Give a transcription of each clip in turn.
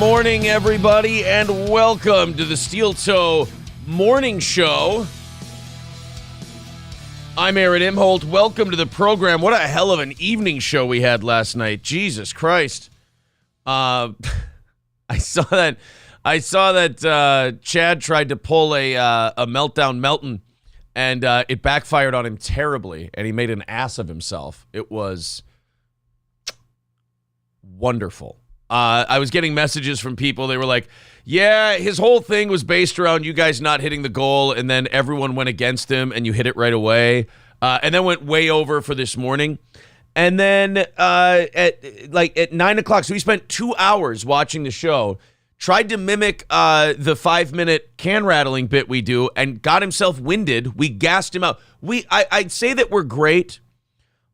morning, everybody, and welcome to the Steel Toe Morning Show. I'm Aaron Imholt. Welcome to the program. What a hell of an evening show we had last night. Jesus Christ. I saw that Chad tried to pull a meltdown Melton, and it backfired on him terribly, and he made an ass of himself. It was wonderful. I was getting messages from people. They were like, yeah, his whole thing was based around you guys not hitting the goal, and then everyone went against him, and you hit it right away. And then went way over for this morning. And then at 9 o'clock, so we spent 2 hours watching the show, tried to mimic the 5-minute can rattling bit we do, and got himself winded. We gassed him out. I'd say that we're great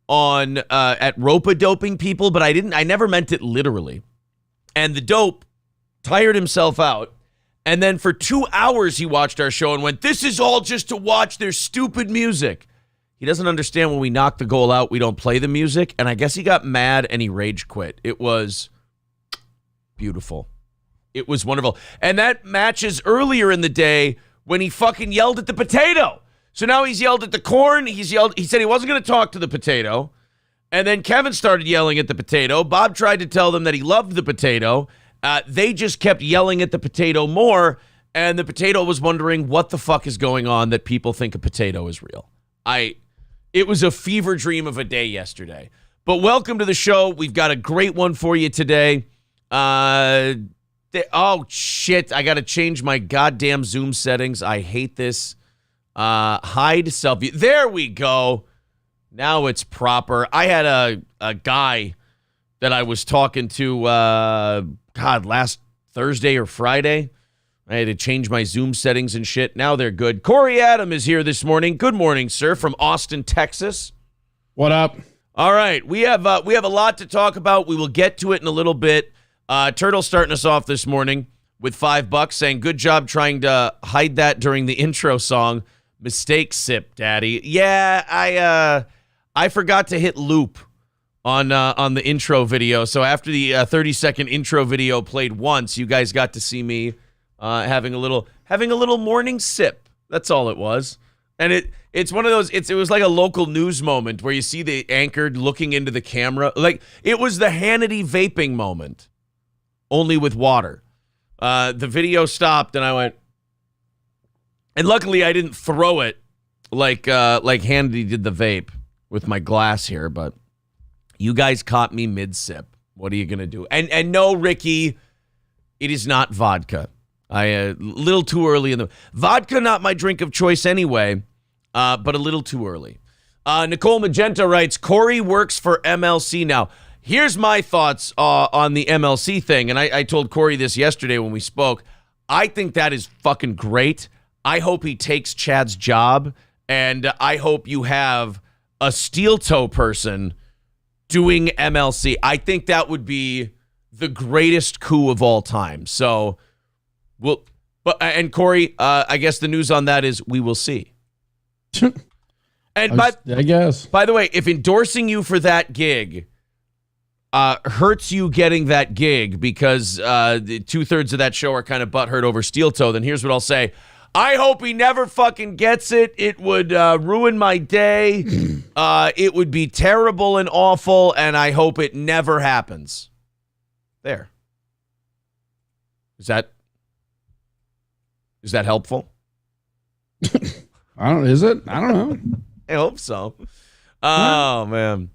on at rope-a-doping people, but I never meant it literally. And the dope tired himself out. And then for 2 hours, he watched our show and went, this is all just to watch their stupid music. He doesn't understand when we knock the goal out, we don't play the music. And I guess he got mad and he rage quit. It was beautiful. It was wonderful. And that matches earlier in the day when he fucking yelled at the potato. So now he's yelled at the corn. He said he wasn't going to talk to the potato. And then Kevin started yelling at the potato. Bob tried to tell them that he loved the potato. They just kept yelling at the potato more. And the potato was wondering what the fuck is going on that people think a potato is real. It was a fever dream of a day yesterday. But welcome to the show. We've got a great one for you today. Oh, shit. I got to change my goddamn Zoom settings. I hate this. Hide selfie. There we go. Now it's proper. I had a guy that I was talking to, last Thursday or Friday. I had to change my Zoom settings and shit. Now they're good. Corey Adam is here this morning. Good morning, sir, from Austin, Texas. What up? All right, we have a lot to talk about. We will get to it in a little bit. Turtle starting us off this morning with $5, saying, good job trying to hide that during the intro song. Mistake sip, daddy. Yeah, I forgot to hit loop on the intro video. So after the 30-second intro video played once, you guys got to see me having a little morning sip. That's all it was. And it's one of those, it was like a local news moment where you see the anchor looking into the camera. Like, it was the Hannity vaping moment, only with water. The video stopped and I went, and luckily I didn't throw it like Hannity did the vape with my glass here, but you guys caught me mid-sip. What are you going to do? And no, Ricky, it is not vodka. A little too early in the... Vodka, not my drink of choice anyway, but a little too early. Nicole Magenta writes, Corey works for MLC now. Here's my thoughts on the MLC thing, and I told Corey this yesterday when we spoke. I think that is fucking great. I hope he takes Chad's job, and I hope you have a steel toe person doing MLC. I think that would be the greatest coup of all time. So, and Corey, I guess the news on that is we will see. And I guess. By the way, if endorsing you for that gig hurts you getting that gig because 2/3 of that show are kind of butthurt over steel toe, then here's what I'll say. I hope he never fucking gets it. It would ruin my day. It would be terrible and awful, and I hope it never happens. There. Is that helpful? Is it? I don't know. I hope so. Oh, man.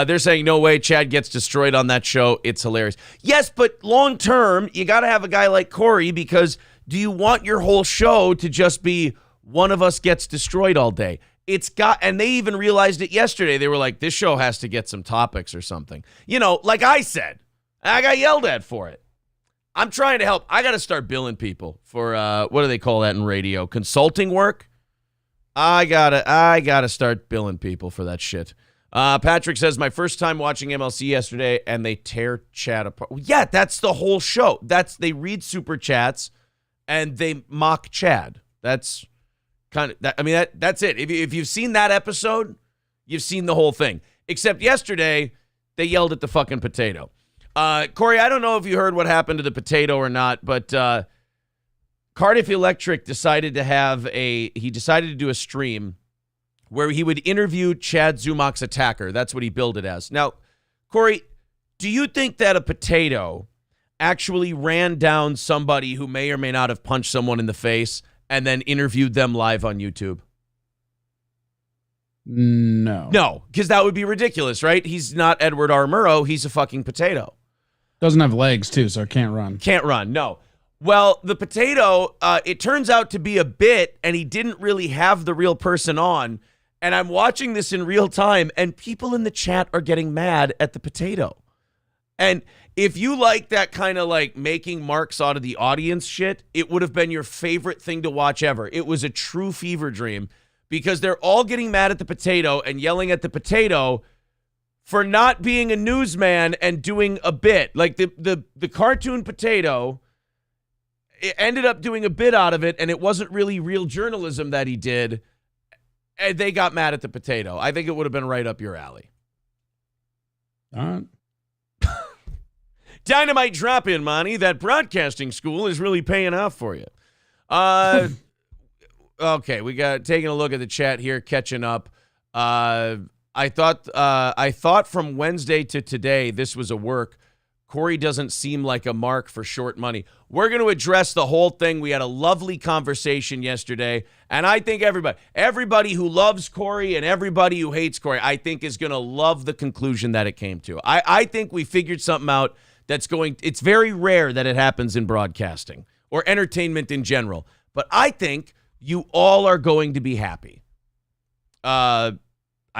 They're saying, no way, Chad gets destroyed on that show. It's hilarious. Yes, but long term, you got to have a guy like Corey because... do you want your whole show to just be one of us gets destroyed all day? And they even realized it yesterday. They were like, this show has to get some topics or something. You know, like I said, I got yelled at for it. I'm trying to help. I got to start billing people for, what do they call that in radio? Consulting work? I gotta start billing people for that shit. Patrick says, my first time watching MLC yesterday, and they tear Chad apart. Yeah, that's the whole show. They read super chats, and they mock Chad. That's kind of that. I mean, that's it. If you've seen that episode, you've seen the whole thing. Except yesterday, they yelled at the fucking potato. Corey, I don't know if you heard what happened to the potato or not, but Cardiff Electric decided to do a stream where he would interview Chad Zumach's attacker. That's what he billed it as. Now, Corey, do you think that a potato actually ran down somebody who may or may not have punched someone in the face and then interviewed them live on YouTube? No, because that would be ridiculous, right? He's not Edward R. Murrow. He's a fucking potato. Doesn't have legs, too, so it can't run. Can't run, no. Well, the potato, it turns out to be a bit, and he didn't really have the real person on. And I'm watching this in real time, and people in the chat are getting mad at the potato. And if you like that kind of like making marks out of the audience shit, it would have been your favorite thing to watch ever. It was a true fever dream because they're all getting mad at the potato and yelling at the potato for not being a newsman and doing a bit. Like the cartoon potato, it ended up doing a bit out of it, and it wasn't really real journalism that he did. And they got mad at the potato. I think it would have been right up your alley. All right. Dynamite drop-in, Monty. That broadcasting school is really paying off for you. Okay, we got taking a look at the chat here, catching up. I thought from Wednesday to today this was a work. Corey doesn't seem like a mark for short money. We're going to address the whole thing. We had a lovely conversation yesterday, and I think everybody who loves Corey and everybody who hates Corey, I think is going to love the conclusion that it came to. I think we figured something out it's very rare that it happens in broadcasting or entertainment in general, but I think you all are going to be happy. I'm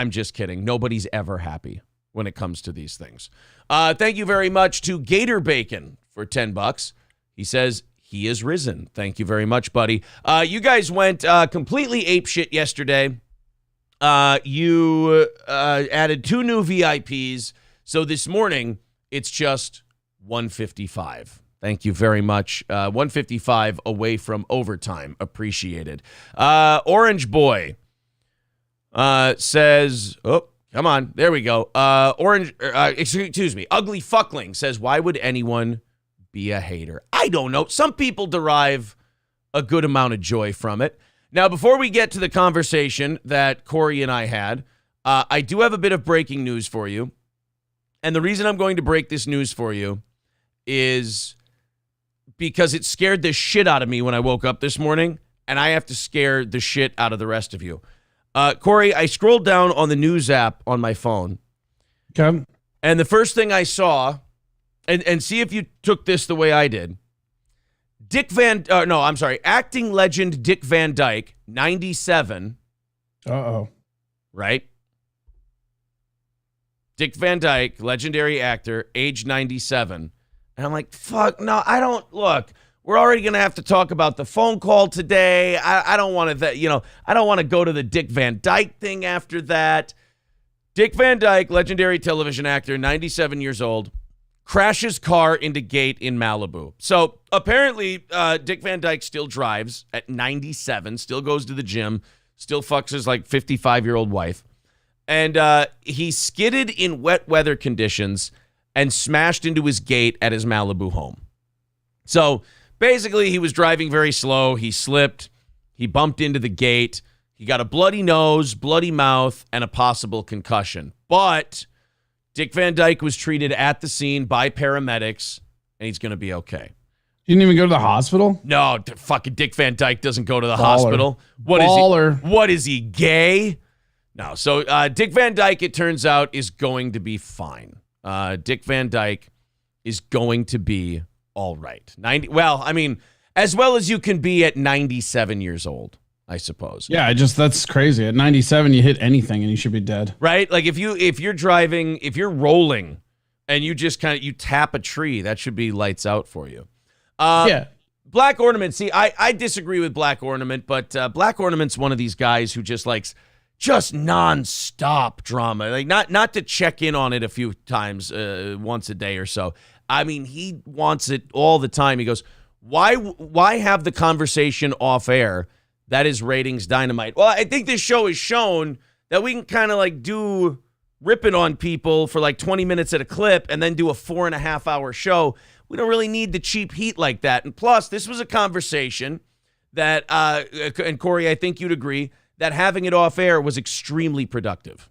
just kidding. Nobody's ever happy when it comes to these things. Thank you very much to Gator Bacon for $10. He says he is risen. Thank you very much, buddy. You guys went completely apeshit yesterday. You added 2 new VIPs. So this morning, it's just 155. Thank you very much. 155 away from overtime. Appreciated. Orange Boy says, oh, come on. There we go. Excuse me. Ugly Fuckling says, why would anyone be a hater? I don't know. Some people derive a good amount of joy from it. Now, before we get to the conversation that Corey and I had, I do have a bit of breaking news for you. And the reason I'm going to break this news for you is because it scared the shit out of me when I woke up this morning, and I have to scare the shit out of the rest of you. Corey, I scrolled down on the news app on my phone. Okay. And the first thing I saw, and see if you took this the way I did, acting legend Dick Van Dyke, 97. Uh-oh. Right? Dick Van Dyke, legendary actor, age 97. And I'm like, fuck, no, I don't, look, we're already going to have to talk about the phone call today. I don't want to, I don't want to go to the Dick Van Dyke thing after that. Dick Van Dyke, legendary television actor, 97 years old, crashes car into gate in Malibu. So apparently Dick Van Dyke still drives at 97, still goes to the gym, still fucks his like 55-year-old wife. And he skidded in wet weather conditions and smashed into his gate at his Malibu home. So basically, he was driving very slow. He slipped. He bumped into the gate. He got a bloody nose, bloody mouth, and a possible concussion. But Dick Van Dyke was treated at the scene by paramedics, and he's going to be okay. You didn't even go to the hospital? No, fucking Dick Van Dyke doesn't go to the Baller. hospital. Baller. What is he, gay? No. So Dick Van Dyke, it turns out, is going to be fine. Dick Van Dyke is going to be all right. As well as you can be at 97 years old, I suppose. Yeah, that's crazy. At 97, you hit anything and you should be dead. Right? Like if you're driving, if you're rolling and you just you tap a tree, that should be lights out for you. Yeah. Black Ornament. See, I disagree with Black Ornament, but Black Ornament's one of these guys who just likes just nonstop drama. Like not to check in on it a few times, once a day or so. I mean, he wants it all the time. He goes, why have the conversation off air? That is ratings dynamite. Well, I think this show has shown that we can kind of like do ripping on people for like 20 minutes at a clip and then do a 4.5-hour show. We don't really need the cheap heat like that. And plus, this was a conversation that, and Corey, I think you'd agree, that having it off air was extremely productive.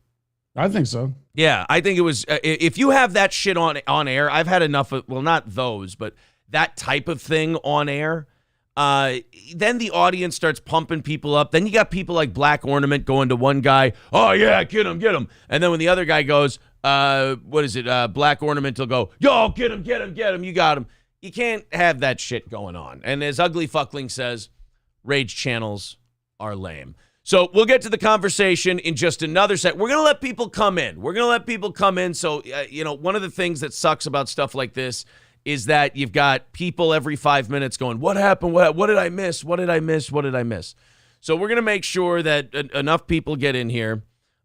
I think so. Yeah, I think it was. If you have that shit on air, I've had enough of, well, not those, but that type of thing on air. Then the audience starts pumping people up. Then you got people like Black Ornament going to one guy, oh, yeah, get him. And then when the other guy goes, Black Ornament will go, yo, get him, you got him. You can't have that shit going on. And as Ugly Fuckling says, rage channels are lame. So we'll get to the conversation in just another sec. We're going to let people come in. So, one of the things that sucks about stuff like this is that you've got people every 5 minutes going, what happened? What did I miss? What did I miss? So we're going to make sure that enough people get in here.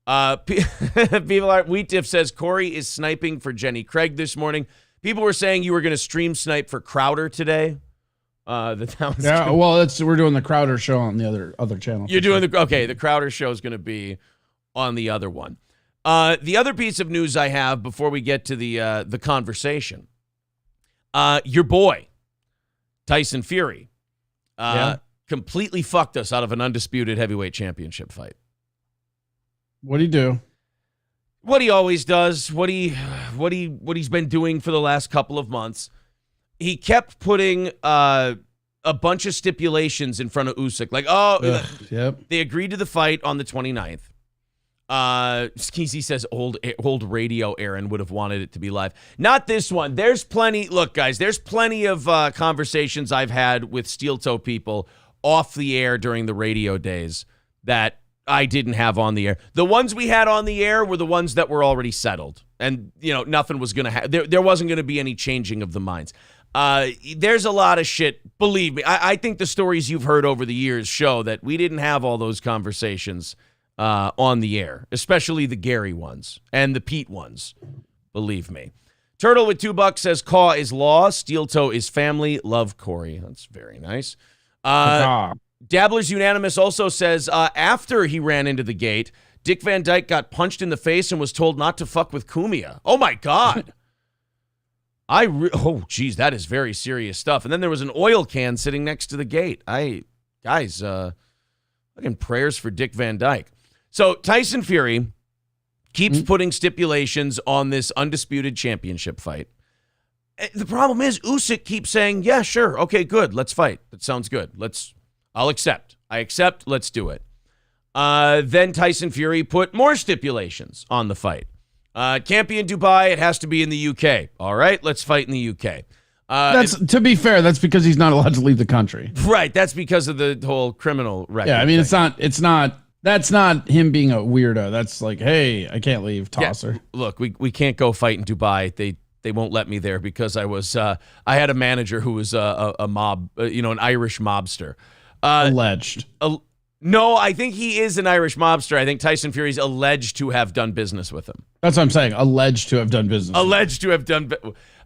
Wheat Diff says Corey is sniping for Jenny Craig this morning. People were saying you were going to stream snipe for Crowder today. We're doing the Crowder show on the other channel. You're doing the Crowder show is going to be on the other one. The other piece of news I have before we get to the conversation, your boy Tyson Fury, completely fucked us out of an undisputed heavyweight championship fight. What'd he do? What he always does, what he's been doing for the last couple of months. He kept putting a bunch of stipulations in front of Usyk. Like, they agreed to the fight on the 29th. Skeezy says old radio Aaron would have wanted it to be live. Not this one. There's plenty. Look, guys, there's plenty of conversations I've had with Steel Toe people off the air during the radio days that I didn't have on the air. The ones we had on the air were the ones that were already settled. And, nothing was going to there wasn't going to be any changing of the minds. There's a lot of shit. Believe me, I think the stories you've heard over the years show that we didn't have all those conversations on the air, especially the Gary ones and the Pete ones. Believe me. Turtle with $2 says, Caw is law, Steel Toe is family. Love Corey. That's very nice. Dabblers Unanimous also says, after he ran into the gate, Dick Van Dyke got punched in the face and was told not to fuck with Cumia. Oh, my God. That is very serious stuff. And then there was an oil can sitting next to the gate. Fucking prayers for Dick Van Dyke. So Tyson Fury keeps putting stipulations on this undisputed championship fight. The problem is Usyk keeps saying, yeah, sure. Okay, good. Let's fight. That sounds good. I'll accept. I accept. Let's do it. Then Tyson Fury put more stipulations on the fight. Can't be in Dubai. It has to be in the UK. All right, let's fight in the UK. To be fair, that's because he's not allowed to leave the country. Right. That's because of the whole criminal record. Yeah, I mean, that's not him being a weirdo. That's like, hey, I can't leave. Tosser. Yeah, look, we can't go fight in Dubai. They won't let me there because I had a manager who was a mob, an Irish mobster. Alleged. No, I think he is an Irish mobster. I think Tyson Fury's alleged to have done business with him. That's what I'm saying. Alleged to have done business. Alleged to have done.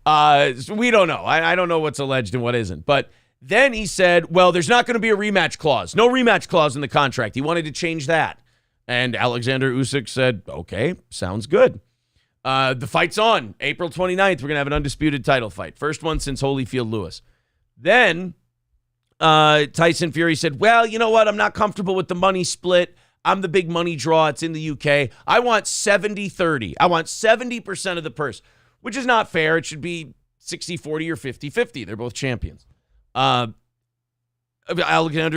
We don't know. I don't know what's alleged and what isn't. But then he said, well, there's not going to be a rematch clause. No rematch clause in the contract. He wanted to change that. And Alexander Usyk said, okay, sounds good. The fight's on. April 29th, we're going to have an undisputed title fight. First one since Holyfield Lewis. Then Tyson Fury said, well, you know what? I'm not comfortable with the money split. I'm the big money draw. It's in the UK. I want 70-30. I want 70% of the purse, which is not fair. It should be 60-40 or 50-50. They're both champions. Alexander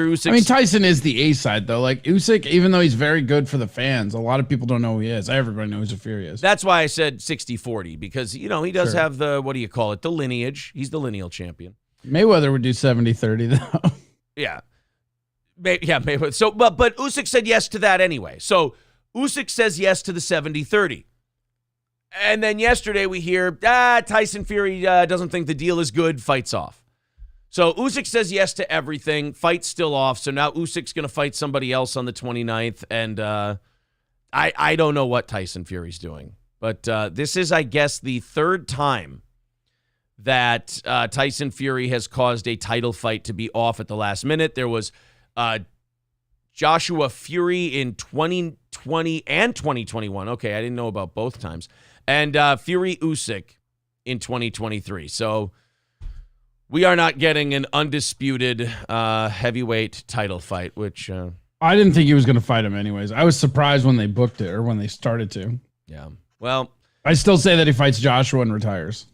Usyk. I mean, Tyson is the A side, though. Like, Usyk, even though he's very good for the fans, a lot of people don't know who he is. Everybody knows who Fury is. That's why I said 60-40, because, he does have the, what do you call it, the lineage. He's the lineal champion. Mayweather would do 70-30, though. Yeah. Mayweather. So, but Usyk said yes to that anyway. So, Usyk says yes to the 70-30. And then yesterday we hear, Tyson Fury doesn't think the deal is good, fights off. So Usyk says yes to everything, fight's still off. So now Usyk's going to fight somebody else on the 29th. And I don't know what Tyson Fury's doing. But this is, I guess, the third time that Tyson Fury has caused a title fight to be off at the last minute. There was Joshua Fury in 2020 2020 and 2021. Okay, I didn't know about both times. And Fury Usyk in 2023. So we are not getting an undisputed heavyweight title fight, which I didn't think he was going to fight him anyways. I was surprised when they booked it or when they started to. Yeah. Well, I still say that he fights Joshua and retires.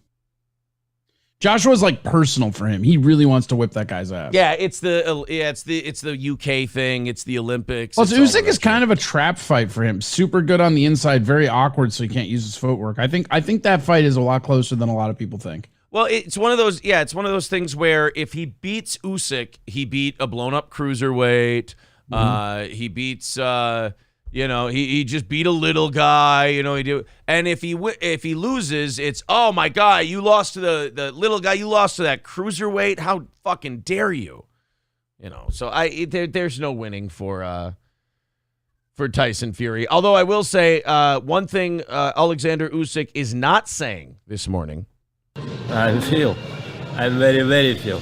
Joshua's like personal for him. He really wants to whip that guy's ass. Yeah, it's the UK thing. It's the Olympics. Plus, Usyk is kind of a trap fight for him. Super good on the inside, very awkward, so he can't use his footwork. I think that fight is a lot closer than a lot of people think. Well, it's one of those. Yeah, it's one of those things where if he beats Usyk, he beat a blown up cruiserweight. He beats. He just beat a little guy, and if he loses, it's, oh my God, you lost to the little guy, you lost to that cruiserweight. How fucking dare you? So there's no winning for Tyson Fury. Although I will say one thing Alexander Usyk is not saying this morning. I'm very, very feel.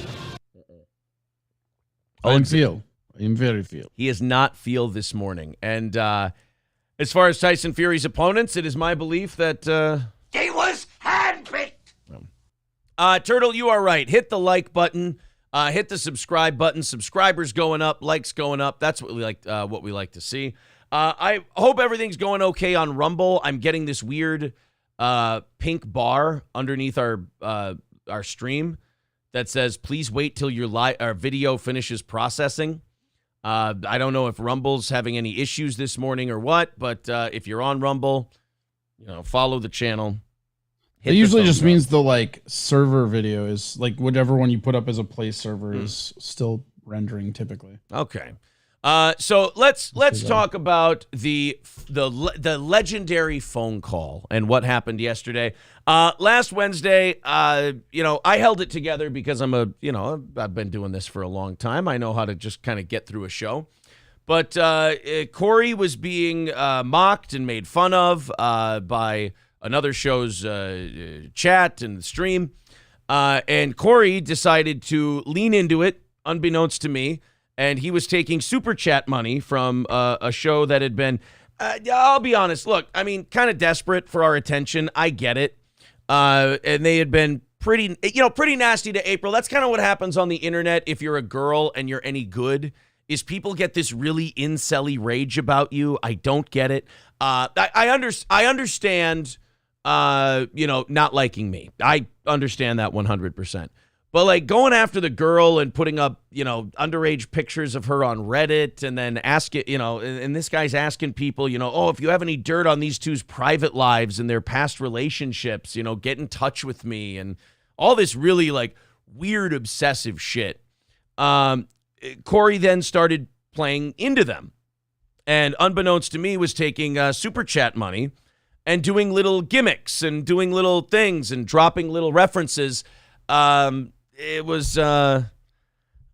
I'm very feel. He is not feel this morning. And as far as Tyson Fury's opponents, it is my belief that he was handpicked. Turtle, you are right. Hit the like button. Hit the subscribe button. Subscribers going up, likes going up. That's what we like to see. I hope everything's going okay on Rumble. I'm getting this weird pink bar underneath our stream that says, "Please wait till our video finishes processing." I don't know if Rumble's having any issues this morning or what, but if you're on Rumble, follow the channel. It usually just means the server video is whatever one you put up as a play server is still rendering typically. Okay. So let's talk about the legendary phone call and what happened yesterday. Last Wednesday, I held it together because I've been doing this for a long time. I know how to just kind of get through a show. But Corey was being mocked and made fun of by another show's chat and stream. And Corey decided to lean into it, unbeknownst to me. And he was taking super chat money from a show that had been, I'll be honest, look, kind of desperate for our attention. I get it. And they had been pretty nasty to April. That's kind of what happens on the internet if you're a girl and you're any good, is people get this really incel-y rage about you. I don't get it. I understand, not liking me. I understand that 100%. But going after the girl and putting up, underage pictures of her on Reddit and then and this guy's asking people, oh, if you have any dirt on these two's private lives and their past relationships, get in touch with me, and all this really weird obsessive shit. Corey then started playing into them, and unbeknownst to me was taking super chat money and doing little gimmicks and doing little things and dropping little references. It was I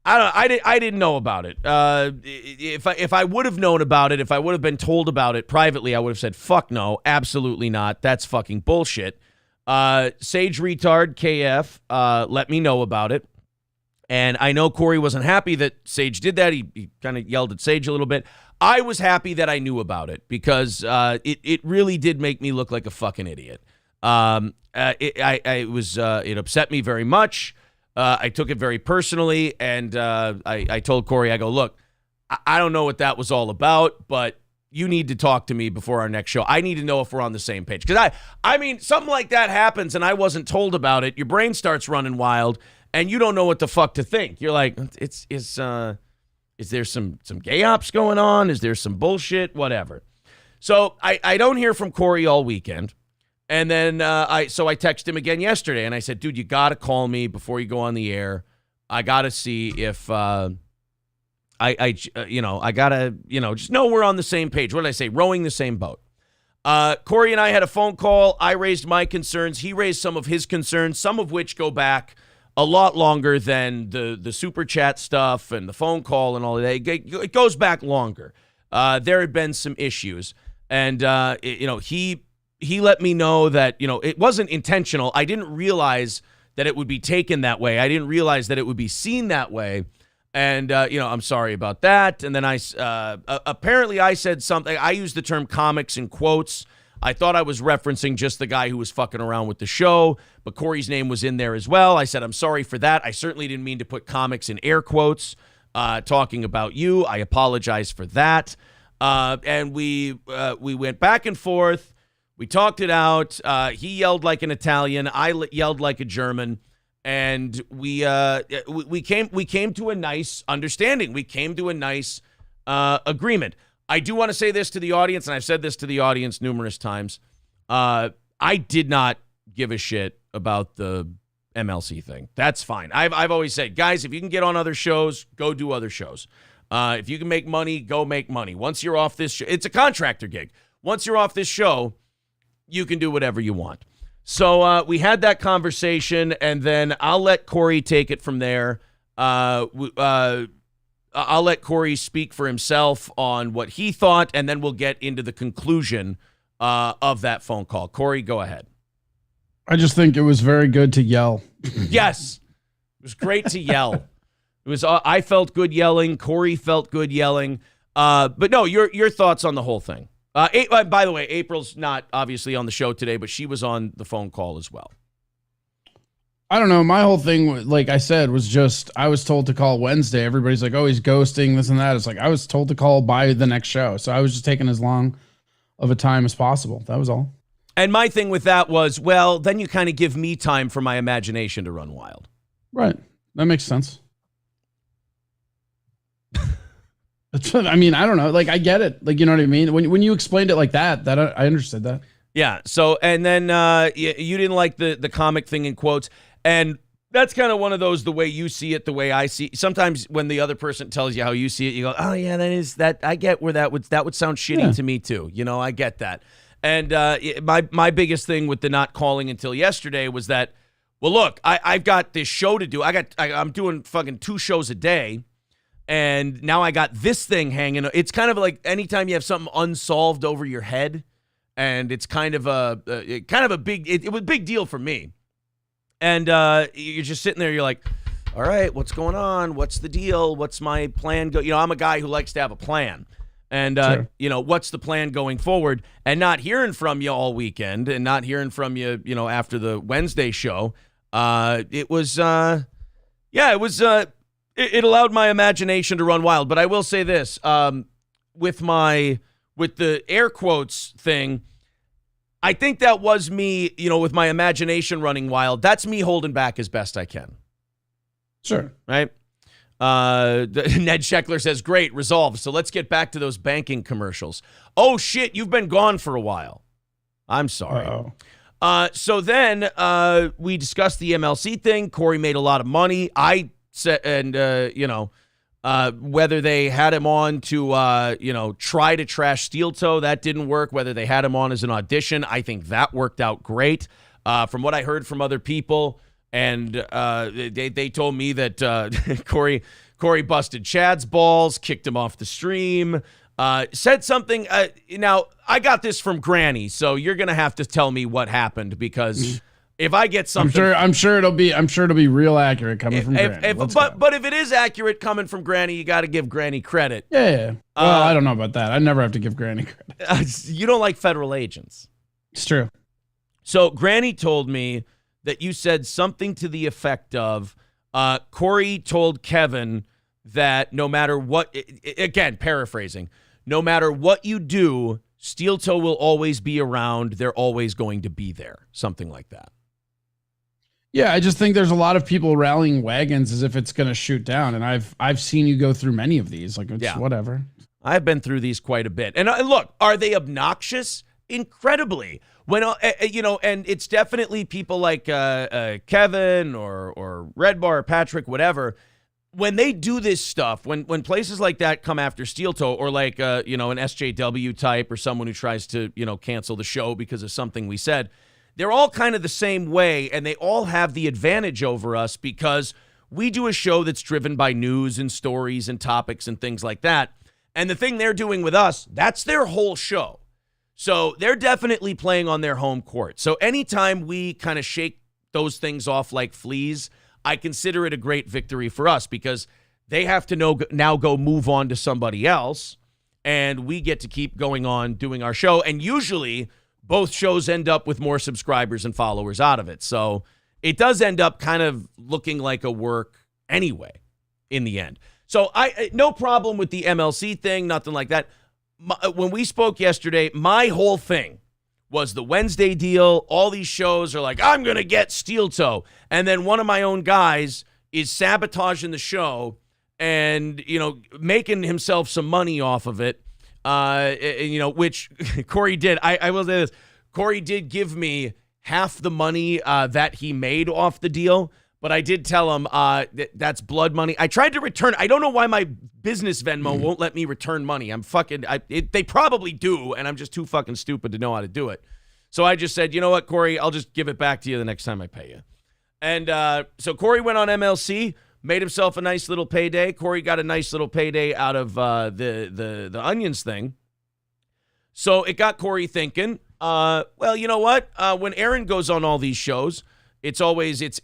didn't know about it. If I would have known about it, if I would have been told about it privately, I would have said, fuck no, absolutely not. That's fucking bullshit. Sage Retard KF let me know about it. And I know Corey wasn't happy that Sage did that. He kind of yelled at Sage a little bit. I was happy that I knew about it because it really did make me look like a fucking idiot. It upset me very much. I took it very personally, and I told Corey, I go, look, I don't know what that was all about, but you need to talk to me before our next show. I need to know if we're on the same page. Because something like that happens, and I wasn't told about it. Your brain starts running wild, and you don't know what the fuck to think. You're like, is there some gay ops going on? Is there some bullshit? Whatever. So I don't hear from Corey all weekend. And then I texted him again yesterday, and I said, dude, you got to call me before you go on the air. I got to see if I got to, just know we're on the same page. What did I say? Rowing the same boat. Corey and I had a phone call. I raised my concerns. He raised some of his concerns, some of which go back a lot longer than the super chat stuff and the phone call and all of that. It goes back longer. There had been some issues, and he let me know that, it wasn't intentional. I didn't realize that it would be taken that way. I didn't realize that it would be seen that way. And, I'm sorry about that. And then apparently I said something. I used the term comics in quotes. I thought I was referencing just the guy who was fucking around with the show, but Corey's name was in there as well. I said, I'm sorry for that. I certainly didn't mean to put comics in air quotes, talking about you. I apologize for that. And we went back and forth. We talked it out. He yelled like an Italian. I yelled like a German. And we came to a nice understanding. We came to a nice agreement. I do want to say this to the audience, and I've said this to the audience numerous times. I did not give a shit about the MLC thing. That's fine. I've always said, guys, if you can get on other shows, go do other shows. If you can make money, go make money. Once you're off this show, it's a contractor gig. Once you're off this show, you can do whatever you want. So we had that conversation, and then I'll let Corey take it from there. I'll let Corey speak for himself on what he thought, and then we'll get into the conclusion of that phone call. Corey, go ahead. I just think it was very good to yell. Yes, it was great to yell. It was. I felt good yelling. Corey felt good yelling. But no, your thoughts on the whole thing. By the way, April's not obviously on the show today, but she was on the phone call as well. I don't know. My whole thing, like I said, was just I was told to call Wednesday. Everybody's like, oh, he's ghosting, this and that. It's like I was told to call by the next show. So I was just taking as long of a time as possible. That was all. And my thing with that was, well, then you kind of give me time for my imagination to run wild. Right. That makes sense. I mean, I don't know. Like, I get it. Like, you know what I mean? When you explained it like that I understood that. Yeah. So, and then you didn't like the comic thing in quotes. And that's kind of one of those, the way you see it, the way I see it. Sometimes when the other person tells you how you see it, you go, oh, yeah, that I get where that would sound shitty to me, too. You know, I get that. And my biggest thing with the not calling until yesterday was that, well, look, I've got this show to do. I'm doing fucking 2 shows a day. And now I got this thing hanging. It's kind of like anytime you have something unsolved over your head, and it's kind of a big. It was a big deal for me. And you're just sitting there. You're like, all right, what's going on? What's the deal? What's my plan? I'm a guy who likes to have a plan. And Sure. What's the plan going forward? And not hearing from you all weekend, and not hearing from you, after the Wednesday show. It was. It allowed my imagination to run wild. But I will say this, with the air quotes thing, I think that was me, with my imagination running wild. That's me holding back as best I can. Sure. Right? Ned Scheckler says, great, resolved. So let's get back to those banking commercials. Oh, shit, you've been gone for a while. I'm sorry. Uh-oh. So then we discussed the MLC thing. Corey made a lot of money. I said, and whether they had him on to try to trash Steel Toe, that didn't work. Whether they had him on as an audition, I think that worked out great. From what I heard from other people, and they told me that Corey busted Chad's balls, kicked him off the stream, said something. Now I got this from Granny, so you're gonna have to tell me what happened, because if I get something, I'm sure it'll be real accurate coming from Granny. But if it is accurate coming from Granny, you got to give Granny credit. Yeah. Well, I don't know about that. I never have to give Granny credit. You don't like federal agents. It's true. So Granny told me that you said something to the effect of, Corey told Kevin that no matter what, again, paraphrasing, no matter what you do, Steel Toe will always be around. They're always going to be there. Something like that. Yeah, I just think there's a lot of people rallying wagons as if it's going to shoot down, and I've seen you go through many of these. Like, it's whatever. I've been through these quite a bit. And look, are they obnoxious? Incredibly. When and it's definitely people like Kevin or Red Bar, Patrick, whatever. When they do this stuff, when places like that come after Steel Toe, or like an SJW type, or someone who tries to cancel the show because of something we said, they're all kind of the same way, and they all have the advantage over us because we do a show that's driven by news and stories and topics and things like that. And the thing they're doing with us, that's their whole show. So they're definitely playing on their home court. So anytime we kind of shake those things off like fleas, I consider it a great victory for us, because They have to now go move on to somebody else, and we get to keep going on doing our show. And usually both shows end up with more subscribers and followers out of it. So it does end up kind of looking like a work anyway in the end. So no problem with the MLC thing, nothing like that. When we spoke yesterday, my whole thing was the Wednesday deal. All these shows are like, I'm going to get Steel Toe. And then one of my own guys is sabotaging the show and, making himself some money off of it, which Corey did. I will say this. Corey did give me half the money that he made off the deal. But I did tell him that's blood money. I tried to return. I don't know why my business Venmo won't let me return money. They probably do, and I'm just too fucking stupid to know how to do it. So I just said, you know what, Corey, I'll just give it back to you the next time I pay you. And so Corey went on MLC, made himself a nice little payday. Corey got a nice little payday out of the Onions thing. So it got Corey thinking, well, you know what? When Aaron goes on all these shows, it's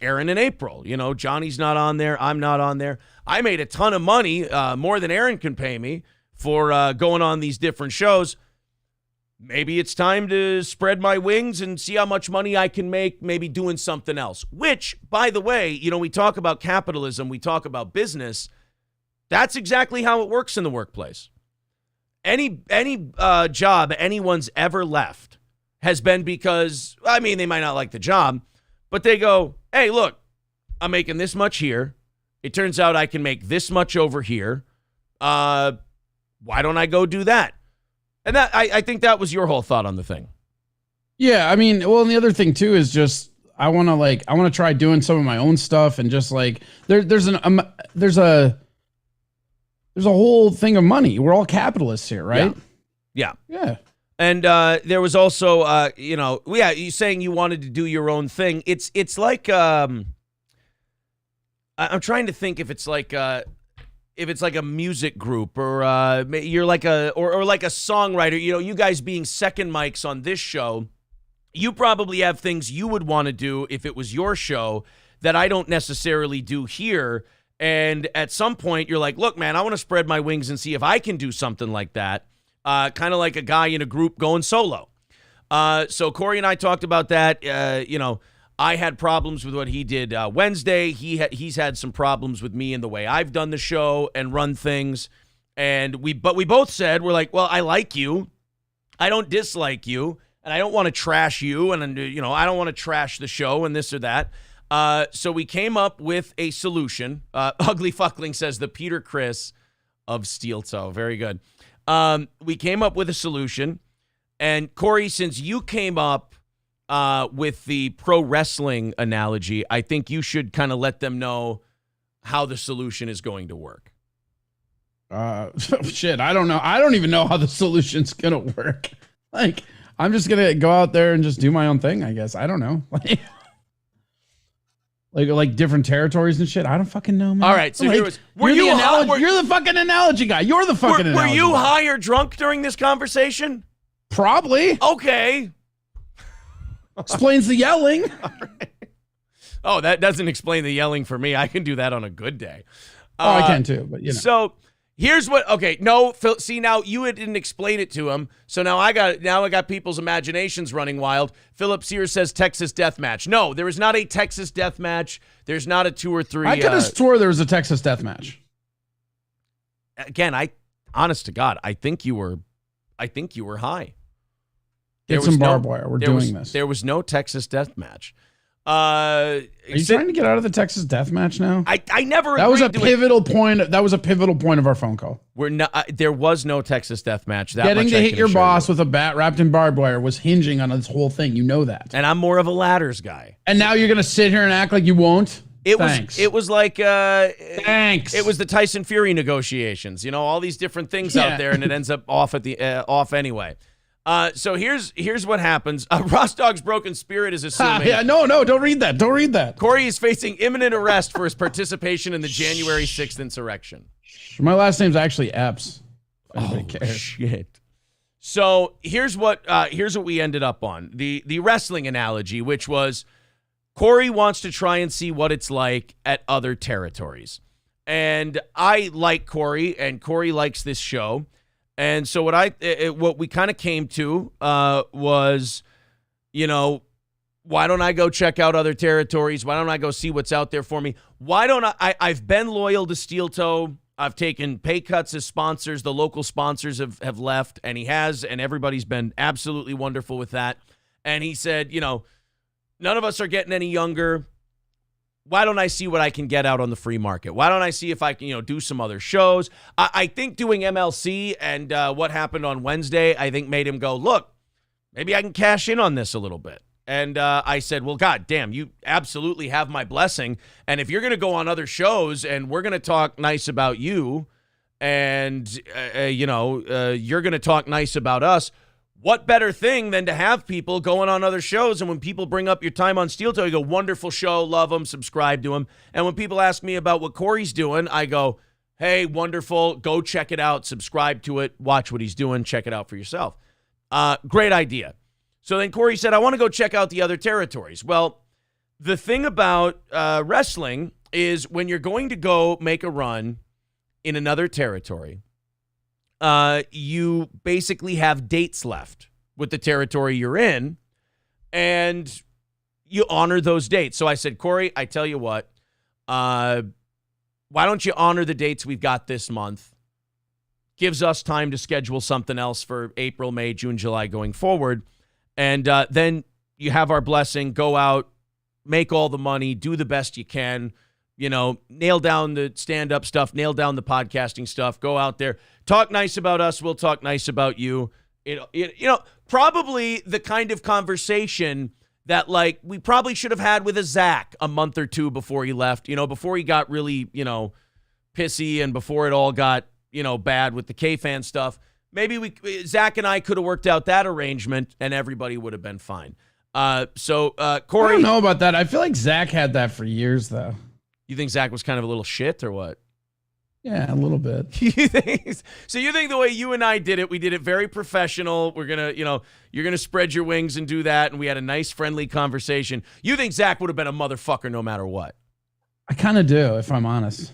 Aaron and April. Johnny's not on there. I'm not on there. I made a ton of money, more than Aaron can pay me for going on these different shows. Maybe it's time to spread my wings and see how much money I can make maybe doing something else. Which, by the way, we talk about capitalism. We talk about business. That's exactly how it works in the workplace. Any job anyone's ever left has been because, they might not like the job, but they go, hey, look, I'm making this much here. It turns out I can make this much over here. Why don't I go do that? And that I think that was your whole thought on the thing. Yeah, and the other thing too is just I want to try doing some of my own stuff and just like there's a whole thing of money. We're all capitalists here, right? Yeah. And there was also, you saying you wanted to do your own thing. It's like, I'm trying to think if it's like a music group or you're like or like a songwriter. You guys being second mics on this show, you probably have things you would want to do if it was your show that I don't necessarily do here. And at some point, you're like, look, man, I want to spread my wings and see if I can do something like that. Kind of like a guy in a group going solo. So Corey and I talked about that. I had problems with what he did Wednesday. He's had some problems with me in the way I've done the show and run things. And we both said, we're like, well, I like you. I don't dislike you. And I don't want to trash you. And, I don't want to trash the show and this or that. So we came up with a solution. Ugly Fuckling says the Peter Criss of Steel Toe. Very good. We came up with a solution, and Corey, since you came up with the pro wrestling analogy, I think you should kind of let them know how the solution is going to work. Shit, I don't know. I don't even know how the solution's gonna work. Like, I'm just gonna go out there and just do my own thing, I guess. I don't know. Like different territories and shit. I don't fucking know, man. All right, so you're the the fucking analogy guy. You're the fucking analogy Were you guy. high or drunk during this conversation? Probably. Okay. Explains the yelling. Right. Oh, that doesn't explain the yelling for me. I can do that on a good day. I can too, but So here's what. Okay, no, Phil. See, now you didn't explain it to him, so now I got people's imaginations running wild. Philip Sears says Texas Death Match. No, there is not a Texas Death Match. There's not a 2 or 3. I could have swore there was a Texas Death Match. Again, honest to God, I think you were high. Get some barbed wire. We're doing this. There was no Texas Death Match. Are you trying to get out of the Texas Death Match now? I never. That was a pivotal point. That was a pivotal point of our phone call. We're not. There was no Texas Death Match. Getting to hit your boss with a bat wrapped in barbed wire was hinging on this whole thing. You know that. And I'm more of a ladders guy. And now you're gonna sit here and act like you won't. Thanks. It was like. Thanks. It was the Tyson Fury negotiations. All these different things out there, and it ends up off at the off anyway. So here's what happens. Ross Dog's Broken Spirit is assuming. No, don't read that. Don't read that. Corey is facing imminent arrest for his participation in the January 6th insurrection. My last name's actually Epps. Anybody cares. Shit. So here's what we ended up on. The wrestling analogy, which was Corey wants to try and see what it's like at other territories. And I like Corey, and Corey likes this show. And so what we kind of came to was, why don't I go check out other territories? Why don't I go see what's out there for me? Why don't I've been loyal to Steel Toe. I've taken pay cuts as sponsors. The local sponsors have left, and he has, and everybody's been absolutely wonderful with that. And he said, none of us are getting any younger. Why don't I see what I can get out on the free market? Why don't I see if I can, do some other shows? I think doing MLC and what happened on Wednesday, I think made him go, look, maybe I can cash in on this a little bit. And I said, well, God damn, you absolutely have my blessing. And if you're going to go on other shows and we're going to talk nice about you and, you're going to talk nice about us, what better thing than to have people going on other shows? And when people bring up your time on Steel Toe, you go, wonderful show, love them, subscribe to them. And when people ask me about what Corey's doing, I go, hey, wonderful, go check it out, subscribe to it, watch what he's doing, check it out for yourself. Great idea. So then Corey said, I want to go check out the other territories. Well, the thing about wrestling is when you're going to go make a run in another territory, you basically have dates left with the territory you're in, and you honor those dates. So I said, Corey, I tell you what, why don't you honor the dates we've got this month? Gives us time to schedule something else for April, May, June, July going forward. And then you have our blessing, go out, make all the money, do the best you can, nail down the stand-up stuff, nail down the podcasting stuff, go out there, talk nice about us, we'll talk nice about you. Probably the kind of conversation that, we probably should have had with a Zach a month or two before he left, before he got really, pissy and before it all got, bad with the K-fan stuff. Maybe Zach and I could have worked out that arrangement and everybody would have been fine. So Corey. I don't know about that. I feel like Zach had that for years, though. You think Zach was kind of a little shit or what? Yeah, a little bit. So you think the way you and I did it, we did it very professional. We're going to, you're going to spread your wings and do that. And we had a nice, friendly conversation. You think Zach would have been a motherfucker no matter what? I kind of do, if I'm honest.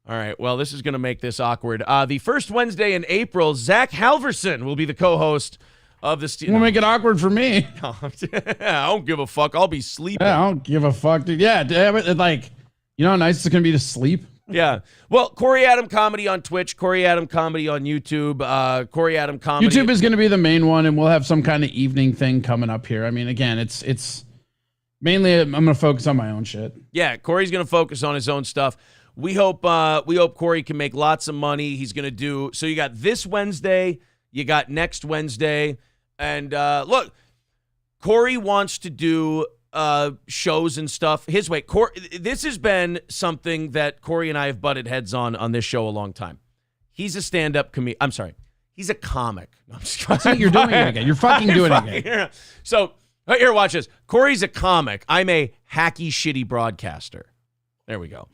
All right, well, this is going to make this awkward. The first Wednesday in April, Zach Halverson will be the co-host of the... We'll make it awkward for me. I don't give a fuck. I'll be sleeping. Yeah, I don't give a fuck, dude. Yeah, damn it. How nice it's going to be to sleep? Yeah. Well, Corey Adam Comedy on Twitch, Corey Adam Comedy on YouTube, Corey Adam Comedy... YouTube is going to be the main one, and we'll have some kind of evening thing coming up here. I mean, again, it's mainly I'm going to focus on my own shit. Yeah, Corey's going to focus on his own stuff. We hope Corey can make lots of money. He's going to do... So you got this Wednesday, you got next Wednesday, and look, Corey wants to do shows and stuff his way. This has been something that Corey and I have butted heads on this show a long time. He's a stand-up comedian. I'm sorry. He's a comic. That's what you're doing it again. You're fucking doing it again. So, here, watch this. Corey's a comic. I'm a hacky, shitty broadcaster. There we go.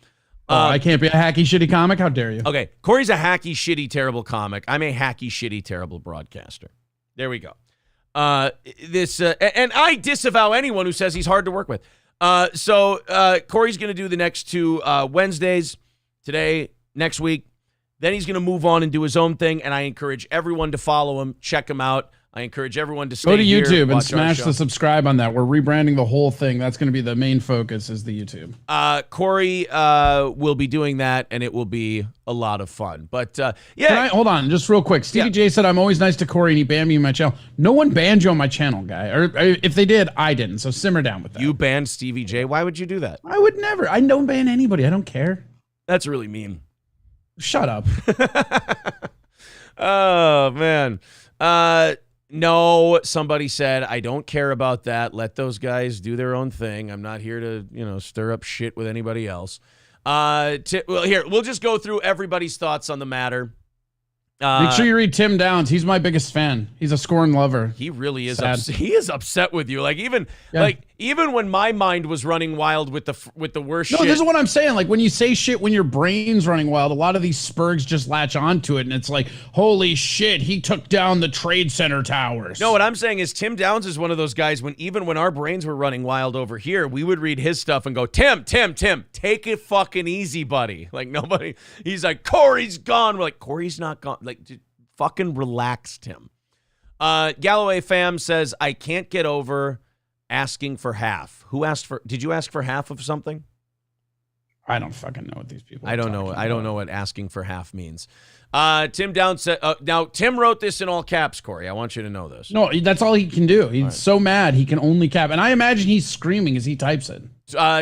I can't be a hacky, shitty comic? How dare you? Okay, Corey's a hacky, shitty, terrible comic. I'm a hacky, shitty, terrible broadcaster. There we go. And I disavow anyone who says he's hard to work with. So Corey's going to do the next two Wednesdays, today, next week. Then he's going to move on and do his own thing, and I encourage everyone to follow him, check him out. I encourage everyone to stay Go to here, YouTube and watch smash the subscribe on that. We're rebranding the whole thing. That's going to be the main focus is the YouTube. Corey will be doing that, and it will be a lot of fun. But, yeah. Hold on, just real quick. Stevie J said, I'm always nice to Corey, and he banned me on my channel. No one banned you on my channel, guy. Or if they did, I didn't. So simmer down with that. You banned Stevie J? Why would you do that? I would never. I don't ban anybody. I don't care. That's really mean. Shut up. Oh, man. No, somebody said, I don't care about that. Let those guys do their own thing. I'm not here to, stir up shit with anybody else. Well, here, we'll just go through everybody's thoughts on the matter. Make sure you read Tim Downs. He's my biggest fan. He's a scorn lover. He really is. He is upset with you. Like even when my mind was running wild with the worst shit. No, this is what I'm saying. Like when you say shit when your brain's running wild, a lot of these spurgs just latch onto it, and it's like, holy shit, he took down the Trade Center towers. No, what I'm saying is Tim Downs is one of those guys even when our brains were running wild over here, we would read his stuff and go, Tim, take it fucking easy, buddy. Like nobody, he's like, Corey's gone. We're like, Corey's not gone. Like, dude, fucking relax, Tim. Galloway fam says, I can't get over asking for half. Did you ask for half of something? I don't fucking know what these people are I don't know. talking I don't about. know what asking for half means. Tim Downs said, now Tim wrote this in all caps, Corey. I want you to know this. No, that's all he can do. He's so mad he can only cap. And I imagine he's screaming as he types it.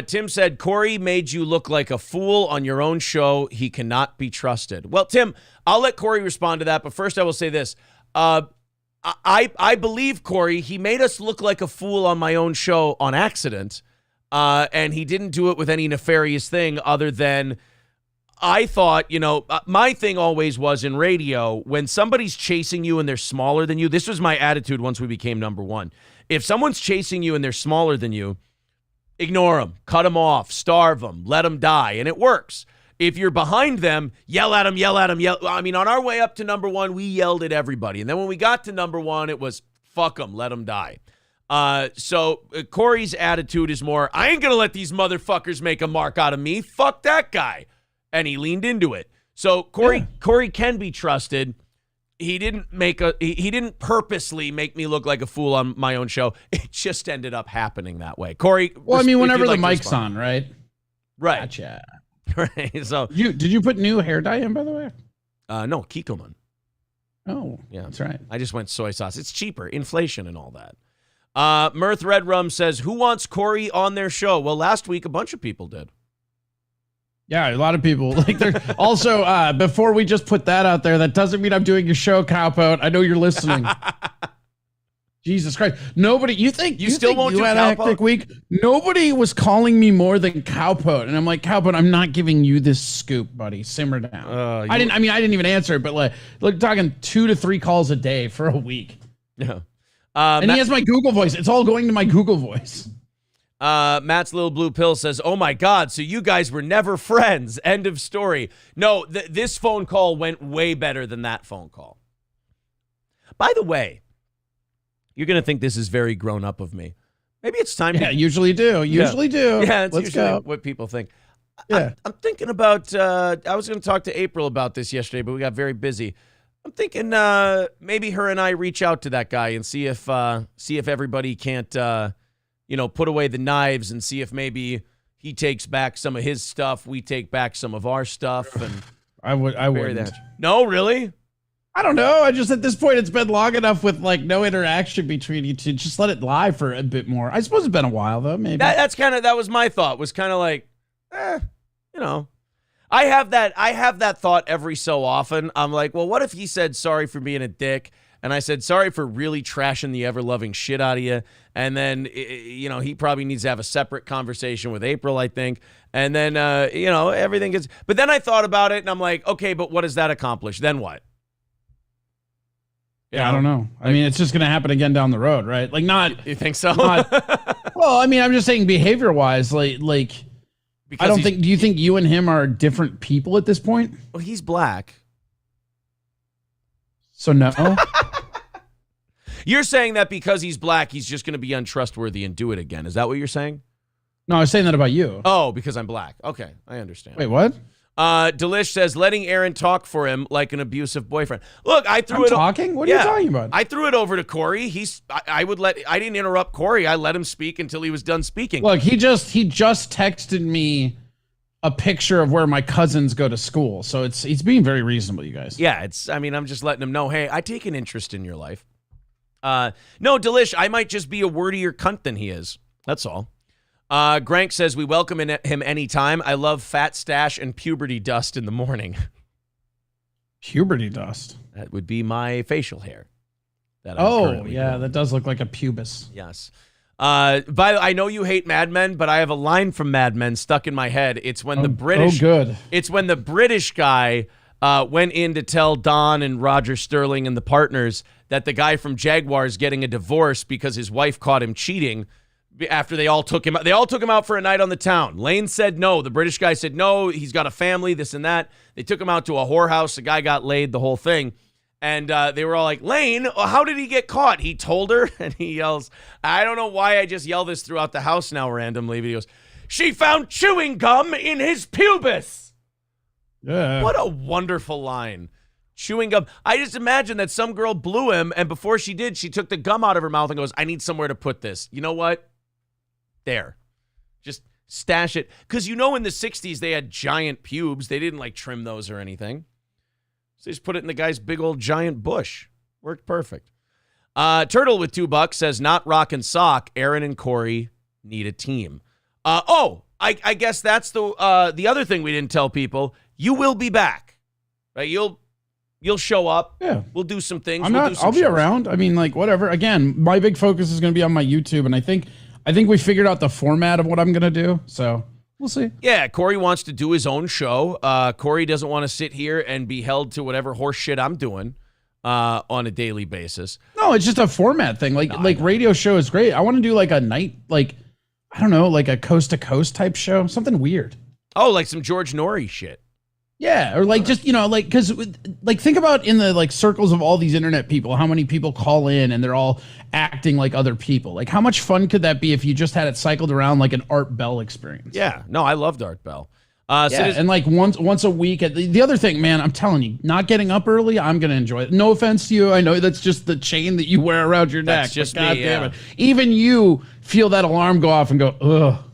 Tim said, Corey made you look like a fool on your own show. He cannot be trusted. Well, Tim, I'll let Corey respond to that. But first I will say this. I believe, Corey, he made us look like a fool on my own show on accident. And he didn't do it with any nefarious thing other than I thought, my thing always was in radio, when somebody's chasing you and they're smaller than you, this was my attitude once we became number one. If someone's chasing you and they're smaller than you, ignore them, cut them off, starve them, let them die, and it works. If you're behind them, yell at them, yell at them, yell. I mean, on our way up to number one, we yelled at everybody. And then when we got to number one, it was, fuck them, let them die. So Corey's attitude is more, I ain't going to let these motherfuckers make a mark out of me. Fuck that guy. And he leaned into it. So Corey can be trusted. He didn't he didn't purposely make me look like a fool on my own show. It just ended up happening that way. Corey. Well, I mean, whenever the mic's on, right? Right. Gotcha. Right. So did you put new hair dye in, by the way? No, Kikkoman. Oh, yeah, that's right. I just went soy sauce. It's cheaper, inflation and all that. Mirth Red Rum says, who wants Corey on their show? Well, last week a bunch of people did. Yeah, a lot of people like. They're also before we just put that out there, that doesn't mean I'm doing your show, Cowpoat. I know you're listening. Jesus Christ! Nobody. You think you still won't do had a hectic week? Nobody was calling me more than Cowpoat, and I'm like, Cowpoat, I'm not giving you this scoop, buddy. Simmer down. I didn't even answer it, but like talking 2 to 3 calls a day for a week. Yeah. And he has my Google Voice. It's all going to my Google Voice. Matt's little blue pill says, oh my God, so you guys were never friends. End of story. No, this phone call went way better than that phone call. By the way, you're going to think this is very grown up of me. Maybe it's time to... usually do. Usually do. Yeah, it's Let's usually go. what people think. Yeah. I'm thinking about, I was going to talk to April about this yesterday, but we got very busy. I'm thinking maybe her and I reach out to that guy and see if everybody can't, put away the knives and see if maybe he takes back some of his stuff, we take back some of our stuff, and I wouldn't. No, really? I don't know. I just, at this point, it's been long enough with no interaction between you two. Just let it lie for a bit more. I suppose it's been a while though. Maybe that was my thought. Was kind of like, I have that thought every so often. I'm like, well, what if he said sorry for being a dick, and I said sorry for really trashing the ever loving shit out of you, and then he probably needs to have a separate conversation with April, I think, and then everything gets. But then I thought about it, and I'm like, okay, but what does that accomplish? Then what? Yeah, I don't know. I mean, it's just going to happen again down the road, right? Like, not. You think so? Well, I mean, I'm just saying behavior-wise, like. I don't think. Do you think you and him are different people at this point? Well, he's black. So no. You're saying that because he's black, he's just going to be untrustworthy and do it again. Is that what you're saying? No, I was saying that about you. Oh, because I'm black. Okay, I understand. Wait, what? Delish says letting Aaron talk for him like an abusive boyfriend. Look, I threw I'm talking. What are you talking about? I threw it over to Corey. I didn't interrupt Corey. I let him speak until he was done speaking. Look, he just texted me a picture of where my cousins go to school. So he's being very reasonable, you guys. Yeah, I'm just letting him know, hey, I take an interest in your life. No, Delish, I might just be a wordier cunt than he is. That's all. Grank says we welcome him anytime. I love fat stash and puberty dust in the morning. Puberty dust? That would be my facial hair. That does look like a pubis. Yes. I know you hate Mad Men, but I have a line from Mad Men stuck in my head. It's when the British. Oh, good. It's when the British guy went in to tell Don and Roger Sterling and the partners that the guy from Jaguar's getting a divorce because his wife caught him cheating. after they all took him out. They all took him out for a night on the town. Lane said no. The British guy said no. He's got a family, this and that. They took him out to a whorehouse. The guy got laid, the whole thing. And they were all like, Lane, how did he get caught? He told her, and he yells, I don't know why I just yell this throughout the house now randomly, but he goes, she found chewing gum in his pubis. Yeah. What a wonderful line. Chewing gum. I just imagine that some girl blew him, and before she did, she took the gum out of her mouth and goes, I need somewhere to put this. You know what? There. Just stash it. Because in the 60s, they had giant pubes. They didn't, trim those or anything. So they just put it in the guy's big old giant bush. Worked perfect. Turtle with $2 says, not rock and sock. Aaron and Corey need a team. I guess that's the other thing we didn't tell people. You will be back. Right? You'll show up. Yeah. We'll do some things. I'll be around. I mean, whatever. Again, my big focus is going to be on my YouTube, and I think we figured out the format of what I'm going to do. So we'll see. Yeah, Corey wants to do his own show. Corey doesn't want to sit here and be held to whatever horse shit I'm doing on a daily basis. No, it's just a format thing. Radio show is great. I want to do a night, I don't know, a coast to coast type show, something weird. Oh, like some George Norrie shit. Yeah, or because think about in the circles of all these internet people, how many people call in and they're all acting like other people. How much fun could that be if you just had it cycled around like an Art Bell experience? Yeah, no, I loved Art Bell. And once a week. The other thing, man, I'm telling you, not getting up early, I'm gonna enjoy it. No offense to you, I know that's just the chain that you wear around your neck. That's just God me, damn it. Even you feel that alarm go off and go, ugh.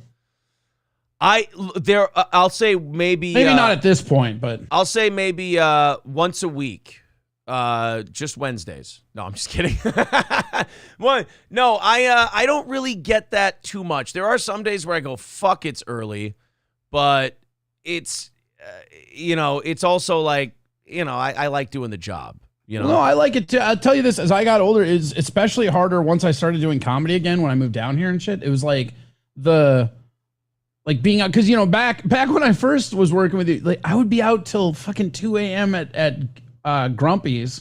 I'll say maybe not at this point, but I'll say maybe once a week, just Wednesdays. No, I'm just kidding. No, I don't really get that too much. There are some days where I go, fuck, it's early, but it's it's also I like doing the job. No, I like it too. I'll tell you this: as I got older, it's especially harder once I started doing comedy again. When I moved down here and shit, it was being out, because back when I first was working with you, I would be out till fucking 2 a.m. at Grumpy's,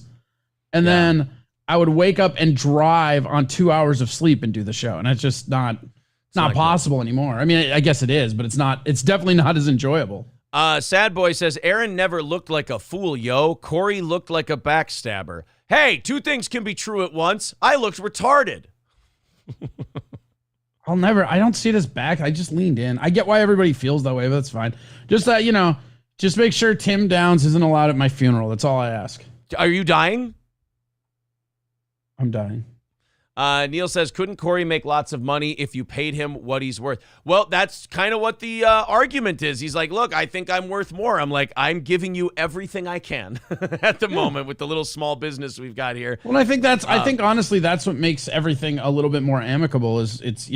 and then I would wake up and drive on 2 hours of sleep and do the show, and it's just not possible anymore. I mean, I guess it is, but it's definitely not as enjoyable. Sad Boy says, Aaron never looked like a fool, yo. Corey looked like a backstabber. Hey, two things can be true at once. I looked retarded. I don't see it as back. I just leaned in. I get why everybody feels that way, but that's fine. Just that, just make sure Tim Downs isn't allowed at my funeral. That's all I ask. Are you dying? I'm dying. Neil says, couldn't Corey make lots of money if you paid him what he's worth? Well, that's kind of what the argument is. He's like, look, I think I'm worth more. I'm like, I'm giving you everything I can at the moment with the little small business we've got here. Well, I think honestly, that's what makes everything a little bit more amicable is it's,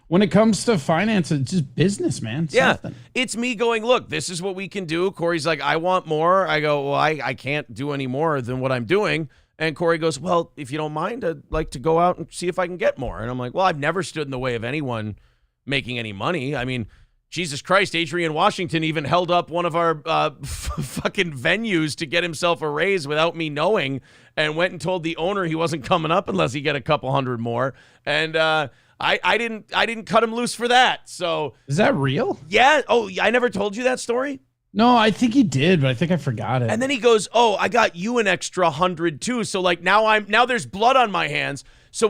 when it comes to finance, it's just business, man. It's nothing. It's me going, look, this is what we can do. Corey's like, I want more. I go, well, I can't do any more than what I'm doing. And Corey goes, well, if you don't mind, I'd like to go out and see if I can get more. And I'm like, well, I've never stood in the way of anyone making any money. I mean, Jesus Christ, Adrian Washington even held up one of our fucking venues to get himself a raise without me knowing, and went and told the owner he wasn't coming up unless he get a couple hundred more. And I didn't cut him loose for that. So is that real? Yeah. Oh, I never told you that story. No, I think he did, but I think I forgot it. And then he goes, "Oh, I got you an extra 100 too." So now there's blood on my hands. So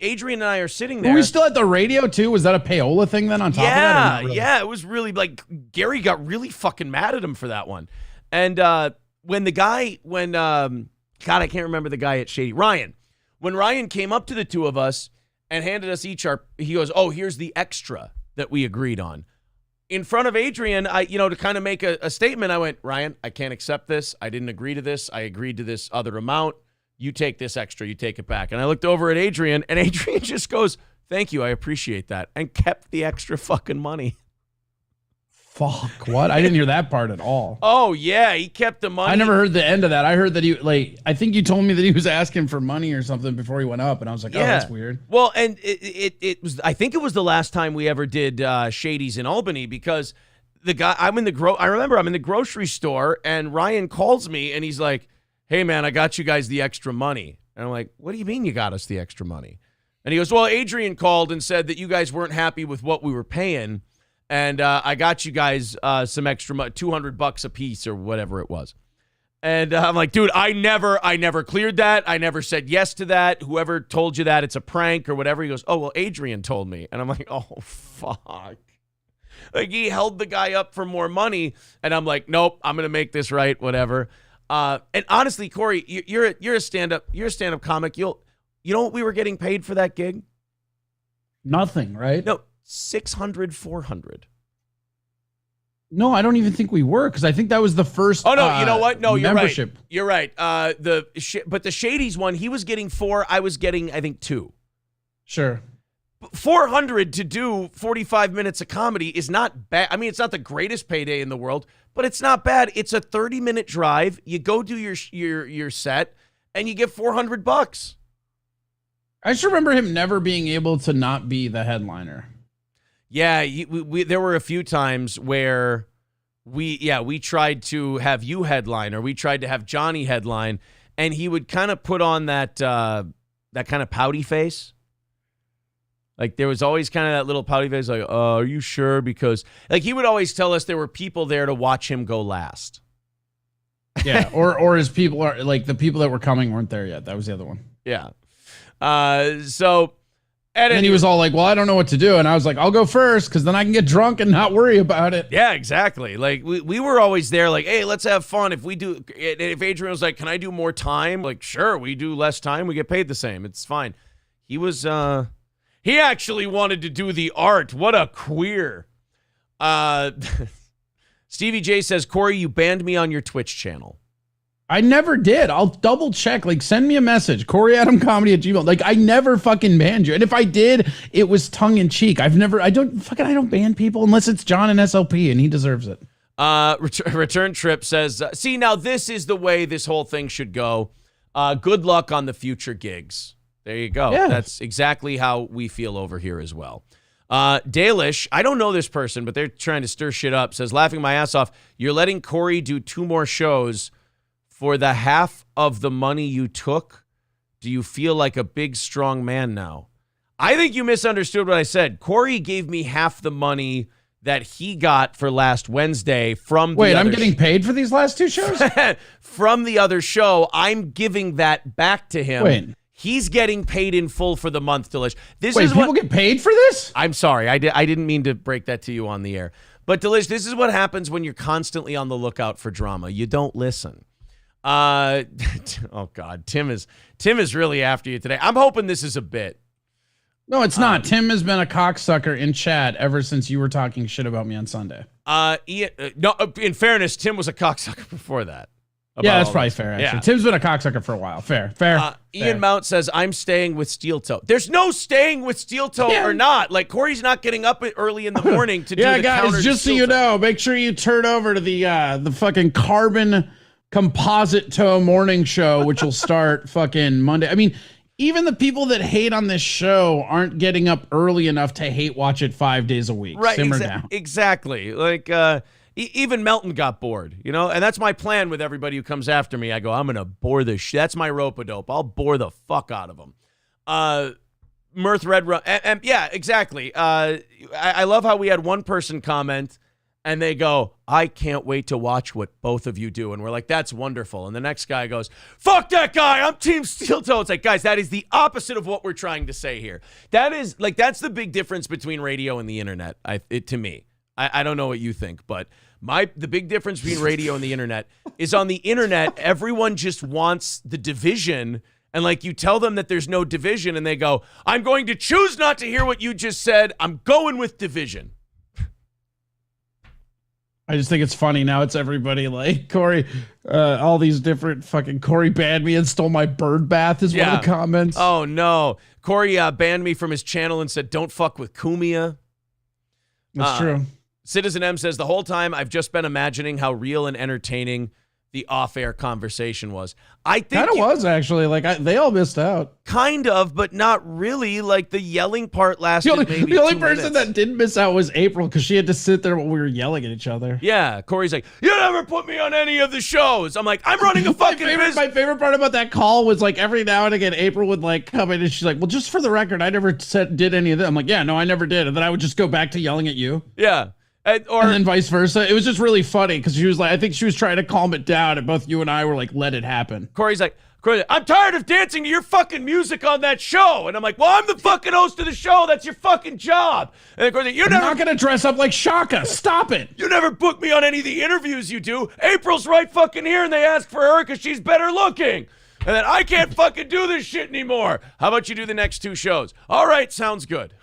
Adrian and I are sitting there. Were we still at the radio too? Was that a payola thing then on top of that? Really? Yeah, it was really Gary got really fucking mad at him for that one. And when I can't remember the guy at Shady, when Ryan came up to the two of us and handed us each he goes, "Oh, here's the extra that we agreed on." In front of Adrian, to kind of make a statement, I went, Ryan, I can't accept this. I didn't agree to this. I agreed to this other amount. You take this extra. You take it back. And I looked over at Adrian, and Adrian just goes, thank you. I appreciate that. And kept the extra fucking money. Fuck, what? I didn't hear that part at all. Oh, yeah, he kept the money. I never heard the end of that. I heard that I think you told me that he was asking for money or something before he went up, and I was like, oh, that's weird. Well, and it was, I think it was the last time we ever did Shady's in Albany, because the guy, I remember I'm in the grocery store, and Ryan calls me, and he's like, hey, man, I got you guys the extra money. And I'm like, what do you mean you got us the extra money? And he goes, well, Adrian called and said that you guys weren't happy with what we were paying. And I got you guys some extra $200 a piece or whatever it was. And I'm like, dude, I never cleared that. I never said yes to that. Whoever told you that, it's a prank or whatever. He goes, oh, well, Adrian told me. And I'm like, oh, fuck. Like, he held the guy up for more money. And I'm like, nope, I'm going to make this right, whatever. And honestly, Corey, you're a stand-up comic. You know what we were getting paid for that gig? Nothing, right? No, 600, 400. No, I don't even think we were, because I think that was the first. Oh no, you know what? No, you're membership. right. You're right. But the Shadys one, he was getting 4. I was getting, I think, 2. Sure. 400 to do 45 minutes of comedy is not bad. I mean, it's not the greatest payday in the world, but it's not bad. It's a 30-minute drive. You go do your set, and you get $400. I just remember him never being able to not be the headliner. Yeah, there were a few times where we tried to have you headline, or we tried to have Johnny headline, and he would kind of put on that kind of pouty face. Like, there was always kind of that little pouty face, like, are you sure? Because, like, he would always tell us there were people there to watch him go last. Yeah, or his people are, like, the people that were coming weren't there yet. That was the other one. Yeah. So... And then he was all like, well, I don't know what to do. And I was like, I'll go first, because then I can get drunk and not worry about it. Yeah, exactly. Like, we were always there like, hey, let's have fun. If Adrian was like, can I do more time? Like, sure, we do less time. We get paid the same. It's fine. He was, he actually wanted to do the art. What a queer. Stevie J says, Corey, you banned me on your Twitch channel. I never did. I'll double check. Like, send me a message. CoreyAdamComedy@gmail. Like, I never fucking banned you. And if I did, it was tongue in cheek. I don't ban people unless it's John and SLP, and he deserves it. Return Trip says, see, now this is the way this whole thing should go. Good luck on the future gigs. There you go. Yeah. That's exactly how we feel over here as well. Dalish, I don't know this person, but they're trying to stir shit up, says, laughing my ass off, you're letting Corey do 2 more shows for the half of the money you took. Do you feel like a big, strong man now? I think you misunderstood what I said. Corey gave me half the money that he got for last Wednesday from the Wait, I'm getting paid for these last 2 shows? From the other show. I'm giving that back to him. Wait. He's getting paid in full for the month, Delish. People get paid for this? I'm sorry. I didn't mean to break that to you on the air. But, Delish, this is what happens when you're constantly on the lookout for drama. You don't listen. Oh God, Tim is really after you today. I'm hoping this is a bit. No, it's not. Tim has been a cocksucker in chat ever since you were talking shit about me on Sunday. No, in fairness, Tim was a cocksucker before that. Yeah, that's probably fair, actually. Yeah. Tim's been a cocksucker for a while. Fair. Ian Mount says, I'm staying with Steel Toe. There's no staying with Steel Toe or not. Like, Corey's not getting up early in the morning to do the counter. Guys, just so you know, make sure you turn over to the fucking Carbon Composite Toe morning show, which will start fucking Monday. I mean, even the people that hate on this show aren't getting up early enough to hate watch it 5 days a week. Right, Simmer down. Exactly. Like, even Melton got bored, you know? And that's my plan with everybody who comes after me. I go, I'm going to bore the shit. That's my rope-a-dope. I'll bore the fuck out of them. Mirth Red Rum. And yeah, exactly. I love how we had one person comment, and they go, I can't wait to watch what both of you do. And we're like, that's wonderful. And the next guy goes, fuck that guy. I'm Team Steel Toe. It's like, guys, that is the opposite of what we're trying to say here. That is, like, that's the big difference between radio and the internet, to me. I don't know what you think, but the big difference between radio and the internet is on the internet, everyone just wants the division. And, like, you tell them that there's no division, and they go, I'm going to choose not to hear what you just said. I'm going with division. I just think it's funny now. It's everybody like Corey, all these different fucking Corey banned me and stole my bird bath is one of the comments. Oh no. Corey banned me from his channel and said, don't fuck with Kumia. That's true. Citizen M says, the whole time I've just been imagining how real and entertaining the off-air conversation was. I think Kind of was, actually. Like, they all missed out. kind of, but not really. Like, the yelling part lasted maybe The only 2 person minutes. that didn't miss out was April, because she had to sit there while we were yelling at each other. Yeah, Corey's like, you never put me on any of the shows. I'm like, I'm running a fucking business. My favorite part about that call was, like, every now and again, April would, like, come in and she's like, well, just for the record, I never did any of that. I'm like, yeah, no, I never did. And then I would just go back to yelling at you. Yeah. And then vice versa. It was just really funny because she was like, I think she was trying to calm it down, and both you and I were like, let it happen. Corey's like, I'm tired of dancing to your fucking music on that show. And I'm like, well, I'm the fucking host of the show. That's your fucking job. And then Corey's like, I'm not going to dress up like Shaka. Stop it. You never book me on any of the interviews you do. April's right fucking here, and they ask for her because she's better looking. And then I can't fucking do this shit anymore. How about you do the next 2 shows? All right, sounds good.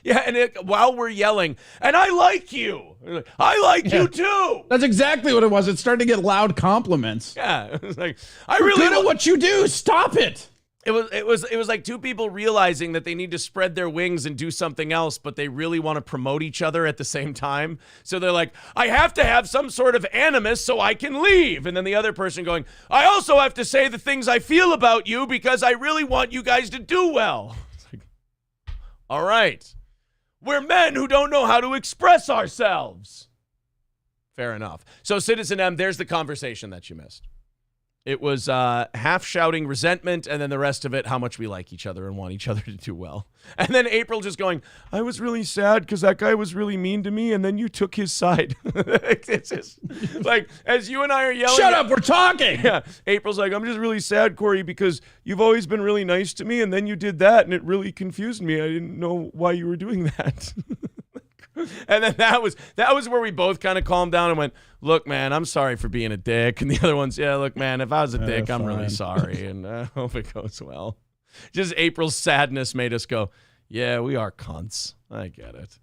Yeah, and while we're yelling, and I like you. I like you too. That's exactly what it was. It started to get loud compliments. Yeah, it was like, I You're really good at what you do. Stop it. It was like 2 people realizing that they need to spread their wings and do something else, but they really want to promote each other at the same time. So they're like, I have to have some sort of animus so I can leave. And then the other person going, I also have to say the things I feel about you because I really want you guys to do well. It's like, all right. We're men who don't know how to express ourselves. Fair enough. So Citizen M, there's the conversation that you missed. It was half shouting resentment, and then the rest of it, how much we like each other and want each other to do well. And then April just going, I was really sad because that guy was really mean to me, and then you took his side. It's just like, as you and I are yelling. Shut up, we're talking. Yeah. April's like, I'm just really sad, Corey, because you've always been really nice to me, and then you did that, and it really confused me. I didn't know why you were doing that. And then that was where we both kind of calmed down and went, look, man, I'm sorry for being a dick. And the other one's, yeah, look, man, if I was a dick, I'm really sorry. And I hope it goes well. Just April's sadness made us go, yeah, we are cunts. I get it.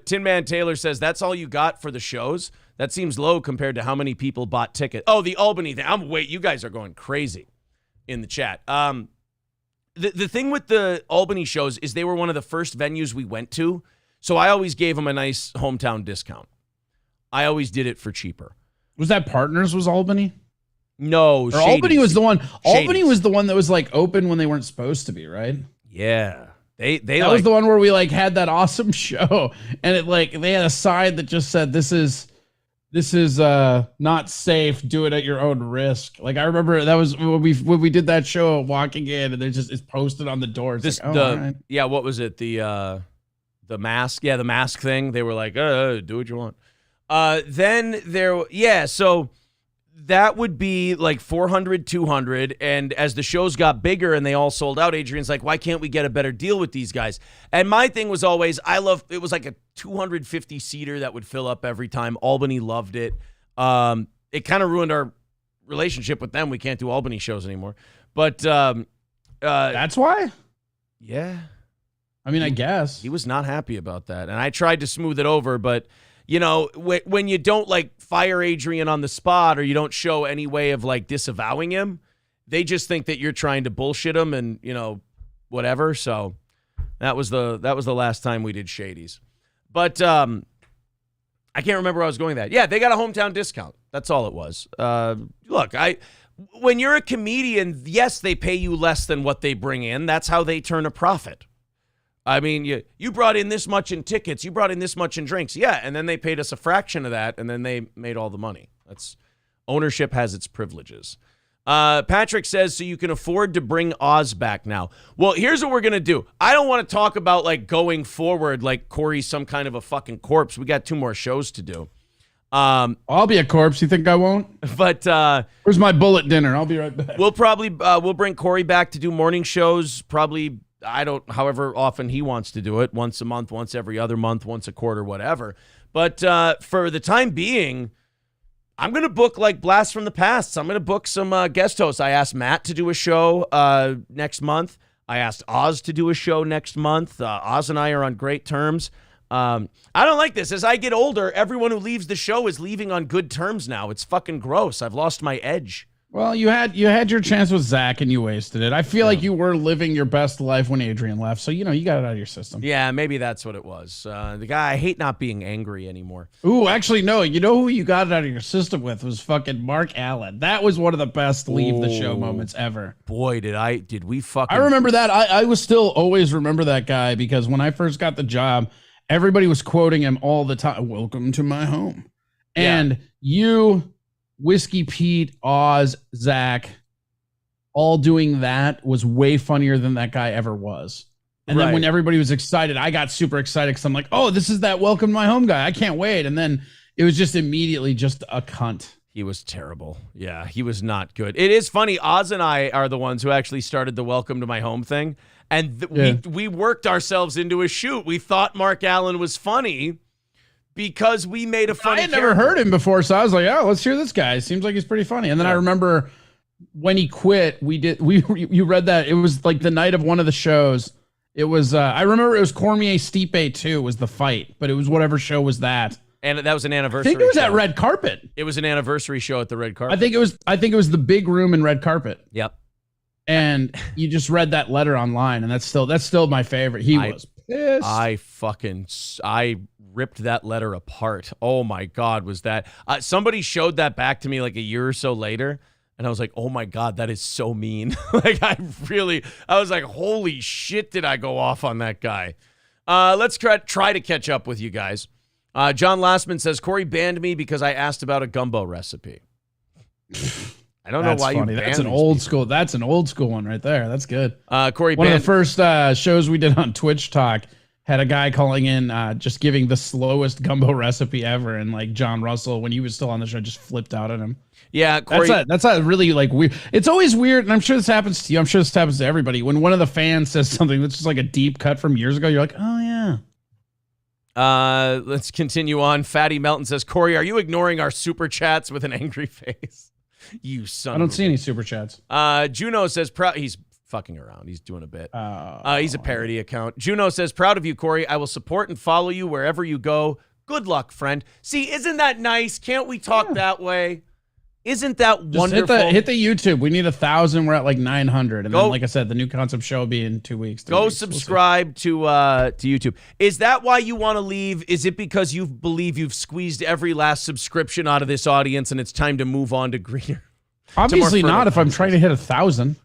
Tin Man Taylor says, that's all you got for the shows? That seems low compared to how many people bought tickets. Oh, the Albany thing. Wait, you guys are going crazy in the chat. The thing with the Albany shows is they were one of the first venues we went to. So I always gave them a nice hometown discount. I always did it for cheaper. Was that Partners was Albany? No, or Albany was the one. Albany Shady's. was the one that was like open when they weren't supposed to be, right? Yeah. That was the one where we like had that awesome show, and it like they had a sign that just said this is not safe. Do it at your own risk. Like I remember that was when we did that show walking in, and it's posted on the door. It's like, all right. Yeah, what was it? The mask. Yeah, the mask thing. They were like, do what you want. So that would be like 400, 200. And as the shows got bigger and they all sold out, Adrian's like, why can't we get a better deal with these guys? And my thing was always, it was like a 250 seater that would fill up every time. Albany loved it. It kind of ruined our relationship with them. We can't do Albany shows anymore. But that's why? Yeah. I mean, I guess. He was not happy about that. And I tried to smooth it over, but, you know, when you don't, like, fire Adrian on the spot or you don't show any way of, like, disavowing him, they just think that you're trying to bullshit him and, you know, whatever. So that was the last time we did Shady's. But I can't remember where I was going with that. Yeah, they got a hometown discount. That's all it was. Look, when you're a comedian, yes, they pay you less than what they bring in. That's how they turn a profit. I mean, you brought in this much in tickets, you brought in this much in drinks. Yeah, and then they paid us a fraction of that, and then they made all the money. Ownership has its privileges. Patrick says, so you can afford to bring Oz back now. Well, here's what we're going to do. I don't want to talk about, like, going forward like Corey's some kind of a fucking corpse. We got 2 more shows to do. I'll be a corpse. You think I won't? But where's my bullet dinner? I'll be right back. We'll probably we'll bring Corey back to do morning shows, probably however often he wants to do it, once a month, once every other month, once a quarter, whatever. But for the time being, I'm going to book like Blast from the Past. I'm going to book some guest hosts. I asked Matt to do a show next month. I asked Oz to do a show next month. Oz and I are on great terms. I don't like this. As I get older, everyone who leaves the show is leaving on good terms now. It's fucking gross. I've lost my edge. Well, you had your chance with Zach and you wasted it. I feel like you were living your best life when Adrian left, so you got it out of your system. Yeah, maybe that's what it was. The guy, I hate not being angry anymore. Ooh, actually, no. You know who you got it out of your system with was fucking Mark Allen. That was one of the best leave the show moments ever. Boy, did we fucking... I remember that. I was still always remember that guy because when I first got the job, everybody was quoting him all the time. Welcome to my home. And you... Whiskey Pete, Oz, Zach, all doing that was way funnier than that guy ever was. And then when everybody was excited, I got super excited because I'm like, oh, this is that Welcome to My Home guy. I can't wait. And then it was just immediately just a cunt. He was terrible. Yeah, he was not good. It is funny. Oz and I are the ones who actually started the Welcome to My Home thing. And we worked ourselves into a shoot. We thought Mark Allen was funny because we made a funny I had never heard him before, so I was like, oh, let's hear this guy. Seems like he's pretty funny. And then I remember when he quit, you read that. It was like the night of one of the shows. It was, I remember it was Cormier Stipe 2 was the fight, but it was whatever show was that. And that was an anniversary I think it was show. at Red Carpet. It was an anniversary show at the Red Carpet. I think it was the big room in Red Carpet. Yep. And you just read that letter online, and that's still my favorite. He was pissed. I ripped that letter apart. Oh my God, was that somebody showed that back to me like a year or so later, and I was like, oh my God, that is so mean. I was like, holy shit, did I go off on that guy? Let's try to catch up with you guys. John Lastman says, Corey banned me because I asked about a gumbo recipe. I don't know why funny. You banned That's an old school. That's an old school one right there. That's good. Corey, one of the first shows we did on Twitch Talk had a guy calling in, just giving the slowest gumbo recipe ever, and like John Russell, when he was still on the show, just flipped out at him. Yeah, Corey, that's a really like weird. It's always weird, and I'm sure this happens to you. I'm sure this happens to everybody. When one of the fans says something that's just like a deep cut from years ago, you're like, oh yeah. Let's continue on. Fatty Melton says, Corey, are you ignoring our super chats with an angry face? You son. I don't see any super chats. Juno says, he's fucking around. He's doing a bit. He's a parody account. Juno says, proud of you, Corey. I will support and follow you wherever you go. Good luck, friend. See, isn't that nice? Can't we talk that way? Isn't that just wonderful? Hit the YouTube. We need 1,000. We're at like 900. And then, like I said, the new concept show will be in 2 weeks. Go subscribe to YouTube. Is that why you want to leave? Is it because you believe you've squeezed every last subscription out of this audience and it's time to move on to greener? Obviously not if I'm trying to hit 1,000.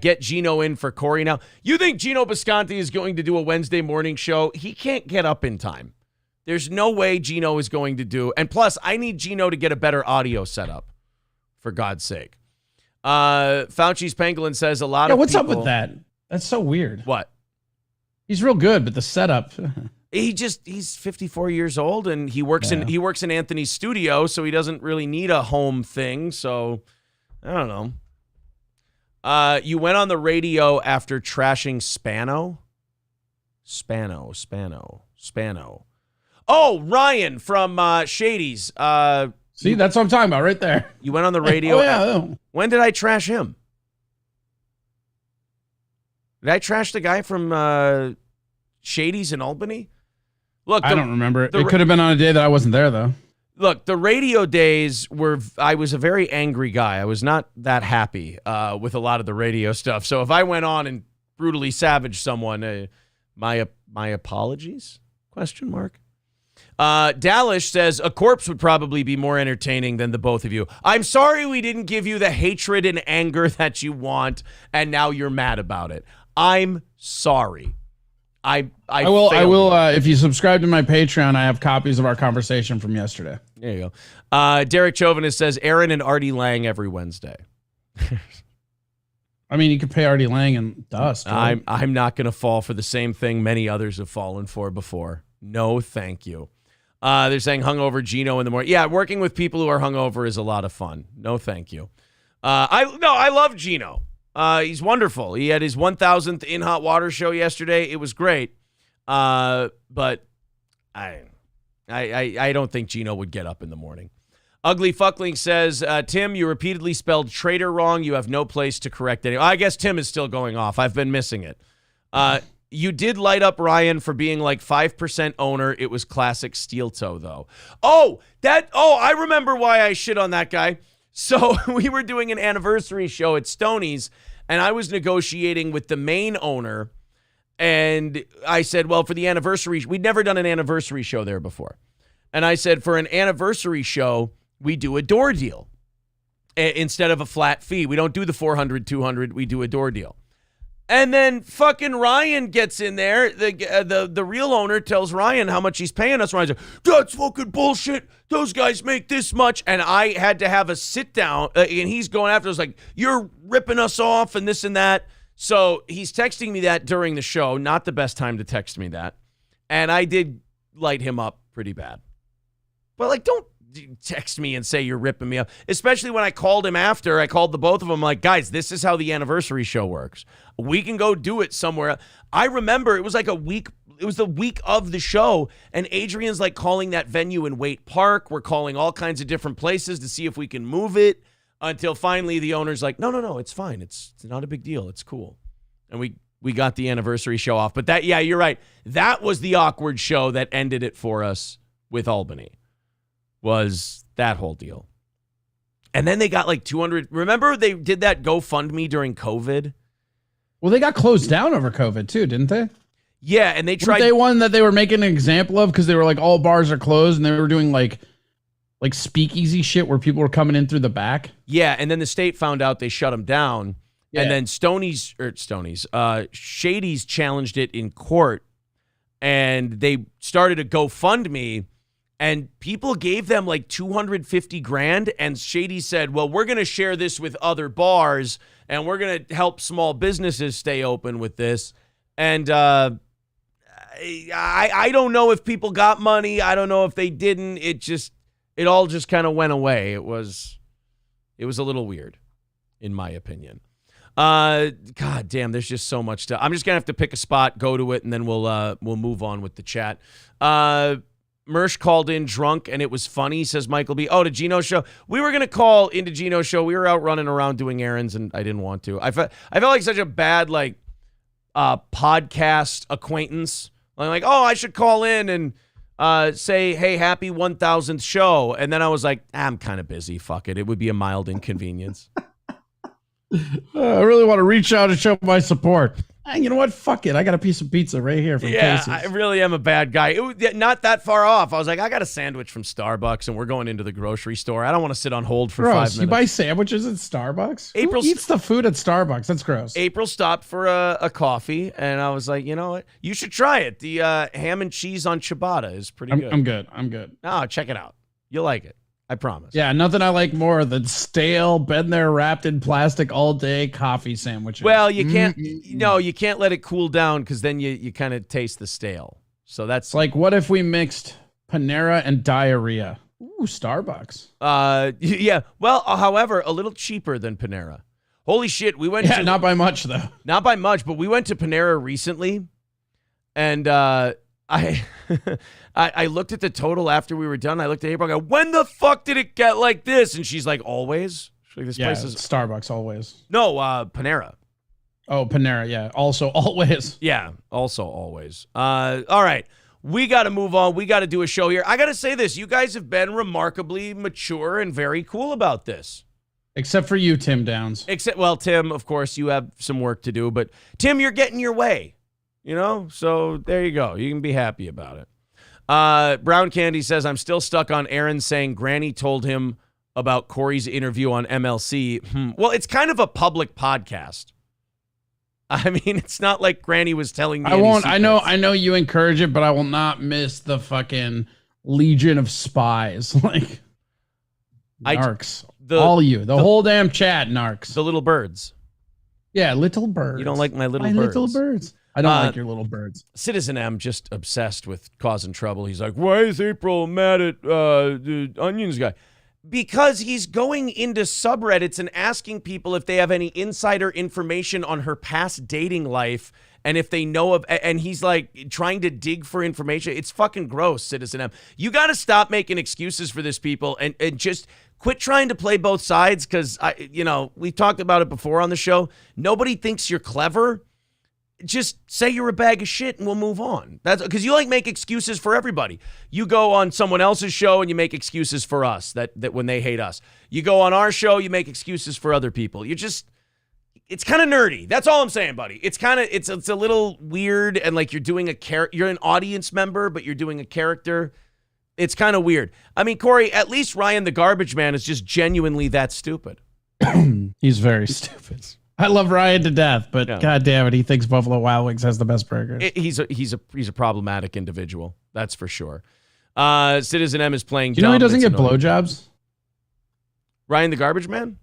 Get Gino in for Corey now. You think Gino Bisconti is going to do a Wednesday morning show? He can't get up in time. There's no way Gino is going to do. And plus, I need Gino to get a better audio setup, for God's sake. Fauci's Pangolin says a lot of what's people, up with that? That's so weird. What? He's real good, but the setup. He's 54 years old and he works in Anthony's studio, so he doesn't really need a home thing. So I don't know. You went on the radio after trashing Spano. Oh, Ryan from Shady's. See, that's what I'm talking about right there. You went on the radio. When did I trash him? Did I trash the guy from Shady's in Albany? Look, I don't remember. It could have been on a day that I wasn't there, though. Look, the radio days I was a very angry guy. I was not that happy with a lot of the radio stuff. So if I went on and brutally savaged someone, my apologies? ? Dallas says, a corpse would probably be more entertaining than the both of you. I'm sorry we didn't give you the hatred and anger that you want, and now you're mad about it. I'm sorry. I will. If you subscribe to my Patreon, I have copies of our conversation from yesterday. There you go. Derek Chauvinist says, Aaron and Artie Lang every Wednesday. I mean, you could pay Artie Lang and dust. Right? I'm not going to fall for the same thing many others have fallen for before. No, thank you. They're saying hungover Gino in the morning. Yeah, working with people who are hungover is a lot of fun. No, thank you. I love Gino. He's wonderful. He had his 1,000th In Hot Water show yesterday. It was great. But I don't think Gino would get up in the morning. Ugly Fuckling says, Tim, you repeatedly spelled traitor wrong. You have no place to correct it. I guess Tim is still going off. I've been missing it. You did light up Ryan for being like 5% owner. It was classic steel toe, though. I remember why I shit on that guy. So we were doing an anniversary show at Stoney's, and I was negotiating with the main owner. And I said, well, for the anniversary, we'd never done an anniversary show there before. And I said, for an anniversary show, we do a door deal instead of a flat fee. We don't do the 400, 200. We do a door deal. And then fucking Ryan gets in there. The real owner tells Ryan how much he's paying us. Ryan's like, that's fucking bullshit. Those guys make this much. And I had to have a sit down. And he's going after us like, you're ripping us off and this and that. So he's texting me that during the show. Not the best time to text me that. And I did light him up pretty bad. But like, don't text me and say you're ripping me up. Especially when I called him after. I called the both of them like, guys, this is how the anniversary show works. We can go do it somewhere. I remember it was like a week. It was the week of the show. And Adrian's like calling that venue in Waite Park. We're calling all kinds of different places to see if we can move it. Until finally the owner's like, no, it's fine. It's not a big deal. It's cool. And we got the anniversary show off. But that, yeah, you're right. That was the awkward show that ended it for us with Albany. Was that whole deal. And then they got like 200. Remember they did that GoFundMe during COVID? Well, they got closed down over COVID too, didn't they? Yeah, and they tried. Weren't they one that they were making an example of because they were like, all bars are closed, and they were doing like speakeasy shit where people were coming in through the back. Yeah, and then the state found out, they shut them down. Yeah. And then Shady's challenged it in court, and they started a GoFundMe. And people gave them like $250,000, and Shady said, well, we're going to share this with other bars, and we're going to help small businesses stay open with this. And I don't know if people got money. I don't know if they didn't. It all just kind of went away. It was a little weird, in my opinion. God damn, there's just so much stuff. I'm just going to have to pick a spot, go to it, and then we'll move on with the chat. Mersh called in drunk, and it was funny, says Michael B. Oh, to Gino's show. We were going to call into Gino's show. We were out running around doing errands, and I didn't want to. I felt like such a bad, like, podcast acquaintance. I'm like, oh, I should call in and say, hey, happy 1000th show. And then I was like, I'm kind of busy. Fuck it. It would be a mild inconvenience. I really want to reach out and show my support. You know what? Fuck it. I got a piece of pizza right here from Casey's. I really am a bad guy. It was not that far off. I was like, I got a sandwich from Starbucks, and we're going into the grocery store. I don't want to sit on hold for 5 minutes. You buy sandwiches at Starbucks? Who eats the food at Starbucks? That's gross. April stopped for a coffee, and I was like, you know what? You should try it. The ham and cheese on ciabatta is pretty good. I'm good. Oh, check it out. You'll like it. I promise. Yeah, nothing I like more than stale, been there wrapped in plastic all day coffee sandwiches. Well, you can't. No, you can't let it cool down because then you kind of taste the stale. So that's like, what if we mixed Panera and diarrhea? Ooh, Starbucks. Yeah. Well, however, a little cheaper than Panera. Holy shit, we went. Yeah, not by much though. Not by much, but we went to Panera recently, and I looked at the total after we were done. I looked at April. I go, when the fuck did it get like this? And she's like, always. She's like, this place is Starbucks always. No, Panera. Oh, Panera. Yeah. Also always. Yeah. Also always. All right. We got to move on. We got to do a show here. I got to say this. You guys have been remarkably mature and very cool about this. Except for you, Tim Downs. Well, Tim, of course, you have some work to do. But, Tim, you're getting your way. You know, so there you go. You can be happy about it. Brown Candy says, I'm still stuck on Aaron saying Granny told him about Corey's interview on MLC. Well, it's kind of a public podcast. I mean, it's not like Granny was telling me. I know you encourage it, but I will not miss the fucking legion of spies. Like, narcs. The whole damn chat, narcs. The little birds. Yeah, little birds. You don't like my little birds. Little birds. I don't like your little birds. Citizen M just obsessed with causing trouble. He's like, why is April mad at the Onions guy? Because he's going into subreddits and asking people if they have any insider information on her past dating life and if they know of, and he's like trying to dig for information. It's fucking gross, Citizen M. You got to stop making excuses for this, people, and just quit trying to play both sides, because we've talked about it before on the show. Nobody thinks you're clever. just say you're a bag of shit and we'll move on. That's because you make excuses for everybody. You go on someone else's show and you make excuses for us that when they hate us. You go on our show, you make excuses for other people. It's kind of nerdy. That's all I'm saying, buddy. It's a little weird, and like you're doing you're an audience member, but you're doing a character. It's kind of weird. I mean, Corey, at least Ryan the Garbage Man is just genuinely that stupid. He's very stupid. I love Ryan to death, but God damn it, he thinks Buffalo Wild Wings has the best burgers. He's a problematic individual. That's for sure. Citizen M is playing. Do you know he doesn't get blowjobs? Ryan the Garbage Man?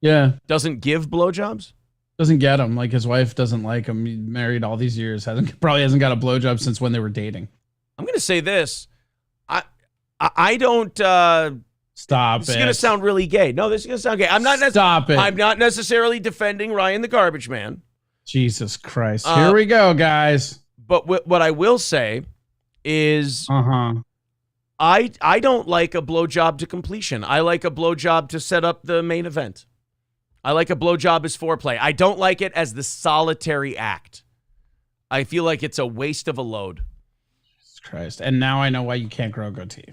Yeah. Doesn't give blowjobs? Doesn't get them. Like his wife doesn't like him. He married all these years. Probably hasn't got a blowjob since when they were dating. I'm gonna say this. I don't. Stop. This is gonna sound really gay. No, this is gonna sound gay. Stop it. I'm not necessarily defending Ryan the Garbage Man. Jesus Christ. Here we go, guys. But what I will say is, I don't like a blowjob to completion. I like a blowjob to set up the main event. I like a blowjob as foreplay. I don't like it as the solitary act. I feel like it's a waste of a load. Jesus Christ. And now I know why you can't grow a goatee.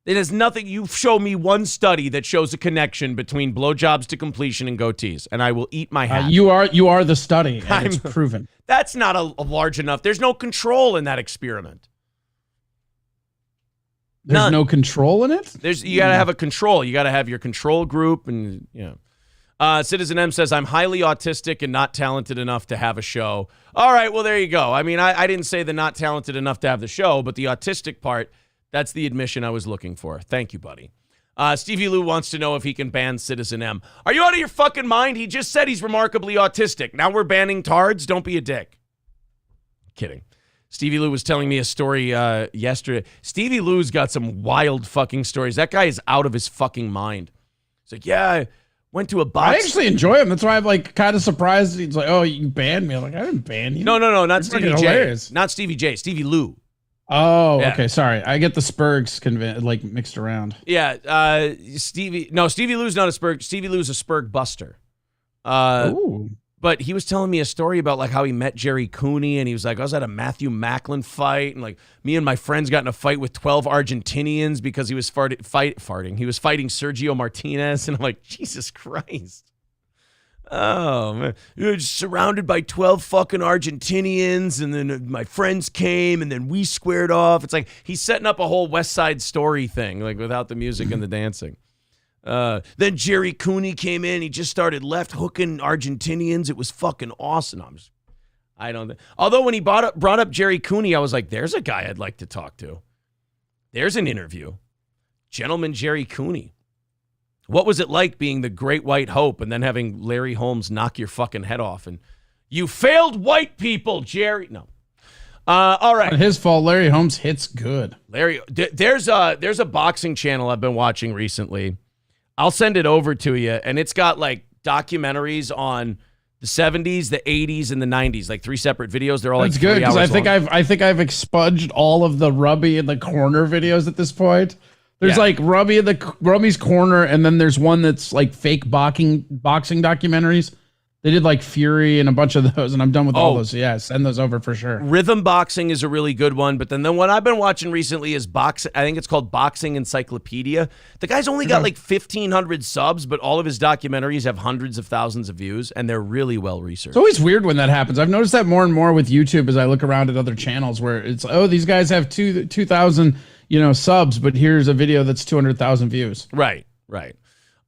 It has nothing. You show me one study that shows a connection between blowjobs to completion and goatees, and I will eat my hat. You are the study, and it's proven. That's not a large enough. There's no control in that experiment. There's no control in it? You got to have a control. You got to have your control group, and Citizen M says, I'm highly autistic and not talented enough to have a show. All right, well, there you go. I mean, I didn't say the not talented enough to have the show, but the autistic part, that's the admission I was looking for. Thank you, buddy. Stevie Lou wants to know if he can ban Citizen M. Are you out of your fucking mind? He just said he's remarkably autistic. Now we're banning tards? Don't be a dick. Kidding. Stevie Lou was telling me a story yesterday. Stevie Lou's got some wild fucking stories. That guy is out of his fucking mind. He's like, yeah, went to a box. I actually enjoy him. That's why I'm like kind of surprised. He's like, oh, you banned me. I'm like, I didn't ban you. No, not Stevie J. Hilarious. Not Stevie J. Stevie Lou. Oh, yeah. Okay. Sorry. I get the Spurgs mixed around. Yeah. Stevie Lou's not a Spurg. Stevie Lou's a Spurg buster. Ooh. But he was telling me a story about like how he met Jerry Cooney, and he was like, I was at a Matthew Macklin fight, and like me and my friends got in a fight with 12 Argentinians because he was farting. He was fighting Sergio Martinez, and I'm like, Jesus Christ. Oh, man. You're just surrounded by 12 fucking Argentinians, and then my friends came, and then we squared off. It's like he's setting up a whole West Side Story thing, like without the music and the dancing. Then Jerry Cooney came in. He just started left hooking Argentinians. It was fucking awesome. Although when he brought up Jerry Cooney, I was like, there's a guy I'd like to talk to. There's an interview. Gentleman Jerry Cooney. What was it like being the great white hope and then having Larry Holmes knock your fucking head off? And you failed white people, Jerry. No. All right. Not his fault. Larry Holmes hits good. There's a boxing channel I've been watching recently. I'll send it over to you, and it's got like documentaries on the 70s, the 80s, and the 90s, like 3 separate videos. They're all like 3 hours long. That's good, because I think I've expunged all of the Rubby in the Corner videos at this point. There's like Rummy's Corner, and then there's one that's like fake boxing documentaries. They did like Fury and a bunch of those, and I'm done with all those. So yeah, send those over for sure. Rhythm Boxing is a really good one, but then the one I've been watching recently is Boxing. I think it's called Boxing Encyclopedia. The guy's only got like 1,500 subs, but all of his documentaries have hundreds of thousands of views, and they're really well researched. It's always weird when that happens. I've noticed that more and more with YouTube as I look around at other channels where it's, these guys have 2,000 subs, but here's a video that's 200,000 views. Right.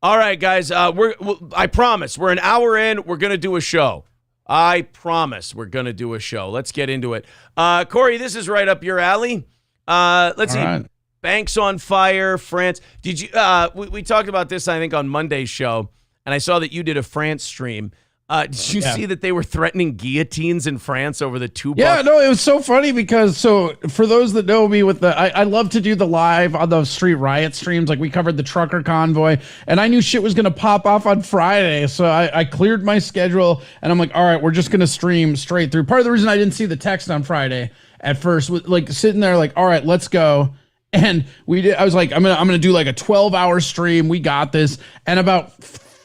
All right, guys. I promise we're an hour in. We're gonna do a show. I promise we're gonna do a show. Let's get into it. Corey, this is right up your alley. Let's see. Right. Banks on fire, France. Did you? We talked about this, I think, on Monday's show, and I saw that you did a France stream. Did you see that they were threatening guillotines in France over the $2? Yeah, no, it was so funny because for those that know me I love to do the live on the street riot streams. Like we covered the trucker convoy, and I knew shit was going to pop off on Friday. So I cleared my schedule, and I'm like, all right, we're just going to stream straight through. Part of the reason I didn't see the text on Friday at first was like sitting there like, all right, let's go. And I was like, I'm going to do like a 12-hour stream. We got this. And about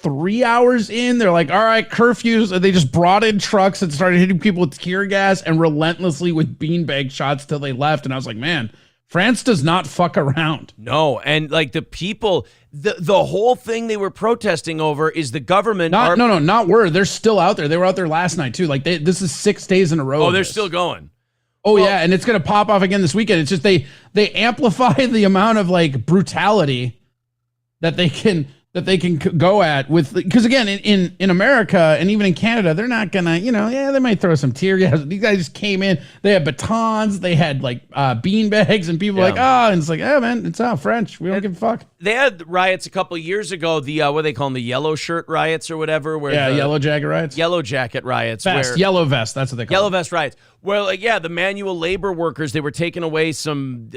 3 hours in, they're like, all right, curfews. And they just brought in trucks and started hitting people with tear gas and relentlessly with beanbag shots till they left. And I was like, man, France does not fuck around. No, and like the people, the whole thing they were protesting over is the government. Not word. They're still out there. They were out there last night too. Like this is 6 days in a row. Oh, they're still going. Oh yeah, and it's gonna pop off again this weekend. It's just they amplify the amount of like brutality that they can go at with, because again in America and even in Canada, they're not gonna, they might throw some tear gas. These guys just came in, they had batons, they had like bean bags, and people were like, and it's like, man, it's French, we don't give a fuck. They had riots a couple of years ago, the what they call them, the yellow shirt riots or whatever, where yellow jacket riots, yellow vest, that's what they call yellow vest riots. Well, the manual labor workers, they were taking away some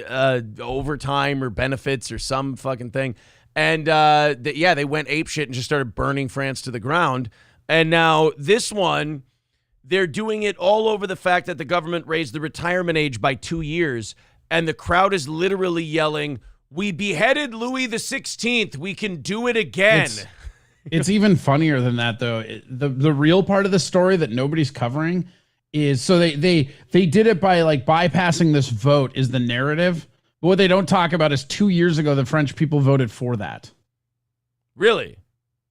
overtime or benefits or some fucking thing. And, they went apeshit and just started burning France to the ground. And now this one, they're doing it all over the fact that the government raised the retirement age by 2 years. And the crowd is literally yelling, "We beheaded Louis the 16th. We can do it again." It's even funnier than that, though. The real part of the story that nobody's covering is, so they did it by like bypassing this vote is the narrative. But what they don't talk about is 2 years ago, the French people voted for that. Really?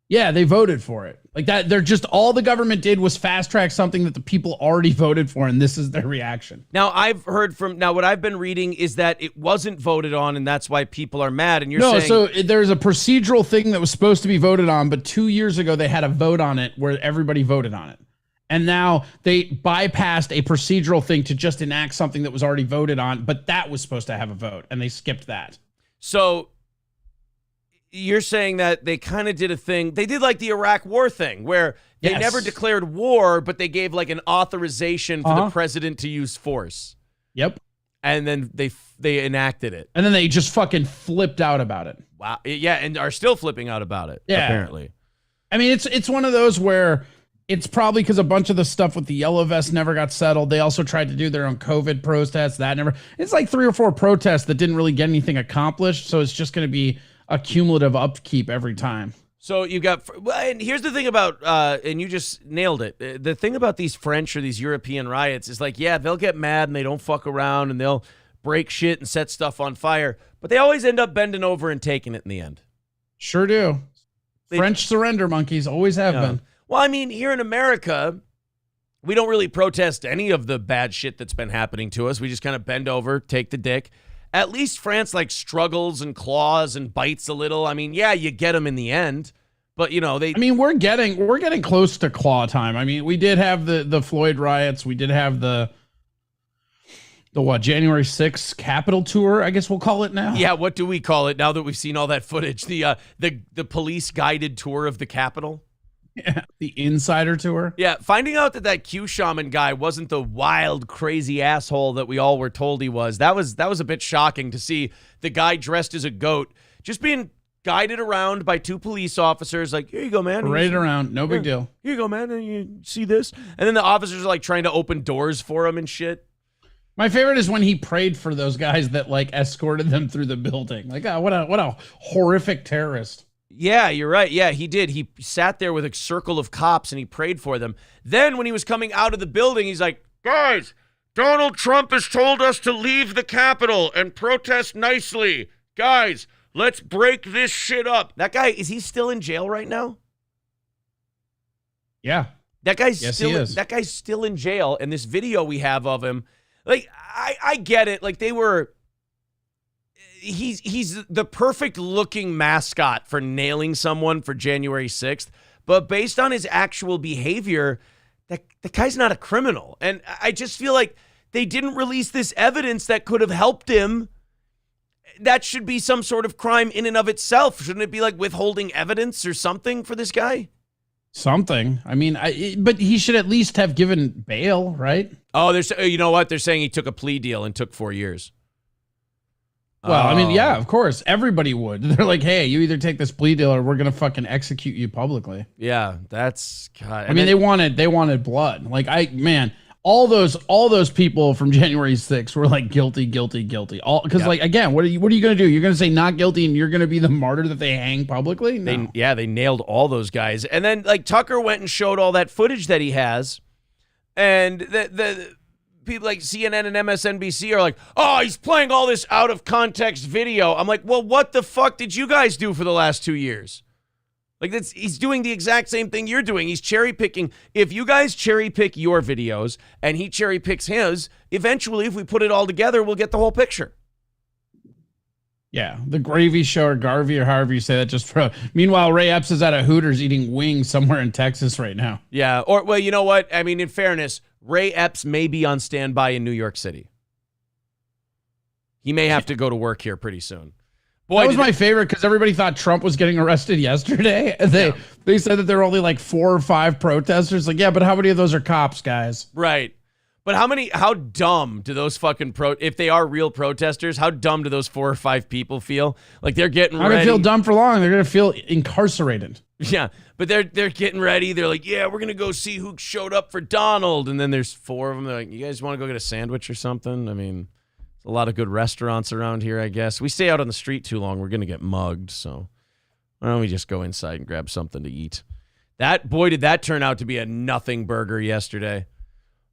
Yeah, they voted for it. Like that, they're just, all the government did was fast track something that the people already voted for, and this is their reaction. Now, what I've been reading is that it wasn't voted on, and that's why people are mad, and you're saying... No, so there's a procedural thing that was supposed to be voted on, but 2 years ago, they had a vote on it where everybody voted on it. And now they bypassed a procedural thing to just enact something that was already voted on, but that was supposed to have a vote, and they skipped that. So you're saying that they kind of did a thing. They did like the Iraq war thing, where they never declared war, but they gave like an authorization for the president to use force. Yep. And then they enacted it. And then they just fucking flipped out about it. Wow. Yeah, and are still flipping out about it, apparently. I mean, it's one of those where... It's probably because a bunch of the stuff with the yellow vest never got settled. They also tried to do their own COVID protests. That never... It's like 3 or 4 protests that didn't really get anything accomplished. So it's just going to be a cumulative upkeep every time. So you got... And here's the thing about... and you just nailed it. The thing about these French or these European riots is like, they'll get mad and they don't fuck around and they'll break shit and set stuff on fire. But they always end up bending over and taking it in the end. Sure do. French surrender monkeys always have been. Well, I mean, here in America, we don't really protest any of the bad shit that's been happening to us. We just kind of bend over, take the dick. At least France like struggles and claws and bites a little. I mean, you get them in the end, but they. I mean, we're getting close to claw time. I mean, we did have the Floyd riots. We did have the January 6th Capitol tour, I guess we'll call it now. Yeah, what do we call it now that we've seen all that footage? The police guided tour of the Capitol. Yeah, the insider tour. Yeah, finding out that Q shaman guy wasn't the wild, crazy asshole that we all were told he was. That was a bit shocking to see the guy dressed as a goat just being guided around by 2 police officers. Like, here you go, man. Paraded around, no big deal. Here you go, man. And you see this? And then the officers are like trying to open doors for him and shit. My favorite is when he prayed for those guys that like escorted them through the building. Like, what a horrific terrorist. Yeah, you're right. Yeah, he did. He sat there with a circle of cops and he prayed for them. Then when he was coming out of the building, he's like, "Guys, Donald Trump has told us to leave the Capitol and protest nicely. Guys, let's break this shit up." That guy, is he still in jail right now? Yeah. That guy's he is. Still in jail, and this video we have of him, like, I get it. Like, he's the perfect looking mascot for nailing someone for January 6th, but based on his actual behavior, the guy's not a criminal. And I just feel like they didn't release this evidence that could have helped him. That should be some sort of crime in and of itself. Shouldn't it be like withholding evidence or something for this guy? Something. I mean, but he should at least have given bail, right? Oh, you know what? They're saying he took a plea deal and took 4 years. Well, I mean, yeah, of course. Everybody would. They're like, hey, you either take this plea deal or we're going to fucking execute you publicly. Yeah, that's... God. I mean, they wanted blood. Like, all those people from January 6th were like guilty. All because like again, what are you going to do? You're going to say not guilty, and you're going to be the martyr that they hang publicly? No. They nailed all those guys, and then like Tucker went and showed all that footage that he has, and the people like CNN and MSNBC are like, oh, he's playing all this out of context video. I'm like, well, what the fuck did you guys do for the last 2 years? Like he's doing the exact same thing you're doing. He's cherry picking. If you guys cherry pick your videos and he cherry picks his, eventually, if we put it all together, we'll get the whole picture. Yeah, the Gravy Show or Garvey or however you say that. Just for. Meanwhile, Ray Epps is at a Hooters eating wings somewhere in Texas right now. Yeah, or well, you know what? I mean, in fairness, Ray Epps may be on standby in New York City. He may have to go to work here pretty soon. Boy, that was my favorite because everybody thought Trump was getting arrested yesterday. And they said that there were only like 4 or 5 protesters. Like, yeah, but how many of those are cops, guys? Right. But how dumb do those fucking if they are real protesters, how dumb do those 4 or 5 people feel? Like they're getting ready. They're going to feel dumb for long. They're going to feel incarcerated. Yeah, but they're getting ready. They're like, yeah, we're going to go see who showed up for Donald. And then there's 4 of them. They're like, you guys want to go get a sandwich or something? I mean, a lot of good restaurants around here, I guess. We stay out on the street too long, we're going to get mugged. So why don't we just go inside and grab something to eat? Did that turn out to be a nothing burger yesterday.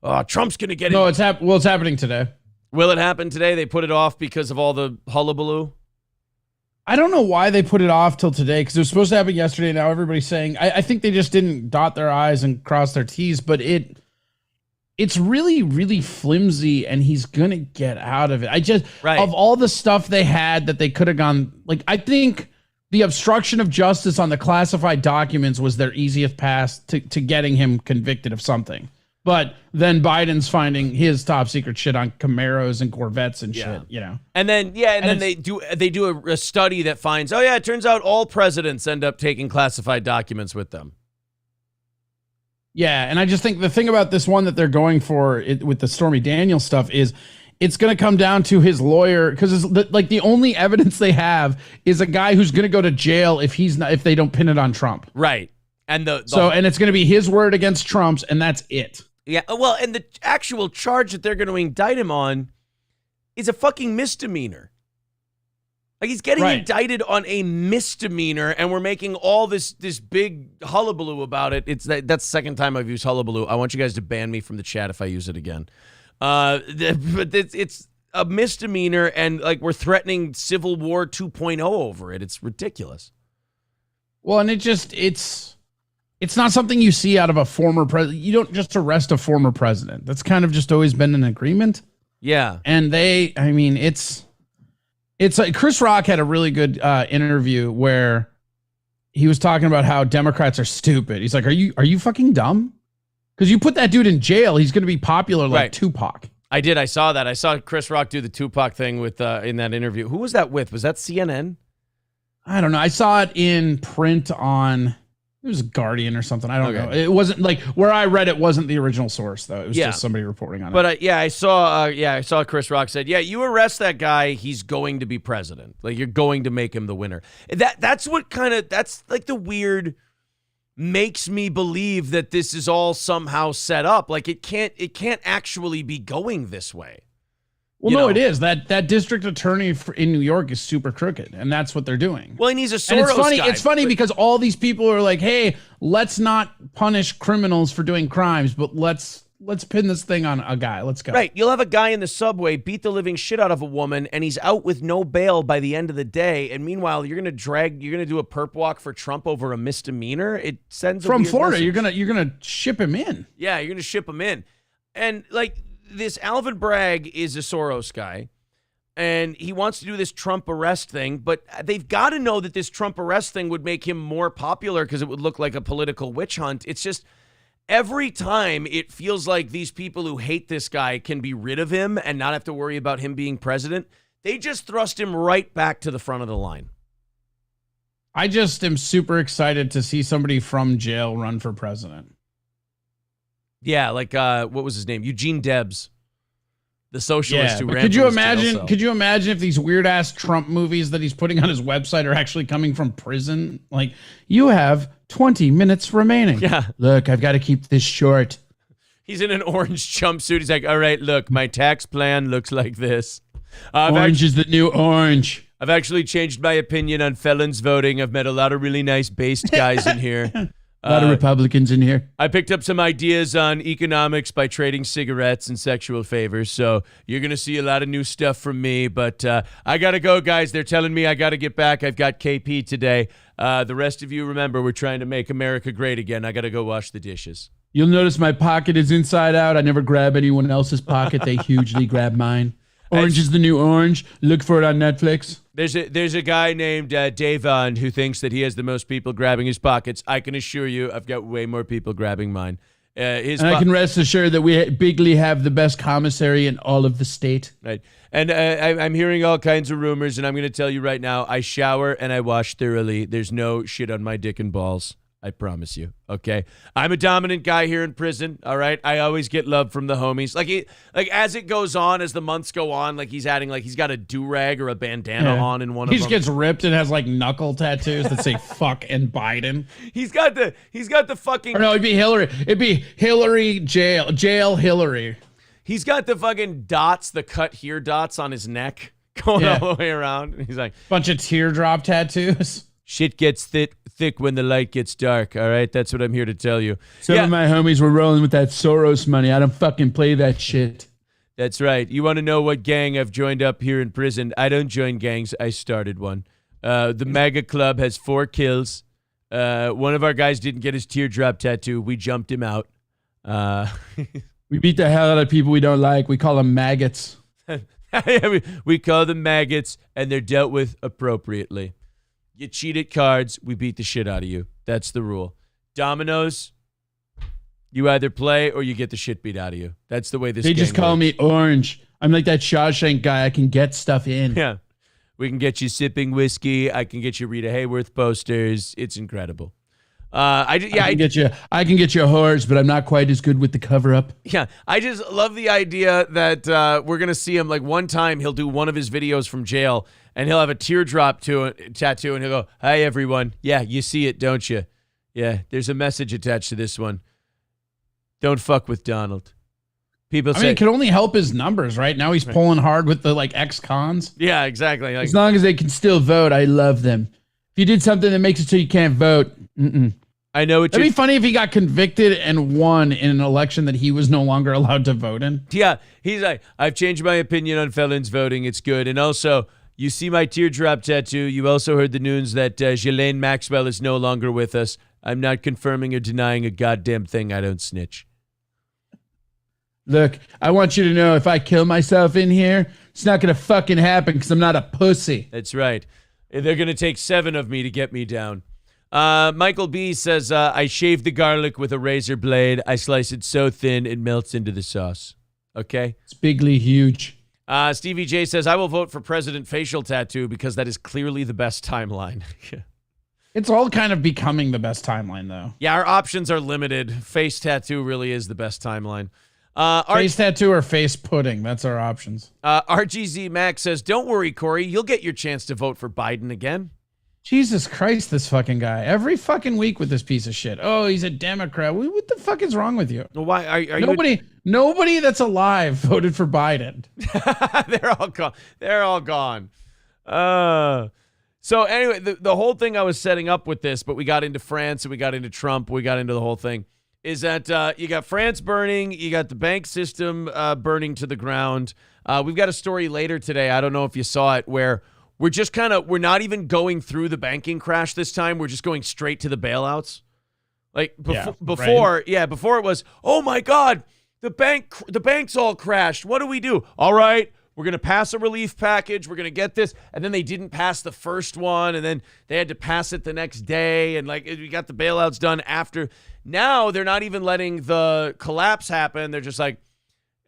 Oh, Trump's going to get it. No, it's happening today. Will it happen today? They put it off because of all the hullabaloo? I don't know why they put it off till today because it was supposed to happen yesterday. Now everybody's saying, I think they just didn't dot their I's and cross their T's, but it's really, really flimsy, and he's going to get out of it. Of all the stuff they had that they could have gone, like, I think the obstruction of justice on the classified documents was their easiest path to getting him convicted of something. But then Biden's finding his top secret shit on Camaros and Corvettes and shit, you know. And then they do a study that finds, oh yeah, it turns out all presidents end up taking classified documents with them. Yeah, and I just think the thing about this one that they're going for with the Stormy Daniels stuff is it's going to come down to his lawyer because the only evidence they have is a guy who's going to go to jail if they don't pin it on Trump. Right. And and it's going to be his word against Trump's, and that's it. Yeah, well, and the actual charge that they're going to indict him on is a fucking misdemeanor. Like, he's getting indicted on a misdemeanor, and we're making all this big hullabaloo about it. That's the second time I've used hullabaloo. I want you guys to ban me from the chat if I use it again. But it's a misdemeanor, and like we're threatening Civil War 2.0 over it. It's ridiculous. Well, and it's not something you see out of a former president. You don't just arrest a former president. That's kind of just always been an agreement. Yeah. And it's like Chris Rock had a really good interview where he was talking about how Democrats are stupid. He's like, are you fucking dumb? Because you put that dude in jail, he's going to be popular like Tupac. I did. I saw that. I saw Chris Rock do the Tupac thing with in that interview. Who was that with? Was that CNN? I don't know. I saw it in print on... It was Guardian or something. I don't know. It wasn't like where I read it wasn't the original source though. It was just somebody reporting on it. But I saw Chris Rock said, "Yeah, you arrest that guy, he's going to be president. Like you're going to make him the winner." That's like the weird makes me believe that this is all somehow set up. Like it can't actually be going this way. Well, it is. That district attorney in New York is super crooked, and that's what they're doing. Well, and he's a Soros guy. It's funny because all these people are like, hey, let's not punish criminals for doing crimes, but let's pin this thing on a guy. Let's go. Right. You'll have a guy in the subway beat the living shit out of a woman, and he's out with no bail by the end of the day. And meanwhile, you're going to do a perp walk for Trump over a misdemeanor. It sends from a weird Florida. message. You're gonna ship him in. Yeah, you're going to ship him in, and like. This Alvin Bragg is a Soros guy, and he wants to do this Trump arrest thing, but they've got to know that this Trump arrest thing would make him more popular because it would look like a political witch hunt. It's just every time it feels like these people who hate this guy can be rid of him and not have to worry about him being president. They just thrust him right back to the front of the line. I just am super excited to see somebody from jail run for president. Yeah, like what was his name? Eugene Debs, the socialist who ran. Could you imagine? Could you imagine if these weird ass Trump movies that he's putting on his website are actually coming from prison? Like, you have 20 minutes remaining. Yeah, look, I've got to keep this short. He's in an orange jumpsuit. He's like, all right, look, my tax plan looks like this. Orange is the new orange. I've actually changed my opinion on felons voting. I've met a lot of really nice based guys in here. A lot of Republicans in here. I picked up some ideas on economics by trading cigarettes and sexual favors, so you're going to see a lot of new stuff from me, but I got to go, guys. They're telling me I got to get back. I've got KP today. The rest of you, remember, we're trying to make America great again. I got to go wash the dishes. You'll notice my pocket is inside out. I never grab anyone else's pocket. They hugely grab mine. Orange is the new orange. Look for it on Netflix. There's a guy named Davon who thinks that he has the most people grabbing his pockets. I can assure you, I've got way more people grabbing mine. I can rest assured that we bigly have the best commissary in all of the state. Right. And I'm hearing all kinds of rumors, and I'm going to tell you right now, I shower and I wash thoroughly. There's no shit on my dick and balls. I promise you. Okay. I'm a dominant guy here in prison. All right. I always get love from the homies. Like as it goes on, as the months go on, like he's adding, like he's got a do-rag or a bandana on in one of them. He just gets ripped and has like knuckle tattoos that say fuck and Biden. He's got the fucking. Or no, it'd be Hillary. It'd be Hillary jail Hillary. He's got the fucking dots, the cut here dots on his neck going all the way around. And he's like, bunch of teardrop tattoos. Shit gets thick when the light gets dark, all right? That's what I'm here to tell you. Some of my homies were rolling with that Soros money. I don't fucking play that shit. That's right. You want to know what gang I've joined up here in prison? I don't join gangs. I started one. The MAGA Club has 4 kills. One of our guys didn't get his teardrop tattoo. We jumped him out. We beat the hell out of people we don't like. We call them maggots. We call them maggots, and they're dealt with appropriately. You cheat at cards, we beat the shit out of you. That's the rule. Dominoes, you either play or you get the shit beat out of you. That's the way this They just call me Orange. I'm like that Shawshank guy. I can get stuff in. Yeah. We can get you sipping whiskey. I can get you Rita Hayworth posters. It's incredible. I can get you whores, but I'm not quite as good with the cover up. Yeah, I just love the idea that we're gonna see him. Like one time, he'll do one of his videos from jail, and he'll have a teardrop tattoo, and he'll go, "Hi everyone, yeah, you see it, don't you? Yeah, there's a message attached to this one. Don't fuck with Donald." People say it can only help his numbers. Right now, he's pulling hard with the like ex-cons. Yeah, exactly. Like, as long as they can still vote, I love them. If you did something that makes it so you can't vote, I know it'd be funny if he got convicted and won in an election that he was no longer allowed to vote in. Yeah, he's like, I've changed my opinion on felons voting. It's good. And also, you see my teardrop tattoo. You also heard the news that Ghislaine Maxwell is no longer with us. I'm not confirming or denying a goddamn thing. I don't snitch. Look, I want you to know if I kill myself in here, it's not going to fucking happen because I'm not a pussy. That's right. They're going to take 7 of me to get me down. Michael B says, I shave the garlic with a razor blade. I slice it so thin it melts into the sauce. Okay? It's bigly huge. Stevie J says, I will vote for President Facial Tattoo because that is clearly the best timeline. It's all kind of becoming the best timeline, though. Yeah, our options are limited. Face tattoo really is the best timeline. Face tattoo or face pudding. That's our options. RGZ Max says, don't worry, Corey. You'll get your chance to vote for Biden again. Jesus Christ, this fucking guy. Every fucking week with this piece of shit. Oh, he's a Democrat. What the fuck is wrong with you? Why are nobody that's alive voted for Biden. They're all gone. They're all gone. So anyway, the whole thing I was setting up with this, but we got into France and we got into Trump, we got into the whole thing, is that you got France burning, you got the bank system burning to the ground. We've got a story later today, I don't know if you saw it, where we're not even going through the banking crash this time. We're just going straight to the bailouts. Like before it was, oh my God, the banks all crashed. What do we do? All right, we're going to pass a relief package. We're going to get this. And then they didn't pass the first one. And then they had to pass it the next day. And like, we got the bailouts done after. Now they're not even letting the collapse happen. They're just like,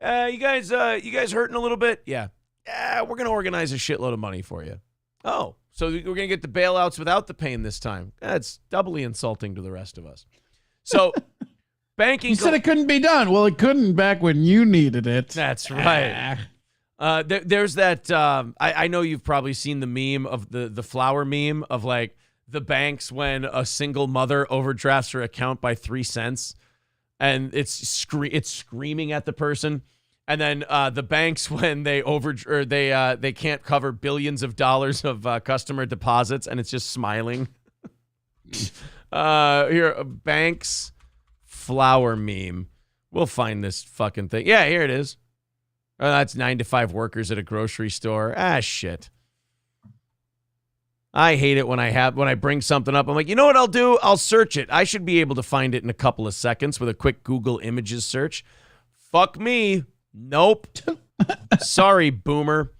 you guys hurting a little bit? Yeah. We're going to organize a shitload of money for you. Oh, so we're going to get the bailouts without the pain this time. That's doubly insulting to the rest of us. So banking. You said it couldn't be done. Well, it couldn't back when you needed it. That's right. There's that. I know you've probably seen the meme of the flower meme of like the banks when a single mother overdrafts her account by 3 cents. and it's screaming at the person. And then the banks, when they they can't cover billions of dollars of customer deposits, and it's just smiling. Here, banks flower meme. We'll find this fucking thing. Yeah, here it is. Oh, that's 9 to 5 workers at a grocery store. Ah, shit. I hate it when I bring something up. I'm like, you know what I'll do? I'll search it. I should be able to find it in a couple of seconds with a quick Google Images search. Fuck me. Nope. Sorry, boomer.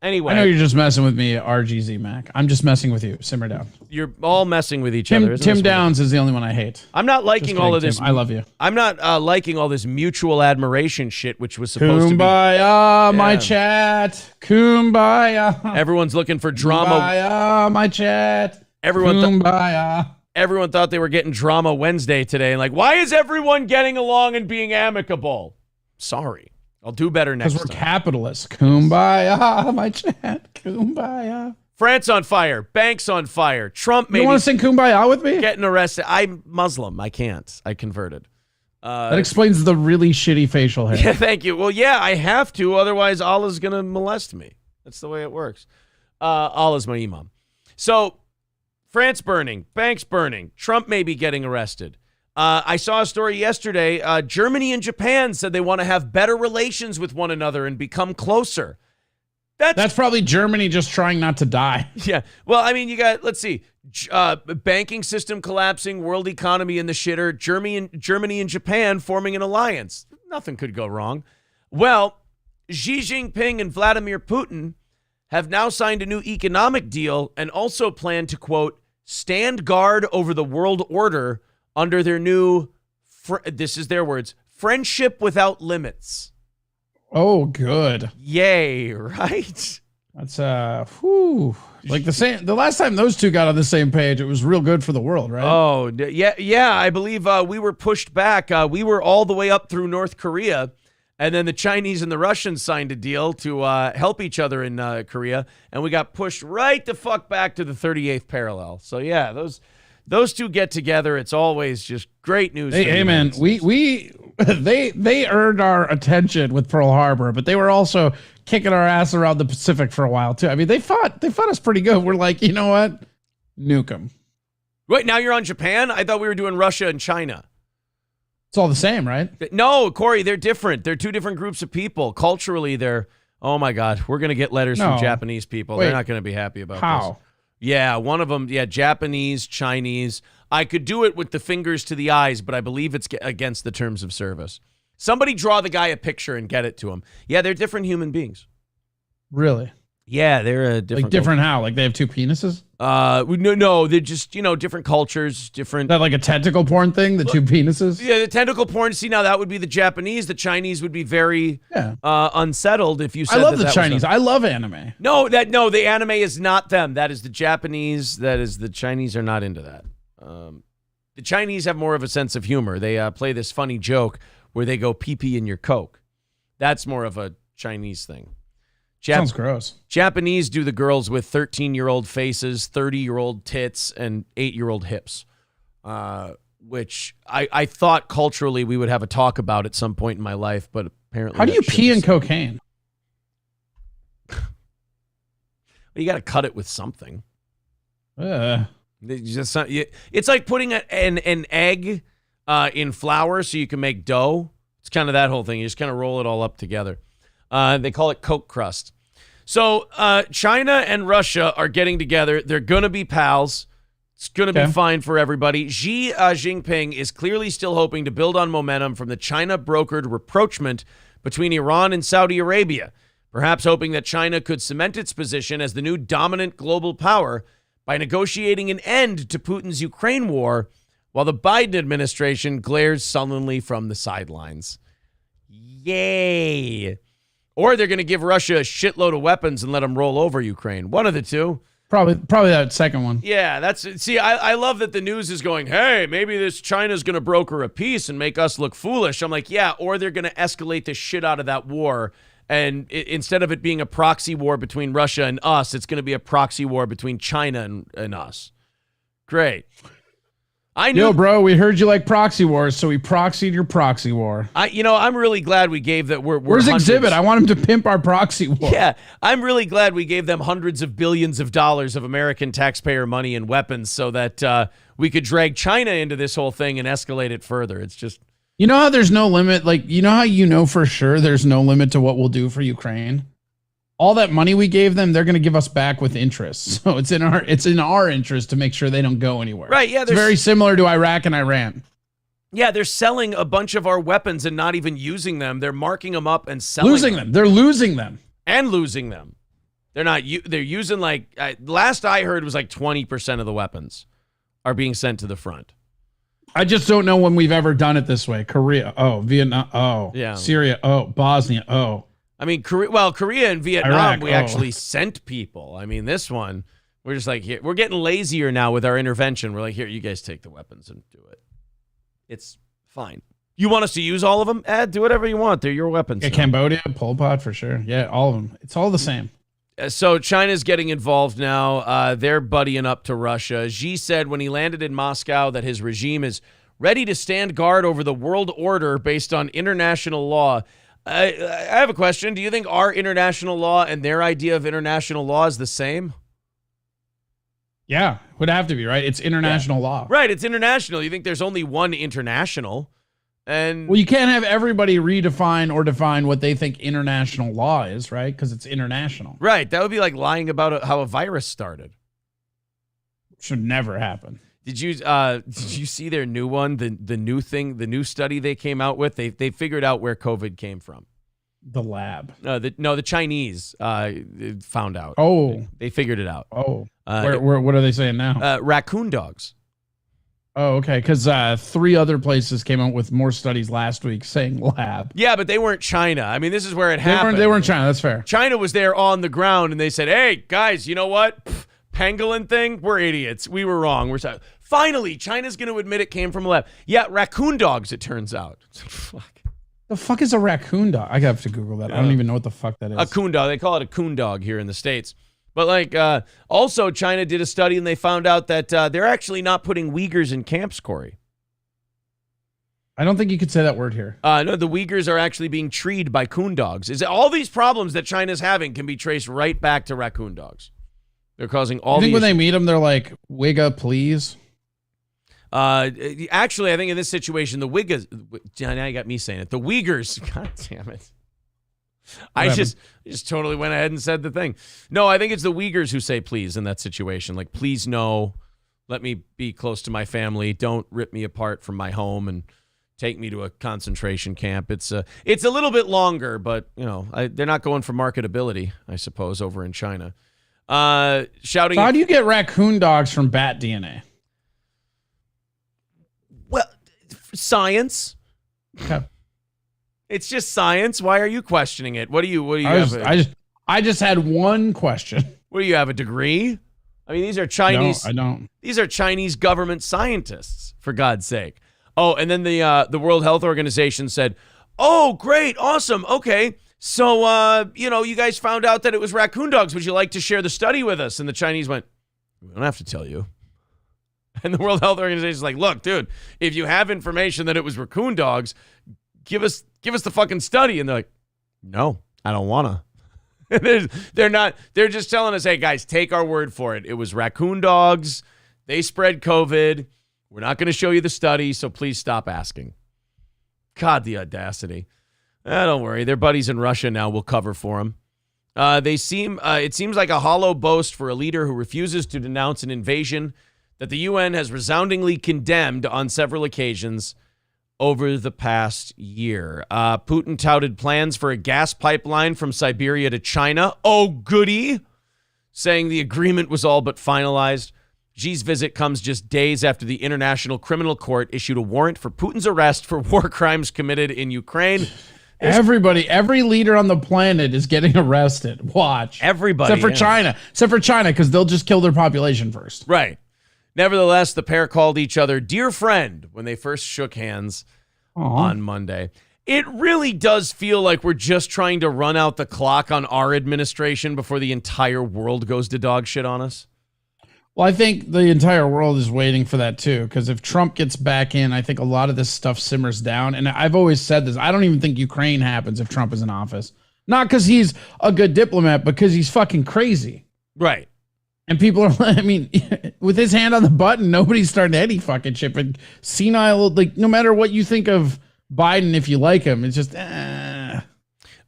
Anyway. I know you're just messing with me, RGZ Mac. I'm just messing with you. Simmer down. You're all messing with each other. Tim Downs is the only one I hate. I'm not liking all of this. Tim, I love you. I'm not liking all this mutual admiration shit, which was supposed to be. Kumbaya, my chat. Kumbaya. Everyone's looking for drama. Kumbaya, my chat. Kumbaya. Everyone thought they were getting drama Wednesday today. And like, why is everyone getting along and being amicable? Sorry. I'll do better next time. Because we're capitalists. Kumbaya, my chat. Kumbaya. France on fire. Banks on fire. Trump maybe. You want to sing Kumbaya with me? Getting arrested. I'm Muslim. I can't. I converted. That explains the really shitty facial hair. Yeah, thank you. Well, yeah, I have to. Otherwise, Allah's going to molest me. That's the way it works. Allah's my imam. So, France burning. Banks burning. Trump maybe getting arrested. I saw a story yesterday. Germany and Japan said they want to have better relations with one another and become closer. That's probably Germany just trying not to die. Yeah. Well, I mean, you got, let's see, banking system collapsing, world economy in the shitter, Germany and Japan forming an alliance. Nothing could go wrong. Well, Xi Jinping and Vladimir Putin have now signed a new economic deal and also plan to, quote, stand guard over the world order under their new, this is their words, friendship without limits. Oh, good. Yay, right? That's like the last time those two got on the same page, it was real good for the world, right? Oh, yeah. I believe we were pushed back. We were all the way up through North Korea, and then the Chinese and the Russians signed a deal to help each other in Korea, and we got pushed right the fuck back to the 38th parallel. So yeah, those two get together. It's always just great news. Hey man, they earned our attention with Pearl Harbor, but they were also kicking our ass around the Pacific for a while too. I mean, they fought us pretty good. We're like, you know what? Nuke them. Wait, now you're on Japan? I thought we were doing Russia and China. It's all the same, right? No, Corey, they're different. They're two different groups of people. Culturally, they're, oh my God, we're going to get letters from Japanese people. They're not going to be happy about this. Yeah, one of them, Japanese, Chinese. I could do it with the fingers to the eyes, but I believe it's against the terms of service. Somebody draw the guy a picture and get it to him. Yeah, they're different human beings. Really? Yeah, they're a different. Like different how? Like they have two penises? No, they're just, different cultures, different. That like a tentacle porn thing, the two penises? Yeah, the tentacle porn. See, now that would be the Japanese. The Chinese would be very unsettled if you said I love that the Chinese. I love anime. No, the anime is not them. That is the Japanese. That is the Chinese are not into that. The Chinese have more of a sense of humor. They play this funny joke where they go pee-pee in your Coke. That's more of a Chinese thing. Sounds gross. Japanese do the girls with 13-year-old faces, 30-year-old tits, and 8-year-old hips, which I thought culturally we would have a talk about at some point in my life, but apparently. How do you pee in cocaine? Well, you got to cut it with something. It's like putting an egg in flour so you can make dough. It's kind of that whole thing. You just kind of roll it all up together. They call it Coke crust. So China and Russia are getting together. They're going to be pals. It's going to be fine for everybody. Xi Jinping is clearly still hoping to build on momentum from the China-brokered rapprochement between Iran and Saudi Arabia, perhaps hoping that China could cement its position as the new dominant global power by negotiating an end to Putin's Ukraine war, while the Biden administration glares sullenly from the sidelines. Yay. Or they're going to give Russia a shitload of weapons and let them roll over Ukraine. One of the two. Probably that second one. Yeah, I love that the news is going, hey, maybe this China's going to broker a peace and make us look foolish. I'm like, yeah, or they're going to escalate the shit out of that war. And instead of it being a proxy war between Russia and us, it's going to be a proxy war between China and us. Great. I knew. Yo, bro, we heard you like proxy wars, so we proxied your proxy war. I'm really glad we gave that. Where's Exhibit? I want him to pimp our proxy war. Yeah, I'm really glad we gave them hundreds of billions of dollars of American taxpayer money and weapons so that we could drag China into this whole thing and escalate it further. It's just, you know how there's no limit? Like, you know how for sure there's no limit to what we'll do for Ukraine? All that money we gave them, they're going to give us back with interest. So it's in our interest to make sure they don't go anywhere. Right, yeah. It's very similar to Iraq and Iran. Yeah, they're selling a bunch of our weapons and not even using them. They're marking them up and selling them. They're losing them. And losing them. They're using last I heard was like 20% of the weapons are being sent to the front. I just don't know when we've ever done it this way. Korea, Vietnam, yeah. Syria, Bosnia, I mean, Korea and Vietnam, Iraq, we actually sent people. I mean, this one, we're just like, here, we're getting lazier now with our intervention. We're like, here, you guys take the weapons and do it. It's fine. You want us to use all of them? Do whatever you want. They're your weapons. Yeah, Cambodia, Pol Pot for sure. Yeah, all of them. It's all the same. So China's getting involved now. They're buddying up to Russia. Xi said when he landed in Moscow that his regime is ready to stand guard over the world order based on international law. I have a question. Do you think our international law and their idea of international law is the same? Yeah, would have to be, right? It's international law. Right, it's international. You think there's only one international? And well, you can't have everybody redefine or define what they think international law is, right? Because it's international. Right, that would be like lying about how a virus started. Should never happen. Did you see their new one, the new thing, the new study they came out with? They figured out where COVID came from. The lab. The Chinese found out. Oh, they figured it out. Oh, what are they saying now? Raccoon dogs. Oh, okay. Because 3 other places came out with more studies last week saying lab. Yeah, but they weren't China. I mean, this is where it happened. They weren't China. That's fair. China was there on the ground, and they said, "Hey, guys, you know what? Pangolin thing, we're idiots. We were wrong. We're sorry." Finally, China's going to admit it came from a lab. Yeah, raccoon dogs, it turns out. Fuck. The fuck is a raccoon dog? I have to Google that. I don't even know what the fuck that is. A coon dog. They call it a coon dog here in the States. But also China did a study and they found out that they're actually not putting Uyghurs in camps, Corey. I don't think you could say that word here. No, the Uyghurs are actually being treated by coon dogs. All these problems that China's having can be traced right back to raccoon dogs. They're causing all. I think when they meet them, they're like, "Wigga, please." Actually, I think in this situation, the Uyghurs. Now you got me saying it. The Uyghurs. God damn it! I just totally went ahead and said the thing. No, I think it's the Uyghurs who say please in that situation. Like, please, no, let me be close to my family. Don't rip me apart from my home and take me to a concentration camp. It's a little bit longer, but they're not going for marketability, I suppose, over in China. Shouting. So how do you get raccoon dogs from bat DNA? Well, science. Okay. It's just science. Why are you questioning it? What do you have? I just had one question. What do you have, a degree? I mean, these are Chinese. No, I don't. These are Chinese government scientists, for God's sake. Oh, and then the World Health Organization said, "Oh, great, awesome, okay. So, you guys found out that it was raccoon dogs. Would you like to share the study with us?" And the Chinese went, "We don't have to tell you." And the World Health Organization is like, "Look, dude, if you have information that it was raccoon dogs, give us the fucking study." And they're like, "No, I don't wanna." They're just telling us, "Hey guys, take our word for it. It was raccoon dogs. They spread COVID. We're not going to show you the study, so please stop asking." God, the audacity. Don't worry. Their buddies in Russia now will cover for them. It seems like a hollow boast for a leader who refuses to denounce an invasion that the UN has resoundingly condemned on several occasions over the past year. Putin touted plans for a gas pipeline from Siberia to China. Oh, goody. Saying the agreement was all but finalized. Xi's visit comes just days after the International Criminal Court issued a warrant for Putin's arrest for war crimes committed in Ukraine. Every leader on the planet is getting arrested. Watch. Everybody. Except for China, because they'll just kill their population first. Right. Nevertheless, the pair called each other dear friend when they first shook hands on Monday. It really does feel like we're just trying to run out the clock on our administration before the entire world goes to dog shit on us. Well, I think the entire world is waiting for that too, because if Trump gets back in, I think a lot of this stuff simmers down. And I've always said this. I don't even think Ukraine happens if Trump is in office. Not because he's a good diplomat, because he's fucking crazy. Right. And people are, I mean, with his hand on the button, nobody's starting any fucking shit. But senile, like, no matter what you think of Biden, if you like him, it's just,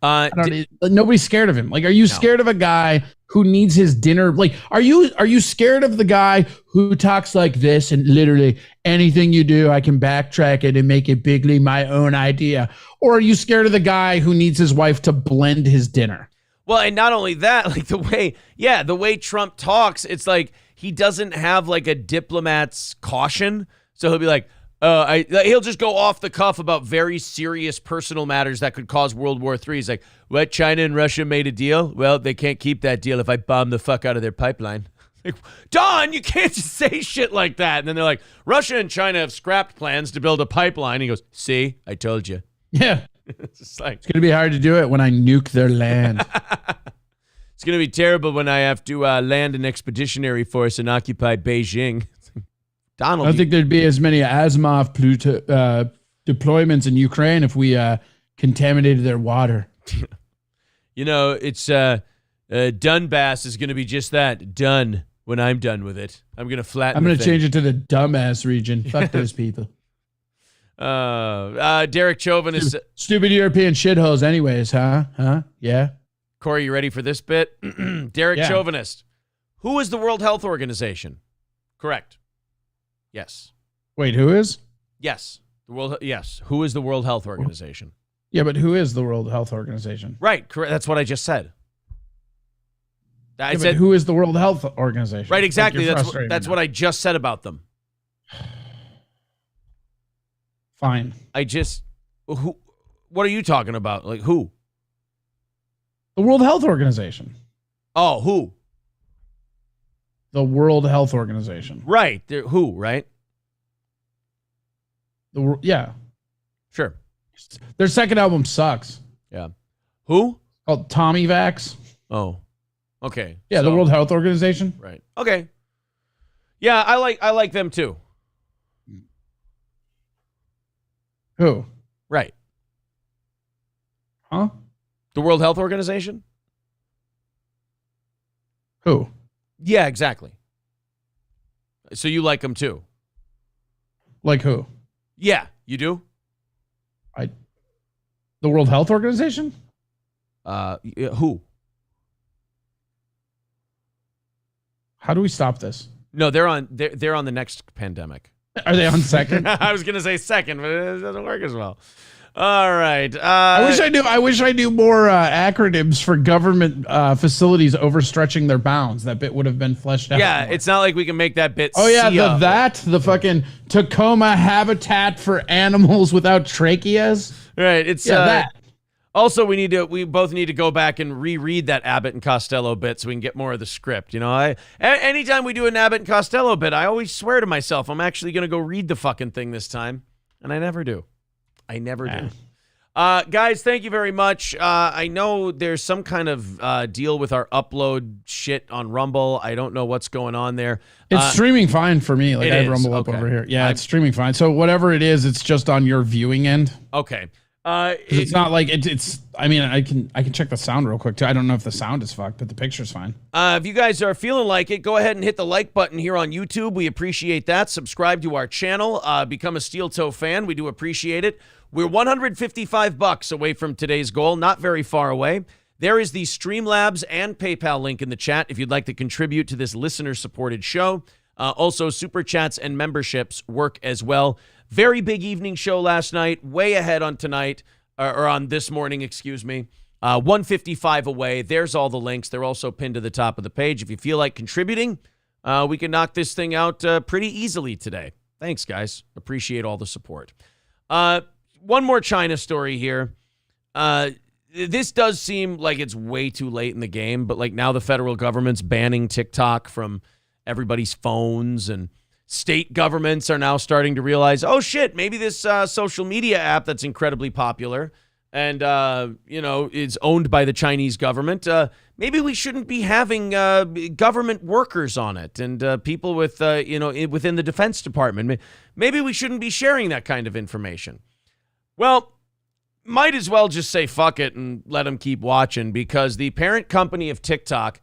nobody's scared of him. Like, are you scared of a guy who needs his dinner? Like, are you scared of the guy who talks like this and literally anything you do, I can backtrack it and make it bigly my own idea? Or are you scared of the guy who needs his wife to blend his dinner? Well, and not only that, like the way Trump talks, it's like he doesn't have like a diplomat's caution. So he'll be like, he'll just go off the cuff about very serious personal matters that could cause World War III. He's like, what, China and Russia made a deal? Well, they can't keep that deal if I bomb the fuck out of their pipeline. Like, Don, you can't just say shit like that. And then they're like, Russia and China have scrapped plans to build a pipeline. He goes, see, I told you. Yeah. It's just like, it's going to be hard to do it when I nuke their land. It's going to be terrible when I have to land an expeditionary force and occupy Beijing. Donald, I don't think there'd be as many Asimov deployments in Ukraine if we contaminated their water. You know, it's Donbass is going to be just that, done when I'm done with it. I'm going to flatten I'm going to change it to the dumbass region. Fuck those people. Derek Chauvin is... Stupid European shitholes anyways, huh? Yeah. Corey, you ready for this bit? Derek Chauvinist. Who is the World Health Organization? Correct. Yes. Wait, who is? Yes. Yes. Who is the World Health Organization? Yeah, but who is the World Health Organization? Right. Correct. That's what I just said. I said who is the World Health Organization? Right, exactly. Like that's what I just said about them. Fine. Who? What are you talking about? Like who? The World Health Organization. Oh, who? The World Health Organization. Right. Who, right? Yeah. Sure. Their second album sucks. Yeah. Who? Called Tommy Vax. Oh. Okay. Yeah, the World Health Organization. Right. Okay. Yeah, I like them too. Who? Right. Huh? The World Health Organization? Who? Yeah, exactly. So you like them too? Like who? Yeah, you do? The World Health Organization? Who? How do we stop this? No, they're on the next pandemic. Are they on second? I was gonna say second, but it doesn't work as well. All right. I wish I knew more acronyms for government facilities overstretching their bounds. That bit would have been fleshed out. Yeah, more. It's not like we can make that bit. Oh yeah, the fucking Tacoma Habitat for Animals Without Tracheas. Right. It's that. Also, we both need to go back and reread that Abbott and Costello bit so we can get more of the script. You know, anytime we do an Abbott and Costello bit, I always swear to myself I'm actually going to go read the fucking thing this time, and I never do. I never do. Guys, thank you very much. I know there's some kind of deal with our upload shit on Rumble. I don't know what's going on there. It's streaming fine for me. Like I have Rumble up over here. Yeah, it's streaming fine. So whatever it is, it's just on your viewing end. Okay. It's not like it's. I mean, I can check the sound real quick too. I don't know if the sound is fucked, but the picture's fine. If you guys are feeling like it, go ahead and hit the like button here on YouTube. We appreciate that. Subscribe to our channel. Become a Steel Toe fan. We do appreciate it. We're $155 away from today's goal. Not very far away. There is the Streamlabs and PayPal link in the chat if you'd like to contribute to this listener-supported show. Also, super chats and memberships work as well. Very big evening show last night, way ahead on tonight, or on this morning, excuse me. 155 away. There's all the links. They're also pinned to the top of the page. If you feel like contributing, we can knock this thing out pretty easily today. Thanks, guys. Appreciate all the support. One more China story here. This does seem like it's way too late in the game, but like now the federal government's banning TikTok from everybody's phones, and state governments are now starting to realize, oh shit, maybe this social media app that's incredibly popular and is owned by the Chinese government, maybe we shouldn't be having government workers on it and people with within the Defense Department. Maybe we shouldn't be sharing that kind of information. Well, might as well just say fuck it and let them keep watching, because the parent company of TikTok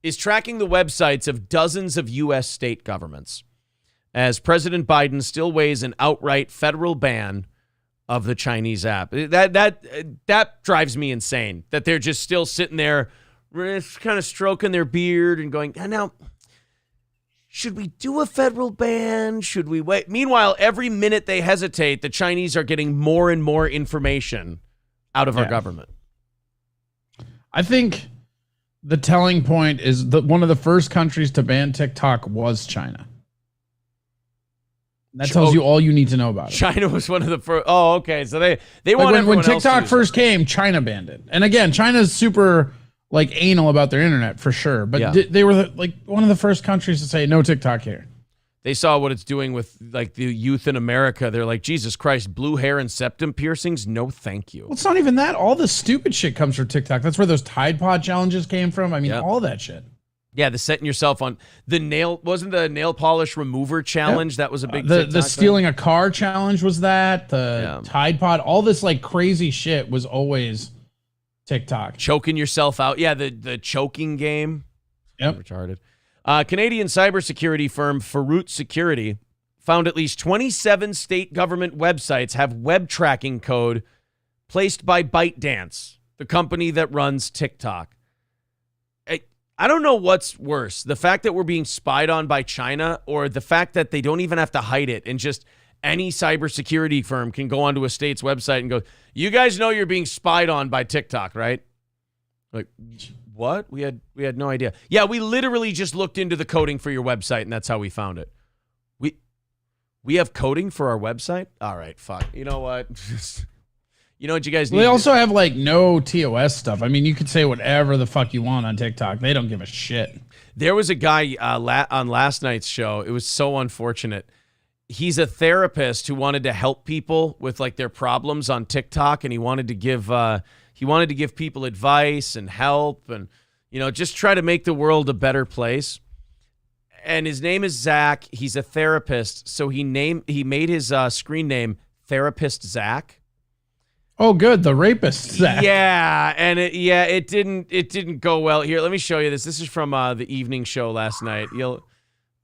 is tracking the websites of dozens of U.S. state governments, as President Biden still weighs an outright federal ban of the Chinese app. That drives me insane, that they're just still sitting there kind of stroking their beard and going, now, should we do a federal ban? Should we wait? Meanwhile, every minute they hesitate, the Chinese are getting more and more information out of our government. I think the telling point is that one of the first countries to ban TikTok was China. That tells you all you need to know about it. China was one of the first. Oh, okay. So they want when everyone TikTok first came, China banned it. And again, China's super anal about their internet for sure. But they were one of the first countries to say no TikTok here. They saw what it's doing with the youth in America. They're like, Jesus Christ, blue hair and septum piercings? No, thank you. Well, it's not even that. All the stupid shit comes from TikTok. That's where those Tide Pod challenges came from. I mean, all that shit. Yeah, the setting yourself on the nail wasn't the nail polish remover challenge. That was a big the stealing a car challenge was that. The Tide Pod, all this crazy shit was always TikTok. Choking yourself out. Yeah, the choking game. Yep. Retarded. Canadian cybersecurity firm Faroot Security found at least 27 state government websites have web tracking code placed by ByteDance, the company that runs TikTok. I don't know what's worse, the fact that we're being spied on by China, or the fact that they don't even have to hide it and just any cybersecurity firm can go onto a state's website and go, you guys know you're being spied on by TikTok, right? Like, what? We had no idea. Yeah, we literally just looked into the coding for your website, and that's how we found it. We have coding for our website? All right, fuck. You know what? You know what you guys need? They also have no TOS stuff. I mean, you could say whatever the fuck you want on TikTok. They don't give a shit. There was a guy on last night's show. It was so unfortunate. He's a therapist who wanted to help people with their problems on TikTok, and he wanted to give people advice and help, and just try to make the world a better place. And his name is Zach. He's a therapist, so he made his screen name Therapist Zach. Oh, good. The rapist, Zach. Yeah, and it didn't go well. Here, let me show you this. This is from the evening show last night. You'll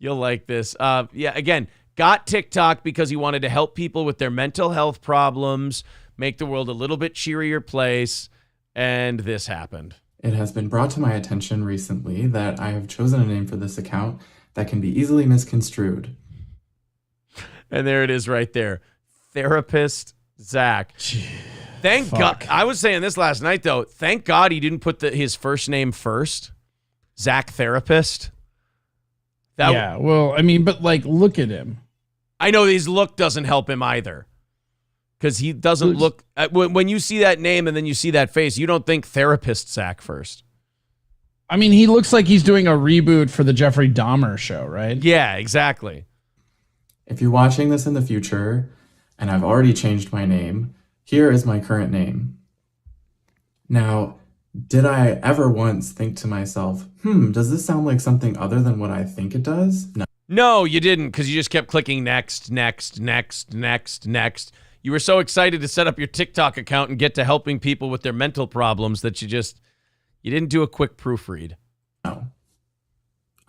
like this. Again, got TikTok because he wanted to help people with their mental health problems, make the world a little bit cheerier place, and this happened. It has been brought to my attention recently that I have chosen a name for this account that can be easily misconstrued. And there it is right there. Therapist Zach. Thank God. I was saying this last night, though. Thank God he didn't put his first name first. Zach Therapist. Well, I mean, but look at him. I know his look doesn't help him either. Because he doesn't look... When you see that name and then you see that face, you don't think Therapist Zach first. I mean, he looks like he's doing a reboot for the Jeffrey Dahmer show, right? Yeah, exactly. If you're watching this in the future, and I've already changed my name, here is my current name. Now, did I ever once think to myself, does this sound like something other than what I think it does? No, you didn't, because you just kept clicking next, next, next, next, next. You were so excited to set up your TikTok account and get to helping people with their mental problems that you didn't do a quick proofread. No.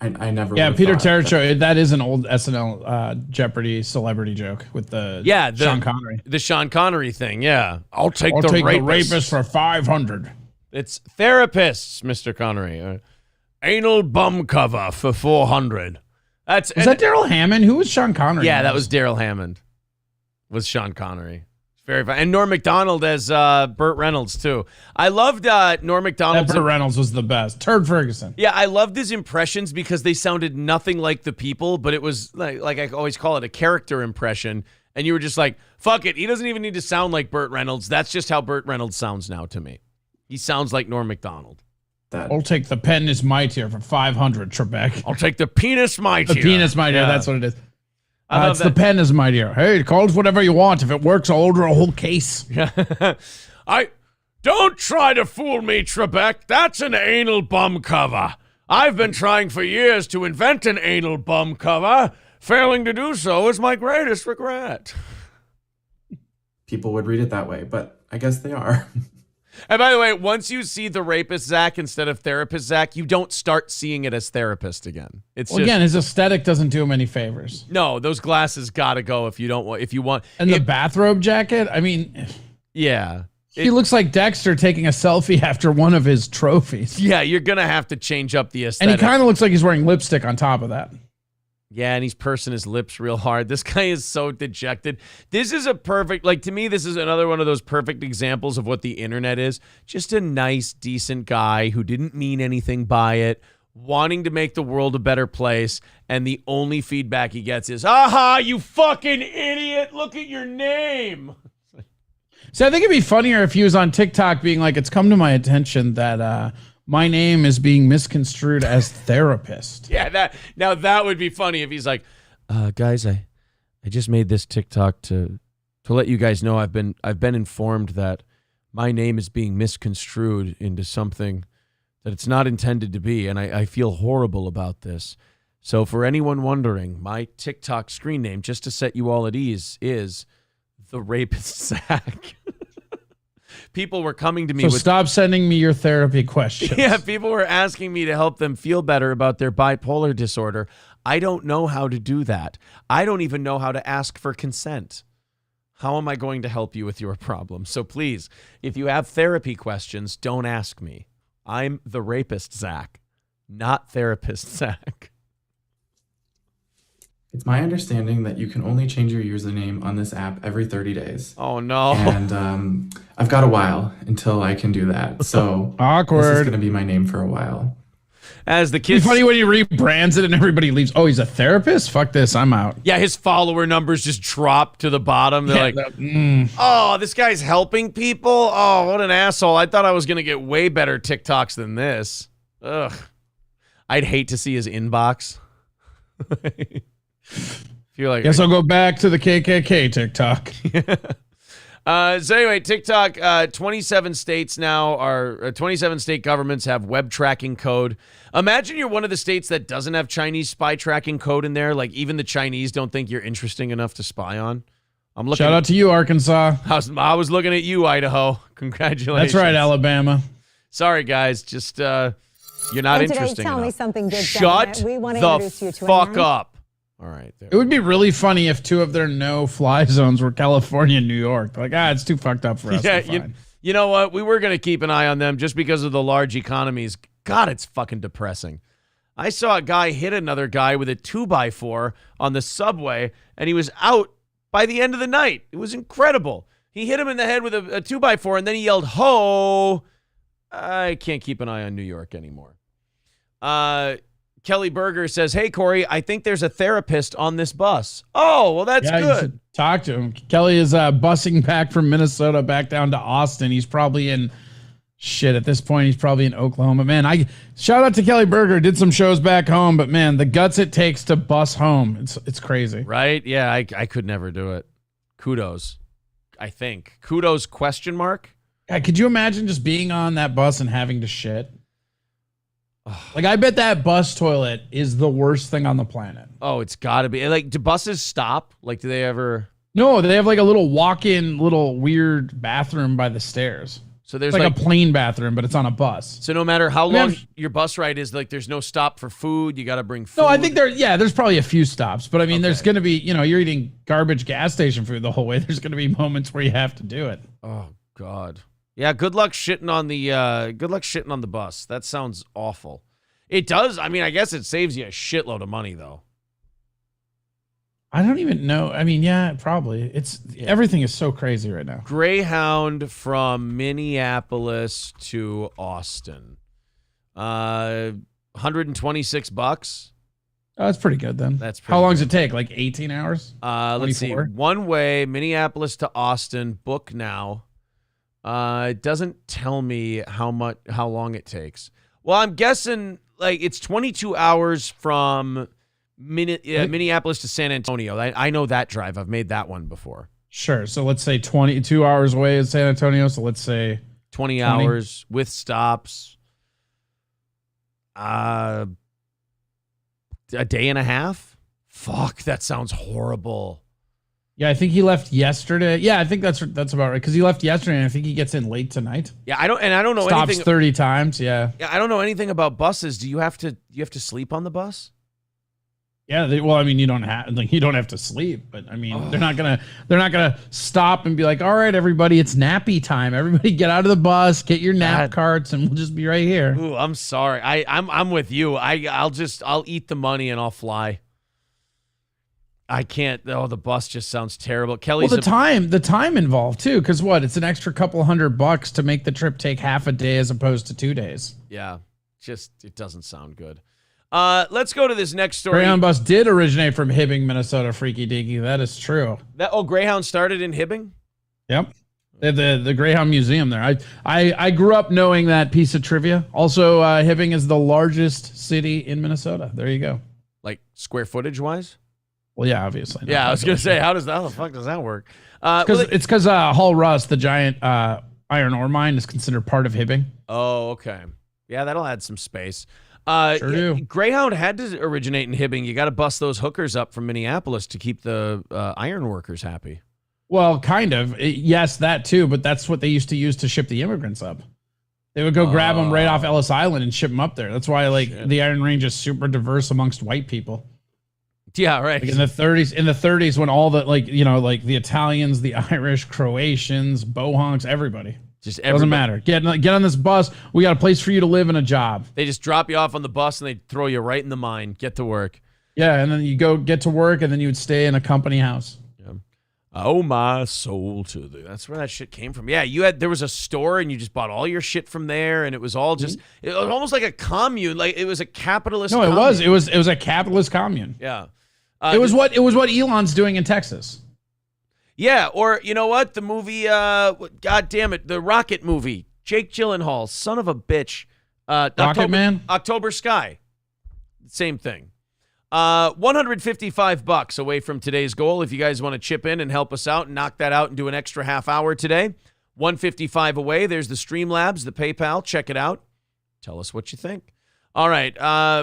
I never. Yeah, Peter Terricho. That is an old SNL Jeopardy celebrity joke with the Sean Connery. The Sean Connery thing. Yeah, I'll take the rapist for 500. It's therapists, Mr. Connery. Anal bum cover for 400. Was that Daryl Hammond? Who was Sean Connery? Yeah, that was Daryl Hammond. Was Sean Connery. Very fun. And Norm Macdonald as Burt Reynolds, too. I loved Norm Macdonald. Burt Reynolds was the best. Turd Ferguson. Yeah, I loved his impressions because they sounded nothing like the people, but it was like I always call it a character impression. And you were just like, fuck it. He doesn't even need to sound like Burt Reynolds. That's just how Burt Reynolds sounds now to me. He sounds like Norm Macdonald. I'll take the pen is mightier for 500, Trebek. I'll take the penis mightier. The penis mightier, that's what it is. It's the pen is mightier. Hey, call it whatever you want. If it works, I'll order a whole case. Don't try to fool me, Trebek. That's an anal bum cover. I've been trying for years to invent an anal bum cover. Failing to do so is my greatest regret. People would read it that way, but I guess they are. And by the way, once you see the rapist Zach instead of therapist Zach, you don't start seeing it as therapist again. It's just, again, his aesthetic doesn't do him any favors. no, those glasses gotta go if you don't want. If you want, And the bathrobe jacket, I mean, yeah, he looks like Dexter taking a selfie after one of his trophies. yeah, you're gonna have to change up the And aesthetic. he kind of looks like he's wearing lipstick on top of that. Yeah, and he's pursing his lips real hard. This guy is so dejected. This is a perfect, like, to me, this is another one of those perfect examples of what the internet is. Just a nice, decent guy who didn't mean anything by it, wanting to make the world a better place, and the only feedback he gets is, aha, you fucking idiot, look at your name. So I think it'd be funnier if he was on TikTok being like, it's come to my attention that my name is being misconstrued as therapist. Yeah, that would be funny if he's like, guys, I just made this TikTok to let you guys know I've been informed that my name is being misconstrued into something that it's not intended to be, and I feel horrible about this. So for anyone wondering, my TikTok screen name, just to set you all at ease, is The Rapist Zach. People were coming to me So stop sending me your therapy questions. Yeah, people were asking me to help them feel better about their bipolar disorder. I don't know how to do that. I don't even know how to ask for consent. How am I going to help you with your problem? So please, if you have therapy questions, don't ask me. I'm the rapist Zach, not therapist Zach. It's my understanding that you can only change your username on this app every 30 days. Oh, no. And I've got a while until I can do that. So Awkward. This is going to be my name for a while. As the It'd kids... be funny when he rebrands it and everybody leaves. Oh, he's a therapist? Fuck this, I'm out. Yeah, his follower numbers just drop to the bottom. They're oh, this guy's helping people? Oh, what an asshole. I thought I was going to get way better TikToks than this. Ugh. I'd hate to see his inbox. Feel like Guess I'll go back to the KKK TikTok. So anyway, TikTok, 27 states now are 27 state governments have web tracking code. Imagine you're one of the states that doesn't have Chinese spy tracking code in there. Like even the Chinese don't think you're interesting enough to spy on. I'm looking. Shout out to you, Arkansas. I was looking at you, Idaho. Congratulations. That's right, Alabama. Sorry, guys. Just you're not interesting Tell enough. me something good. Shut We want to the introduce you to fuck up. All right. There. It would be really funny if two of their no-fly zones were California and New York. Like, it's too fucked up for us. Yeah, We're fine. you know what? We were going to keep an eye on them just because of the large economies. God, it's fucking depressing. I saw a guy hit another guy with a 2x4 on the subway, and he was out by the end of the night. It was incredible. He hit him in the head with a 2x4, and then he yelled, "Ho!" I can't keep an eye on New York anymore. Kelly Berger says, "Hey, Corey, I think there's a therapist on this bus." Oh, well, that's Yeah, you good. should talk to him. Kelly is busing back from Minnesota back down to Austin. He's probably in at this point, he's probably in Oklahoma. Man, I shout out to Kelly Berger. Did some shows back home, but man, the guts it takes to bus home. It's crazy. Right? Yeah, I could never do it. Kudos, I think. Kudos, question mark? God, could you imagine just being on that bus and having to shit? Like, I bet that bus toilet is the worst thing on the planet. Oh, it's got to be. Like, do buses stop? Like, do they ever? No, they have like a little walk-in, little weird bathroom by the stairs. So there's It's like like a plain bathroom, but it's on a bus. so no matter how mean, long I've- your bus ride is, like, there's no stop for food. You got to bring food. No, I think there's probably a few stops, but I mean, there's Okay. going to be, you're eating garbage gas station food the whole way. There's going to be moments where you have to do it. Oh God. Yeah. Good luck shitting on the bus. That sounds awful. It does. I mean, I guess it saves you a shitload of money, though. I don't even know. I mean, yeah, probably. Everything is so crazy right now. Greyhound from Minneapolis to Austin. $126. Oh, that's pretty good then. That's pretty How long does good. it take? Like 18 hours? Let's see. 24? One way, Minneapolis to Austin. Book now. It doesn't tell me how long it takes. Well, I'm guessing like it's 22 hours from Minneapolis to San Antonio. I know that drive. I've made that one before. Sure. So let's say 22 hours away is San Antonio. So let's say 20 hours with stops. A day and a half? Fuck, that sounds horrible. Yeah, I think he left yesterday. Yeah, I think that's about right because he left yesterday, and I think he gets in late tonight. Yeah, I don't know Stops anything. 30 times. Yeah. Yeah, I don't know anything about buses. Do you have to sleep on the bus? Yeah, well, I mean, you don't have to sleep, but I mean, they're not gonna stop and be like, all right, everybody, it's nappy time. Everybody, get out of the bus, get your nap carts, and we'll just be right here. Ooh, I'm sorry. I'm with you. I'll eat the money and I'll fly. I can't. Oh, the bus just sounds terrible. Kelly's the time involved too, because it's an extra couple $100 to make the trip take half a day as opposed to 2 days. Yeah, it doesn't sound good. Let's go to this next story. Greyhound bus did originate from Hibbing, Minnesota. Freaky deaky, that is true. Greyhound started in Hibbing? Yep. The Greyhound Museum there. I grew up knowing that piece of trivia. Also, Hibbing is the largest city in Minnesota. There you go. Like square footage wise? Well, yeah, obviously. Yeah, I was gonna say, how the fuck does that work? It's because Hull Rust, the giant iron ore mine, is considered part of Hibbing. Oh, okay. Yeah, that'll add some space. Sure do. Greyhound had to originate in Hibbing. You got to bust those hookers up from Minneapolis to keep the iron workers happy. Well, kind of. Yes, that too, but that's what they used to use to ship the immigrants up. They would go grab them right off Ellis Island and ship them up there. That's why the Iron Range is super diverse amongst white people. Yeah, right. Like in the 30s when all the the Italians, the Irish, Croatians, Bohonks, everybody. Just everybody. Doesn't matter. Get on this bus. We got a place for you to live and a job. They just drop you off on the bus and they throw you right in the mine. Get to work. Yeah, and then you go get to work and then you would stay in a company house. Yeah. Oh my soul to the. That's where that shit came from. Yeah, there was a store and you just bought all your shit from there and it was all just it was almost like a commune. Like it was a capitalist. No, commune. It was a capitalist commune. Yeah. It was what Elon's doing in Texas. Yeah, or you know what? The movie, God damn it, the Rocket movie. Jake Gyllenhaal, son of a bitch. October Sky. Same thing. $155 away from today's goal. If you guys want to chip in and help us out and knock that out and do an extra half hour today, $155 away. There's the Streamlabs, the PayPal. Check it out. Tell us what you think. All right,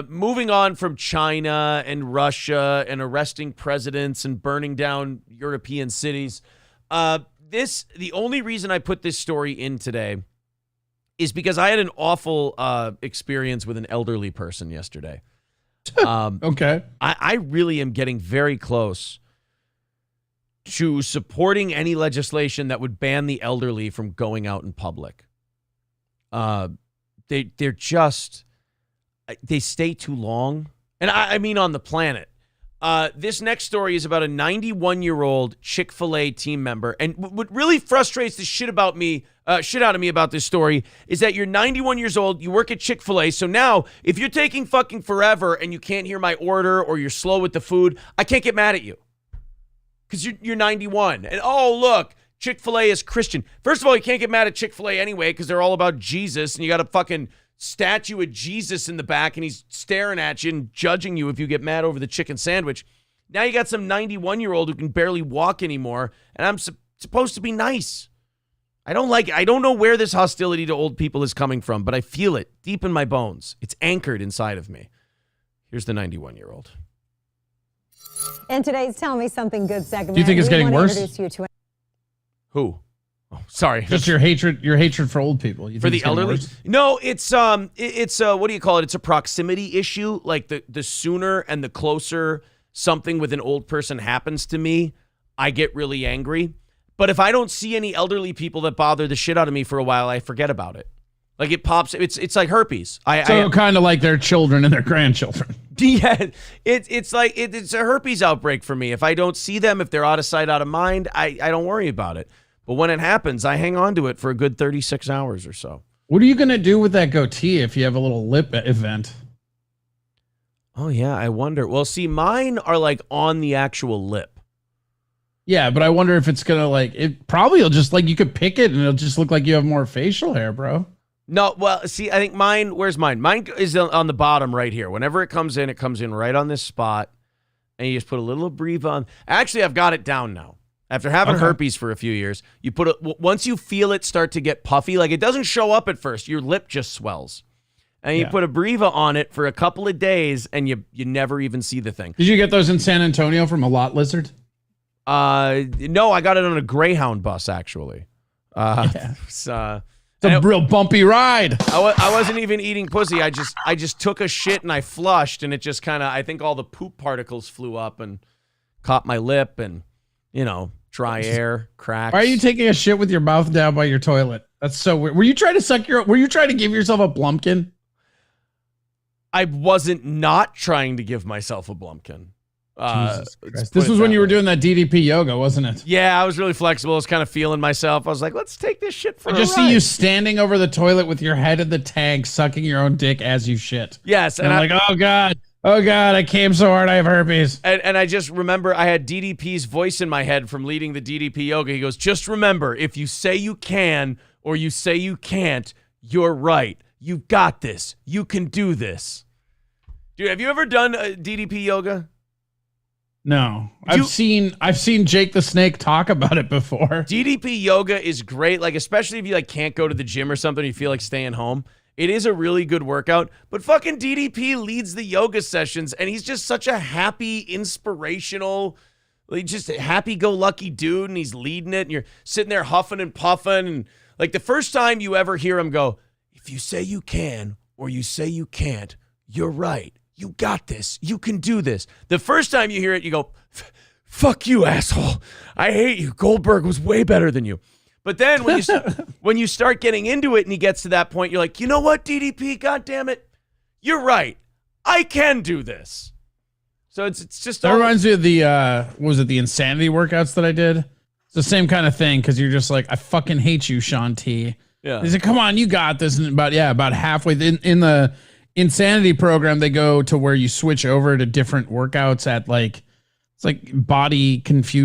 moving on from China and Russia and arresting presidents and burning down European cities. The only reason I put this story in today is because I had an awful experience with an elderly person yesterday. Okay. I really am getting very close to supporting any legislation that would ban the elderly from going out in public. They're just... They stay too long. And I mean on the planet. This next story is about a 91-year-old Chick-fil-A team member. And what really frustrates the shit out of me about this story is that you're 91 years old, you work at Chick-fil-A, so now if you're taking fucking forever and you can't hear my order or you're slow with the food, I can't get mad at you. Because you're 91. And look, Chick-fil-A is Christian. First of all, you can't get mad at Chick-fil-A anyway because they're all about Jesus and you got a fucking statue of Jesus in the back and he's staring at you and judging you if you get mad over the chicken sandwich. Now you got some 91-year-old who can barely walk anymore, and I'm supposed to be nice. I don't know where this hostility to old people is coming from, but I feel it deep in my bones. It's anchored inside of me. Here's the 91-year-old. In today's Tell Me Something Good segment, do you think it's getting worse? Who? Oh, sorry. Just your hatred for old people. For the elderly? No, it's what do you call it? It's a proximity issue. Like the sooner and the closer something with an old person happens to me, I get really angry. But if I don't see any elderly people that bother the shit out of me for a while, I forget about it. Like it pops. It's like herpes. So kind of like their children and their grandchildren. Yeah, it's like it's a herpes outbreak for me. If I don't see them, if they're out of sight, out of mind, I don't worry about it. But when it happens, I hang on to it for a good 36 hours or so. What are you going to do with that goatee if you have a little lip event? Oh, yeah, I wonder. Well, see, mine are like on the actual lip. Yeah, but I wonder if it's going to it probably will just you could pick it and it'll just look like you have more facial hair, bro. No, well, see, I think where's mine? Mine is on the bottom right here. Whenever it comes in right on this spot. And you just put a little breathe on. Actually, I've got it down now. After having herpes for a few years, you once you feel it start to get puffy, like it doesn't show up at first, your lip just swells. And you put a Breva on it for a couple of days, and you never even see the thing. Did you get those in San Antonio from a lot lizard? No, I got it on a Greyhound bus, actually. It's a real bumpy ride. I wasn't even eating pussy. I just took a shit and I flushed, and it just kind of, I think all the poop particles flew up and caught my lip, and, dry air, cracks. Why are you taking a shit with your mouth down by your toilet? That's so weird. Were you trying to give yourself a blumpkin? I wasn't not trying to give myself a blumpkin. Jesus Christ. This was when you were doing that DDP yoga, wasn't it? Yeah, I was really flexible. I was kind of feeling myself. I was like, let's take this shit for a ride. I just see you standing over the toilet with your head in the tank, sucking your own dick as you shit. Yes. And I'm like, oh God, I came so hard, I have herpes. And I just remember I had DDP's voice in my head from leading the DDP yoga. He goes, just remember, if you say you can or you say you can't, you're right. You got this. You can do this. Dude, have you ever done DDP yoga? No. I've seen Jake the Snake talk about it before. DDP yoga is great, like especially if you can't go to the gym or something, you feel like staying home. It is a really good workout, but fucking DDP leads the yoga sessions, and he's just such a happy, inspirational, just a happy-go-lucky dude, and he's leading it, and you're sitting there huffing and puffing, and like the first time you ever hear him go, if you say you can or you say you can't, you're right. You got this. You can do this. The first time you hear it, you go, fuck you, asshole. I hate you. Goldberg was way better than you. But then when you start getting into it and he gets to that point, you're like, you know what, DDP? God damn it. You're right. I can do this. So it's just... That reminds me of the, the insanity workouts that I did? It's the same kind of thing, because you're just like, I fucking hate you, Sean T. Yeah. He's like, come on, you got this. And about halfway in the insanity program, they go to where you switch over to different workouts at it's like body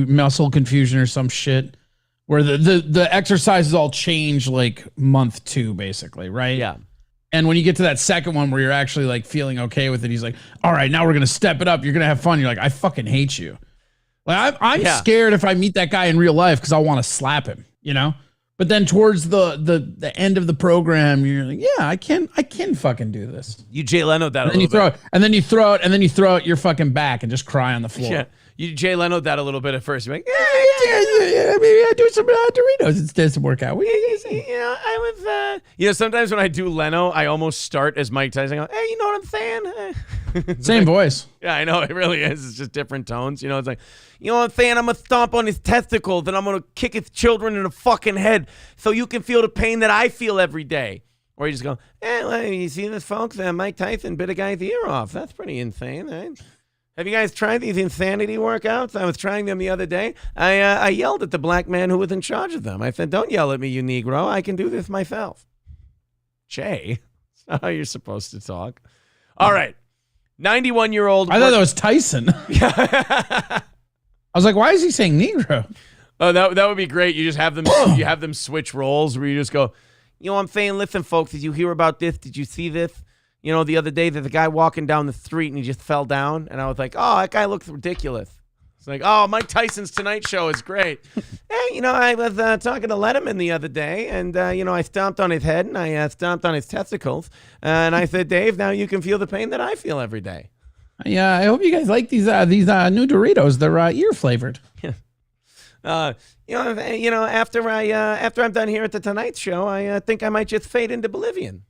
muscle confusion or some shit, where the exercises all change like month 2, basically, right? Yeah. And when you get to that second one where you're actually feeling okay with it, he's like, all right, now we're gonna step it up. You're gonna have fun. You're like, I fucking hate you. Like I'm scared if I meet that guy in real life because I want to slap him, But then towards the end of the program, you're like, yeah, I can fucking do this. You Jay Leno'd that and a little bit. And then you throw out your fucking back and just cry on the floor. Yeah. You Jay Leno'd that a little bit at first. You're like, maybe I do some Doritos instead of workout. What are you guys saying? I was, sometimes when I do Leno, I almost start as Mike Tyson. I go, hey, you know what I'm saying? Same voice. Yeah, I know. It really is. It's just different tones. It's like, you know what I'm saying? I'm going to stomp on his testicles, and I'm going to kick his children in the fucking head so you can feel the pain that I feel every day. Or you just go, well, you see this, folks? Mike Tyson bit a guy's ear off. That's pretty insane, right? Have you guys tried these insanity workouts? I was trying them the other day. I yelled at the black man who was in charge of them. I said, don't yell at me, you Negro. I can do this myself. Jay, that's not how you're supposed to talk. All right. 91-year-old. I thought that was Tyson. I was like, why is he saying Negro? Oh, that would be great. You just have them you have them switch roles where you just go, you know what I'm saying? Listen, folks, did you hear about this? Did you see this? The other day there's a guy walking down the street and he just fell down. And I was like, oh, that guy looks ridiculous. It's like, oh, Mike Tyson's Tonight Show is great. Hey, I was talking to Letterman the other day, and, I stomped on his head and I stomped on his testicles. And I said, Dave, now you can feel the pain that I feel every day. Yeah, I hope you guys like these new Doritos. They're ear flavored. After I'm done here at the Tonight Show, I think I might just fade into Oblivion.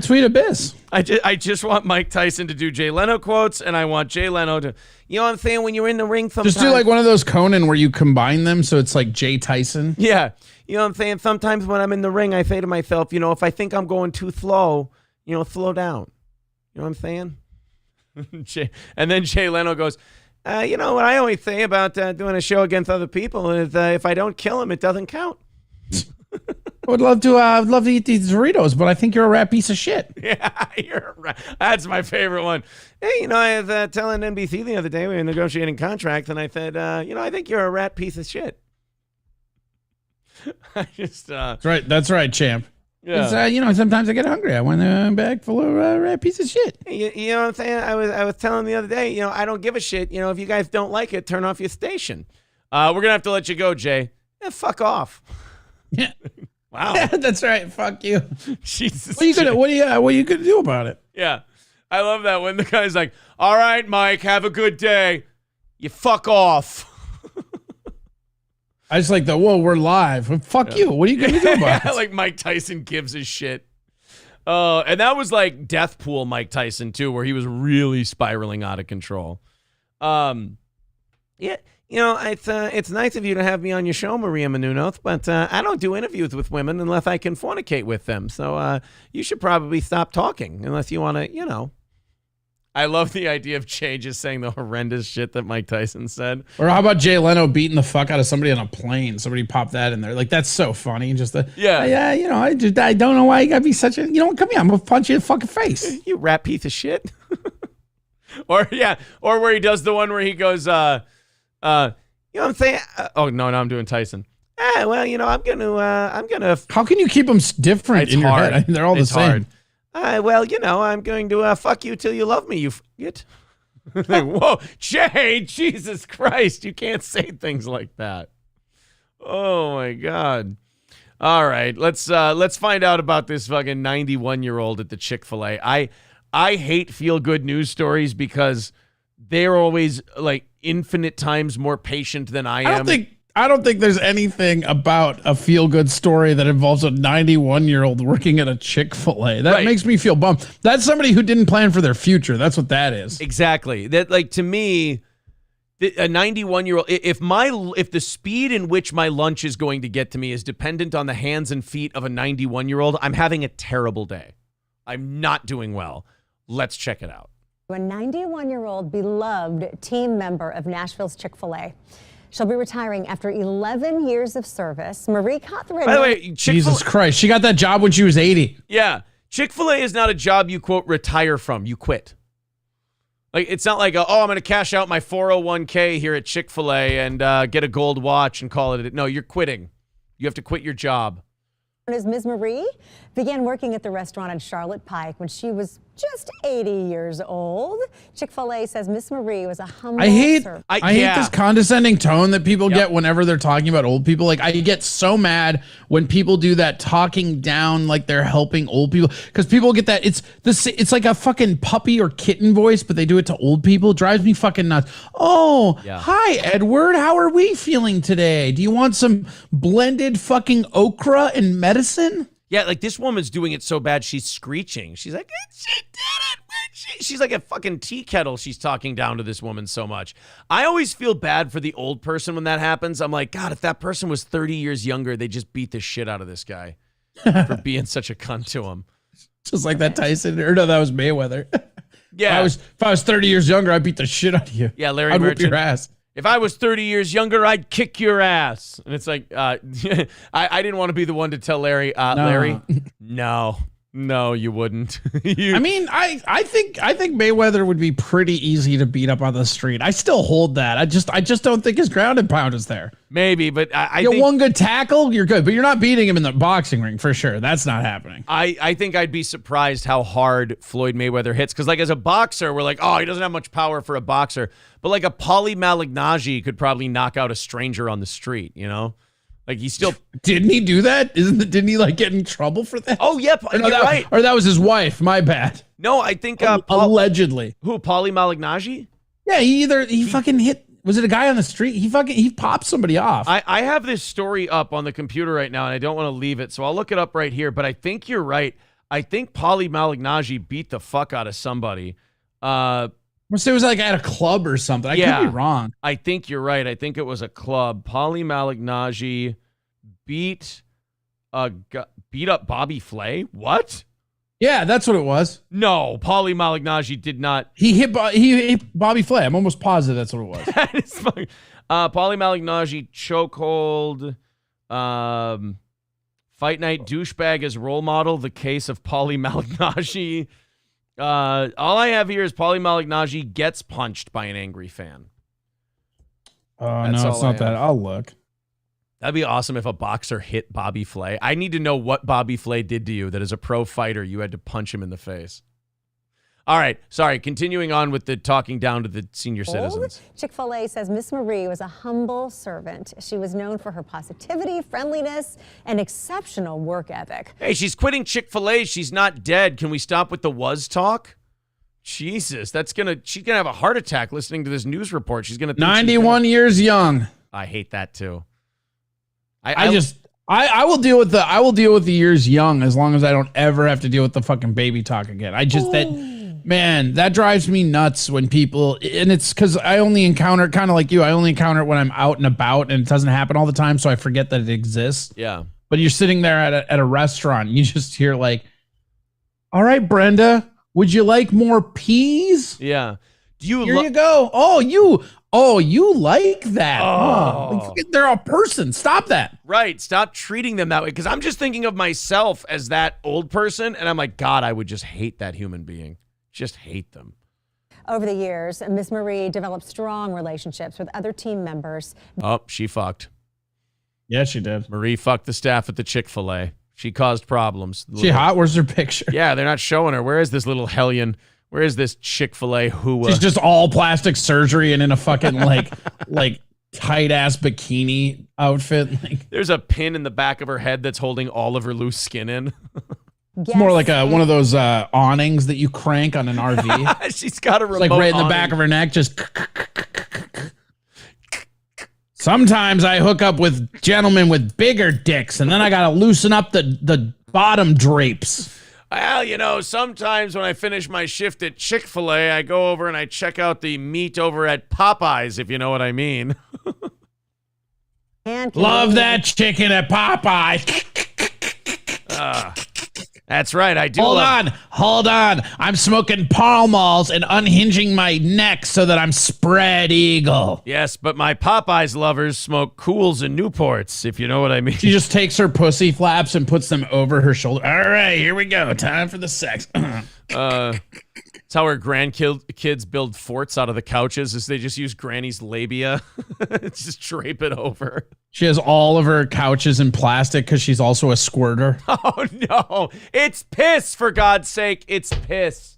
Sweet abyss. I just want Mike Tyson to do Jay Leno quotes, and I want Jay Leno to, you know what I'm saying, when you're in the ring sometimes. Just do like one of those Conan where you combine them so it's like Jay Tyson. Yeah. You know what I'm saying? Sometimes when I'm in the ring, I say to myself, if I think I'm going too slow, slow down. You know what I'm saying? And then Jay Leno goes, what I always say about doing a show against other people is if I don't kill him, it doesn't count. I would love to eat these Doritos, but I think you're a rat piece of shit. Yeah, you're a rat. That's my favorite one. Hey, I was telling NBC the other day, we were negotiating contracts, and I said, I think you're a rat piece of shit. I just... That's right, champ. Yeah. You know, sometimes I get hungry. I want a bag full of red piece of shit. You know what I'm saying? I was telling the other day, you know, I don't give a shit. You know, if you guys don't like it, turn off your station. We're going to have to let you go, Jay. Yeah, fuck off. Yeah. Wow. Yeah, that's right. Fuck you. Jesus. What are you gonna do about it? Yeah. I love that when the guy's like, all right, Mike, have a good day. You fuck off. I just like the, whoa, we're live. Well, fuck you. What are you going to do about it? Like Mike Tyson gives a shit. And that was like Death Pool Mike Tyson, too, where he was really spiraling out of control. Yeah, you know, it's nice of you to have me on your show, Maria Menounos, but I don't do interviews with women unless I can fornicate with them. So you should probably stop talking unless you want to, you know. I love the idea of Jay just saying the horrendous shit that Mike Tyson said. Or how about Jay Leno beating the fuck out of somebody on a plane? Somebody popped that in there. Like, that's so funny. Just yeah, you know, I don't know why you gotta be such a, you know, come here, I'm gonna punch you in the fucking face. You rat piece of shit. Or where he does the one where he goes, you know what I'm saying? Oh no, I'm doing Tyson. Well, you know, I'm gonna. How can you keep them different in your head? I mean, they're all the same. Hard. Well, you know, I'm going to fuck you till you love me, you get. Like, whoa, Jay, Jesus Christ, you can't say things like that. Oh my God. All right, let's find out about this fucking 91-year-old at the Chick-fil-A. I hate feel-good news stories because they're always like infinite times more patient than I am. I don't think there's anything about a feel-good story that involves a 91-year-old working at a Chick-fil-A. That makes me feel bummed. That's somebody who didn't plan for their future. That's what that is. Exactly. That, like, to me, a 91-year-old, if the speed in which my lunch is going to get to me is dependent on the hands and feet of a 91-year-old, I'm having a terrible day. I'm not doing well. Let's check it out. A 91-year-old beloved team member of Nashville's Chick-fil-A. She'll be retiring after 11 years of service. Marie Catherine. By the way, Jesus Christ, she got that job when she was 80. Yeah. Chick-fil-A is not a job you, quote, retire from. You quit. Like, it's not like, I'm going to cash out my 401k here at Chick-fil-A and get a gold watch and call it. No, you're quitting. You have to quit your job. As Ms. Marie began working at the restaurant on Charlotte Pike when she was just 80 years old. Chick-fil-A says Miss Marie was a humble servant. I hate this condescending tone that people get whenever they're talking about old people. Like, I get so mad when people do that, talking down like they're helping old people, because people get that it's like a fucking puppy or kitten voice, but they do it to old people. It drives me fucking nuts. Hi Edward, how are we feeling today? Do you want some blended fucking okra and medicine? Yeah, like this woman's doing it so bad she's screeching. She's like, she did it. She's like a fucking tea kettle. She's talking down to this woman so much. I always feel bad for the old person when that happens. I'm like, God, if that person was 30 years younger, they just beat the shit out of this guy for being such a cunt to him. Just like that Tyson, or no, that was Mayweather. Yeah. If I was 30 years younger, I'd beat the shit out of you. Yeah, Larry I'd Merchant. whip your ass. If I was 30 years younger, I'd kick your ass. And it's like, I didn't want to be the one to tell Larry, Larry, no, you wouldn't. I mean, I think Mayweather would be pretty easy to beat up on the street. I still hold that. I just don't think his ground and pound is there. Maybe, but I get think one good tackle, you're good. But you're not beating him in the boxing ring for sure. That's not happening. I think I'd be surprised how hard Floyd Mayweather hits. Because like as a boxer, we're like, he doesn't have much power for a boxer. But like a Paulie Malignaggi could probably knock out a stranger on the street, you know? Like he still didn't he do that? Didn't he like get in trouble for that? Oh, yep, you're right. Or that was his wife. My bad. No, I think allegedly. Who? Paulie Malignaggi? Yeah, he fucking hit. Was it a guy on the street? He popped somebody off. I have this story up on the computer right now, and I don't want to leave it, so I'll look it up right here. But I think you're right. I think Paulie Malignaggi beat the fuck out of somebody. It was like at a club or something. I could be wrong. I think you're right. I think it was a club. Paulie Malignaggi beat up Bobby Flay. What? Yeah, that's what it was. No, Paulie Malignaggi did not. He hit Bobby Flay. I'm almost positive that's what it was. That is funny. Paulie Malignaggi chokehold. Fight night douchebag as role model. The case of Paulie Malignaggi. All I have here is Paulie Malignaggi gets punched by an angry fan. No, it's not that. I'll look. That'd be awesome if a boxer hit Bobby Flay. I need to know what Bobby Flay did to you that as a pro fighter, you had to punch him in the face. All right. Sorry. Continuing on with the talking down to the senior citizens. Chick-fil-A says Miss Marie was a humble servant. She was known for her positivity, friendliness, and exceptional work ethic. Hey, she's quitting Chick-fil-A. She's not dead. Can we stop with the was talk? Jesus, she's gonna have a heart attack listening to this news report. She's gonna think 91 years young. I hate that too. I will deal with the years young as long as I don't ever have to deal with the fucking baby talk again. That drives me nuts when people, and it's because I only encounter, kind of like you, I only encounter it when I'm out and about, and it doesn't happen all the time, so I forget that it exists. Yeah. But you're sitting there at a restaurant, and you just hear like, "All right, Brenda, would you like more peas?" Yeah. Here you go. Oh, you like that? Oh. They're a person. Stop that. Right. Stop treating them that way. Because I'm just thinking of myself as that old person, and I'm like, God, I would just hate that human being. Just hate them. Over the years, Miss Marie developed strong relationships with other team members. Oh, she fucked. Yeah, she did. Marie fucked the staff at the Chick-fil-A. She caused problems. She hot? Where's her picture? Yeah, they're not showing her. Where is this little hellion? Where is this Chick-fil-A who? She's just all plastic surgery and in a fucking like tight ass bikini outfit. There's a pin in the back of her head that's holding all of her loose skin in. It's more like one of those awnings that you crank on an RV. She's got a remote like right in the awning. back of her neck, just. Sometimes I hook up with gentlemen with bigger dicks, and then I gotta loosen up the bottom drapes. Well, sometimes when I finish my shift at Chick-fil-A, I go over and I check out the meat over at Popeyes, if you know what I mean. Love that chicken at Popeyes. That's right, I do. Hold on. I'm smoking Pall Malls and unhinging my neck so that I'm spread eagle. Yes, but my Popeyes lovers smoke Cools and Newports, if you know what I mean. She just takes her pussy flaps and puts them over her shoulder. All right, here we go. Time for the sex. It's how her grandkids build forts out of the couches, is they just use Granny's labia. Just drape it over. She has all of her couches in plastic because she's also a squirter. Oh, no. It's piss, for God's sake. It's piss.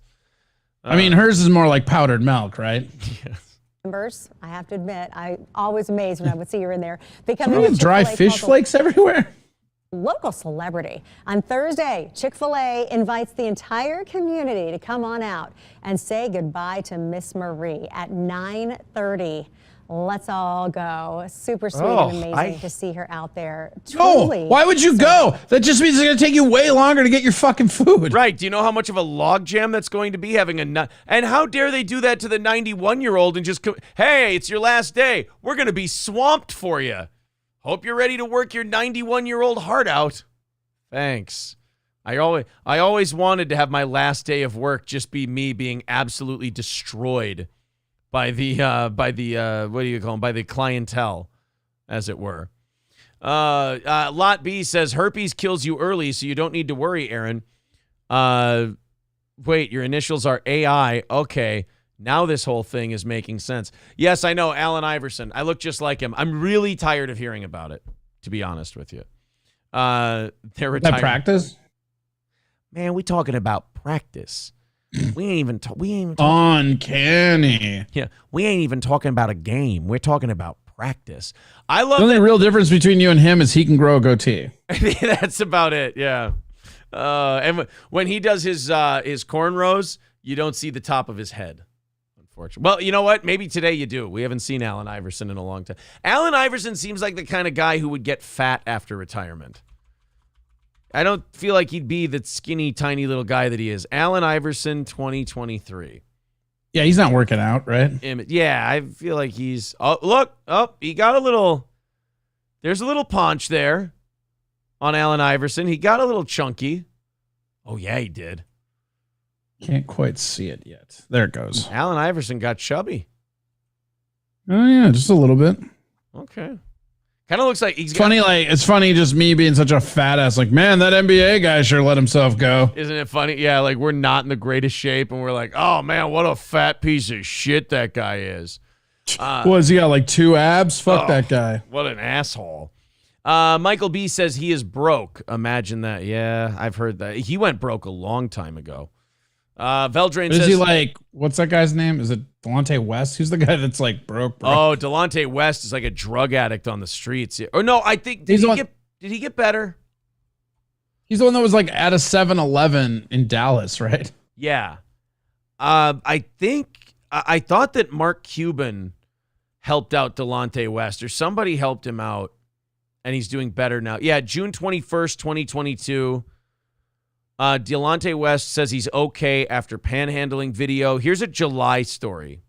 I mean, hers is more like powdered milk, right? Yes. Members, I have to admit, I always amazed when I would see her in there. Becoming Dry fish flakes everywhere. Local celebrity. On Thursday, Chick-fil-A invites the entire community to come on out and say goodbye to Miss Marie at 9:30. Let's all go. Super sweet and amazing to see her out there. Truly. Why would you go? That just means it's going to take you way longer to get your fucking food. Right. Do you know how much of a logjam that's going to be having and how dare they do that to the 91-year-old and just hey, it's your last day. We're going to be swamped for you. Hope you're ready to work your 91-year-old heart out. Thanks. I always wanted to have my last day of work just be me being absolutely destroyed by the what do you call them? By the clientele, as it were. Lot B says herpes kills you early, so you don't need to worry, Aaron. Wait, your initials are AI. Okay. Now this whole thing is making sense. Yes, I know, Allen Iverson. I look just like him. I'm really tired of hearing about it, to be honest with you. They're retiring. That practice? Man, we talking about practice. We ain't even talking. Uncanny. Yeah, we ain't even talking about a game. We're talking about practice. I love the only real difference between you and him is he can grow a goatee. That's about it. Yeah. And when he does his cornrows, you don't see the top of his head. Well, you know what? Maybe today you do. We haven't seen Allen Iverson in a long time. Allen Iverson seems like the kind of guy who would get fat after retirement. I don't feel like he'd be the skinny, tiny little guy that he is. Allen Iverson, 2023. Yeah, he's not working out, right? Yeah, I feel like he's... Oh, look. Oh, he got a little... There's a little paunch there on Allen Iverson. He got a little chunky. Oh, yeah, he did. Can't quite see it yet. There it goes. Allen Iverson got chubby. Oh yeah, just a little bit. Okay. Kind of looks like he's funny. Like it's funny, just me being such a fat ass. Like, man, that NBA guy sure let himself go. Isn't it funny? Yeah, like we're not in the greatest shape, and we're like, oh man, what a fat piece of shit that guy is. What has he got? Like 2 abs? Fuck that guy. What an asshole. Michael B says he is broke. Imagine that. Yeah, I've heard that. He went broke a long time ago. Veldrain says... Is he like, what's that guy's name? Is it Delonte West? Who's the guy that's like broke? Oh, Delonte West is like a drug addict on the streets. Or no, I think... Did he get better? He's the one that was like at a 7-Eleven in Dallas, right? Yeah. I thought that Mark Cuban helped out Delonte West, or somebody helped him out, and he's doing better now. Yeah, June 21st, 2022. Delonte West says he's okay after panhandling video. Here's a July story.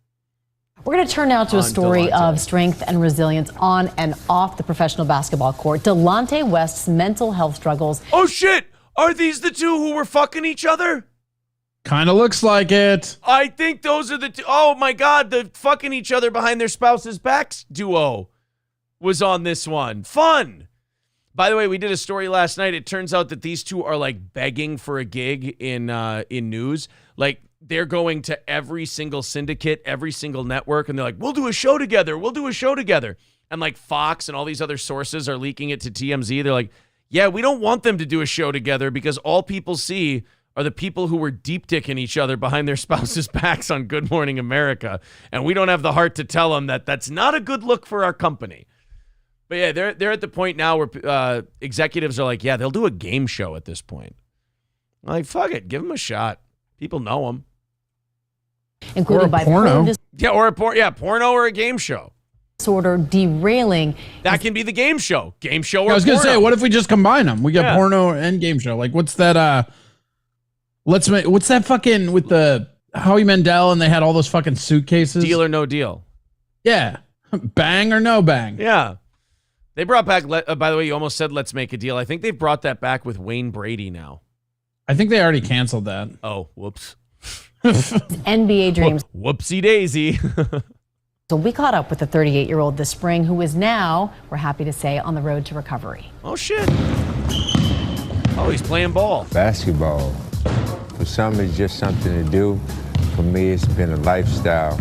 We're going to turn now to a story of strength and resilience on and off the professional basketball court. Delonte West's mental health struggles. Oh, shit. Are these the two who were fucking each other? Kind of looks like it. I think those are the two. Oh, my God. The fucking each other behind their spouses' backs duo was on this one. Fun. By the way, we did a story last night. It turns out that these two are like begging for a gig in news. Like they're going to every single syndicate, every single network, and they're like, "We'll do a show together. We'll do a show together." And like Fox and all these other sources are leaking it to TMZ. They're like, "Yeah, we don't want them to do a show together because all people see are the people who were deep dicking each other behind their spouses' backs on Good Morning America, and we don't have the heart to tell them that that's not a good look for our company." But yeah, they're at the point now where executives are like, yeah, they'll do a game show at this point. I'm like, fuck it, give them a shot. People know them. Included by porno. Yeah, or porno or a game show. Disorder derailing. That can be the game show. Game show or I was going to porno. say, what if we just combine them? We got porno and game show. Like, what's that? What's that fucking with the Howie Mandel and they had all those fucking suitcases? Deal or no deal. Yeah. Bang or no bang. Yeah. They brought back, by the way, you almost said let's make a deal. I think they've brought that back with Wayne Brady now. I think they already canceled that. Oh, whoops. NBA dreams. Whoopsie daisy. So we caught up with the 38-year-old this spring who is now, we're happy to say, on the road to recovery. Oh, shit. Oh, he's playing ball. Basketball. For some, it's just something to do. For me, it's been a lifestyle.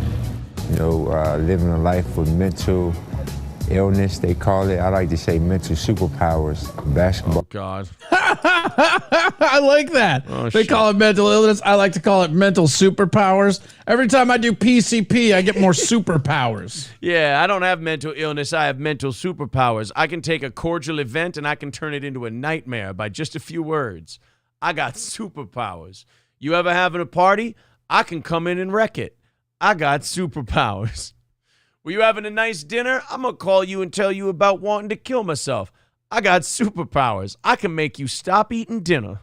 You know, living a life with mental illness, they call it. I like to say mental superpowers. Basketball. Oh, God. I like that. Oh, they call it mental illness. I like to call it mental superpowers. Every time I do PCP, I get more superpowers. Yeah, I don't have mental illness. I have mental superpowers. I can take a cordial event and I can turn it into a nightmare by just a few words. I got superpowers. You ever having a party? I can come in and wreck it. I got superpowers. Were you having a nice dinner? I'm going to call you and tell you about wanting to kill myself. I got superpowers. I can make you stop eating dinner.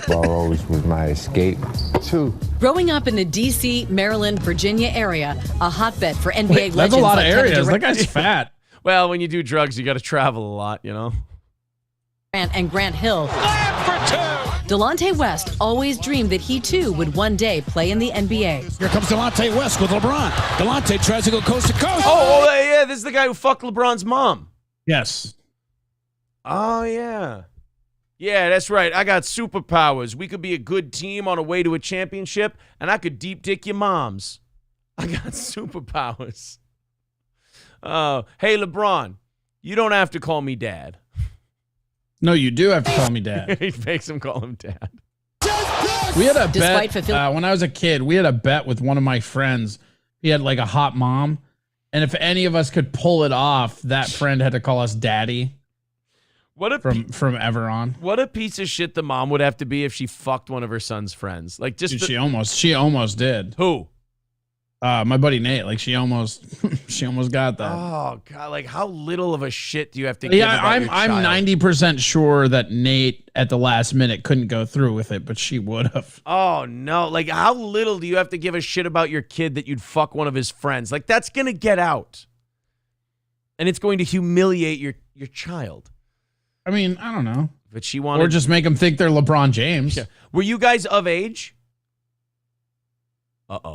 Ball always was my escape. Two. Growing up in the D.C., Maryland, Virginia area, a hotbed for NBA legends. That's a lot of like areas. That guy's fat. Well, when you do drugs, you got to travel a lot, you know? And Grant Hill. Delonte West always dreamed that he too would one day play in the NBA. Here comes Delonte West with LeBron. Delonte tries to go coast to coast. Oh, yeah, this is the guy who fucked LeBron's mom. Yes. Oh, yeah. Yeah, that's right. I got superpowers. We could be a good team on a way to a championship, and I could deep dick your moms. I got superpowers. Hey, LeBron, you don't have to call me dad. No, you do have to call me dad. He makes him call him dad. We had a bet when I was a kid. We had a bet with one of my friends. He had like a hot mom, and if any of us could pull it off, that friend had to call us daddy. From ever on. What a piece of shit the mom would have to be if she fucked one of her son's friends. Like just Dude, she almost did. Who? My buddy Nate. Like she almost got that. Oh God! Like how little of a shit do you have to give about I'm your child? 90% sure that Nate at the last minute couldn't go through with it, but she would have. Oh no! Like how little do you have to give a shit about your kid that you'd fuck one of his friends? Like that's gonna get out, and it's going to humiliate your child. I mean, I don't know. But she wanted, or just make them think they're LeBron James. Yeah. Were you guys of age?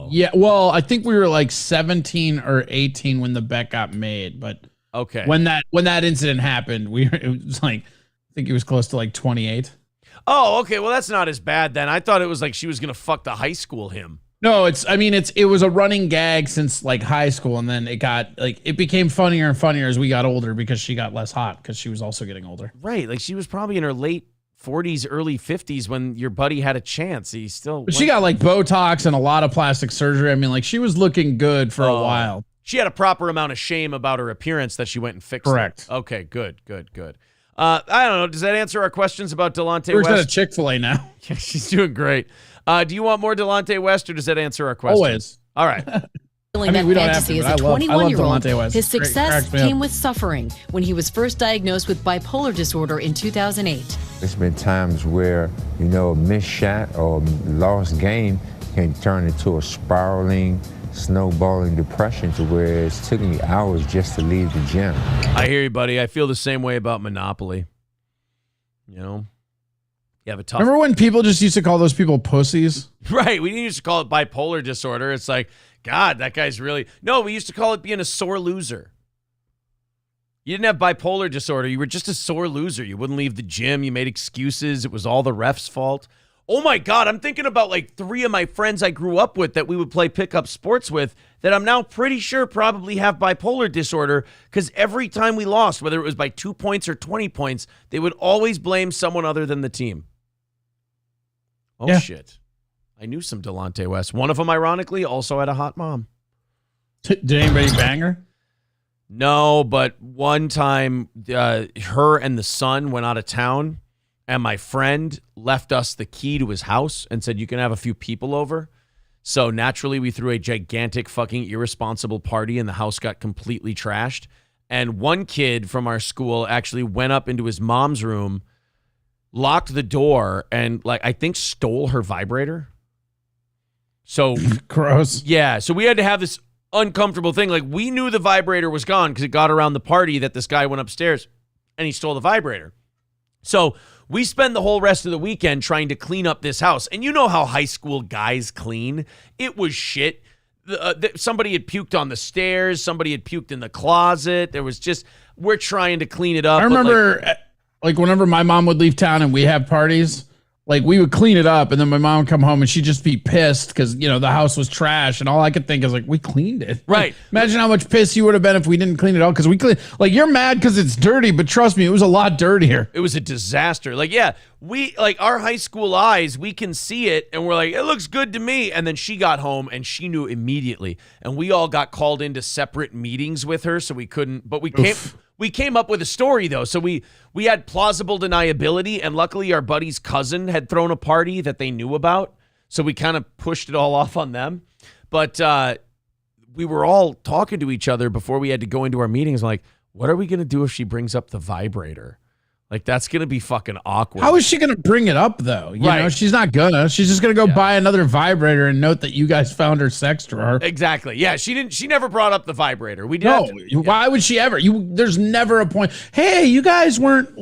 Yeah, well, I think we were like 17 or 18 when the bet got made, but okay. When that incident happened, it was like I think he was close to like 28. Oh, okay. Well, that's not as bad then. I thought it was like she was gonna fuck the high school him. No, it was a running gag since like high school, and then it became funnier and funnier as we got older because she got less hot because she was also getting older. Right, like she was probably in her late 40s, early 50s when your buddy had a chance. But she got like Botox and a lot of plastic surgery. I mean, like she was looking good for a while. She had a proper amount of shame about her appearance that she went and fixed. Correct. It. Okay, good. I don't know. Does that answer our questions about Delonte West? West? At a Chick-fil-A now. Yeah, she's doing great. Do you want more Delonte West, or does that answer our questions? Always. All right. Feeling that fantasy as a 21-year-old, his success came with suffering when he was first diagnosed with bipolar disorder in 2008. There's been times where, a missed shot or lost game can turn into a spiraling, snowballing depression to where it's took me hours just to leave the gym. I hear you, buddy. I feel the same way about Monopoly. You have a tough... Remember when people just used to call those people pussies? Right. We didn't used to call it bipolar disorder. It's like, God, that guy's really... No, we used to call it being a sore loser. You didn't have bipolar disorder. You were just a sore loser. You wouldn't leave the gym. You made excuses. It was all the ref's fault. Oh, my God. I'm thinking about like 3 of my friends I grew up with that we would play pickup sports with that I'm now pretty sure probably have bipolar disorder because every time we lost, whether it was by 2 points or 20 points, they would always blame someone other than the team. Oh, yeah. Shit. I knew some Delonte West. One of them, ironically, also had a hot mom. Did anybody bang her? No, but one time her and the son went out of town, and my friend left us the key to his house and said, you can have a few people over. So naturally, we threw a gigantic fucking irresponsible party, and the house got completely trashed. And one kid from our school actually went up into his mom's room, locked the door, and I think stole her vibrator. So gross. Yeah. So we had to have this uncomfortable thing. Like we knew the vibrator was gone because it got around the party that this guy went upstairs and he stole the vibrator. So we spend the whole rest of the weekend trying to clean up this house. And you know how high school guys clean. It was shit. Somebody had puked on the stairs. Somebody had puked in the closet. We're trying to clean it up. I remember whenever my mom would leave town and we have parties, we would clean it up, and then my mom would come home and she'd just be pissed because, the house was trash. And all I could think is we cleaned it. Right. Imagine how much piss you would have been if we didn't clean it out because we cleaned. You're mad because it's dirty, but trust me, it was a lot dirtier. It was a disaster. We our high school eyes, we can see it and we're like, it looks good to me. And then she got home and she knew immediately. And we all got called into separate meetings with her, so we couldn't, but we came up with a story, though. So we had plausible deniability, and luckily our buddy's cousin had thrown a party that they knew about, so we kind of pushed it all off on them. But we were all talking to each other before we had to go into our meetings, like, what are we going to do if she brings up the vibrator? That's going to be fucking awkward. How is she going to bring it up, though? You know, she's not gonna. She's just going to go buy another vibrator and note that you guys found her sex drawer. Exactly. Yeah, she never brought up the vibrator. We did. No, why would she ever? There's never a point. Hey, you guys weren't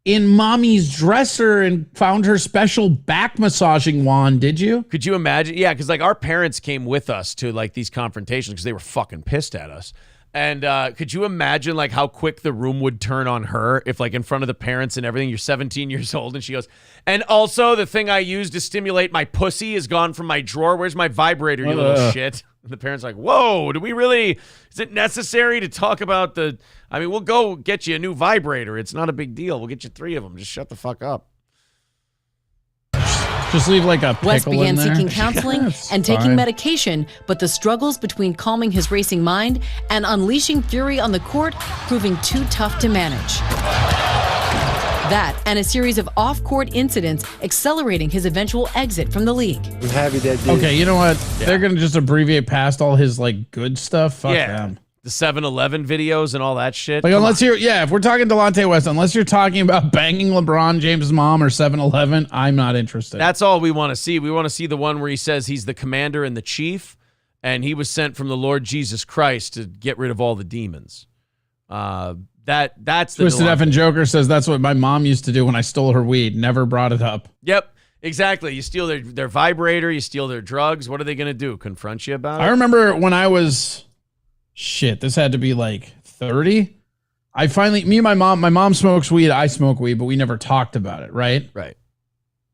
in mommy's dresser and found her special back massaging wand, did you? Could you imagine? Yeah, because our parents came with us to these confrontations because they were fucking pissed at us. And could you imagine how quick the room would turn on her if in front of the parents and everything, you're 17 years old and she goes, and also the thing I use to stimulate my pussy is gone from my drawer. Where's my vibrator, you little shit? And the parents are like, whoa, is it necessary to talk about we'll go get you a new vibrator. It's not a big deal. We'll get you 3 of them. Just shut the fuck up. Just leave a pickle West began in there. seeking counseling and taking medication, but the struggles between calming his racing mind and unleashing fury on the court proving too tough to manage. That and a series of off-court incidents accelerating his eventual exit from the league. I'm happy that Okay, you know what? Yeah. They're going to just abbreviate past all his good stuff. Fuck them. The 7-Eleven videos and all that shit. If we're talking Delonte West, unless you're talking about banging LeBron James' mom or 7-Eleven, I'm not interested. That's all we want to see. We want to see the one where he says he's the commander and the chief, and he was sent from the Lord Jesus Christ to get rid of all the demons. That's the Twisted F and Joker says that's what my mom used to do when I stole her weed. Never brought it up. Yep. Exactly. You steal their vibrator, you steal their drugs. What are they going to do? Confront you about it? I remember when I was... this had to be 30. Me and my mom smokes weed, I smoke weed, but we never talked about it, right? Right.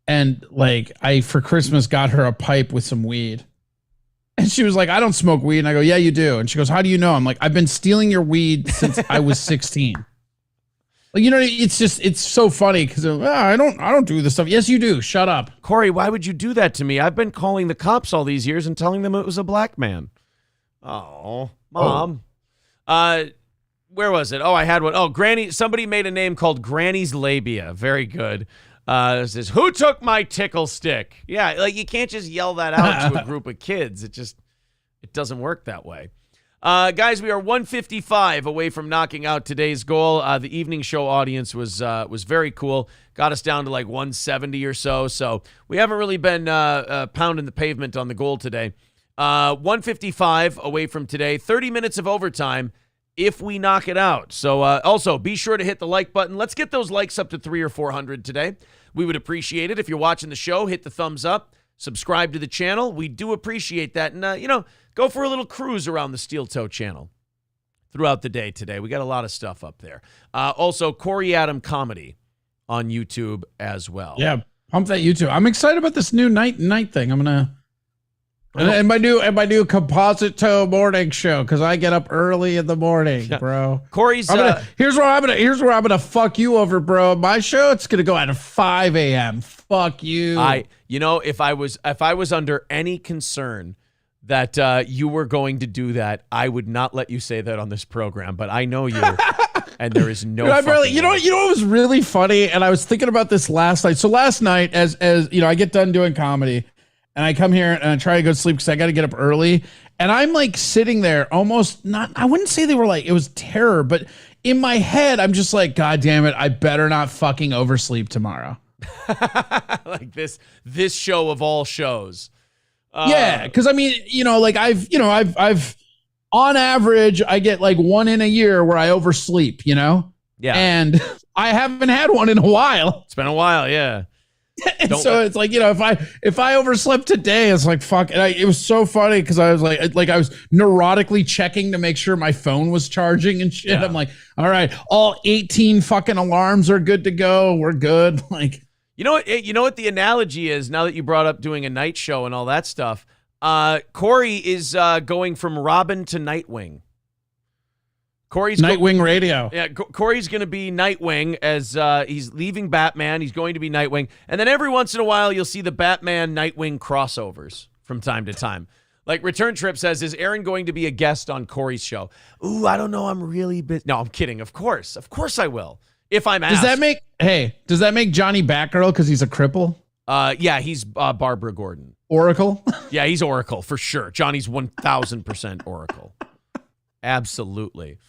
And I, for Christmas, got her a pipe with some weed. And she was like, I don't smoke weed. And I go, yeah, you do. And she goes, how do you know? I'm like, I've been stealing your weed since I was 16. Like, you know, it's so funny because I don't do this stuff. Yes, you do. Shut up. Corey, why would you do that to me? I've been calling the cops all these years and telling them it was a black man. Oh, Mom. Where was it? Oh, I had one. Oh, Granny. Somebody made a name called Granny's Labia. Very good. It says, who took my tickle stick? Yeah, like you can't just yell that out to a group of kids. It doesn't work that way. Guys, we are 155 away from knocking out today's goal. The evening show audience was very cool. Got us down to like 170 or so. So we haven't really been pounding the pavement on the goal today. 155 away from today. 30 minutes of overtime if we knock it out. So also be sure to hit the like button. Let's get those likes up to 300 or 400 today. We would appreciate it. If you're watching the show, hit the thumbs up, subscribe to the channel. We do appreciate that. And, go for a little cruise around the Steel Toe channel throughout the day today. We got a lot of stuff up there. Also, Corey Adam Comedy on YouTube as well. Yeah, pump that YouTube. I'm excited about this new night thing. I'm going to... And my new composite toe morning show because I get up early in the morning, bro. Corey's here's where I'm gonna fuck you over, bro. My show it's gonna go at 5 a.m. Fuck you. If I was under any concern that you were going to do that, I would not let you say that on this program. But I know you, and there is no. Dude, you know what was really funny, and I was thinking about this last night. So last night, as I get done doing comedy. And I come here and I try to go to sleep because I got to get up early. And I'm like sitting there almost not, I wouldn't say they were like, it was terror, but in my head, I'm just like, God damn it, I better not fucking oversleep tomorrow. Like this show of all shows. Yeah. Cause I mean, I've on average, I get like one in a year where I oversleep, Yeah. And I haven't had one in a while. It's been a while. Yeah. And so it's like, if I overslept today, it's like, fuck. And it was so funny because I was like I was neurotically checking to make sure my phone was charging and shit. Yeah. I'm like, all right, all 18 fucking alarms are good to go. We're good. Like, you know what the analogy is now that you brought up doing a night show and all that stuff. Corey is going from Robin to Nightwing. Corey's Nightwing Radio. Yeah, Corey's going to be Nightwing as he's leaving Batman. He's going to be Nightwing. And then every once in a while, you'll see the Batman-Nightwing crossovers from time to time. Like Return Trip says, is Aaron going to be a guest on Corey's show? Ooh, I don't know. I'm really busy. No, I'm kidding. Of course I will. If I'm asked. Does that make Johnny Batgirl because he's a cripple? Yeah, he's Barbara Gordon. Oracle? Yeah, he's Oracle for sure. Johnny's 1,000% Oracle. Absolutely.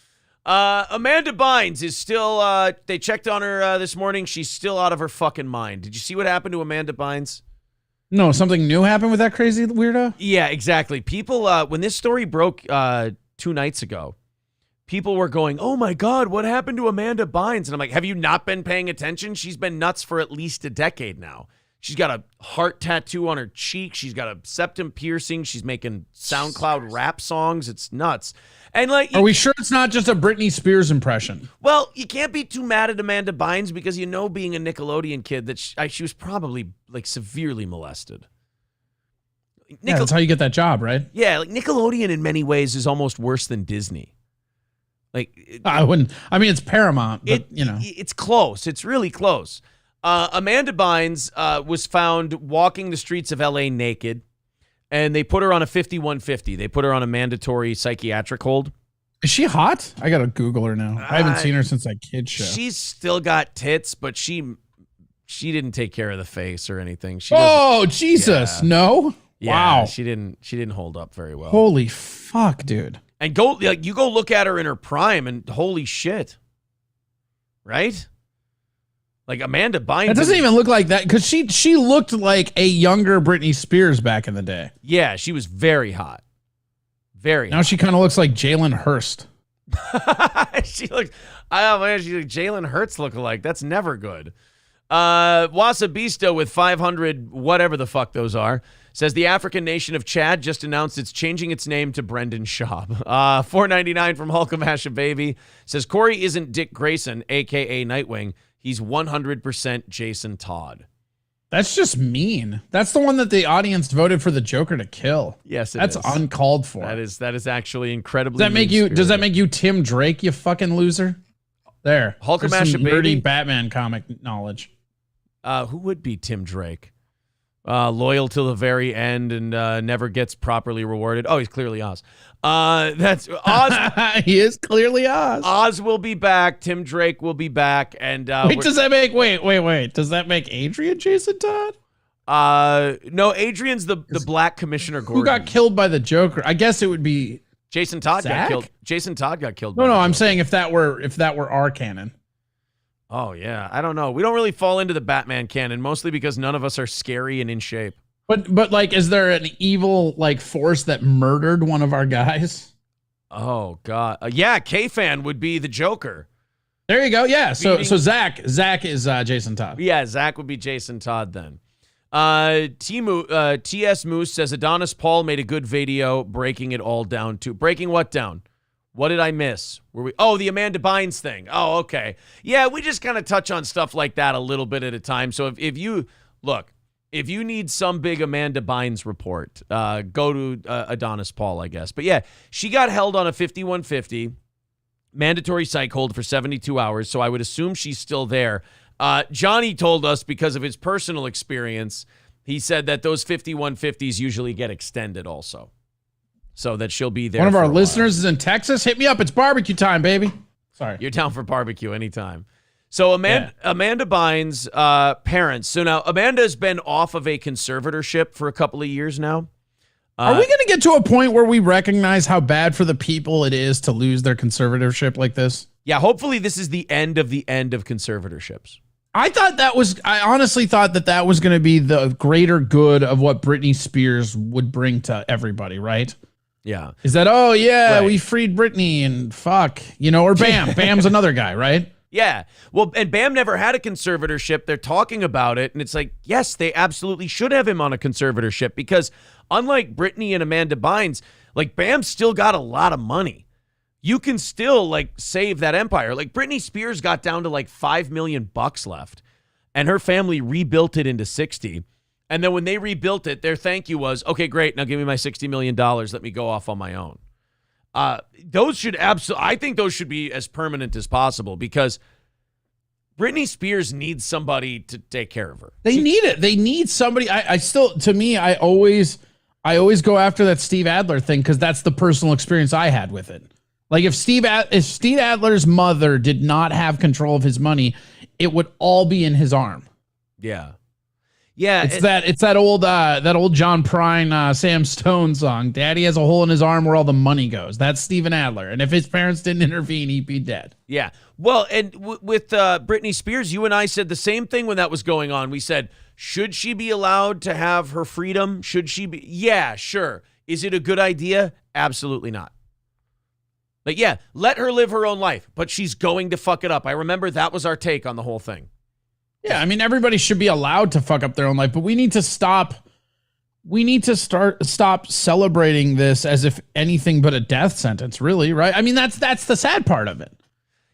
Amanda Bynes is still, they checked on her this morning. She's still out of her fucking mind. Did you see what happened to Amanda Bynes? No, something new happened with that crazy weirdo? Yeah, exactly. People, when this story broke 2 nights ago, people were going, oh my God, what happened to Amanda Bynes? And I'm like, have you not been paying attention? She's been nuts for at least a decade now. She's got a heart tattoo on her cheek. She's got a septum piercing. She's making SoundCloud rap songs. It's nuts. And are we sure it's not just a Britney Spears impression? Well, you can't be too mad at Amanda Bynes because being a Nickelodeon kid, that she was probably like severely molested. Yeah, that's how you get that job, right? Yeah, like Nickelodeon in many ways is almost worse than Disney. Like it's Paramount, but it's close. It's really close. Amanda Bynes was found walking the streets of LA naked. And they put her on a 5150. They put her on a mandatory psychiatric hold. Is she hot? I gotta Google her now. I haven't seen her since that kid show. She's still got tits, but she didn't take care of the face or anything. Jesus, no. Yeah, wow, she didn't hold up very well. Holy fuck, dude. And you go look at her in her prime, and holy shit, right? Like Amanda Bynes. It doesn't even look like that because she looked like a younger Britney Spears back in the day. Yeah, she was very hot. Very. Now she kind of looks like Jalen Hurst. She's like Jalen Hurts lookalike. That's never good. Wasabisto with 500, whatever the fuck those are, says the African nation of Chad just announced it's changing its name to Brendan Schaub. $4.99 from Hulkamasha Baby says Corey isn't Dick Grayson, a.k.a. Nightwing. He's 100% Jason Todd. That's just mean. That's the one that the audience voted for the Joker to kill. Yes, that's uncalled for. That is actually incredibly. Does that make you Tim Drake? You fucking loser. There, Hulkamash some baby. nerdy Batman comic knowledge. Who would be Tim Drake? Loyal till the very end and never gets properly rewarded. Oh, he's clearly Oz. That's Oz. He is clearly Oz. Oz will be back. Tim Drake will be back. And does that make wait? Does that make Adrian Jason Todd? No, Adrian's the Black Commissioner Gordon. Who got killed by the Joker? I guess it would be Jason Todd Zach? got killed. Jason Todd got killed. No, I'm saying if that were our canon. Oh yeah, I don't know. We don't really fall into the Batman canon, mostly because none of us are scary and in shape. But like, is there an evil like force that murdered one of our guys? Oh God, yeah. K-Fan would be the Joker. There you go. Yeah. So Zach is Jason Todd. Yeah, Zach would be Jason Todd then. TS Moose says Adonis Paul made a good video breaking it all down too. Breaking what down? What did I miss? The Amanda Bynes thing. Oh, okay. Yeah, we just kind of touch on stuff like that a little bit at a time. So if you need some big Amanda Bynes report, go to Adonis Paul, I guess. But yeah, she got held on a 5150 mandatory psych hold for 72 hours. So I would assume she's still there. Johnny told us because of his personal experience, he said that those 5150s usually get extended also. So that she'll be there. One of our listeners is in Texas. Hit me up. It's barbecue time, baby. Sorry. You're down for barbecue anytime. So Amanda Bynes' parents. So now Amanda's been off of a conservatorship for a couple of years now. Are we going to get to a point where we recognize how bad for the people it is to lose their conservatorship like this? Yeah, hopefully this is the end of conservatorships. I honestly thought that was going to be the greater good of what Britney Spears would bring to everybody, right? Yeah. Is that, right. We freed Britney and fuck, or Bam. Bam's another guy, right? Yeah. Well, and Bam never had a conservatorship. They're talking about it. And it's like, yes, they absolutely should have him on a conservatorship because unlike Britney and Amanda Bynes, like Bam still got a lot of money. You can still like save that empire. Like Britney Spears got down to like $5 million left and her family rebuilt it into 60. And then when they rebuilt it, their thank you was, okay, great. Now give me my $60 million. Let me go off on my own. Those should I think those should be as permanent as possible because Britney Spears needs somebody to take care of her. They need it. They need somebody. I always go after that Steve Adler thing because that's the personal experience I had with it. Like if Steve Adler's mother did not have control of his money, it would all be in his arm. Yeah. Yeah, it's that old John Prine, Sam Stone song. Daddy has a hole in his arm where all the money goes. That's Steven Adler, and if his parents didn't intervene, he'd be dead. Yeah. Well, and with Britney Spears, you and I said the same thing when that was going on. We said, should she be allowed to have her freedom? Should she be? Yeah, sure. Is it a good idea? Absolutely not. But yeah, let her live her own life, but she's going to fuck it up. I remember that was our take on the whole thing. Yeah, I mean, everybody should be allowed to fuck up their own life, but we need to stop celebrating this as if anything but a death sentence, really, right? I mean, that's the sad part of it.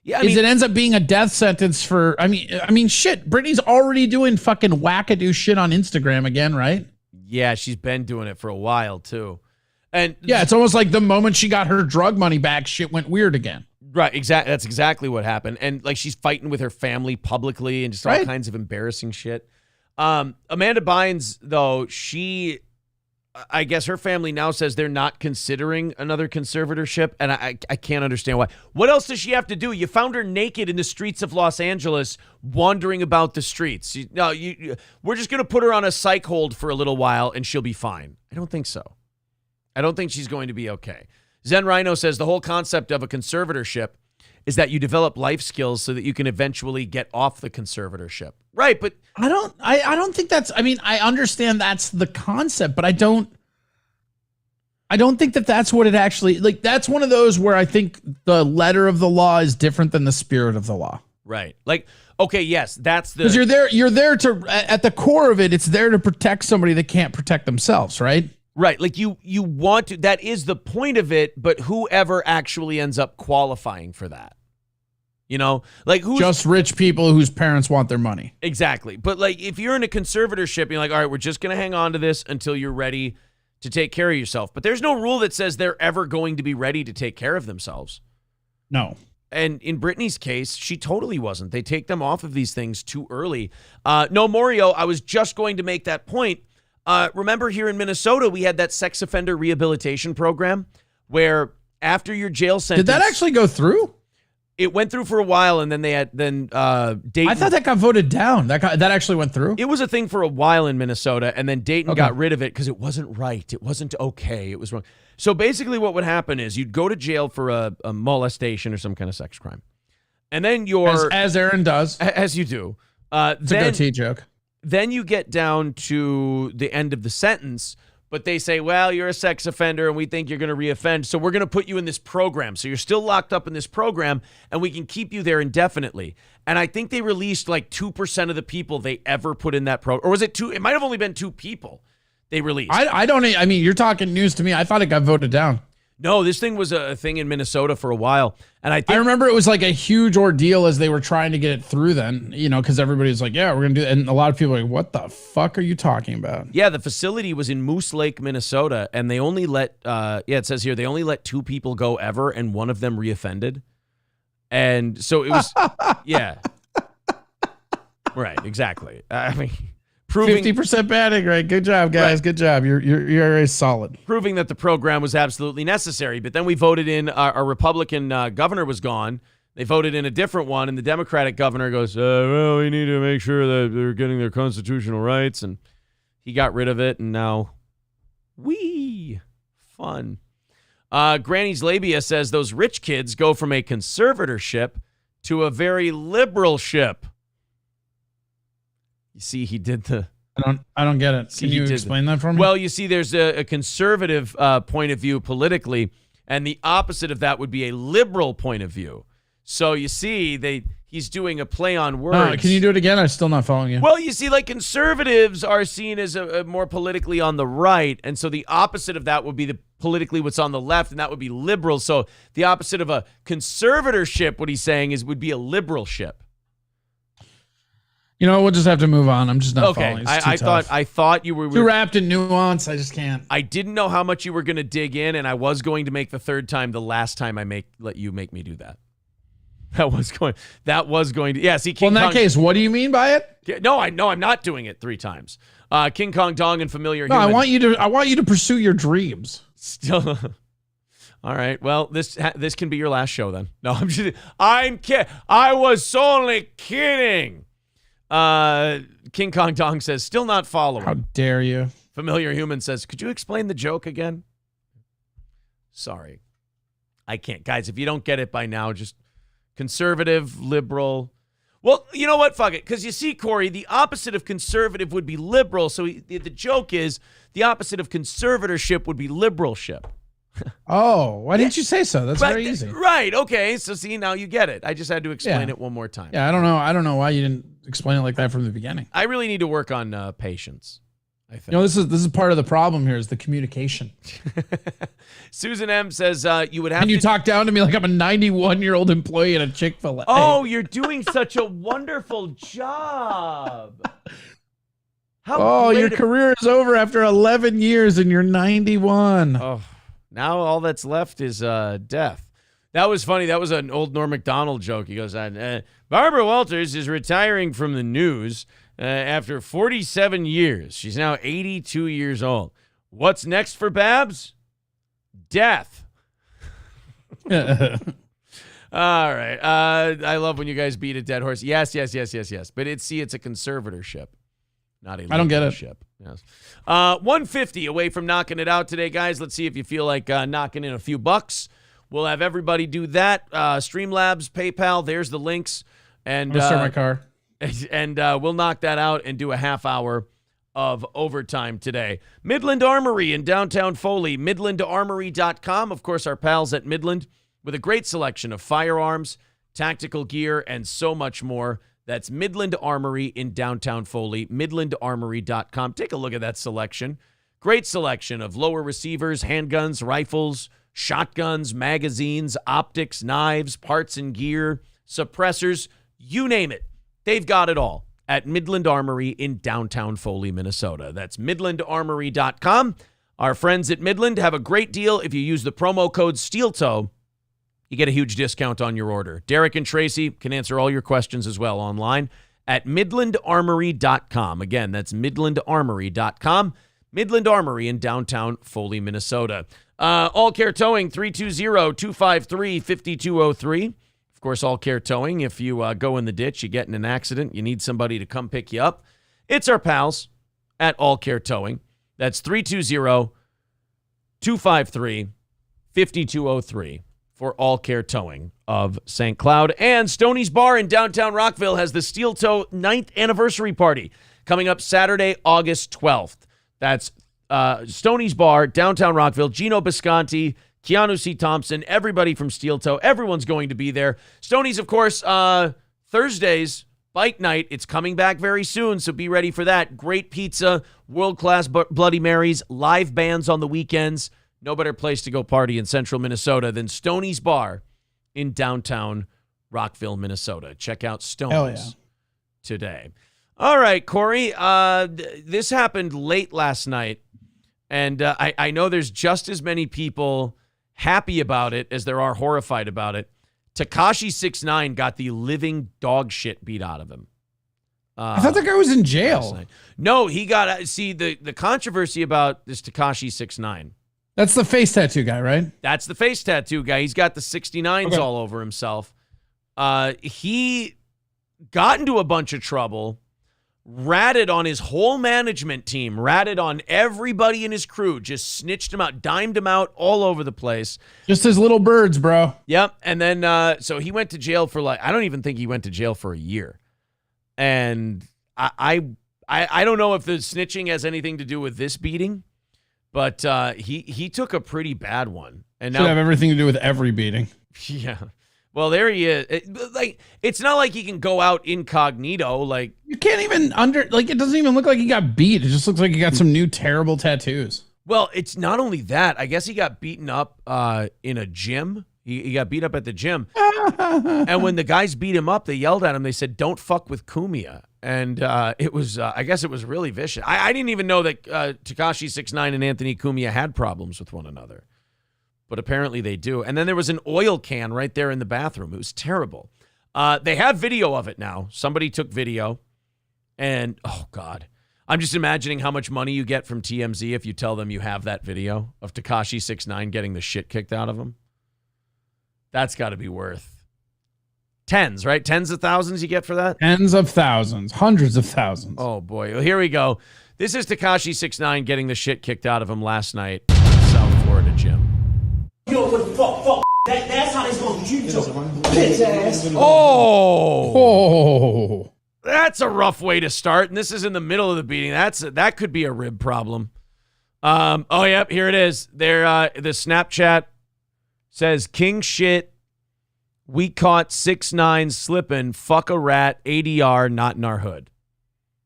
Yeah, it ends up being a death sentence for, I mean, shit, Britney's already doing fucking wackadoo shit on Instagram again, right? Yeah, she's been doing it for a while, too. And yeah, it's almost like the moment she got her drug money back, shit went weird again. Right, exactly. That's exactly what happened. And like she's fighting with her family publicly and just all kinds of embarrassing shit. Amanda Bynes, though, I guess her family now says they're not considering another conservatorship, and I can't understand why. What else does she have to do? You found her naked in the streets of Los Angeles, wandering about the streets. We're just going to put her on a psych hold for a little while, and she'll be fine. I don't think so. I don't think she's going to be okay. Zen Rhino says the whole concept of a conservatorship is that you develop life skills so that you can eventually get off the conservatorship. Right, but I don't think that's, I mean, I understand that's the concept, but I don't think that that's what it actually, like, that's one of those where I think the letter of the law is different than the spirit of the law. Right. Like, okay, yes, that's the, because you're there to, at the core of it, it's there to protect somebody that can't protect themselves, right? Right, like you want to, that is the point of it, but whoever actually ends up qualifying for that. You know, like who's Just rich people whose parents want their money. exactly. But like if you're in a conservatorship, you're like, all right, we're just going to hang on to this until you're ready to take care of yourself. But there's no rule that says they're ever going to be ready to take care of themselves. No. And in Britney's case, she totally wasn't. They take them off of these things too early. No, Mario, I was just going to make that point. Remember here in Minnesota, we had that sex offender rehabilitation program where after your jail sentence... Did that actually go through? It went through for a while, and then they had Dayton. I thought that got voted down. That actually went through. It was a thing for a while in Minnesota, and then Dayton got rid of it because it wasn't right. It wasn't okay. It was wrong. So basically, what would happen is you'd go to jail for a molestation or some kind of sex crime, and then as Aaron does, as you do. It's a goatee joke. Then you get down to the end of the sentence. But they say, well, you're a sex offender and we think you're going to reoffend, so we're going to put you in this program. So you're still locked up in this program and we can keep you there indefinitely. And I think they released like 2% of the people they ever put in that program. Or was it 2? It might have only been 2 people they released. I mean, you're talking news to me. I thought it got voted down. No, this thing was a thing in Minnesota for a while. And I remember it was like a huge ordeal as they were trying to get it through then, you know, because everybody was like, yeah, we're going to do it. And a lot of people were like, what the fuck are you talking about? Yeah, the facility was in Moose Lake, Minnesota, and they only let, it says here, they only let 2 people go ever, and one of them reoffended. And so it was, yeah. Right, exactly. I mean... 50% batting, right? Good job, guys. Right. Good job. You're solid. Proving that the program was absolutely necessary. But then we voted in our Republican governor was gone. They voted in a different one, and the Democratic governor goes, well, we need to make sure that they're getting their constitutional rights. And he got rid of it, and now, fun. Granny's Labia says those rich kids go from a conservatorship to a very liberal ship. You see, he did the... I don't get it. Can you explain that for me? Well, you see, there's a conservative point of view politically, and the opposite of that would be a liberal point of view. So you see, he's doing a play on words. Can you do it again? I'm still not following you. Well, you see, like conservatives are seen as a more politically on the right, and so the opposite of that would be the politically what's on the left, and that would be liberal. So the opposite of a conservatorship, what he's saying would be a liberal ship. You know, we'll just have to move on. I'm just not following. I thought you were too wrapped in nuance. I just can't. I didn't know how much you were going to dig in, and I was going to make the third time the last time let you make me do that. That was going to. Yeah, see, King Kong, that case, what do you mean by it? No, I'm not doing it 3 times. King Kong Dong and Familiar Human. I want you to pursue your dreams. Still. All right. Well, this can be your last show then. No, I'm kidding. I was only kidding. King Kong Dong says, still not following. How dare you? Familiar Human says, could you explain the joke again? Sorry. I can't. Guys, if you don't get it by now, just conservative, liberal. Well, you know what? Fuck it. Because you see, Corey, the opposite of conservative would be liberal. So the joke is the opposite of conservatorship would be liberalship. Oh, why didn't you say so? That's very easy. Right. Okay. So see, now you get it. I just had to explain it one more time. Yeah, I don't know why you didn't explain it like that from the beginning. I really need to work on patience, I think. You know, this is part of the problem here is the communication. Susan M says you would have and you talk down to me like I'm a 91-year-old employee at a Chick-fil-A. Oh, you're doing such a wonderful job. Your career is over after 11 years and you're 91. Oh. Now all that's left is death. That was funny. That was an old Norm Macdonald joke. He goes, Barbara Walters is retiring from the news after 47 years. She's now 82 years old. What's next for Babs? Death. All right. I love when you guys beat a dead horse. Yes. But it's a conservatorship. Not a I don't get it. Ship. Yes. 150 away from knocking it out today, guys. Let's see if you feel like knocking in a few bucks. We'll have everybody do that. Streamlabs, PayPal, there's the links. And I'm gonna start my car. And we'll knock that out and do a half hour of overtime today. Midland Armory in downtown Foley, midlandarmory.com. Of course, our pals at Midland with a great selection of firearms, tactical gear, and so much more. That's Midland Armory in downtown Foley, midlandarmory.com. Take a look at that selection. Great selection of lower receivers, handguns, rifles, shotguns, magazines, optics, knives, parts and gear, suppressors, you name it. They've got it all at Midland Armory in downtown Foley, Minnesota. That's midlandarmory.com. Our friends at Midland have a great deal. If you use the promo code SteelToe, you get a huge discount on your order. Derek and Tracy can answer all your questions as well online at midlandarmory.com. Again, that's midlandarmory.com. Midland Armory in downtown Foley, Minnesota. All Care Towing, 320-253-5203. Of course, All Care Towing, if you go in the ditch, you get in an accident, you need somebody to come pick you up. It's our pals at All Care Towing. That's 320-253-5203 for All Care Towing of St. Cloud. And Stoney's Bar in downtown Rockville has the Steel Toe 9th anniversary party coming up Saturday, August 12th. That's Stoney's Bar, downtown Rockville. Gino Bisconti, Keanu C. Thompson, everybody from Steel Toe. Everyone's going to be there. Stoney's, of course, Thursdays, Bike Night. It's coming back very soon, so be ready for that. Great pizza, world-class Bloody Marys, live bands on the weekends. No better place to go party in central Minnesota than Stoney's Bar in downtown Rockville, Minnesota. Check out Stoney's today. All right, Corey, this happened late last night, and I know there's just as many people happy about it as there are horrified about it. Tekashi 6ix9ine got the living dog shit beat out of him. I thought that guy was in jail. No, he got, see, the controversy about this Tekashi 6ix9ine. That's the face tattoo guy, right? That's the face tattoo guy. He's got the 69s all over himself. He got into a bunch of trouble, ratted on his whole management team, ratted on everybody in his crew, just snitched him out, dimed him out all over the place. Just his little birds, bro. Yep. And then, so he went to jail for I don't even think he went to jail for a year. And I don't know if the snitching has anything to do with this beating, but he took a pretty bad one. And now should have everything to do with every beating. Yeah. Well, there he is. It's not like he can go out incognito. Like, you can't even it doesn't even look like he got beat. It just looks like he got some new terrible tattoos. Well, it's not only that. I guess he got beaten up in a gym. He got beat up at the gym. And when the guys beat him up, they yelled at him. They said, "Don't fuck with Kumia." And it was, I guess it was really vicious. I didn't even know that Tekashi 6ix9ine and Anthony Cumia had problems with one another. But apparently they do. And then there was an oil can right there in the bathroom. It was terrible. They have video of it now. Somebody took video. And, oh, God. I'm just imagining how much money you get from TMZ if you tell them you have that video of Tekashi 6ix9ine getting the shit kicked out of him. That's got to be worth tens, right? Tens of thousands you get for that? Tens of thousands. Hundreds of thousands. Oh, boy. Well, here we go. This is Tekashi 6ix9ine getting the shit kicked out of him last night at the South Florida gym. Yo, what the fuck? That's how they gonna treat you, bitch ass. Oh, that's a rough way to start. And this is in the middle of the beating. That could be a rib problem. Oh, yep, here it is. There, the Snapchat says king shit. We caught 6ix9ine slipping. Fuck a rat. ADR not in our hood.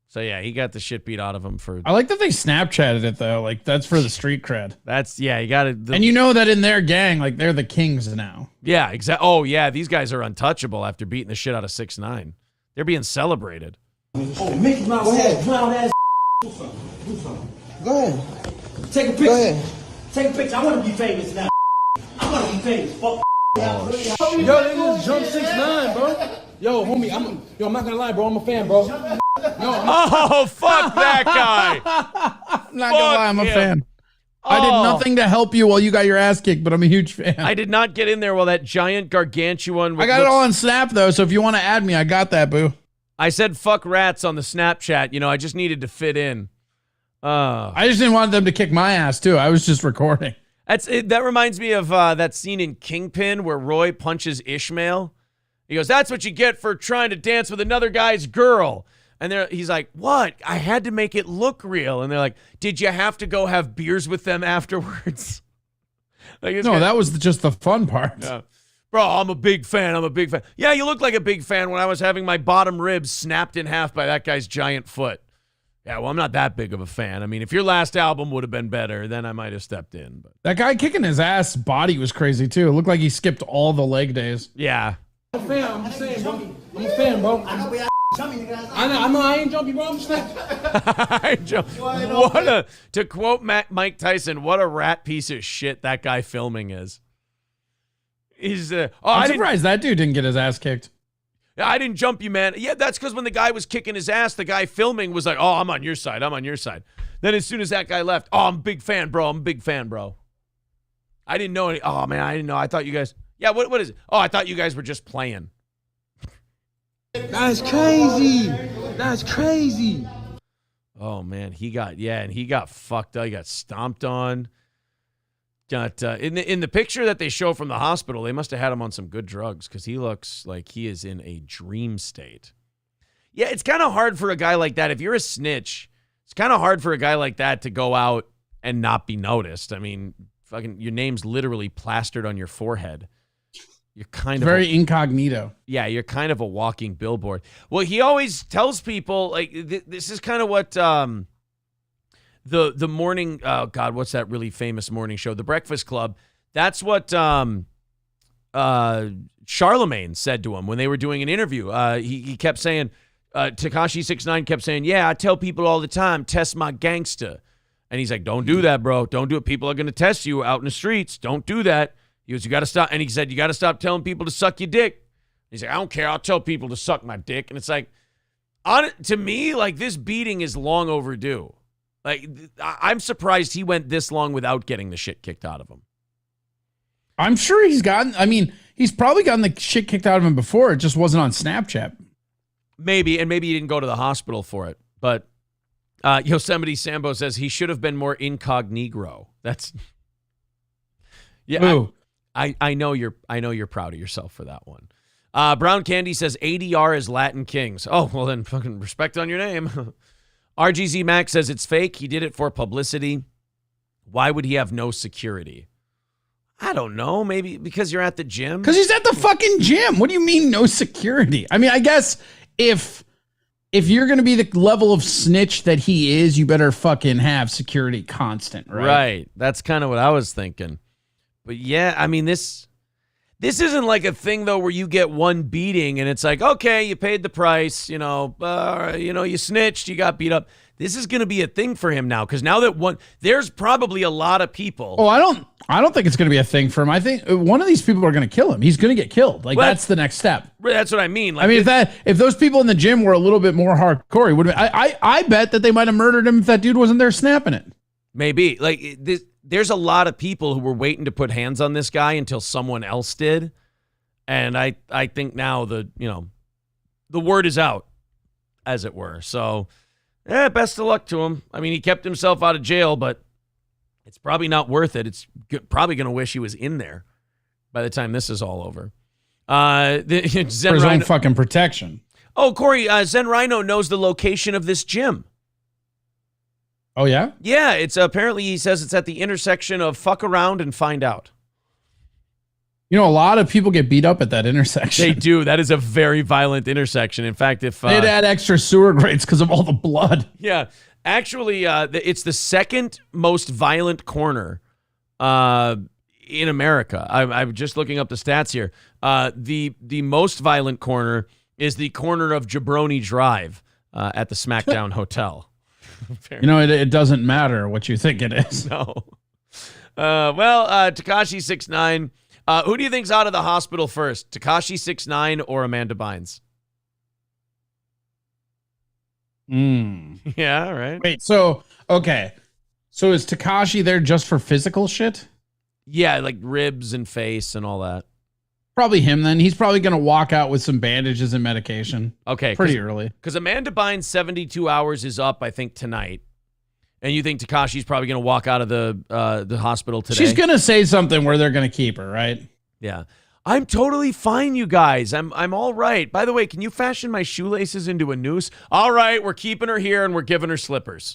So, yeah, he got the shit beat out of him for... I like that they Snapchatted it, though. Like, that's for the street cred. You got it. And you know that in their gang, like, they're the kings now. Yeah, exactly. Oh, yeah, these guys are untouchable after beating the shit out of 6ix9ine. They're being celebrated. Oh, Mickey Mouse ass, clown ass. Do something. Go ahead. Take a picture. Go ahead. Take a picture. I want to be famous now. I want to be famous. Fuck. Yo, this is Jump 6ix9ine, bro. Yo, homie, I'm not gonna lie, bro. I'm a fan, bro. Oh, fuck that guy. I'm not gonna lie, I'm a fan. I did nothing to help you while you got your ass kicked, but I'm a huge fan. I did not get in there while that giant gargantuan... I got it all on Snap, though, so if you want to add me, I got that, boo. I said fuck rats on the Snapchat. You know, I just needed to fit in. I just didn't want them to kick my ass, too. I was just recording. That reminds me of that scene in Kingpin where Roy punches Ishmael. He goes, "That's what you get for trying to dance with another guy's girl." And he's like, "What? I had to make it look real." And they're like, "Did you have to go have beers with them afterwards?" That was just the fun part. Yeah. Bro, I'm a big fan. Yeah, you look like a big fan when I was having my bottom ribs snapped in half by that guy's giant foot. Yeah, well, I'm not that big of a fan. I mean, if your last album would have been better, then I might have stepped in. But that guy kicking his ass body was crazy, too. It looked like he skipped all the leg days. Yeah. I'm a fan. I'm just saying, bro. I'm a fan, bro. I know, but I know. I ain't jumpy, bro. I'm just saying. To quote Mike Tyson, what a rat piece of shit that guy filming is. He's I'm surprised that dude didn't get his ass kicked. I didn't jump you, man. Yeah, that's because when the guy was kicking his ass, the guy filming was like, oh, I'm on your side. I'm on your side. Then as soon as that guy left, oh, I'm a big fan, bro. I'm a big fan, bro. I didn't know any. Oh, man, I didn't know. I thought you guys. Yeah, what is it? Oh, I thought you guys were just playing. That's crazy. That's crazy. Oh, man, he got fucked up. He got stomped on. Got in the picture that they show from the hospital, they must have had him on some good drugs because he looks like he is in a dream state. Yeah, it's kind of hard for a guy like that. If you're a snitch, it's kind of hard for a guy like that to go out and not be noticed. I mean, fucking, your name's literally plastered on your forehead. You're kind of very incognito. Yeah, you're kind of a walking billboard. Well, he always tells people like this is kind of what. The morning, oh God, what's that really famous morning show? The Breakfast Club. That's what Charlemagne said to him when they were doing an interview. He kept saying, Tekashi 6ix9ine kept saying, yeah, I tell people all the time, test my gangster. And he's like, don't do that, bro. Don't do it. People are going to test you out in the streets. Don't do that. He goes, you got to stop. And he said, you got to stop telling people to suck your dick. He's like, I don't care. I'll tell people to suck my dick. And it's like, to me, like this beating is long overdue. Like, I'm surprised he went this long without getting the shit kicked out of him. I'm sure he's probably gotten the shit kicked out of him before. It just wasn't on Snapchat. Maybe he didn't go to the hospital for it. But Yosemite Sambo says he should have been more incognito. That's yeah. I know you're proud of yourself for that one. Brown Candy says ADR is Latin Kings. Oh, well then fucking respect on your name. RGZ Max says it's fake. He did it for publicity. Why would he have no security? I don't know. Maybe because you're at the gym. Because he's at the fucking gym. What do you mean no security? I mean, I guess if you're going to be the level of snitch that he is, you better fucking have security constant, right? Right. That's kind of what I was thinking. But yeah, I mean, this isn't like a thing, though, where you get one beating and it's like, okay, you paid the price, you snitched, you got beat up. This is going to be a thing for him now because now that there's probably a lot of people. Oh, I don't think it's going to be a thing for him. I think one of these people are going to kill him. He's going to get killed. Like, that's the next step. That's what I mean. Like, I mean, if those people in the gym were a little bit more hardcore, he would have. I bet that they might have murdered him if that dude wasn't there snapping it. Maybe. Like, there's a lot of people who were waiting to put hands on this guy until someone else did. And I think now the word is out, as it were. So, best of luck to him. I mean, he kept himself out of jail, but it's probably not worth it. It's probably going to wish he was in there by the time this is all over. For his own fucking protection. Oh, Corey, Zen Rhino knows the location of this gym. Oh, yeah? Yeah, it's apparently, he says it's at the intersection of Fuck Around and Find Out. You know, a lot of people get beat up at that intersection. They do. That is a very violent intersection. In fact, if they'd add extra sewer grates because of all the blood. Yeah. Actually, it's the second most violent corner in America. I'm just looking up the stats here. The most violent corner is the corner of Jabroni Drive at the SmackDown Hotel. You know, it doesn't matter what you think it is. No. Tekashi 6ix9ine. Who do you think's out of the hospital first, Tekashi 6ix9ine or Amanda Bynes? Yeah, all right. Wait, okay. So is Tekashi there just for physical shit? Yeah, like ribs and face and all that. Probably him then. He's probably going to walk out with some bandages and medication. Okay. Pretty early. Because Amanda Bynes' 72 hours is up, I think, tonight. And you think Tekashi's probably going to walk out of the hospital today? She's going to say something where they're going to keep her, right? Yeah. I'm totally fine, you guys. I'm all right. By the way, can you fashion my shoelaces into a noose? All right, we're keeping her here and we're giving her slippers.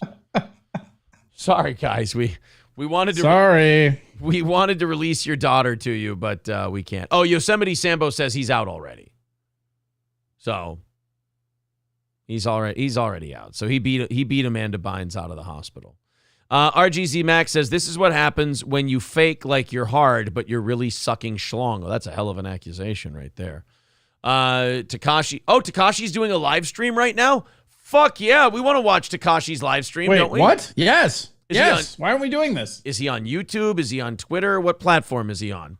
Sorry, guys. We wanted to we wanted to release your daughter to you, but we can't. Oh, Yosemite Sambo says he's out already. So he's already out. So he beat Amanda Bynes out of the hospital. RGZ Max says this is what happens when you fake like you're hard, but you're really sucking schlong. Well, that's a hell of an accusation right there. Tekashi. Oh, Tekashi's doing a live stream right now? Fuck yeah. We want to watch Tekashi's live stream, Wait, don't we? what? Yes. Yes. Why aren't we doing this? Is he on YouTube? Is he on Twitter? What platform is he on?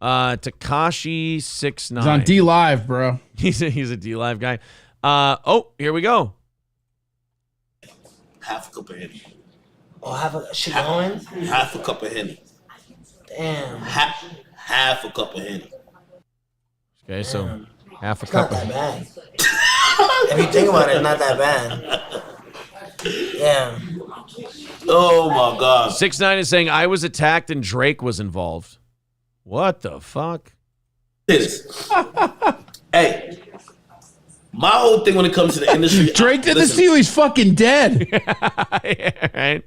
Tekashi 69. He's on D Live, bro. He's a D Live guy. Oh, here we go. Half a cup of Henny. Oh, have a shit going? Half a cup of Henny. Damn. Half a cup of Henny. Okay, so half a It's cup. not that bad. If you think about it, it's not that bad. Yeah. Oh my God. 6ix9ine is saying I was attacked and Drake was involved. What the fuck? Hey, my whole thing when it comes to the industry, Drake did this to you. He's fucking dead. Yeah,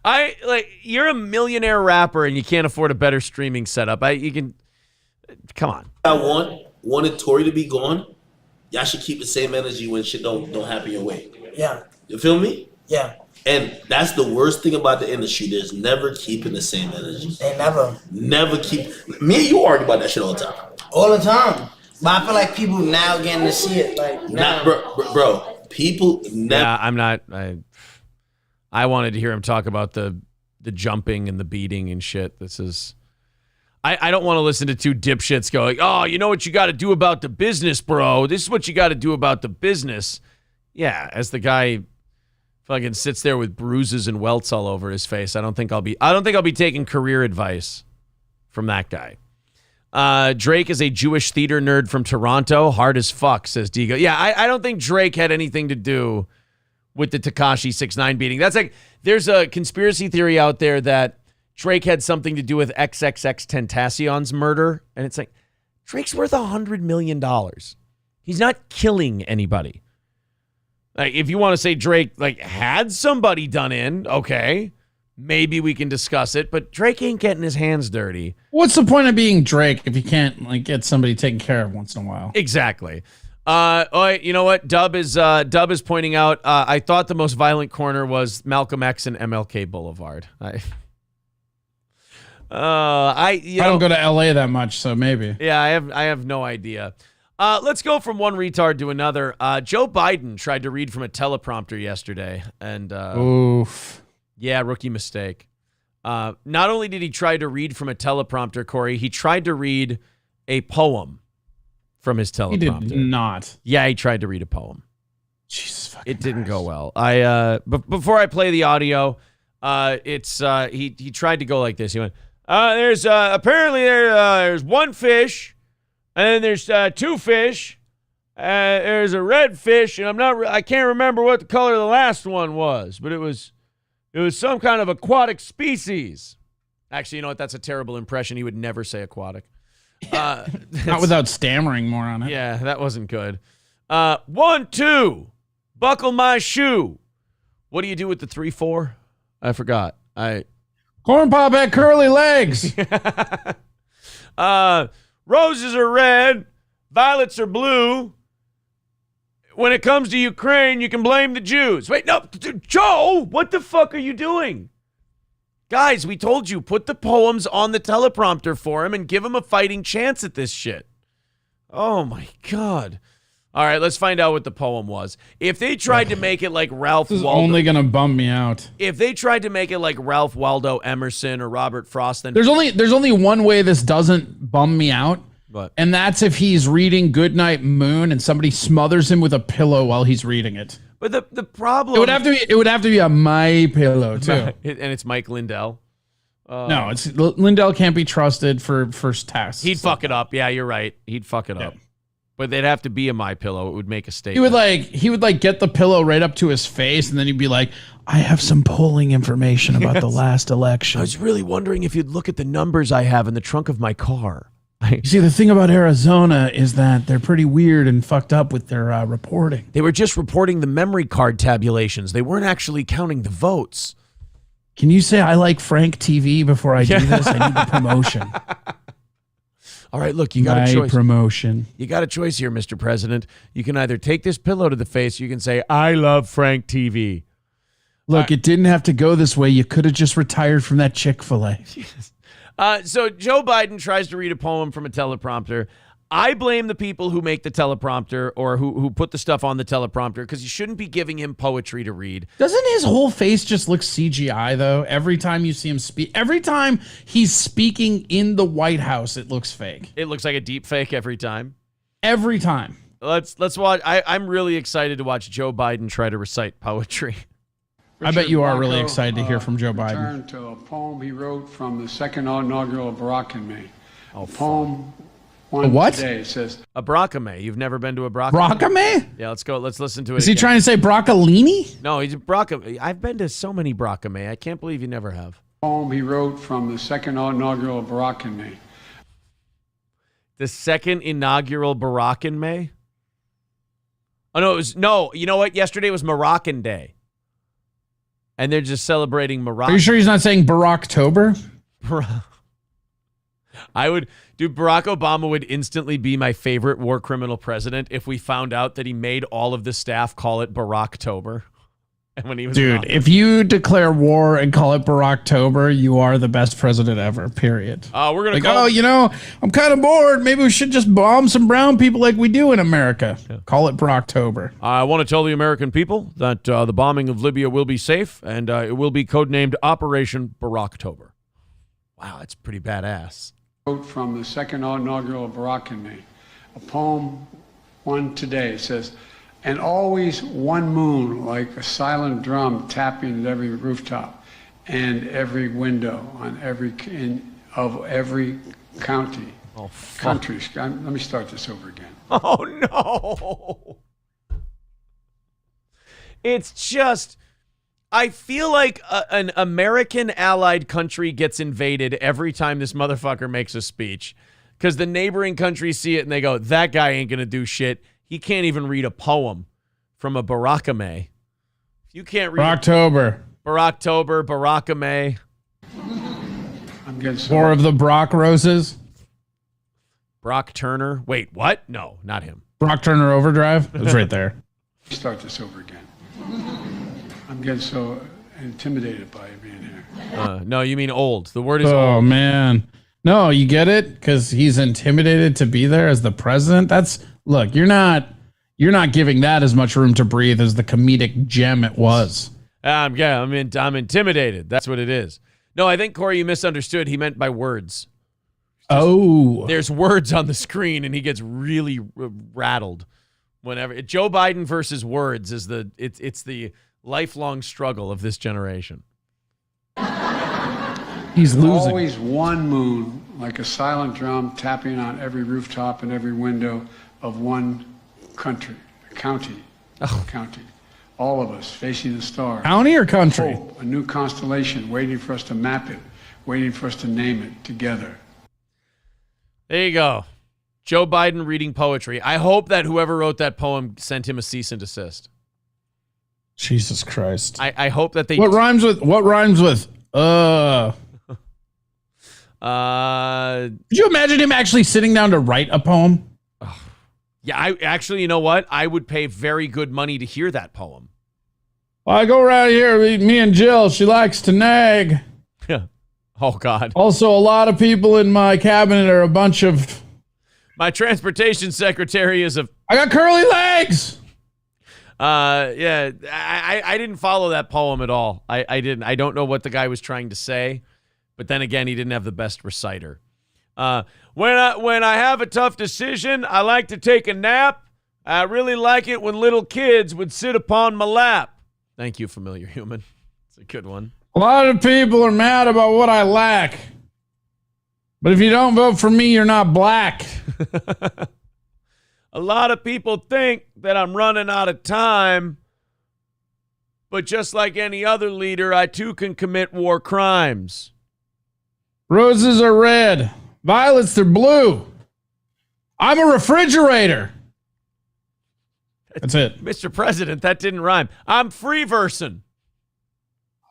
right? You're a millionaire rapper and you can't afford a better streaming setup. Come on. I wanted Tory to be gone. Y'all should keep the same energy when shit don't happen your way. Yeah. You feel me? Yeah. And that's the worst thing about the industry. There's never keeping the same energy. They never keep. Me and you argue about that shit all the time. All the time. But I feel like people now getting to see it. Like now. Bro, people never. Yeah, I'm not. I wanted to hear him talk about the jumping and the beating and shit. This is. I don't want to listen to two dipshits going, oh, you know what you got to do about the business, bro. This is what you got to do about the business. Yeah, as the guy fucking sits there with bruises and welts all over his face. I don't think I'll be taking career advice from that guy. Drake is a Jewish theater nerd from Toronto. Hard as fuck, says Digo. Yeah, I don't think Drake had anything to do with the Tekashi 6ix9ine beating. That's like, there's a conspiracy theory out there that Drake had something to do with XXX Tentacion's murder. And it's like, Drake's worth $100 million. He's not killing anybody. Like, if you want to say Drake had somebody done in, okay, maybe we can discuss it. But Drake ain't getting his hands dirty. What's the point of being Drake if you can't get somebody taken care of once in a while? Exactly. You know what? Dub is pointing out. I thought the most violent corner was Malcolm X and MLK Boulevard. I don't go to LA that much, so maybe. Yeah, I have no idea. Let's go from one retard to another. Joe Biden tried to read from a teleprompter yesterday, and oof. Yeah, rookie mistake. Not only did he try to read from a teleprompter, Corey, he tried to read a poem from his teleprompter. He did not. Yeah, he tried to read a poem. Jesus fucking It didn't go well. Before I play the audio, he tried to go like this. He went, there's one fish, and then there's two fish. There's a red fish, and I can't remember what the color of the last one was, but it was some kind of aquatic species. Actually, you know what? That's a terrible impression. He would never say aquatic. Not without stammering more on it. Yeah, that wasn't good. 1, 2, buckle my shoe. What do you do with the 3, 4? I forgot. Corn Pop had curly legs. Roses are red, violets are blue. When it comes to Ukraine, you can blame the Jews. Wait, no, Joe, what the fuck are you doing? Guys, we told you, put the poems on the teleprompter for him and give him a fighting chance at this shit. Oh, my God. All right, let's find out what the poem was. If they tried to make it like Ralph This is Waldo... only going to bum me out. If they tried to make it like Ralph Waldo Emerson or Robert Frost, then... There's only one way this doesn't bum me out. What? And that's if he's reading Goodnight Moon and somebody smothers him with a pillow while he's reading it. But the problem... It would have to be a My Pillow, too. And it's Mike Lindell. No, Lindell can't be trusted for first tasks. He'd fuck it up. Yeah, you're right. He'd fuck it up. But they'd have to be a My Pillow. It would make a statement. He would get the pillow right up to his face, and then he'd be like, I have some polling information about the last election. I was really wondering if you'd look at the numbers I have in the trunk of my car. You see, the thing about Arizona is that they're pretty weird and fucked up with their reporting. They were just reporting the memory card tabulations. They weren't actually counting the votes. Can you say I like Frank TV before I do this? I need the promotion. All right, look, you got a choice. Promotion. You got a choice here, Mr. President. You can either take this pillow to the face, or you can say, I love Frank TV. Look, it didn't have to go this way. You could have just retired from that Chick-fil-A. So Joe Biden tries to read a poem from a teleprompter. I blame the people who make the teleprompter or who put the stuff on the teleprompter because you shouldn't be giving him poetry to read. Doesn't his whole face just look CGI though? Every time you see him speak, every time he's speaking in the White House, it looks fake. It looks like a deep fake every time. Every time. Let's watch. I'm really excited to watch Joe Biden try to recite poetry. I bet you are really excited to hear from Joe Biden. Return to a poem he wrote from the second inaugural Barack and Me. A poem. A what? Today. It says a brocame. You've never been to a brocame? Brocame? Yeah, let's go. Let's listen to it. Is he trying to say broccolini? No, he's a brocame. I've been to so many brocame. I can't believe you never have. Poem he wrote from the second inaugural Barack and Me. The second inaugural Barack and May? Oh, no, it was, no, you know what? Yesterday was Moroccan Day. And they're just celebrating Morocco. Are you sure he's not saying Baracktober? Barack Obama would instantly be my favorite war criminal president if we found out that he made all of the staff call it Baracktober. And when he was Dude, if you declare war and call it Baracktober, you are the best president ever, period. We're gonna like, oh, you know, I'm kind of bored. Maybe we should just bomb some brown people like we do in America. Yeah. Call it Baracktober. I want to tell the American people that the bombing of Libya will be safe, and it will be codenamed Operation Baracktober. Wow, that's pretty badass. Quote from the second inaugural Barack and Me. A poem, one today. It says, and always one moon like a silent drum tapping at every rooftop and every window on every county. Oh, country. Let me start this over again. Oh, no. It's just, I feel like an American allied country gets invaded every time this motherfucker makes a speech because the neighboring countries see it and they go, that guy ain't going to do shit. He can't even read a poem from a Barackame. You can't read Barackame. I'm getting War of the Brock Roses. Brock Turner. Wait, what? No, not him. Brock Turner Overdrive. It was right there. Start this over again. I'm getting so intimidated by you being here. No, you mean old. The word is old. Oh, man. No, you get it? Because he's intimidated to be there as the president. Look, you're not giving that as much room to breathe as the comedic gem it was. I'm intimidated. That's what it is. No, I think, Corey, you misunderstood. He meant by words. There's words on the screen, and he gets really rattled whenever. Joe Biden versus words is it's the lifelong struggle of this generation. He's losing. Always one moon like a silent drum tapping on every rooftop and every window of one county. All of us facing the stars. County or country? Hope, a new constellation waiting for us to map it, waiting for us to name it together. There you go. Joe Biden reading poetry. I hope that whoever wrote that poem sent him a cease and desist. Jesus Christ. I hope that they... What rhymes with? Could you imagine him actually sitting down to write a poem? Yeah, I actually, you know what? I would pay very good money to hear that poem. I go around here, me and Jill, she likes to nag. Yeah. Oh, God. Also, a lot of people in my cabinet are a bunch of... My transportation secretary is a... I got curly legs! Yeah, I didn't follow that poem at all. I didn't. I don't know what the guy was trying to say, but then again, he didn't have the best reciter. When I have a tough decision, I like to take a nap. I really like it when little kids would sit upon my lap. Thank you, familiar human. It's a good one. A lot of people are mad about what I lack. But if you don't vote for me, you're not black. A lot of people think that I'm running out of time. But just like any other leader, I too can commit war crimes. Roses are red. Violets, they're blue. I'm a refrigerator. That's it. Mr. President, that didn't rhyme. I'm free-versing.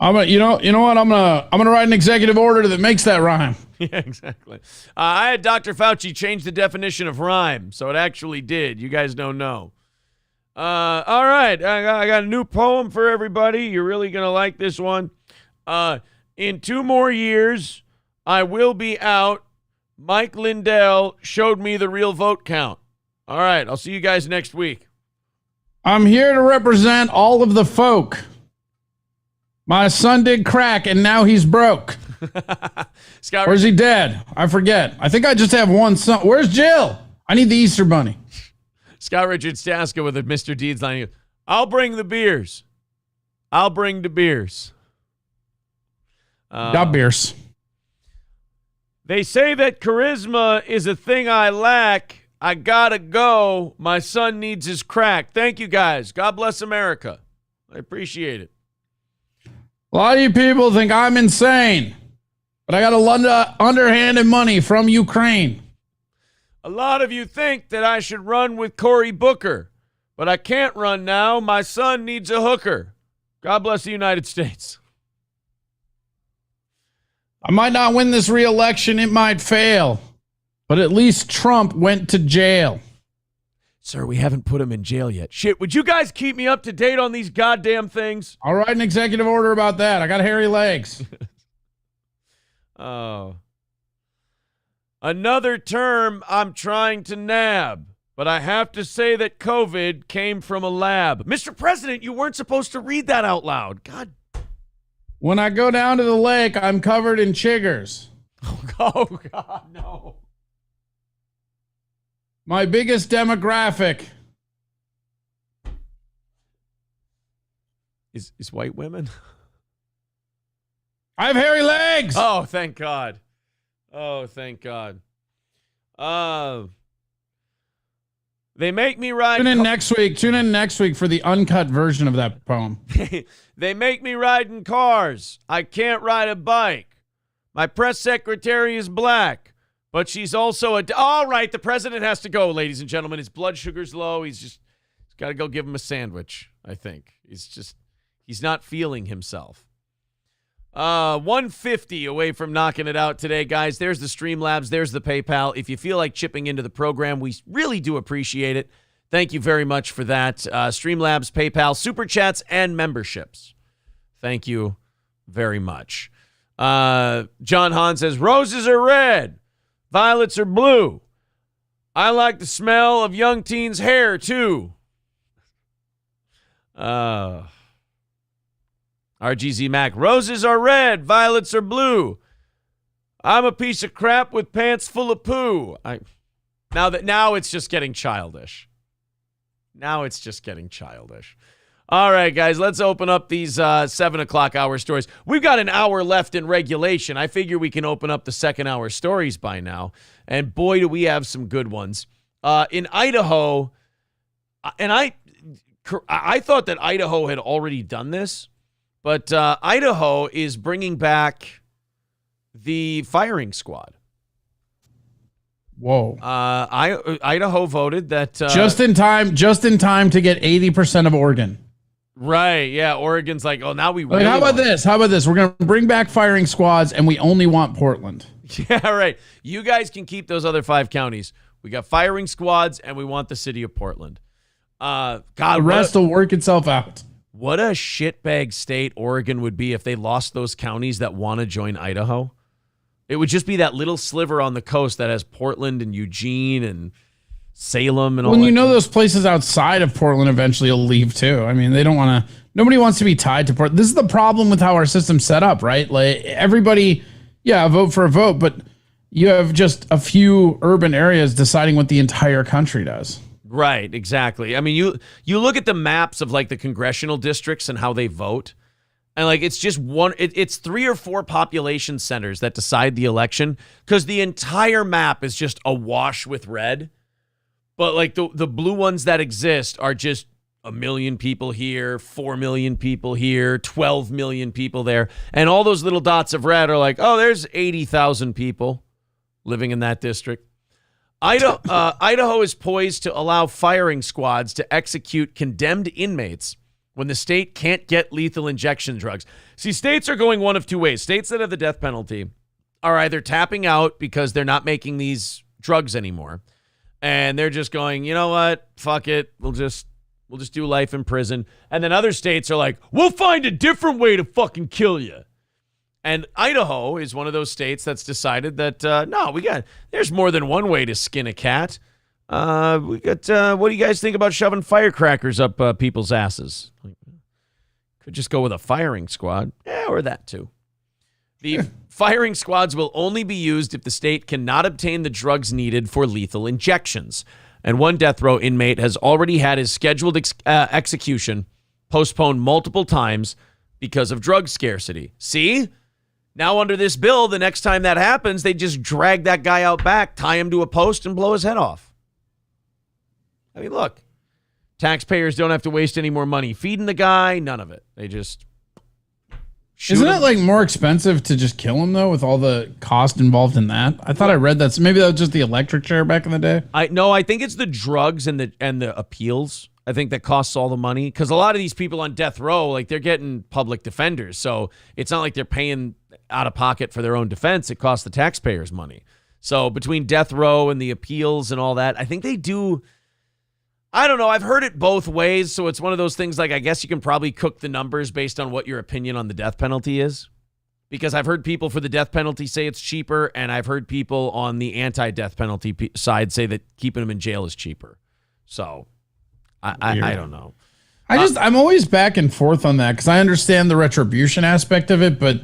You know what? I'm gonna write an executive order that makes that rhyme. Yeah, exactly. I had Dr. Fauci change the definition of rhyme, so it actually did. You guys don't know. All right, I got a new poem for everybody. You're really gonna like this one. In 2 more years, I will be out Mike Lindell showed me the real vote count. All right, I'll see you guys next week. I'm here to represent all of the folk. My son did crack, and now he's broke. Scott, or is he dead? I forget. I think I just have one son. Where's Jill? I need the Easter Bunny. Scott Richard Staska with a Mr. Deeds line. I'll bring the beers. I'll bring the beers. Got beers. They say that charisma is a thing I lack. I gotta go. My son needs his crack. Thank you, guys. God bless America. I appreciate it. A lot of you people think I'm insane, but I got a underhanded money from Ukraine. A lot of you think that I should run with Cory Booker, but I can't run now. My son needs a hooker. God bless the United States. I might not win this re-election. It might fail, but at least Trump went to jail. Sir, we haven't put him in jail yet. Shit, would you guys keep me up to date on these goddamn things? I'll write an executive order about that. I got hairy legs. Oh. Another term I'm trying to nab, but I have to say that COVID came from a lab. Mr. President, you weren't supposed to read that out loud. God. When I go down to the lake, I'm covered in chiggers. Oh, God, no. My biggest demographic is white women. I have hairy legs. Oh, thank God. Oh, thank God. They make me ride. Tune in next week. Tune in next week for the uncut version of that poem. They make me ride in cars. I can't ride a bike. My press secretary is black, but she's also all right, the president has to go, ladies and gentlemen. His blood sugar's low. He's got to go give him a sandwich, I think. He's not feeling himself. 150 away from knocking it out today, guys. There's the Streamlabs. There's the PayPal. If you feel like chipping into the program, we really do appreciate it. Thank you very much for that. Streamlabs, PayPal, Super Chats, and memberships. Thank you very much. John Hahn says, roses are red. Violets are blue. I like the smell of young teens' hair, too. RGZ Mac, roses are red, violets are blue. I'm a piece of crap with pants full of poo. Now it's just getting childish. Now it's just getting childish. All right, guys, let's open up these 7 o'clock hour stories. We've got an hour left in regulation. I figure we can open up the second hour stories by now. And boy, do we have some good ones. In Idaho, and I thought that Idaho had already done this, but Idaho is bringing back the firing squad. Whoa. Idaho voted that... just in time to get 80% of Oregon. Right, yeah. Oregon's like, oh, now we really How about this? We're going to bring back firing squads, and we only want Portland. Yeah, right. You guys can keep those other 5 counties. We got firing squads, and we want the city of Portland. God, the rest will work itself out. What a shitbag state Oregon would be if they lost those counties that want to join Idaho. It would just be that little sliver on the coast that has Portland and Eugene and Salem and all that. When you know those places outside of Portland eventually will leave too. I mean, they don't want to, nobody wants to be tied to Portland. This is the problem with how our system's set up, right? Like everybody, yeah, vote for a vote, but you have just a few urban areas deciding what the entire country does. Right, exactly. I mean, you look at the maps of like the congressional districts and how they vote, and like it's just it's 3 or 4 population centers that decide the election because the entire map is just awash with red. But like the blue ones that exist are just 1 million people here, 4 million people here, 12 million people there, and all those little dots of red are like, oh, there's 80,000 people living in that district. Idaho is poised to allow firing squads to execute condemned inmates when the state can't get lethal injection drugs. See, states are going one of 2 ways. States that have the death penalty are either tapping out because they're not making these drugs anymore, and they're just going, you know what, fuck it, we'll just do life in prison. And then other states are like, we'll find a different way to fucking kill you. And Idaho is one of those states that's decided that, there's more than one way to skin a cat. What do you guys think about shoving firecrackers up people's asses? Could just go with a firing squad. Yeah, or that too. The firing squads will only be used if the state cannot obtain the drugs needed for lethal injections. And one death row inmate has already had his scheduled execution postponed multiple times because of drug scarcity. See? Now under this bill, the next time that happens, they just drag that guy out back, tie him to a post, and blow his head off. I mean, look, taxpayers don't have to waste any more money feeding the guy. None of it. They just shoot Isn't him. it like more expensive to just kill him though, with all the cost involved in that? I thought I read that. So maybe that was just the electric chair back in the day. I think it's the drugs and the appeals. I think that costs all the money because a lot of these people on death row, like they're getting public defenders, so it's not like they're paying out of pocket for their own defense. It costs the taxpayers money. So between death row and the appeals and all that, I think they do. I don't know. I've heard it both ways. So it's one of those things like I guess you can probably cook the numbers based on what your opinion on the death penalty is. Because I've heard people for the death penalty say it's cheaper, and I've heard people on the anti-death penalty side say that keeping them in jail is cheaper. So I don't know. I'm always back and forth on that because I understand the retribution aspect of it, but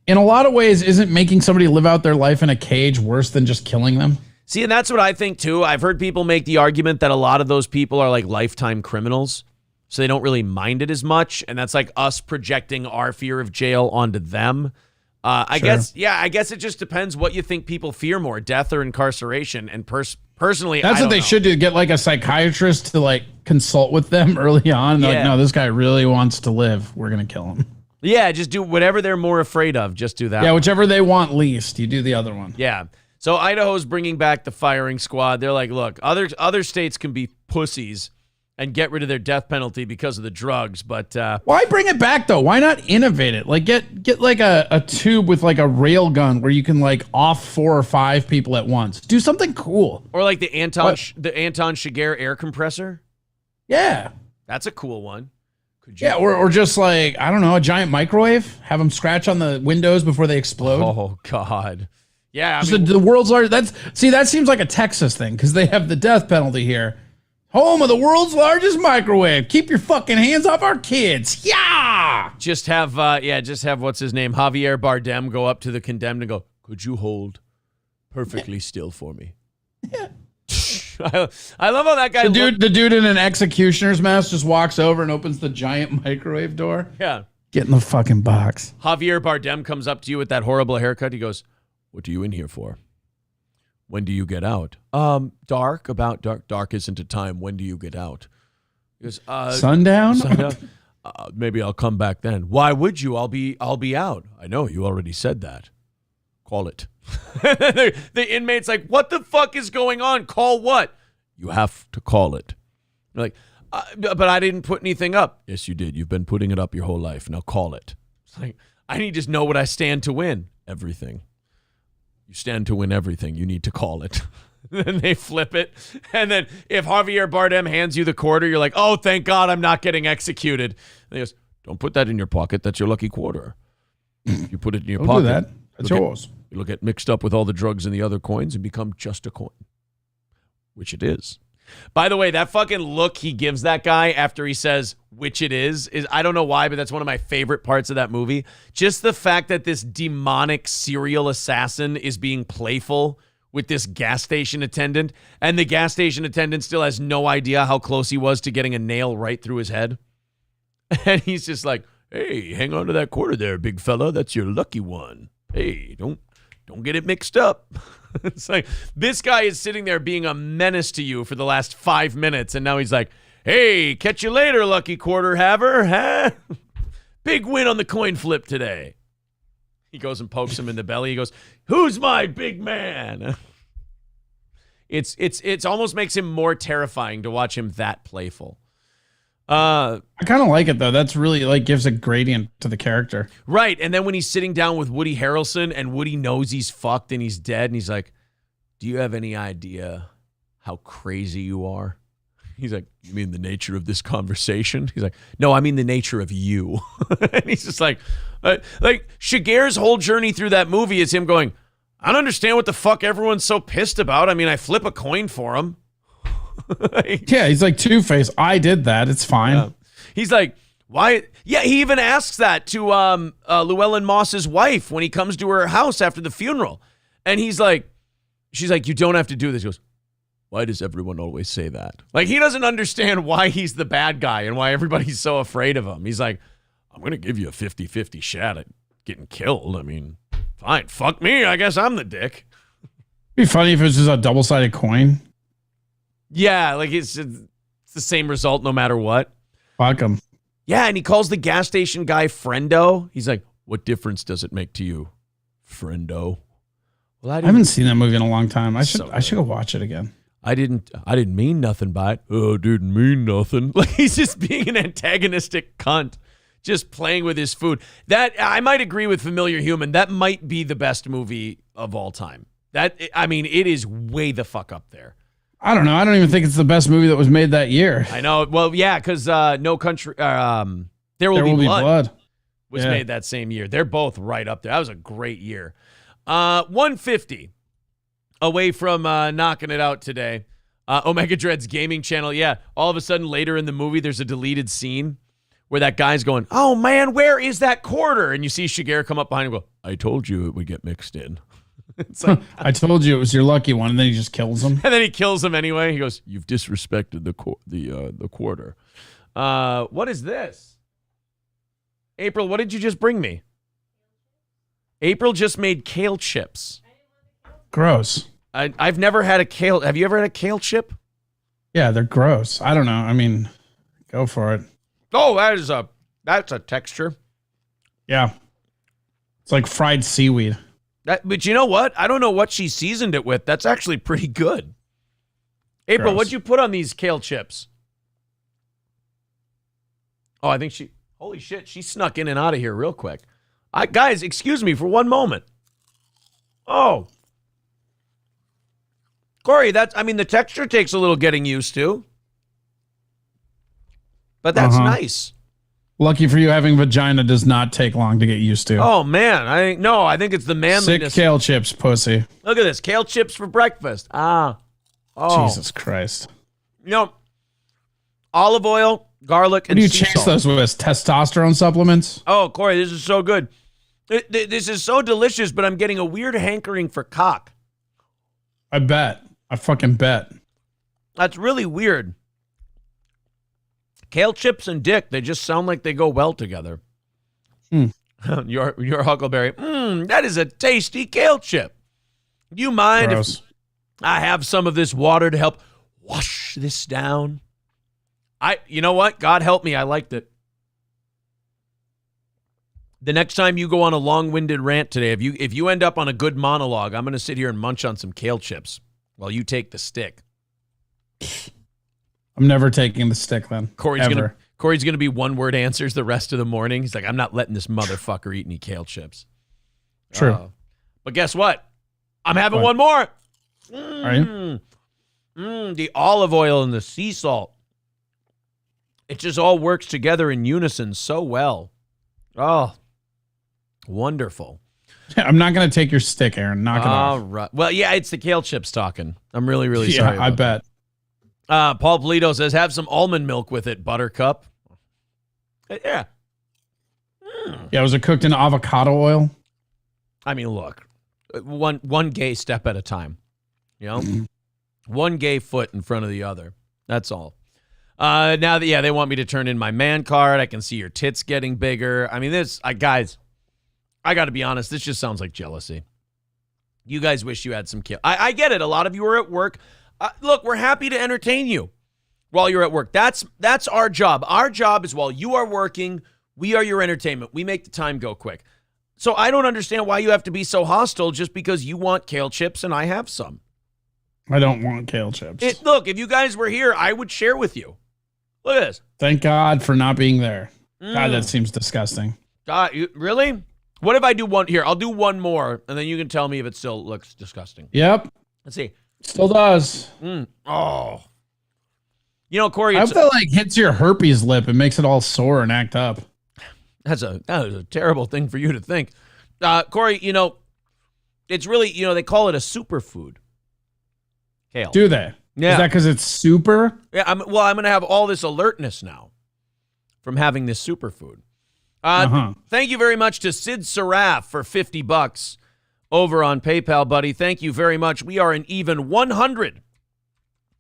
in a lot of ways, isn't making somebody live out their life in a cage worse than just killing them? See, and that's what I think too. I've heard people make the argument that a lot of those people are like lifetime criminals, so they don't really mind it as much, and that's like us projecting our fear of jail onto them. I guess it just depends what you think people fear more, death or incarceration. And personally, That's what they should do. Get like a psychiatrist to like consult with them early on. And they're like, no, this guy really wants to live. We're going to kill him. Yeah, just do whatever they're more afraid of. Just do that. Yeah, whichever they want least, you do the other one. Yeah. So Idaho's bringing back the firing squad. They're like, look, other states can be pussies and get rid of their death penalty because of the drugs, but why bring it back though? Why not innovate it? Like get like a tube with like a rail gun where you can like off 4 or 5 people at once. Do something cool. Or like the Anton Chigurh air compressor. Yeah, that's a cool one. Yeah, or just like, I don't know, a giant microwave. Have them scratch on the windows before they explode. Oh God. Yeah, the world's largest. That seems like a Texas thing because they have the death penalty here. Home of the world's largest microwave. Keep your fucking hands off our kids. Yeah. Just have what's his name, Javier Bardem, go up to the condemned and go, "Could you hold perfectly still for me?" Yeah. I love how that guy. The dude in an executioner's mask just walks over and opens the giant microwave door. Yeah. Get in the fucking box. Javier Bardem comes up to you with that horrible haircut. He goes, "What are you in here for? When do you get out?" Dark isn't a time. When do you get out? He goes, sundown? Maybe I'll come back then. Why would you? I'll be out. I know, you already said that. Call it. The inmate's like, what the fuck is going on? Call what? You have to call it. You're like, but I didn't put anything up. Yes, you did. You've been putting it up your whole life. Now call it. It's like, I need to know what I stand to win. Everything. You stand to win everything. You need to call it. Then they flip it. And then if Javier Bardem hands you the quarter, you're like, oh, thank God I'm not getting executed. And he goes, don't put that in your pocket. That's your lucky quarter. You put it in your pocket. Do that. That's yours. It'll get mixed up with all the drugs and the other coins and become just a coin. Which it is. By the way, that fucking look he gives that guy after he says, which it is I don't know why, but that's one of my favorite parts of that movie. Just the fact that this demonic serial assassin is being playful with this gas station attendant, and the gas station attendant still has no idea how close he was to getting a nail right through his head. And he's just like, hey, hang on to that quarter there, big fella. That's your lucky one. Hey, don't get it mixed up. It's like, this guy is sitting there being a menace to you for the last 5 minutes, and now he's like, hey, catch you later, lucky quarter haver. Huh? Big win on the coin flip today. He goes and pokes him in the belly. He goes, who's my big man? It's almost makes him more terrifying to watch him that playful. I kind of like it though. That's really like gives a gradient to the character. Right. And then when he's sitting down with Woody Harrelson and Woody knows he's fucked and he's dead and he's like, do you have any idea how crazy you are? He's like, you mean the nature of this conversation? He's like, no, I mean the nature of you. And he's just like, Like Shigeru's whole journey through that movie is him going, I don't understand what the fuck everyone's so pissed about. I mean, I flip a coin for him. Yeah, he's like Two-Face. I did that. It's fine. Yeah. He's like, why? Yeah, he even asks that to Llewellyn Moss's wife when he comes to her house after the funeral. And she's like, you don't have to do this. He goes, why does everyone always say that? Like, he doesn't understand why he's the bad guy and why everybody's so afraid of him. He's like, I'm going to give you a 50-50 shot at getting killed. I mean, fine. Fuck me. I guess I'm the dick. It'd be funny if it was just a double-sided coin. Yeah, like it's the same result no matter what. Fuck him. Yeah, and he calls the gas station guy Friendo. He's like, what difference does it make to you, Friendo? Well, I haven't seen that movie in a long time. I should go watch it again. I didn't mean nothing by it. Oh, didn't mean nothing. Like, he's just being an antagonistic cunt, just playing with his food. That, I might agree with Familiar Human. That might be the best movie of all time. It is way the fuck up there. I don't know. I don't even think it's the best movie that was made that year. I know. Well, yeah, because No Country, There Will Be Blood was made that same year. They're both right up there. That was a great year. 150 away from knocking it out today. Omega Dread's gaming channel. Yeah, all of a sudden later in the movie, there's a deleted scene where that guy's going, oh man, where is that quarter? And you see Shigeru come up behind him and go, I told you it would get mixed in. It's like, I told you it was your lucky one, and then he just kills him. And then he kills him anyway. He goes, you've disrespected the quarter. What is this? April, what did you just bring me? April just made kale chips. Gross. I've never had a kale. Have you ever had a kale chip? Yeah, they're gross. I don't know. I mean, go for it. Oh, that's a texture. Yeah. It's like fried seaweed. But you know what? I don't know what she seasoned it with. That's actually pretty good. April, what'd you put on these kale chips? Oh, I think holy shit, she snuck in and out of here real quick. Guys, excuse me for one moment. Oh. Corey, the texture takes a little getting used to. But that's nice. Lucky for you, having vagina does not take long to get used to. Oh, man. I think it's the manliness. Sick kale chips, pussy. Look at this. Kale chips for breakfast. Oh. Jesus Christ. Olive oil, garlic, and sea salt. What do you chase those with? Testosterone supplements? Oh, Corey, this is so good. This is so delicious, but I'm getting a weird hankering for cock. I bet. I fucking bet. That's really weird. Kale chips and dick, they just sound like they go well together. Your Huckleberry. That is a tasty kale chip. Do you mind if I have some of this water to help wash this down? You know what? God help me, I liked it. The next time you go on a long-winded rant today, if you end up on a good monologue, I'm going to sit here and munch on some kale chips while you take the stick. I'm never taking the stick then. Corey's gonna be one-word answers the rest of the morning. He's like, I'm not letting this motherfucker eat any kale chips. True. But guess what? I'm having one more. Are you? The olive oil and the sea salt. It just all works together in unison so well. Oh, wonderful. I'm not going to take your stick, Aaron. Knock it off. All right. Well, yeah, it's the kale chips talking. I'm really, really sorry. I bet. Paul Polito says, have some almond milk with it, Buttercup. Yeah. Yeah, was it cooked in avocado oil? I mean, look, one gay step at a time. You know? One gay foot in front of the other. That's all. Now that, they want me to turn in my man card. I can see your tits getting bigger. I mean, guys, I got to be honest. This just sounds like jealousy. You guys wish you had some kill. I get it. A lot of you are at work. Look, we're happy to entertain you while you're at work. That's our job. Our job is while you are working, we are your entertainment. We make the time go quick. So I don't understand why you have to be so hostile just because you want kale chips and I have some. I don't want kale chips. Look, if you guys were here, I would share with you. Look at this. Thank God for not being there. God, that seems disgusting. God, really? What if I do one here? I'll do one more, and then you can tell me if it still looks disgusting. Yep. Let's see. Still does. Oh. You know, Corey, I hope that hits your herpes lip and makes it all sore and act up. That was a terrible thing for you to think. Corey, it's really, they call it a superfood. Kale. Do they? Yeah. Is that because it's super? Yeah, I'm going to have all this alertness now from having this superfood. Thank you very much to Sid Saraf for $50 over on PayPal, buddy. Thank you very much. We are an even 100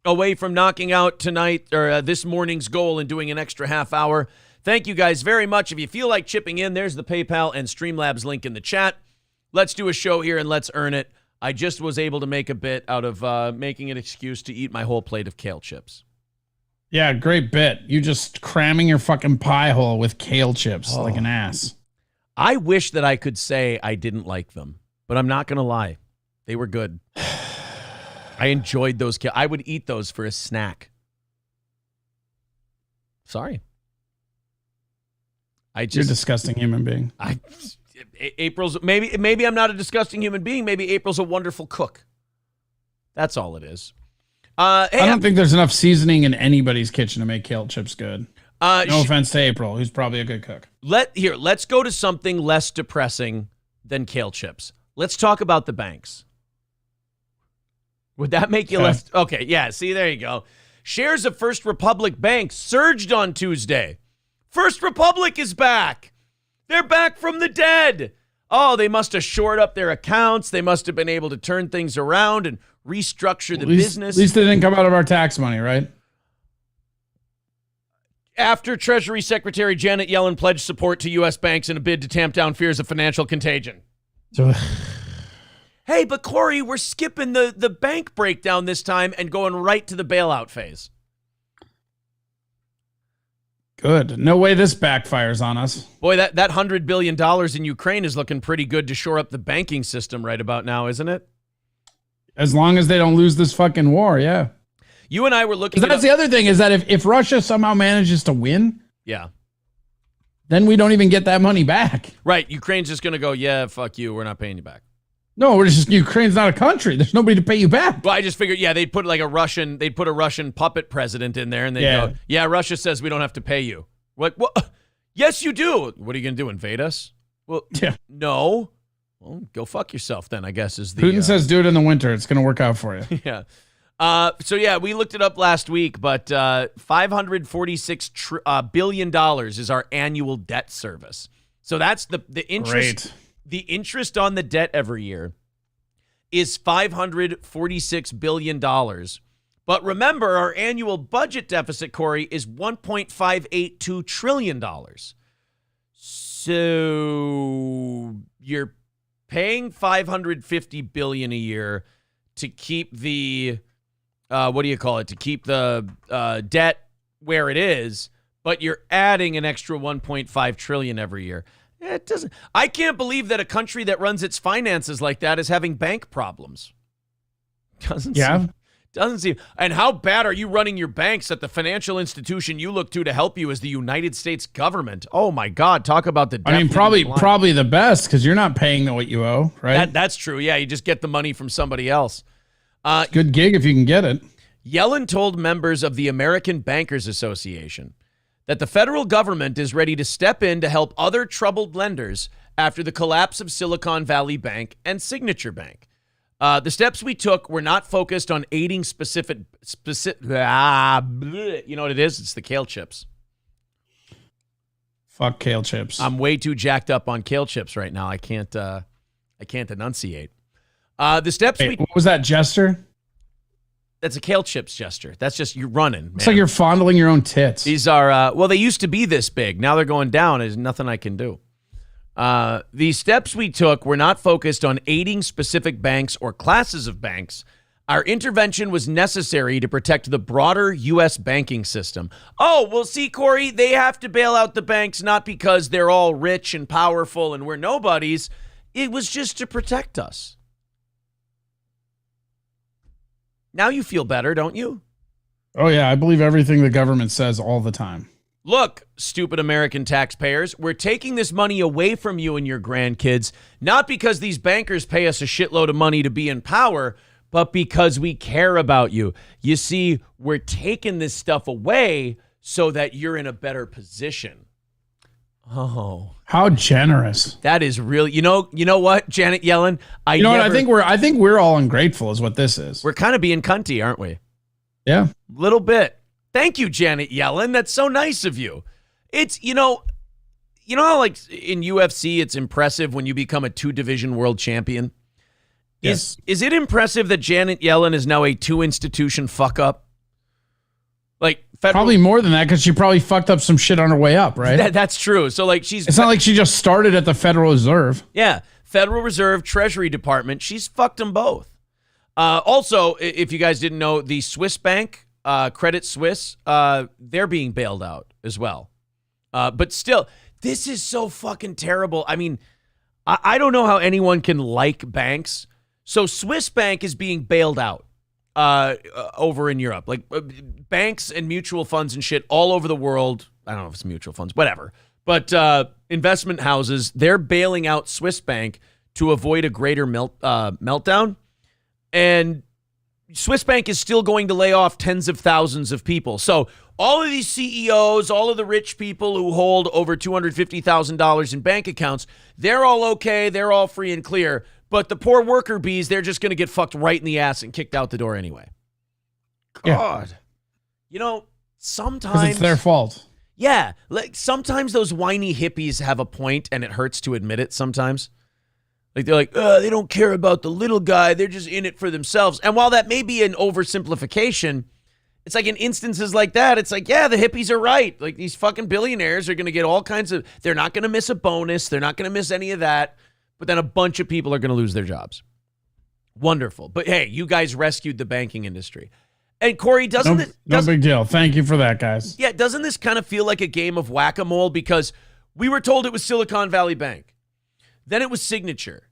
away from knocking out tonight or this morning's goal and doing an extra half hour. Thank you guys very much. If you feel like chipping in, there's the PayPal and Streamlabs link in the chat. Let's do a show here and let's earn it. I just was able to make a bit out of making an excuse to eat my whole plate of kale chips. Yeah, great bit. You just cramming your fucking pie hole with kale chips like an ass. I wish that I could say I didn't like them, but I'm not going to lie. They were good. I enjoyed those. I would eat those for a snack. Sorry. You're a disgusting human being. April's maybe I'm not a disgusting human being. Maybe April's a wonderful cook. That's all it is. Hey, I don't think there's enough seasoning in anybody's kitchen to make kale chips good. No offense to April, who's probably a good cook. Let's go to something less depressing than kale chips. Let's talk about the banks. Would that make you less? Okay, yeah. See, there you go. Shares of First Republic Bank surged on Tuesday. First Republic is back. They're back from the dead. Oh, they must have shored up their accounts. They must have been able to turn things around and restructure the business. At least they didn't come out of our tax money, right? After Treasury Secretary Janet Yellen pledged support to U.S. banks in a bid to tamp down fears of financial contagion. Hey, but Corey, we're skipping the bank breakdown this time and going right to the bailout phase. Good. No way this backfires on us. Boy, that $100 billion in Ukraine is looking pretty good to shore up the banking system right about now, isn't it? As long as they don't lose this fucking war, yeah. You and I were looking at... That's the other thing, is that if Russia somehow manages to win... Yeah. Then we don't even get that money back. Right. Ukraine's just going to go, yeah, fuck you. We're not paying you back. No, Ukraine's not a country. There's nobody to pay you back. Well, I just figured, they'd put a Russian puppet president in there and they'd go, yeah, Russia says we don't have to pay you. What? Yes, you do. What are you going to do, invade us? Well, no. Well, go fuck yourself then, I guess is the... Putin says do it in the winter. It's going to work out for you. Yeah. We looked it up last week, but $546 billion is our annual debt service. So that's the interest. Great. The interest on the debt every year is $546 billion. But remember, our annual budget deficit, Corey, is $1.582 trillion. So you're paying $550 billion a year to keep the, to keep the debt where it is, but you're adding an extra $1.5 trillion every year. It doesn't. I can't believe that a country that runs its finances like that is having bank problems. Doesn't seem. And how bad are you running your banks that the financial institution you look to help you is the United States government? Oh my God! Talk about the. I mean, probably the best because you're not paying what you owe, right? That's true. Yeah, you just get the money from somebody else. Good gig if you can get it. Yellen told members of the American Bankers Association that the federal government is ready to step in to help other troubled lenders after the collapse of Silicon Valley Bank and Signature Bank. The steps we took were not focused on aiding specific. You know what it is? It's the kale chips. Fuck kale chips. I'm way too jacked up on kale chips right now. I can't enunciate. The steps what was that gesture? That's a kale chips gesture. That's just you running, man. It's like you're fondling your own tits. These are, they used to be this big. Now they're going down. There's nothing I can do. The steps we took were not focused on aiding specific banks or classes of banks. Our intervention was necessary to protect the broader U.S. banking system. Oh, well, see, Corey, they have to bail out the banks not because they're all rich and powerful and we're nobodies. It was just to protect us. Now you feel better, don't you? Oh, yeah. I believe everything the government says all the time. Look, stupid American taxpayers, we're taking this money away from you and your grandkids, not because these bankers pay us a shitload of money to be in power, but because we care about you. You see, we're taking this stuff away so that you're in a better position. Oh, how generous! That is really, you know what, Janet Yellen? You know what? I think we're all ungrateful, is what this is. We're kind of being cunty, aren't we? Yeah, little bit. Thank you, Janet Yellen. That's so nice of you. It's you know how like in UFC, it's impressive when you become a 2-division world champion. Yes. Is it impressive that Janet Yellen is now a 2-institution fuck up? Like probably more than that, because she probably fucked up some shit on her way up, right? That's true. So like it's not like she just started at the Federal Reserve. Yeah, Federal Reserve, Treasury Department. She's fucked them both. Also, if you guys didn't know, the Swiss bank, Credit Suisse, they're being bailed out as well. But still, this is so fucking terrible. I mean, I don't know how anyone can like banks. So Swiss bank is being bailed out over in Europe. Like banks and mutual funds and shit all over the world. I don't know if it's mutual funds, whatever. But investment houses, they're bailing out Swiss bank to avoid a greater meltdown. And Swiss bank is still going to lay off tens of thousands of people. So all of these CEOs, all of the rich people who hold over $250,000 in bank accounts, they're all okay. They're all free and clear. But the poor worker bees, they're just going to get fucked right in the ass and kicked out the door anyway. God. Yeah. You know, sometimes it's their fault. Yeah. Like sometimes those whiny hippies have a point and it hurts to admit it sometimes. Like they're like, they don't care about the little guy. They're just in it for themselves. And while that may be an oversimplification, it's like in instances like that, it's like, yeah, the hippies are right. Like these fucking billionaires are going to get all kinds of, they're not going to miss a bonus. They're not going to miss any of that. But then a bunch of people are going to lose their jobs. Wonderful. But hey, you guys rescued the banking industry. And Corey, doesn't no big deal. Thank you for that, guys. Yeah, doesn't this kind of feel like a game of whack-a-mole? Because we were told it was Silicon Valley Bank. Then it was Signature.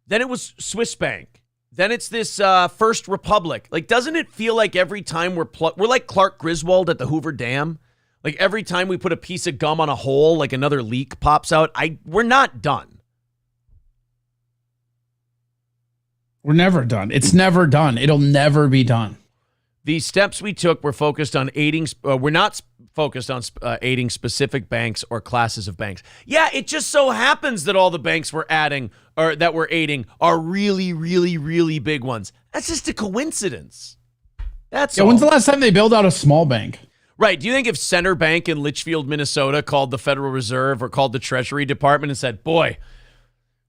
Then it was Swiss Bank. Then it's this First Republic. Like, doesn't it feel like every time we're like Clark Griswold at the Hoover Dam? Like every time we put a piece of gum on a hole, like another leak pops out. We're not done. We're never done. It's never done. It'll never be done. The steps we took were focused on aiding. We're not focused on aiding specific banks or classes of banks. Yeah, it just so happens that all the banks we're adding or that we're aiding are really, really, really big ones. That's just a coincidence. That's all. When's the last time they bailed out a small bank? Right. Do you think if Center Bank in Litchfield, Minnesota called the Federal Reserve or called the Treasury Department and said, boy,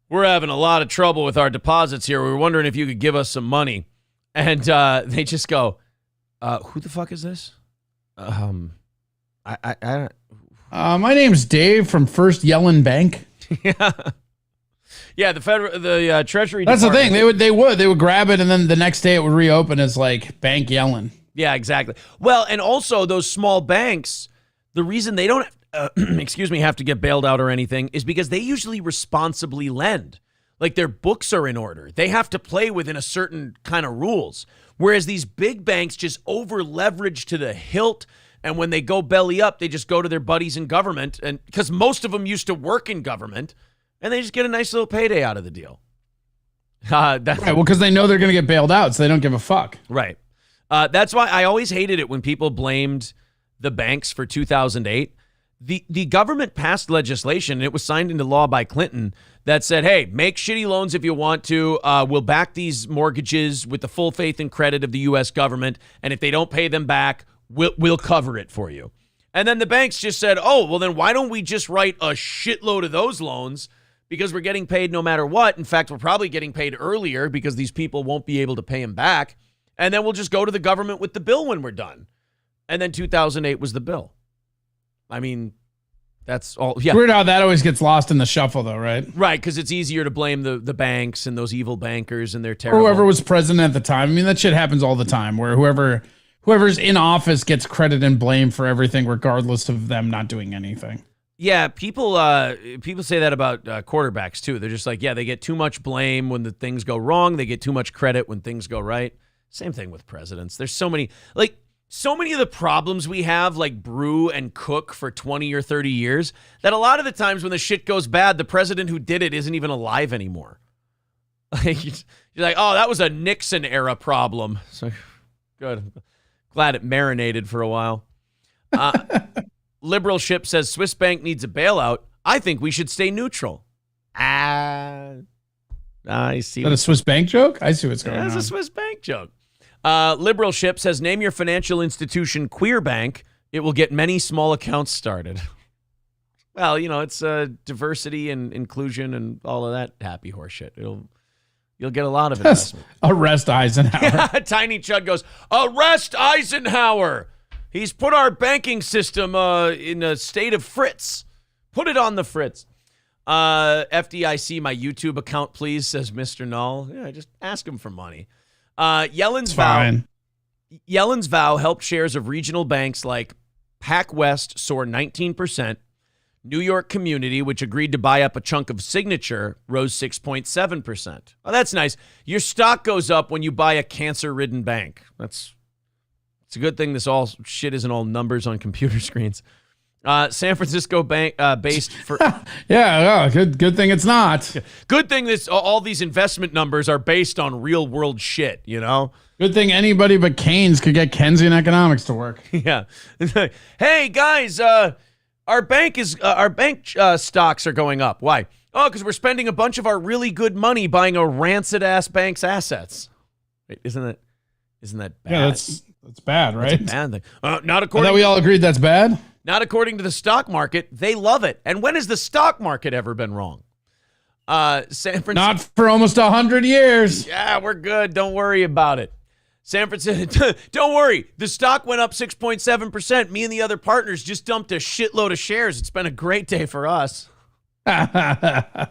we're having a lot of trouble with our deposits here. We were wondering if you could give us some money. And they just go, who the fuck is this? My name's Dave from First Yellen Bank. Yeah, the Treasury That's Department. the thing. They would grab it, and then the next day it would reopen as like Bank Yellen. Yeah, exactly. Well, and also those small banks, the reason they don't have to get bailed out or anything is because they usually responsibly lend. Like their books are in order. They have to play within a certain kind of rules. Whereas these big banks just over leverage to the hilt. And when they go belly up, they just go to their buddies in government. And because most of them used to work in government and they just get a nice little payday out of the deal. Right. Well, because they know they're going to get bailed out, so they don't give a fuck. Right. That's why I always hated it when people blamed the banks for 2008. The government passed legislation, and it was signed into law by Clinton, that said, hey, make shitty loans if you want to. We'll back these mortgages with the full faith and credit of the U.S. government, and if they don't pay them back, we'll cover it for you. And then the banks just said, oh, well, then why don't we just write a shitload of those loans because we're getting paid no matter what. In fact, we're probably getting paid earlier because these people won't be able to pay them back. And then we'll just go to the government with the bill when we're done. And then 2008 was the bill. I mean, that's all. Yeah. Weird how that always gets lost in the shuffle, though, right? Right, because it's easier to blame the banks and those evil bankers and their terrible. Or whoever was president at the time. I mean, that shit happens all the time, where whoever's in office gets credit and blame for everything, regardless of them not doing anything. Yeah, people say that about quarterbacks too. They're just like, yeah, they get too much blame when the things go wrong. They get too much credit when things go right. Same thing with presidents. There's so many of the problems we have, like brew and cook for 20 or 30 years, that a lot of the times when the shit goes bad, the president who did it isn't even alive anymore. Like, you're like, oh, that was a Nixon era problem. So good. Glad it marinated for a while. Liberal Ship says Swiss Bank needs a bailout. I think we should stay neutral. I see. Is that a Swiss bank joke? I see what's going on. That's a Swiss bank joke. Liberal Ship says, name your financial institution Queer Bank. It will get many small accounts started. Well, it's diversity and inclusion and all of that happy horse shit. You'll get a lot of investment. Arrest Eisenhower. Tiny Chud goes, arrest Eisenhower. He's put our banking system in a state of fritz. Put it on the fritz. FDIC, my YouTube account, please, says Mr. Null. Yeah, just ask him for money. Yellen's vow helped shares of regional banks like PacWest soar 19%. New York Community, which agreed to buy up a chunk of Signature, rose 6.7%. Oh, that's nice. Your stock goes up when you buy a cancer-ridden bank. It's a good thing this all shit isn't all numbers on computer screens. San Francisco bank based for good thing it's not. Good thing this all these investment numbers are based on real world shit, Good thing anybody but Keynes could get Keynesian economics to work. Yeah. Hey guys, our bank stocks are going up. Why? Oh, because we're spending a bunch of our really good money buying a rancid ass bank's assets. Wait, isn't that bad? Yeah, that's bad, right? That's a bad thing. Not according. I thought we all agreed that's bad. Not according to the stock market. They love it. And when has the stock market ever been wrong? San Francisco. Not for almost 100 years. Yeah, we're good. Don't worry about it. San Francisco. Don't worry. The stock went up 6.7%. Me and the other partners just dumped a shitload of shares. It's been a great day for us. San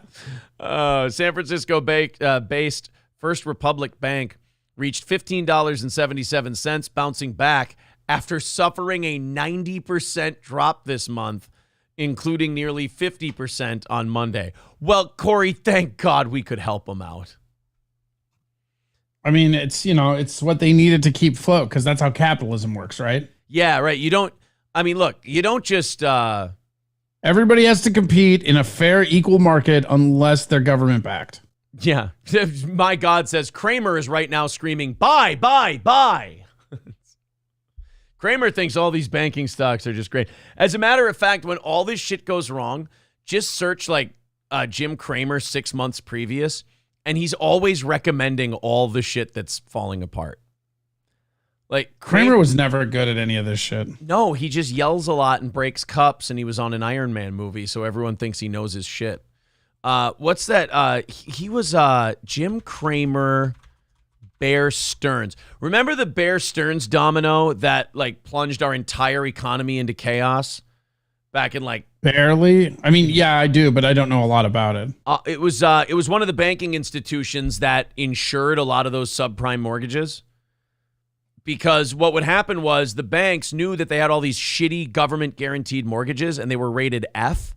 Francisco based First Republic Bank reached $15.77, bouncing back after suffering a 90% drop this month, including nearly 50% on Monday. Well, Corey, thank God we could help them out. I mean, it's what they needed to keep float because that's how capitalism works, right? Yeah, right. You don't just... Everybody has to compete in a fair, equal market unless they're government-backed. Yeah. My God says Kramer is right now screaming, buy, buy, buy. Kramer thinks all these banking stocks are just great. As a matter of fact, when all this shit goes wrong, just search Jim Cramer 6 months previous, and he's always recommending all the shit that's falling apart. Kramer was never good at any of this shit. No, he just yells a lot and breaks cups, and he was on an Iron Man movie, so everyone thinks he knows his shit. What's that? He was Jim Cramer... Bear Stearns. Remember the Bear Stearns domino that plunged our entire economy into chaos back in barely? I mean, yeah, I do, but I don't know a lot about it. It was one of the banking institutions that insured a lot of those subprime mortgages. Because what would happen was the banks knew that they had all these shitty government guaranteed mortgages and they were rated F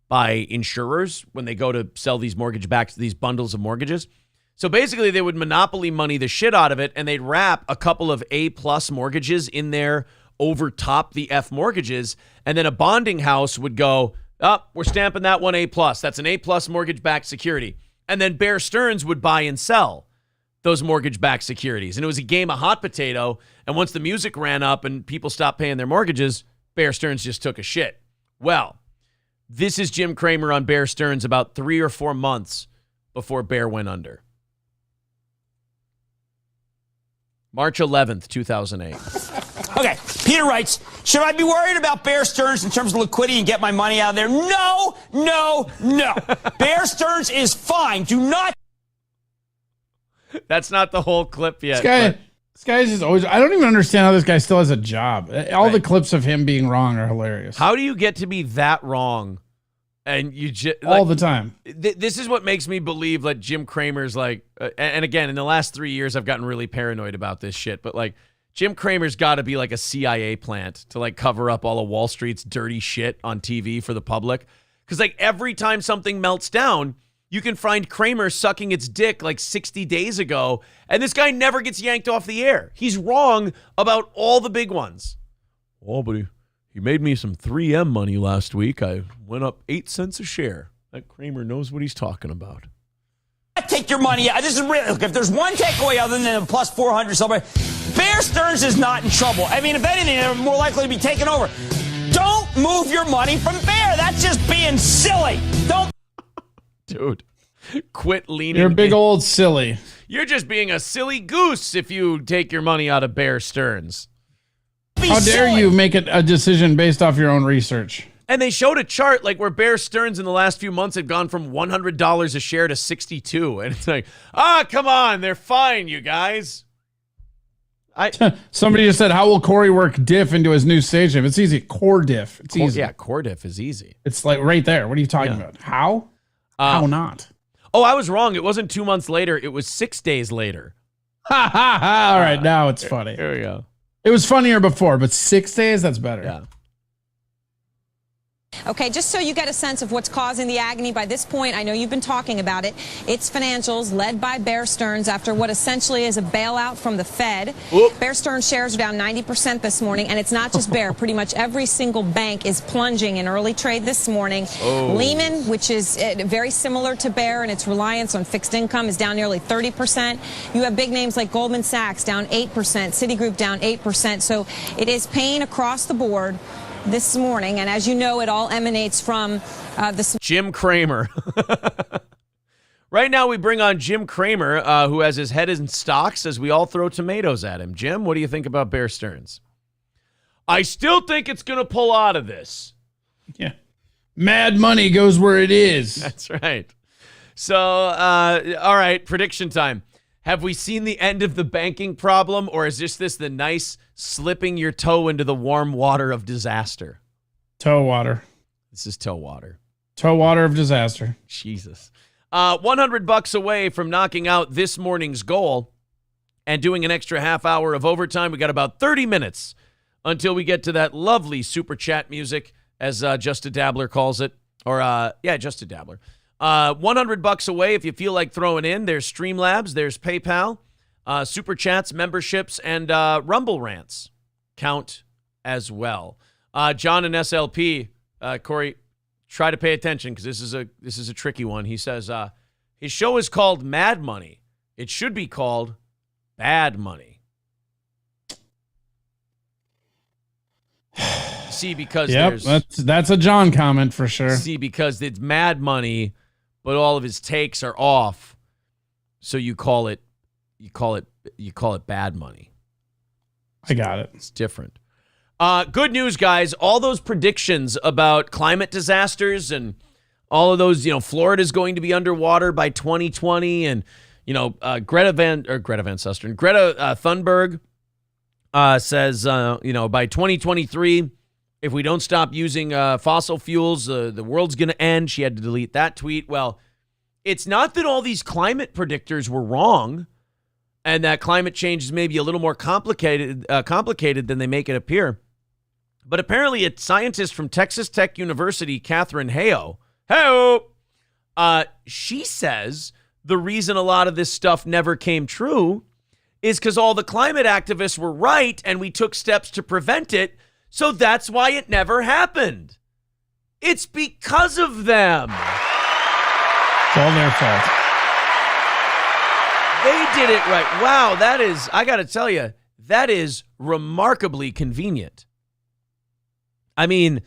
by insurers when they go to sell these mortgage backs, these bundles of mortgages. So basically, they would monopoly money the shit out of it, and they'd wrap a couple of A-plus mortgages in there over top the F mortgages, and then a bonding house would go, we're stamping that one A-plus. That's an A-plus mortgage-backed security. And then Bear Stearns would buy and sell those mortgage-backed securities. And it was a game of hot potato, and once the music ran up and people stopped paying their mortgages, Bear Stearns just took a shit. Well, this is Jim Cramer on Bear Stearns about 3 or 4 months before Bear went under. March 11th, 2008. Okay, Peter writes, should I be worried about Bear Stearns in terms of liquidity and get my money out of there? No, no, no. Bear Stearns is fine. Do not. That's not the whole clip yet. This guy is just always, I don't even understand how this guy still has a job. All the clips of him being wrong are hilarious. How do you get to be that wrong? And you just all the time. This is what makes me believe that Jim Cramer's and again, in the last 3 years, I've gotten really paranoid about this shit. But Jim Cramer's got to be a CIA plant to cover up all of Wall Street's dirty shit on TV for the public. Because every time something melts down, you can find Cramer sucking its dick 60 days ago, and this guy never gets yanked off the air. He's wrong about all the big ones. Oh, but he made me some 3M money last week. I went up 8 cents a share. That Cramer knows what he's talking about. Take your money out. This is real. Look, if there's one takeaway other than a plus 400 somewhere, Bear Stearns is not in trouble. I mean, if anything, they're more likely to be taken over. Don't move your money from Bear. That's just being silly. Don't. Dude, quit leaning. You're a big old silly. You're just being a silly goose if you take your money out of Bear Stearns. How dare you make a decision based off your own research? And they showed a chart like where Bear Stearns in the last few months had gone from $100 a share to $62. And it's like, come on, they're fine, you guys. Somebody just said, how will Corey work diff into his new stage name? It's easy. Core diff. It's easy. Yeah, core diff is easy. It's like right there. What are you talking about? How? How not? Oh, I was wrong. It wasn't 2 months later. It was 6 days later. Ha ha ha. All right, now it's funny. Here we go. It was funnier before, but 6 days, that's better. Yeah. Okay, just so you get a sense of what's causing the agony by this point, I know you've been talking about it. It's financials led by Bear Stearns after what essentially is a bailout from the Fed. Oop. Bear Stearns shares are down 90% this morning, and it's not just Bear. Pretty much every single bank is plunging in early trade this morning. Lehman, which is very similar to Bear and its reliance on fixed income, is down nearly 30%. You have big names like Goldman Sachs down 8%, Citigroup down 8%. So it is pain across the board this morning, and as you know, it all emanates from Jim Cramer. Right now, we bring on Jim Cramer, who has his head in stocks as we all throw tomatoes at him. Jim, what do you think about Bear Stearns? I still think it's going to pull out of this. Yeah. Mad money goes where it is. That's right. So, all right, prediction time. Have we seen the end of the banking problem, or is this the nice slipping your toe into the warm water of disaster? Toe water. This is toe water. Toe water of disaster. Jesus. $100 away from knocking out this morning's goal and doing an extra half hour of overtime. We got about 30 minutes until we get to that lovely super chat music, as Just a Dabbler calls it. Or, Just a Dabbler. $100 away if you feel like throwing in. There's Streamlabs, there's PayPal, Super Chats, memberships, and Rumble Rants count as well. John and SLP, Corey, try to pay attention because this is a tricky one. He says his show is called Mad Money. It should be called Bad Money. See, because that's a John comment for sure. See, because it's Mad Money, but all of his takes are off, so you call it Bad Money. I got it. It's different. Good news, guys. All those predictions about climate disasters and all of those, Florida's going to be underwater by 2020, and Greta Thunberg says, by 2023. If we don't stop using fossil fuels, the world's going to end. She had to delete that tweet. Well, it's not that all these climate predictors were wrong and that climate change is maybe a little more complicated than they make it appear. But apparently a scientist from Texas Tech University, Catherine Heo, she says the reason a lot of this stuff never came true is because all the climate activists were right and we took steps to prevent it. So that's why it never happened. It's because of them. It's all their fault. They did it right. Wow, I got to tell you, that is remarkably convenient. I mean,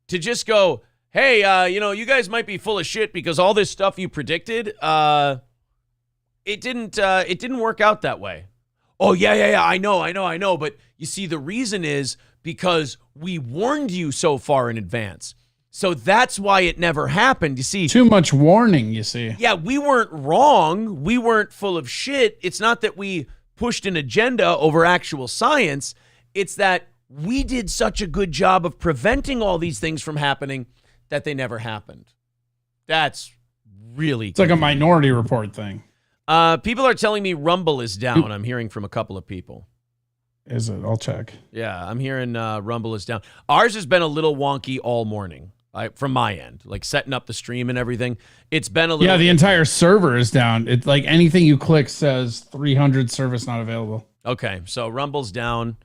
to just go, hey, you guys might be full of shit because all this stuff you predicted, it didn't work out that way. Oh, yeah, I know. But you see, the reason is because we warned you so far in advance. So that's why it never happened. You see, too much warning, you see. Yeah, we weren't wrong. We weren't full of shit. It's not that we pushed an agenda over actual science. It's that we did such a good job of preventing all these things from happening that they never happened. That's really It's like a Minority Report thing. People are telling me Rumble is down. I'm hearing from a couple of people. Is it? I'll check. Yeah, I'm hearing Rumble is down. Ours has been a little wonky all morning from my end, like setting up the stream and everything. It's been a little... Yeah, the entire server is down. It's like anything you click says 300 service not available. Okay, so Rumble's down.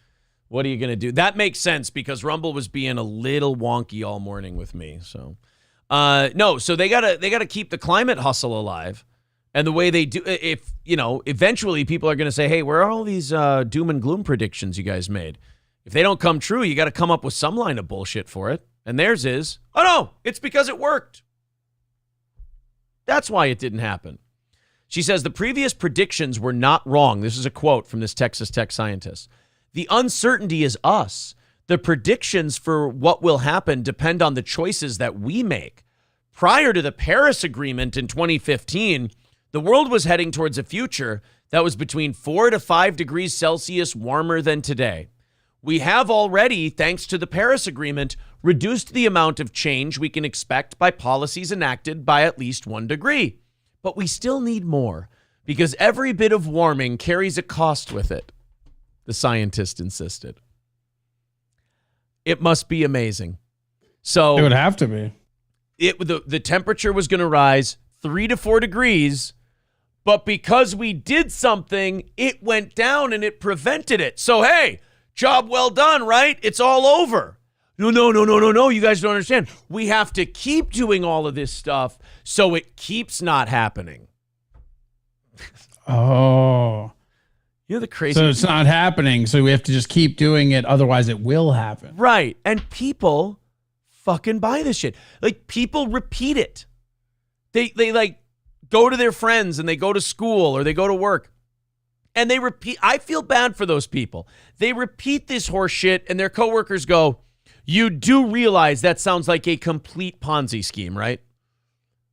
What are you going to do? That makes sense because Rumble was being a little wonky all morning with me. So, so they gotta keep the climate hustle alive. And the way they do, if, eventually people are going to say, hey, where are all these doom and gloom predictions you guys made? If they don't come true, you got to come up with some line of bullshit for it. And theirs is, oh no, it's because it worked. That's why it didn't happen. She says the previous predictions were not wrong. This is a quote from this Texas Tech scientist. The uncertainty is us. The predictions for what will happen depend on the choices that we make. Prior to the Paris Agreement in 2015, the world was heading towards a future that was between 4 to 5 degrees Celsius warmer than today. We have already, thanks to the Paris Agreement, reduced the amount of change we can expect by policies enacted by at least 1 degree. But we still need more because every bit of warming carries a cost with it, the scientist insisted. It must be amazing. So it would have to be. The temperature was going to rise 3 to 4 degrees, but because we did something, it went down and it prevented it. So, hey, job well done, right? It's all over. No. You guys don't understand. We have to keep doing all of this stuff so it keeps not happening. Oh. You know the crazy. So it's not happening, so we have to just keep doing it. Otherwise, it will happen. Right. And people fucking buy this shit. Like, people repeat it. They like go to their friends and they go to school or they go to work and they repeat. I feel bad for those people. They repeat this horse shit and their coworkers go, you do realize that sounds like a complete Ponzi scheme, right?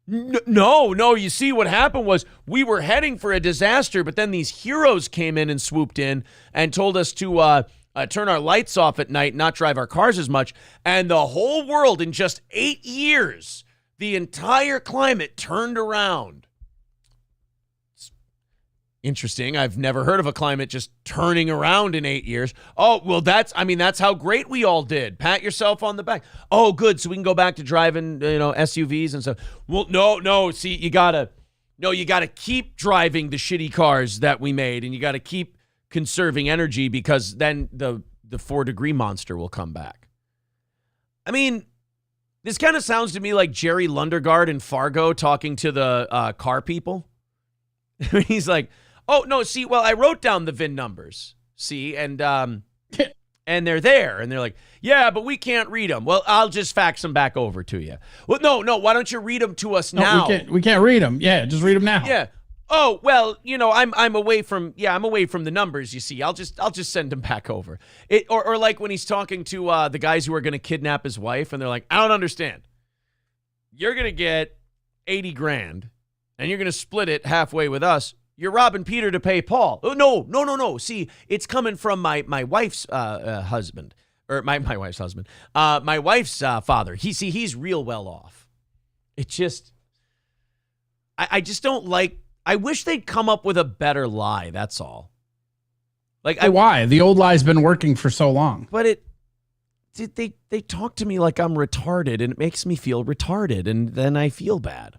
No. You see, what happened was we were heading for a disaster, but then these heroes came in and swooped in and told us to turn our lights off at night, not drive our cars as much. And the whole world in just 8 years, the entire climate turned around. It's interesting. I've never heard of a climate just turning around in 8 years. Oh, well, that's how great we all did. Pat yourself on the back. Oh, good. So we can go back to driving, SUVs and stuff. Well, no. See, you gotta keep driving the shitty cars that we made, and you gotta keep conserving energy because then the 4-degree monster will come back. I mean, this kind of sounds to me like Jerry Lundegaard in Fargo talking to the car people. He's like, oh, no, see, well, I wrote down the VIN numbers, see, and they're there. And they're like, yeah, but we can't read them. Well, I'll just fax them back over to you. Well, no, why don't you read them to us now? We can't read them. Yeah, just read them now. Yeah. Oh, well, I'm away from the numbers, you see. I'll just send them back over. Or like when he's talking to the guys who are going to kidnap his wife and they're like, I don't understand. You're going to get 80 grand and you're going to split it halfway with us. You're robbing Peter to pay Paul. Oh, no. See, it's coming from my wife's husband, or my wife's husband, my wife's father. He's real well off. It just, I just don't like. I wish they'd come up with a better lie. That's all. Like, why? The old lie's been working for so long. But they talk to me like I'm retarded, and it makes me feel retarded, and then I feel bad.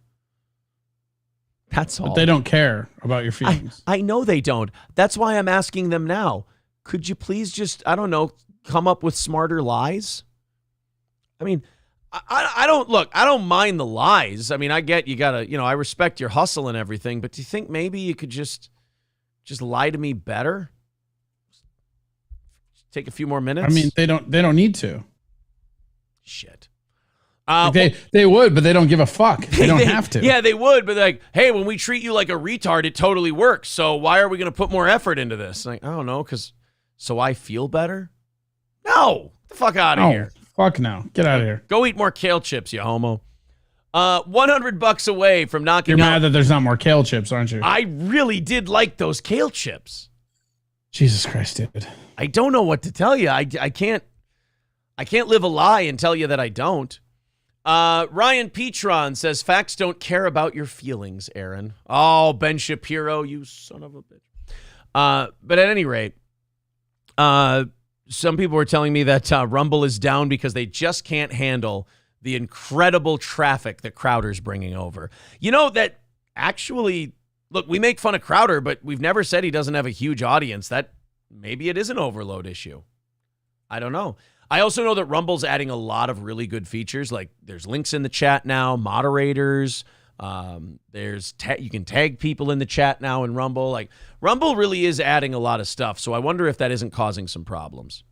That's all. But they don't care about your feelings. I know they don't. That's why I'm asking them now. Could you please just, I don't know, come up with smarter lies? I mean, I don't mind the lies. I mean, I get you gotta, I respect your hustle and everything, but do you think maybe you could just lie to me better? Take a few more minutes? I mean, they don't need to. Shit. They would, but they don't give a fuck. They don't have to. Yeah, they would, but like, hey, when we treat you like a retard, it totally works. So why are we going to put more effort into this? Like, I don't know, so I feel better? No, get the fuck out of here. Fuck no. Get out of here. Go eat more kale chips, you homo. $100 away from knocking You're out. mad that there's not more kale chips, aren't you? I really did like those kale chips. Jesus Christ, dude. I don't know what to tell you. I can't live a lie and tell you that I don't. Ryan Petron says, facts don't care about your feelings, Aaron. Oh, Ben Shapiro, you son of a bitch. But at any rate, some people were telling me that Rumble is down because they just can't handle the incredible traffic that Crowder's bringing over. You know that actually, look, we make fun of Crowder, but we've never said he doesn't have a huge audience. That maybe it is an overload issue. I don't know. I also know that Rumble's adding a lot of really good features. Like there's links in the chat now, moderators. You can tag people in the chat now in Rumble. Like Rumble really is adding a lot of stuff. So I wonder if that isn't causing some problems.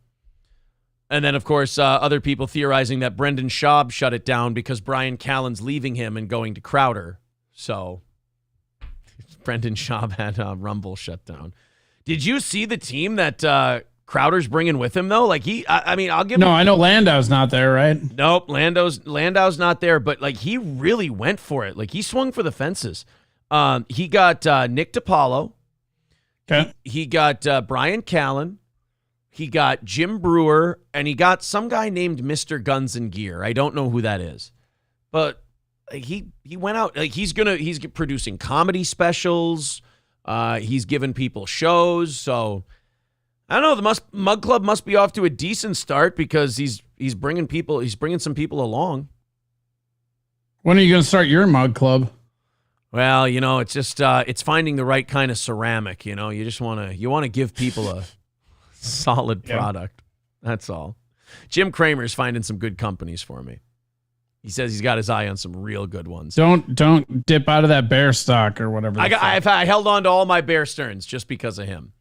And then, of course, other people theorizing that Brendan Schaub shut it down because Brian Callen's leaving him and going to Crowder. So Brendan Schaub had Rumble shut down. Did you see the team that Crowder's bringing with him, though? Like, I mean, I'll give him... No, I know Landau's not there, right? Nope, Landau's not there, but, like, he really went for it. Like, he swung for the fences. He got Nick DiPaolo. Okay. He got Brian Callen. He got Jim Brewer, and he got some guy named Mr. Guns and Gear. I don't know who that is, but he went out. Like he's producing comedy specials. He's giving people shows. So I don't know. The Mug Club must be off to a decent start because he's bringing some people along. When are you going to start your Mug Club? Well, it's just it's finding the right kind of ceramic. You just want to give people a solid product. That's all. Jim Cramer's finding some good companies for me. He says he's got his eye on some real good ones. Don't dip out of that bear stock or whatever. I held on to all my Bear Stearns just because of him.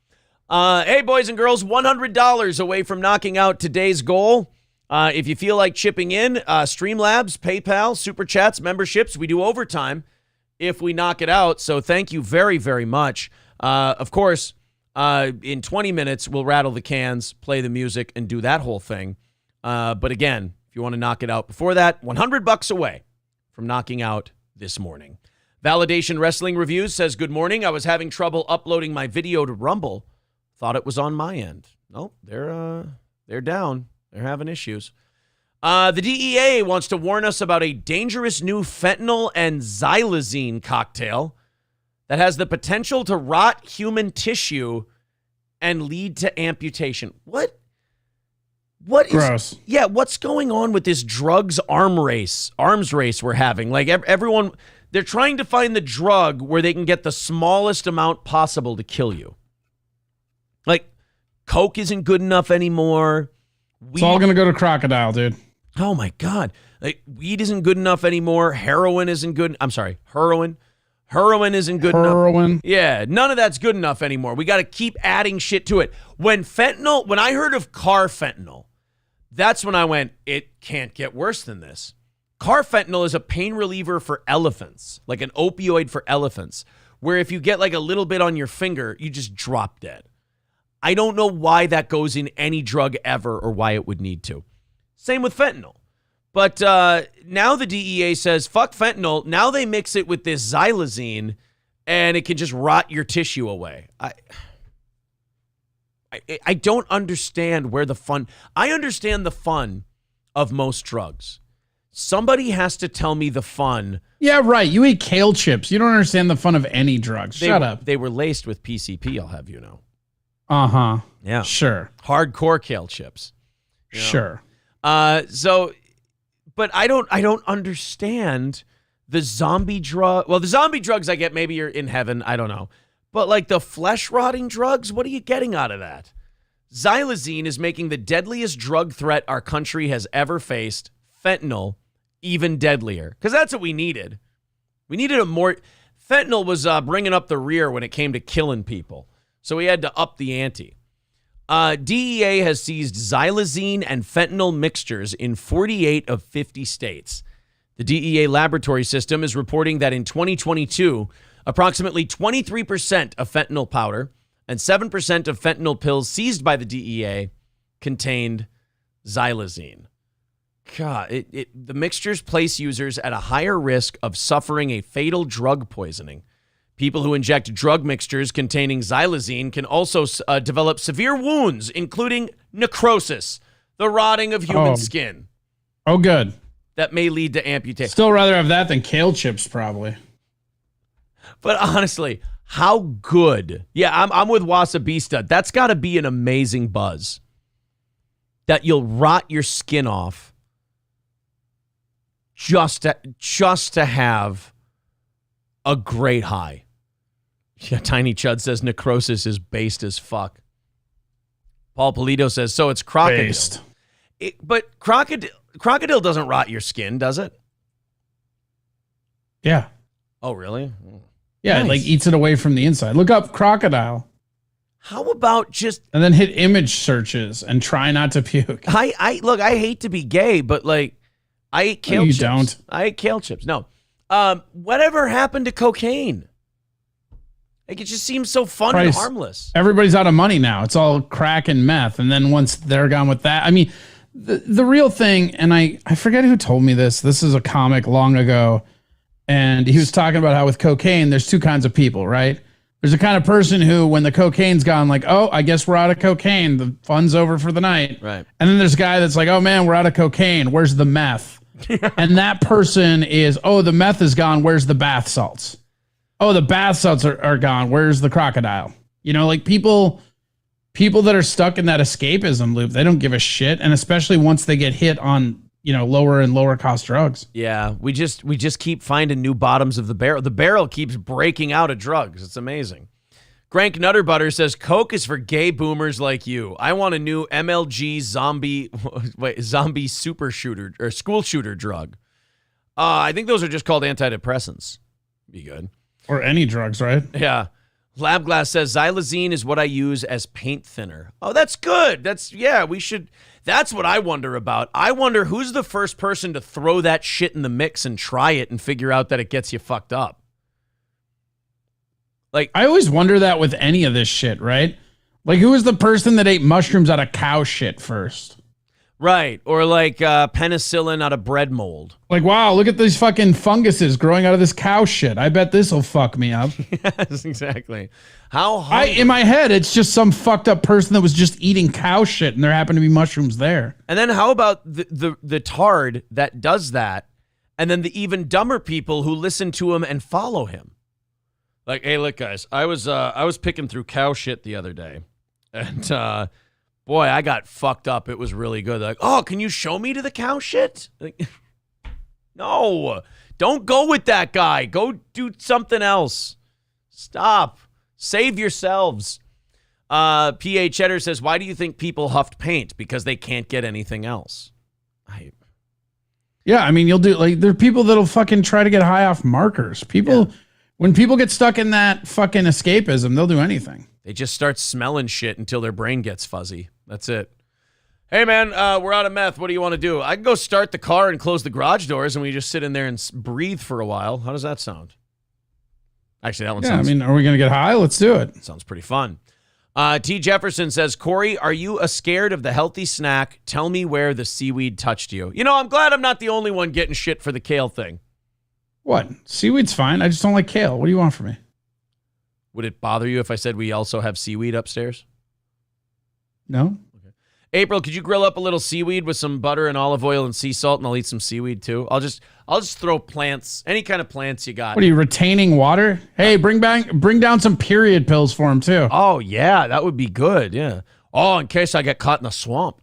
Hey, boys and girls, $100 away from knocking out today's goal. If you feel like chipping in, Streamlabs, PayPal, Super Chats, memberships, we do overtime if we knock it out. So thank you very, very much. Of course, in 20 minutes, we'll rattle the cans, play the music, and do that whole thing. But again, if you want to knock it out before that, $100 away from knocking out this morning. Validation Wrestling Reviews says, good morning. I was having trouble uploading my video to Rumble. Thought it was on my end. Nope, they're down. They're having issues. The DEA wants to warn us about a dangerous new fentanyl and xylazine cocktail that has the potential to rot human tissue and lead to amputation. What is... Gross. Yeah, what's going on with this arms race we're having? Like, everyone, they're trying to find the drug where they can get the smallest amount possible to kill you. Like, Coke isn't good enough anymore. It's all going to go to Crocodile, dude. Oh, my God. Like, weed isn't good enough anymore. Heroin isn't good. I'm sorry, heroin. Heroin isn't good enough. Yeah, none of that's good enough anymore. We got to keep adding shit to it. When I heard of carfentanil, that's when I went, it can't get worse than this. Carfentanil is a pain reliever for elephants, like an opioid for elephants, where if you get like a little bit on your finger, you just drop dead. I don't know why that goes in any drug ever or why it would need to. Same with fentanyl. But now the DEA says, fuck fentanyl. Now they mix it with this xylazine, and it can just rot your tissue away. I don't understand where the fun... I understand the fun of most drugs. Somebody has to tell me the fun. Yeah, right. You eat kale chips. You don't understand the fun of any drugs. Shut up. They were laced with PCP, I'll have you know. Uh-huh. Yeah. Sure. Hardcore kale chips. Sure. But I don't understand the zombie drug. Well, the zombie drugs I get, maybe you're in heaven. I don't know. But like the flesh rotting drugs, what are you getting out of that? Xylazine is making the deadliest drug threat our country has ever faced, fentanyl, even deadlier. Because that's what we needed. We needed fentanyl was bringing up the rear when it came to killing people. So we had to up the ante. DEA has seized xylazine and fentanyl mixtures in 48 of 50 states. The DEA laboratory system is reporting that in 2022, approximately 23% of fentanyl powder and 7% of fentanyl pills seized by the DEA contained xylazine. God, the mixtures place users at a higher risk of suffering a fatal drug poisoning. People who inject drug mixtures containing xylazine can also develop severe wounds, including necrosis, the rotting of human skin. Oh, good. That may lead to amputation. Still rather have that than kale chips, probably. But honestly, how good? Yeah, I'm with Wasabista. That's got to be an amazing buzz. That you'll rot your skin off just to have a great high. Yeah, Tiny Chud says necrosis is based as fuck. Paul Polito says, so it's crocodile. But crocodile doesn't rot your skin, does it? Yeah. Oh, really? Yeah, Nice. it like eats it away from the inside. Look up crocodile. How about just and then hit image searches and try not to puke? Look, I hate to be gay, but like I ate kale chips. You don't. I ate kale chips. No. Whatever happened to cocaine? Like, it just seems so fun and harmless. Everybody's out of money now. It's all crack and meth. And then once they're gone with that, I mean, the real thing, and I forget who told me this. This is a comic long ago. And he was talking about how with cocaine, there's two kinds of people, right? There's a kind of person who, when the cocaine's gone, like, oh, I guess we're out of cocaine. The fun's over for the night. Right. And then there's a guy that's like, oh, man, we're out of cocaine. Where's the meth? And that person is, oh, the meth is gone. Where's the bath salts? Oh, the bath salts are gone. Where's the crocodile? You know, like people that are stuck in that escapism loop, they don't give a shit. And especially once they get hit on, you know, lower and lower cost drugs. Yeah, we just keep finding new bottoms of the barrel. The barrel keeps breaking out of drugs. It's amazing. Grank Nutterbutter says, Coke is for gay boomers like you. I want a new MLG zombie super shooter or school shooter drug. I think those are just called antidepressants. Be good. Or any drugs, right? Yeah. Labglass says, xylazine is what I use as paint thinner. Oh, that's good. That's what I wonder about. I wonder who's the first person to throw that shit in the mix and try it and figure out that it gets you fucked up. Like, I always wonder that with any of this shit, right? Like, who was the person that ate mushrooms out of cow shit first? Right. Or like penicillin out of bread mold. Like, wow, look at these fucking funguses growing out of this cow shit. I bet this will fuck me up. Yes, exactly. In my head, it's just some fucked up person that was just eating cow shit and there happened to be mushrooms there. And then how about the tard that does that? And then the even dumber people who listen to him and follow him. Like, hey, look, guys, I was picking through cow shit the other day. And boy, I got fucked up. It was really good. They're like, oh, can you show me to the cow shit? Like, no, don't go with that guy. Go do something else. Stop. Save yourselves. P.A. Cheddar says, why do you think people huffed paint? Because they can't get anything else. Yeah, I mean, you'll do, like, there are people that'll fucking try to get high off markers. When people get stuck in that fucking escapism, they'll do anything. They just start smelling shit until their brain gets fuzzy. That's it. Hey, man, we're out of meth. What do you want to do? I can go start the car and close the garage doors, and we just sit in there and breathe for a while. How does that sound? Actually, that one sounds... I mean, are we going to get high? Let's do it. Sounds pretty fun. T. Jefferson says, Corey, are you scared of the healthy snack? Tell me where the seaweed touched you. You know, I'm glad I'm not the only one getting shit for the kale thing. What? Seaweed's fine. I just don't like kale. What do you want from me? Would it bother you if I said we also have seaweed upstairs? No. Okay. April, could you grill up a little seaweed with some butter and olive oil and sea salt, and I'll eat some seaweed too? I'll just throw plants, any kind of plants you got. What are you, retaining water? Hey, bring down some period pills for him too. Oh yeah, that would be good. Yeah. Oh, in case I get caught in a swamp.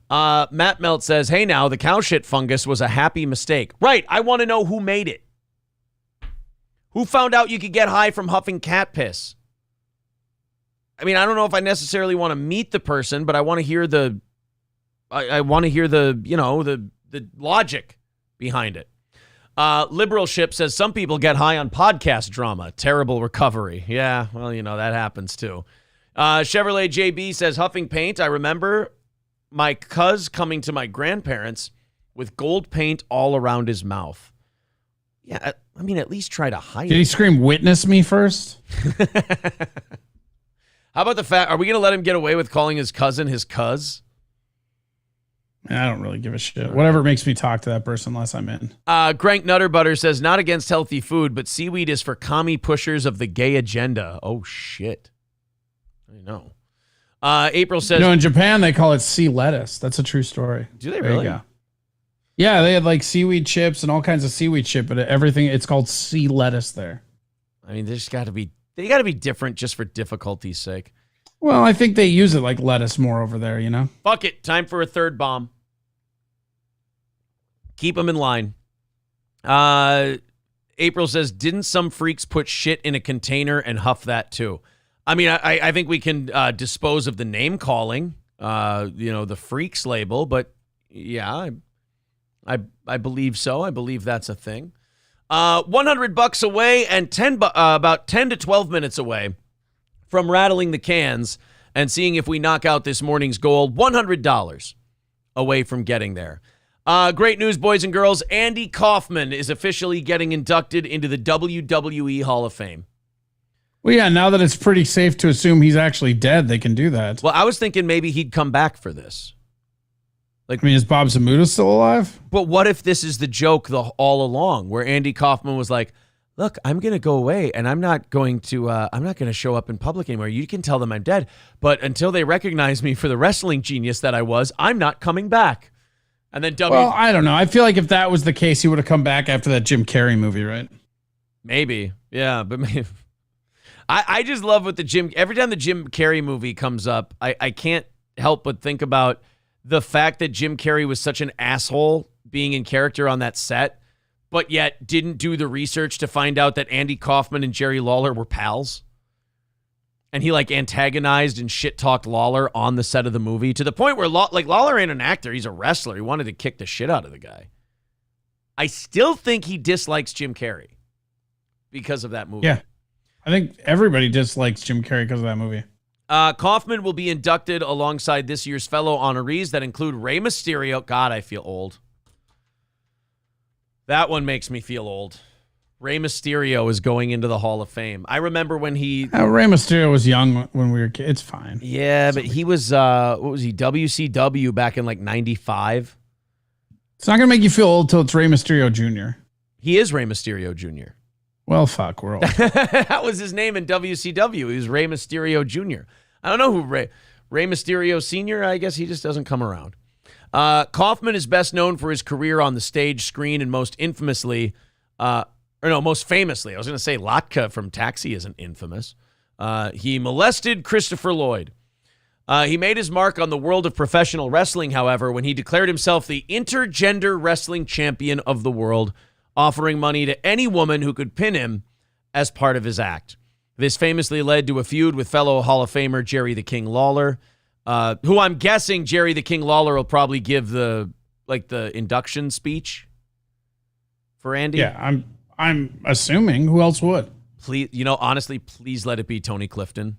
Matt Melt says, hey now, the cow shit fungus was a happy mistake. Right. I want to know who made it. Who found out you could get high from huffing cat piss? I mean, I don't know if I necessarily want to meet the person, but I want to hear the logic behind it. Liberal Ship says some people get high on podcast drama. Terrible recovery. Yeah, well, that happens too. Chevrolet JB says huffing paint. I remember my cuz coming to my grandparents with gold paint all around his mouth. Yeah, I mean, at least try to hide it. Did he scream, witness me first? How about the fact, are we going to let him get away with calling his cousin his cuz? I don't really give a shit. Whatever makes me talk to that person, unless I'm in. Grank Nutterbutter says, not against healthy food, but seaweed is for commie pushers of the gay agenda. Oh, shit. I know. April says... in Japan, they call it sea lettuce. That's a true story. Do they really? There you go. Yeah, they had like seaweed chips and all kinds of seaweed chip, but everything, it's called sea lettuce there. I mean, they got to be different just for difficulty's sake. Well, I think they use it like lettuce more over there, Fuck it. Time for a third bomb. Keep them in line. April says, didn't some freaks put shit in a container and huff that too? I mean, I think we can dispose of the name calling, the freaks label, but yeah, I believe so. I believe that's a thing. $100 away and about 10 to 12 minutes away from rattling the cans and seeing if we knock out this morning's goal. $100 away from getting there. Great news, boys and girls. Andy Kaufman is officially getting inducted into the WWE Hall of Fame. Well, yeah, now that it's pretty safe to assume he's actually dead, they can do that. Well, I was thinking maybe he'd come back for this. Like, I mean, is Bob Zamuda still alive? But what if this is the joke all along, where Andy Kaufman was like, look, I'm going to go away and I'm not going to show up in public anymore. You can tell them I'm dead, but until they recognize me for the wrestling genius that I was, I'm not coming back. And then Well, I don't know. I feel like if that was the case, he would have come back after that Jim Carrey movie, right? Maybe. Yeah, but maybe. I just love what every time the Jim Carrey movie comes up, I can't help but think about the fact that Jim Carrey was such an asshole being in character on that set, but yet didn't do the research to find out that Andy Kaufman and Jerry Lawler were pals. And he like antagonized and shit-talked Lawler on the set of the movie to the point where Lawler ain't an actor. He's a wrestler. He wanted to kick the shit out of the guy. I still think he dislikes Jim Carrey because of that movie. Yeah. I think everybody dislikes Jim Carrey because of that movie. Kaufman will be inducted alongside this year's fellow honorees that include Rey Mysterio. God, I feel old. That one makes me feel old. Rey Mysterio is going into the Hall of Fame. I remember when he... Rey Mysterio was young when we were kids. It's fine. Yeah, but he was, what was he, WCW back in like 95? It's not going to make you feel old till it's Rey Mysterio Jr. He is Rey Mysterio Jr. Well, fuck, we're old. That was his name in WCW. He was Rey Mysterio Jr. I don't know who Rey Mysterio Sr., I guess he just doesn't come around. Kaufman is best known for his career on the stage, screen, and most famously, I was going to say Latka from Taxi isn't infamous. He molested Christopher Lloyd. He made his mark on the world of professional wrestling, however, when he declared himself the intergender wrestling champion of the world, offering money to any woman who could pin him as part of his act. This famously led to a feud with fellow Hall of Famer Jerry the King Lawler, who I'm guessing Jerry the King Lawler will probably give the induction speech for Andy. Yeah, I'm assuming. Who else would? Please, honestly, please let it be Tony Clifton.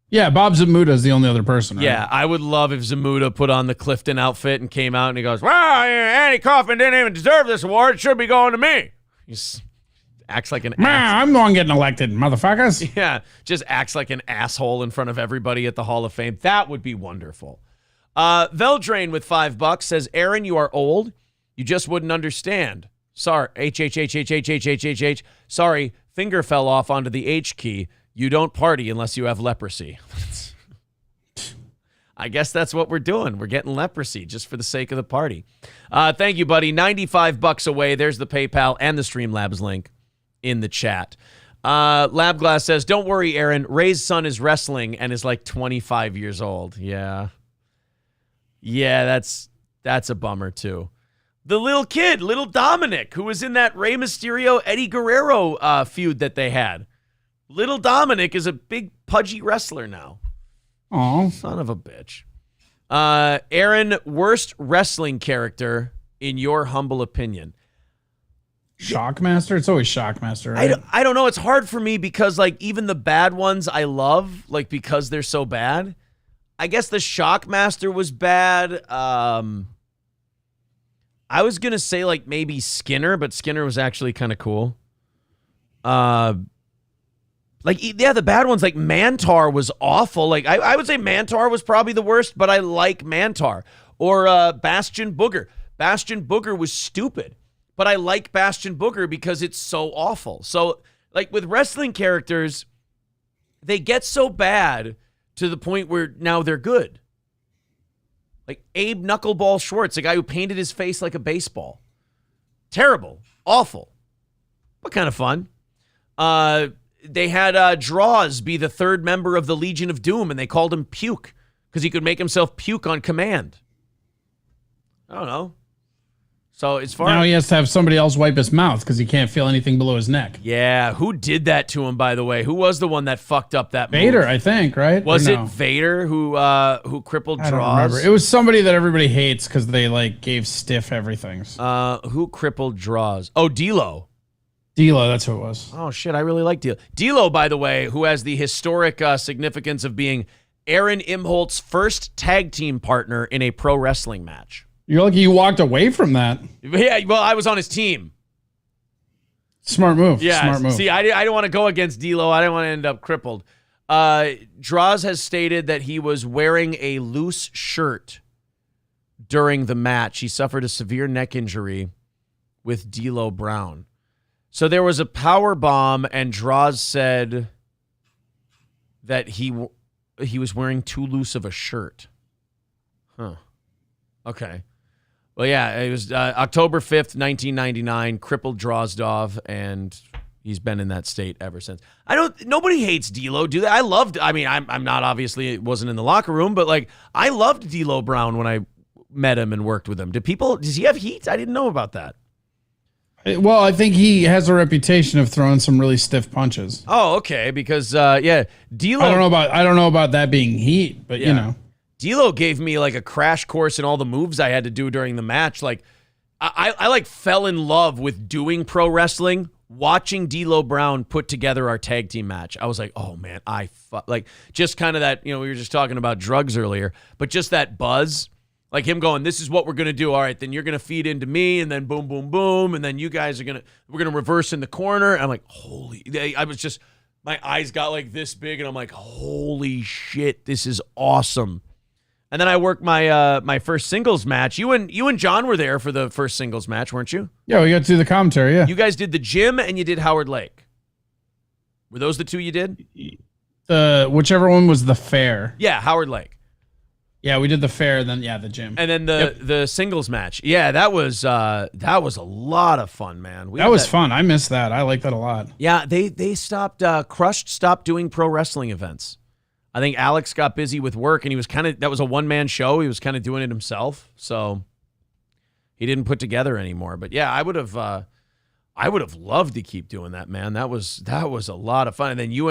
Yeah, Bob Zamuda is the only other person, right? Yeah, I would love if Zamuda put on the Clifton outfit and came out and he goes, well, Andy Kaufman didn't even deserve this award. It should be going to me. He just acts like an ass. I'm the one getting elected, motherfuckers. Yeah, just acts like an asshole in front of everybody at the Hall of Fame. That would be wonderful. Veldrain with $5 says, Aaron, you are old. You just wouldn't understand. Sorry, H. Sorry, finger fell off onto the H key. You don't party unless you have leprosy. I guess that's what we're doing. We're getting leprosy just for the sake of the party. Thank you, buddy. $95 away. There's the PayPal and the Streamlabs link in the chat. Labglass says, don't worry, Aaron. Ray's son is wrestling and is like 25 years old. Yeah. Yeah, that's a bummer, too. The little kid, little Dominic, who was in that Rey Mysterio, Eddie Guerrero feud that they had. Little Dominic is a big, pudgy wrestler now. Oh, son of a bitch. Aaron, worst wrestling character in your humble opinion? Shockmaster? It's always Shockmaster, right? I don't know. It's hard for me because, even the bad ones I love, because they're so bad. I guess the Shockmaster was bad. I was going to say, maybe Skinner, but Skinner was actually kind of cool. The bad ones, Mantar was awful. I would say Mantar was probably the worst, but I like Mantar. Or Bastion Booger. Bastion Booger was stupid, but I like Bastion Booger because it's so awful. So, with wrestling characters, they get so bad to the point where now they're good. Abe Knuckleball Schwartz, a guy who painted his face like a baseball. Terrible. Awful. But kind of fun. They had Draws be the third member of the Legion of Doom, and they called him Puke because he could make himself puke on command. I don't know. So as far now he has to have somebody else wipe his mouth because he can't feel anything below his neck. Yeah, who did that to him, by the way? Who was the one that fucked up that Vader, move? I think, right? Was it Vader who crippled Draws? I don't remember. It was somebody that everybody hates because they gave stiff everything. Who crippled Draws? Oh, D'Lo. D'Lo, that's who it was. Oh, shit, I really like D'Lo. D'Lo, by the way, who has the historic significance of being Aaron Imholt's first tag team partner in a pro wrestling match. You're lucky you walked away from that. Yeah, well, I was on his team. Smart move. Yeah, Smart move. see, I don't want to go against D'Lo. I didn't want to end up crippled. Droz has stated that he was wearing a loose shirt during the match. He suffered a severe neck injury with D'Lo Brown. So there was a power bomb, and Droz said that he was wearing too loose of a shirt. Huh. Okay. Well, yeah, it was October 5th, 1999, crippled Drozdov, and he's been in that state ever since. Nobody hates D'Lo, do they? I'm not, obviously, it wasn't in the locker room, but like, I loved D'Lo Brown when I met him and worked with him. Does he have heat? I didn't know about that. Well, I think he has a reputation of throwing some really stiff punches. Oh, okay, because D'Lo. I don't know about that being heat, but you know. D'Lo gave me like a crash course in all the moves I had to do during the match. Like, I like fell in love with doing pro wrestling, watching D'Lo Brown put together our tag team match. I was like, oh man, like just kind of that, we were just talking about drugs earlier, but just that buzz, like him going, this is what we're going to do. All right, then you're going to feed into me, and then boom, boom, boom. And then you guys we're going to reverse in the corner. And I'm like, my eyes got like this big, and I'm like, holy shit, this is awesome. And then I worked my first singles match. You and John were there for the first singles match, weren't you? Yeah, we got to do the commentary, yeah. You guys did the gym and you did Howard Lake. Were those the two you did? Whichever one was the fair. Yeah, Howard Lake. Yeah, we did the fair, then the gym. And then the singles match. Yeah, that was a lot of fun, man. That was fun. I missed that. I like that a lot. Yeah, they stopped stopped doing pro wrestling events. I think Alex got busy with work, and he was that was a one-man show. He was kind of doing it himself, so he didn't put together anymore. But yeah, I would have loved to keep doing that, man. That was a lot of fun. And then you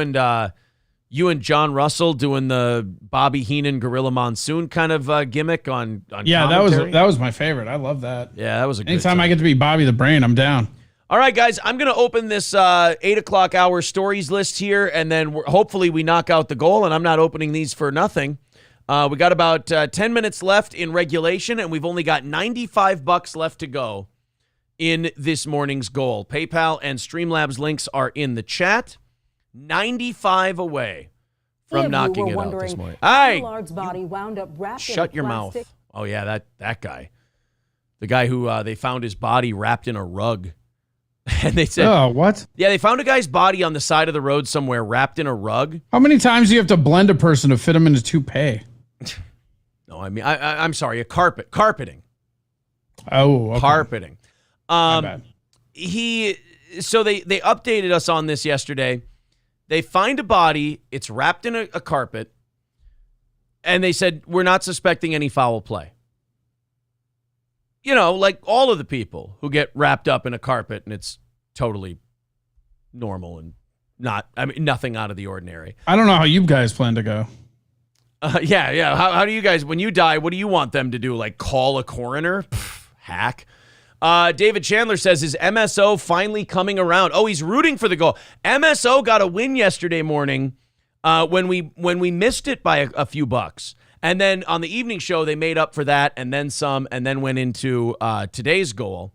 and John Russell doing the Bobby Heenan Gorilla Monsoon kind of gimmick on yeah, commentary. that was my favorite. I love that. Yeah, that was a good anytime time. I get to be Bobby the Brain, I'm down. All right, guys, I'm going to open this 8 o'clock hour stories list here, and then hopefully we knock out the goal, and I'm not opening these for nothing. We got about 10 minutes left in regulation, and we've only got $95 left to go in this morning's goal. PayPal and Streamlabs links are in the chat. 95 away from knocking it out this morning. Shut your mouth. Oh, yeah, that guy. The guy who they found his body wrapped in a rug. And they said, oh, what? Yeah, they found a guy's body on the side of the road somewhere wrapped in a rug. How many times do you have to blend a person to fit them in a toupee? No, I mean, I'm sorry, carpeting. Oh, okay. Carpeting. My bad. So they updated us on this yesterday. They find a body, it's wrapped in a carpet, and they said, we're not suspecting any foul play. Like all of the people who get wrapped up in a carpet and it's totally normal and nothing out of the ordinary. I don't know how you guys plan to go. Yeah. How do you guys, when you die, what do you want them to do? Like call a coroner? Hack. David Chandler says, is MSO finally coming around? Oh, he's rooting for the goal. MSO got a win yesterday morning when we missed it by a few bucks. And then on the evening show, they made up for that and then some, and then went into today's goal.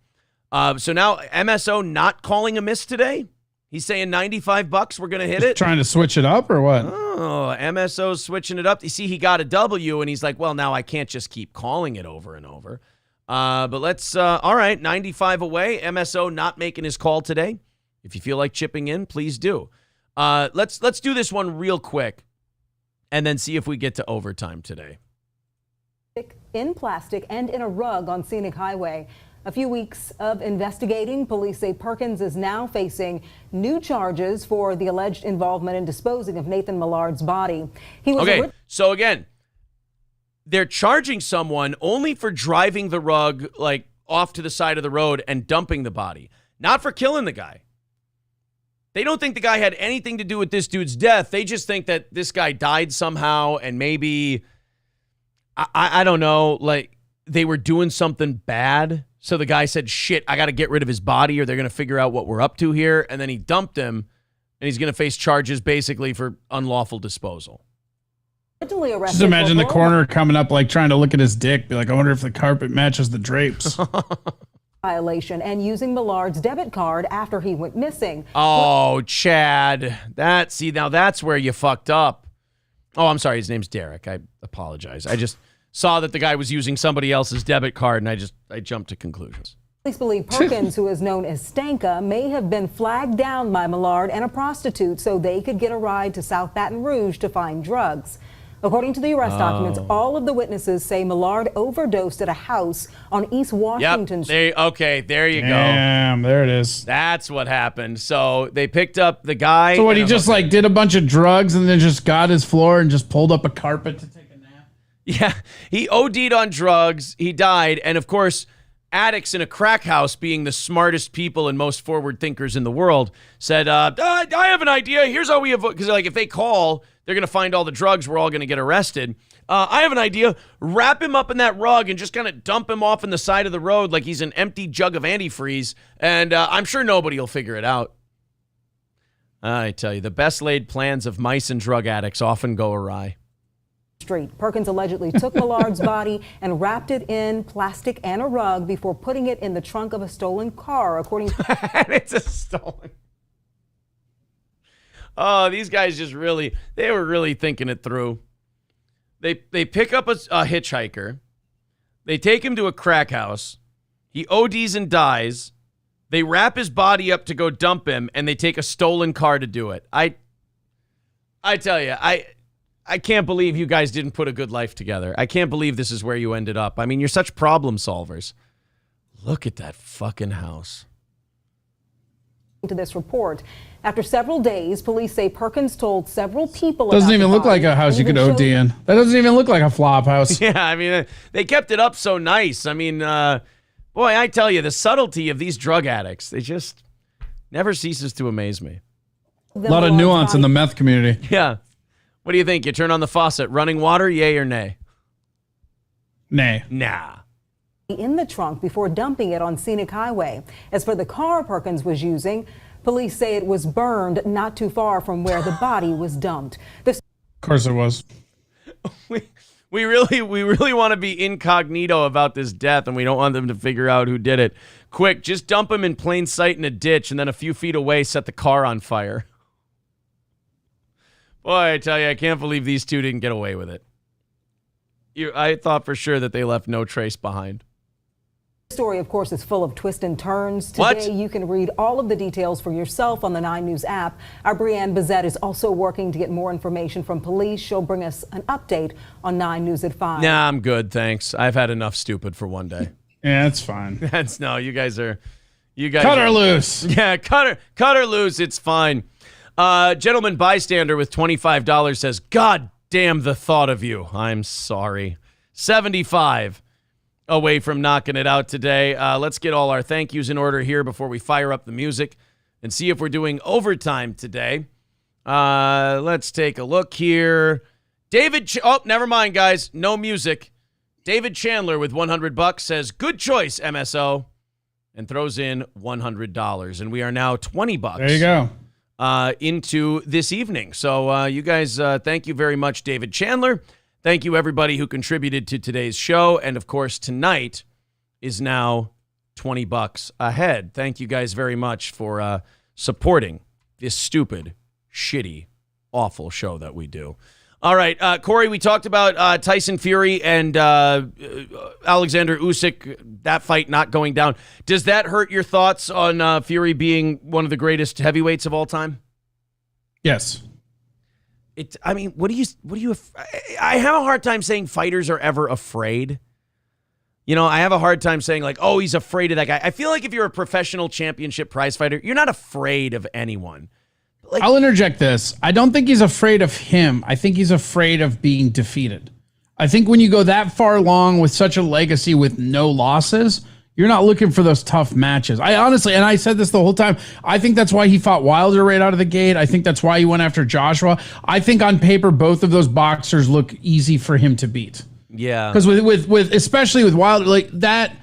So now MSO not calling a miss today? He's saying $95, we're going to hit it? Trying to switch it up or what? Oh, MSO's switching it up. You see, he got a W, and he's like, well, now I can't just keep calling it over and over. But let's, all right, 95 away. MSO not making his call today. If you feel like chipping in, please do. Let's do this one real quick. And then see if we get to overtime today. In plastic and in a rug on Scenic Highway. A few weeks of investigating, police say Perkins is now facing new charges for the alleged involvement in disposing of Nathan Millard's body. He was okay, so again, they're charging someone only for driving the rug like off to the side of the road and dumping the body, not for killing the guy. They don't think the guy had anything to do with this dude's death. They just think that this guy died somehow and maybe, I don't know, like they were doing something bad. So the guy said, shit, I got to get rid of his body or they're going to figure out what we're up to here. And then he dumped him, and he's going to face charges basically for unlawful disposal. Just imagine the coroner coming up, like trying to look at his dick, be like, I wonder if the carpet matches the drapes. Violation and using Millard's debit card after he went missing. Oh, Chad. Now that's where you fucked up. Oh, I'm sorry. His name's Derek. I apologize. I just saw that the guy was using somebody else's debit card, and I jumped to conclusions. Police believe Perkins, who is known as Stanka, may have been flagged down by Millard and a prostitute so they could get a ride to South Baton Rouge to find drugs. According to the arrest documents, all of the witnesses say Millard overdosed at a house on East Washington Street. Okay, there you go. Damn, there it is. That's what happened. So they picked up the guy. So what, he just like did a bunch of drugs and then just got his floor and just pulled up a carpet to take a nap? Yeah, he OD'd on drugs. He died. And of course, addicts in a crack house, being the smartest people and most forward thinkers in the world, said, I have an idea. Here's how we avoid, because like if they call, they're going to find all the drugs. We're all going to get arrested. I have an idea. Wrap him up in that rug and just kind of dump him off in the side of the road like he's an empty jug of antifreeze. And I'm sure nobody will figure it out. I tell you, the best laid plans of mice and drug addicts often go awry. Street. Perkins allegedly took Millard's body and wrapped it in plastic and a rug before putting it in the trunk of a stolen car, according to... And it's a stolen... Oh, these guys they were really thinking it through. They pick up a hitchhiker. They take him to a crack house. He ODs and dies. They wrap his body up to go dump him, and they take a stolen car to do it. I tell you, I can't believe you guys didn't put a good life together. I can't believe this is where you ended up. I mean, you're such problem solvers. Look at that fucking house. To this report. After several days, police say Perkins told several people Doesn't about even the look like body a house you and could even OD showed- in. That doesn't even look like a flop house. Yeah, I mean, they kept it up so nice. I mean, boy, I tell you, the subtlety of these drug addicts, they just never ceases to amaze me. A lot of nuance in the meth community. Yeah. What do you think? You turn on the faucet, running water, yay or nay? Nay. Nah. In the trunk before dumping it on Scenic Highway. As for the car Perkins was using, police say it was burned not too far from where the body was dumped. Of course it was. We really want to be incognito about this death, and we don't want them to figure out who did it. Quick, just dump him in plain sight in a ditch, and then a few feet away, set the car on fire. Boy, I tell you, I can't believe these two didn't get away with it. I thought for sure that they left no trace behind. The story, of course, is full of twists and turns. Today, you can read all of the details for yourself on the 9 News app. Our Brianne Bazette is also working to get more information from police. She'll bring us an update on 9 News at 5. Nah, I'm good, thanks. I've had enough stupid for one day. Yeah, that's fine. You guys cut her loose. Yeah, cut her loose. It's fine. Gentleman bystander with $25 says, God damn the thought of you. I'm sorry. 75 away from knocking it out today. Let's get all our thank yous in order here before we fire up the music and see if we're doing overtime today. Let's take a look here. Never mind, guys. No music. David Chandler with $100 says, good choice, MSO, and throws in $100. And we are now $20. There you go. Into this evening. So you guys, thank you very much, David Chandler. Thank you, everybody who contributed to today's show. And, of course, tonight is now $20 ahead. Thank you guys very much for supporting this stupid, shitty, awful show that we do. All right, Corey, we talked about Tyson Fury and Alexander Usyk, that fight not going down. Does that hurt your thoughts on Fury being one of the greatest heavyweights of all time? Yes. I mean, what do you? I have a hard time saying fighters are ever afraid. You know, I have a hard time saying like, oh, he's afraid of that guy. I feel like if you're a professional championship prize fighter, you're not afraid of anyone. Like, I'll interject this. I don't think he's afraid of him. I think he's afraid of being defeated. I think when you go that far along with such a legacy with no losses, you're not looking for those tough matches. I honestly, and I said this the whole time, I think that's why he fought Wilder right out of the gate. I think that's why he went after Joshua. I think on paper, both of those boxers look easy for him to beat. Yeah. Because with especially with Wilder, like that,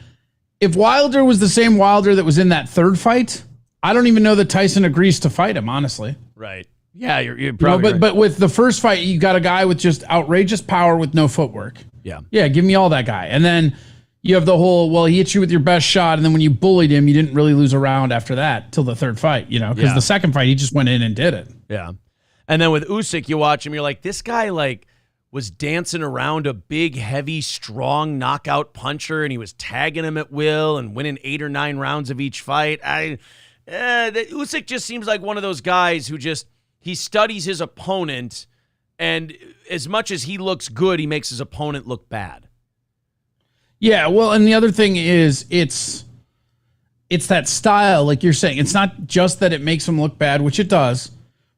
if Wilder was the same Wilder that was in that third fight, I don't even know that Tyson agrees to fight him, honestly. Right. Yeah, you're probably right. But with the first fight, you got a guy with just outrageous power with no footwork. Yeah. Yeah, give me all that guy. And then you have the whole, well, he hit you with your best shot, and then when you bullied him, you didn't really lose a round after that till the third fight, because the second fight, he just went in and did it. Yeah. And then with Usyk, you watch him, you're like, this guy, like, was dancing around a big, heavy, strong knockout puncher, and he was tagging him at will and winning 8 or 9 rounds of each fight. Usyk just seems like one of those guys who just, he studies his opponent, and as much as he looks good, he makes his opponent look bad. Yeah, well, and the other thing is it's that style, like you're saying. It's not just that it makes him look bad, which it does,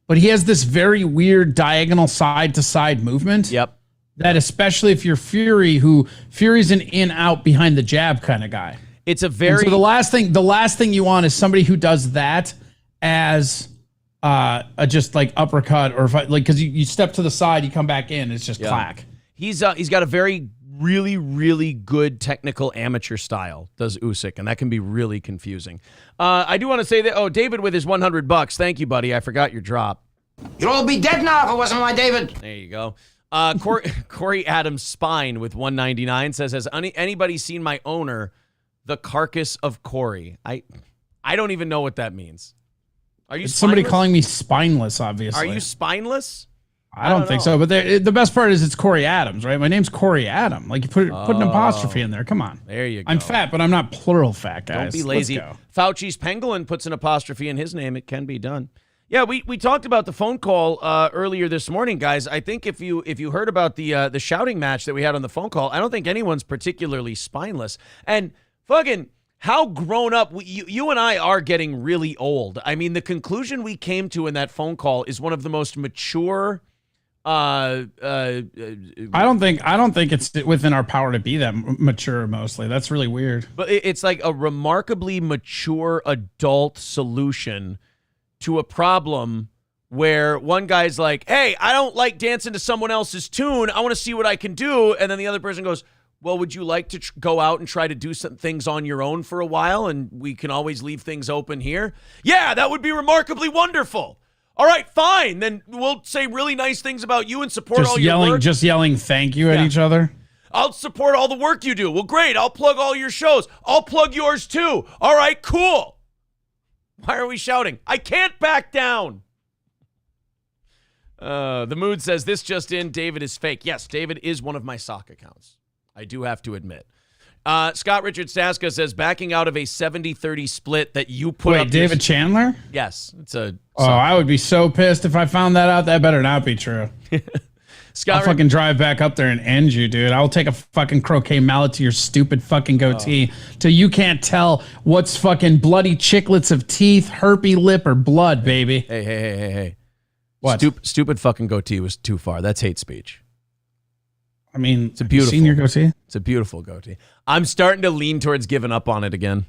but he has this very weird diagonal side-to-side movement. Yep. That especially if you're Fury's an in-out behind the jab kind of guy. It's a very... And so the last thing you want is somebody who does that as a just like uppercut or because you step to the side, you come back in, it's just clack. He's got a very really, really good technical amateur style, does Usyk, and that can be really confusing. I do want to say that, David with his $100. Thank you, buddy. I forgot your drop. You'd all be dead now if it wasn't my David. There you go. Corey Adams Spine with $199 says, has anybody seen my owner, the carcass of Corey? I don't even know what that means. Are you somebody calling me spineless, obviously. Are you spineless? I don't think so, but the best part is it's Corey Adams, right? My name's Corey Adam. Like, you put an apostrophe in there. Come on. There you go. I'm fat, but I'm not plural fat, guys. Don't be lazy. Fauci's Pangolin puts an apostrophe in his name. It can be done. Yeah, we talked about the phone call earlier this morning, guys. I think if you heard about the shouting match that we had on the phone call, I don't think anyone's particularly spineless. And fucking how grown up you and I are getting really old. I mean, the conclusion we came to in that phone call is one of the most mature. I don't think it's within our power to be that mature. Mostly, that's really weird. But it's like a remarkably mature adult solution to a problem where one guy's like, "Hey, I don't like dancing to someone else's tune. I want to see what I can do," and then the other person goes, "Well, would you like to go out and try to do some things on your own for a while, and we can always leave things open here?" Yeah, that would be remarkably wonderful. All right, fine. Then we'll say really nice things about you and support all your work. Just yelling thank you at each other. I'll support all the work you do. Well, great. I'll plug all your shows. I'll plug yours too. All right, cool. Why are we shouting? I can't back down. The Mood says, this just in, David is fake. Yes, David is one of my sock accounts. I do have to admit. Scott Richard Staska says, backing out of a 70-30 split that you put up. Wait, David Chandler? Yes. I would be so pissed if I found that out. That better not be true. I'll fucking drive back up there and end you, dude. I'll take a fucking croquet mallet to your stupid fucking goatee till you can't tell what's fucking bloody chiclets of teeth, herpy lip, or blood, baby. Hey. What? Stupid fucking goatee was too far. That's hate speech. I mean, it's a beautiful senior goatee. It's a beautiful goatee. I'm starting to lean towards giving up on it again.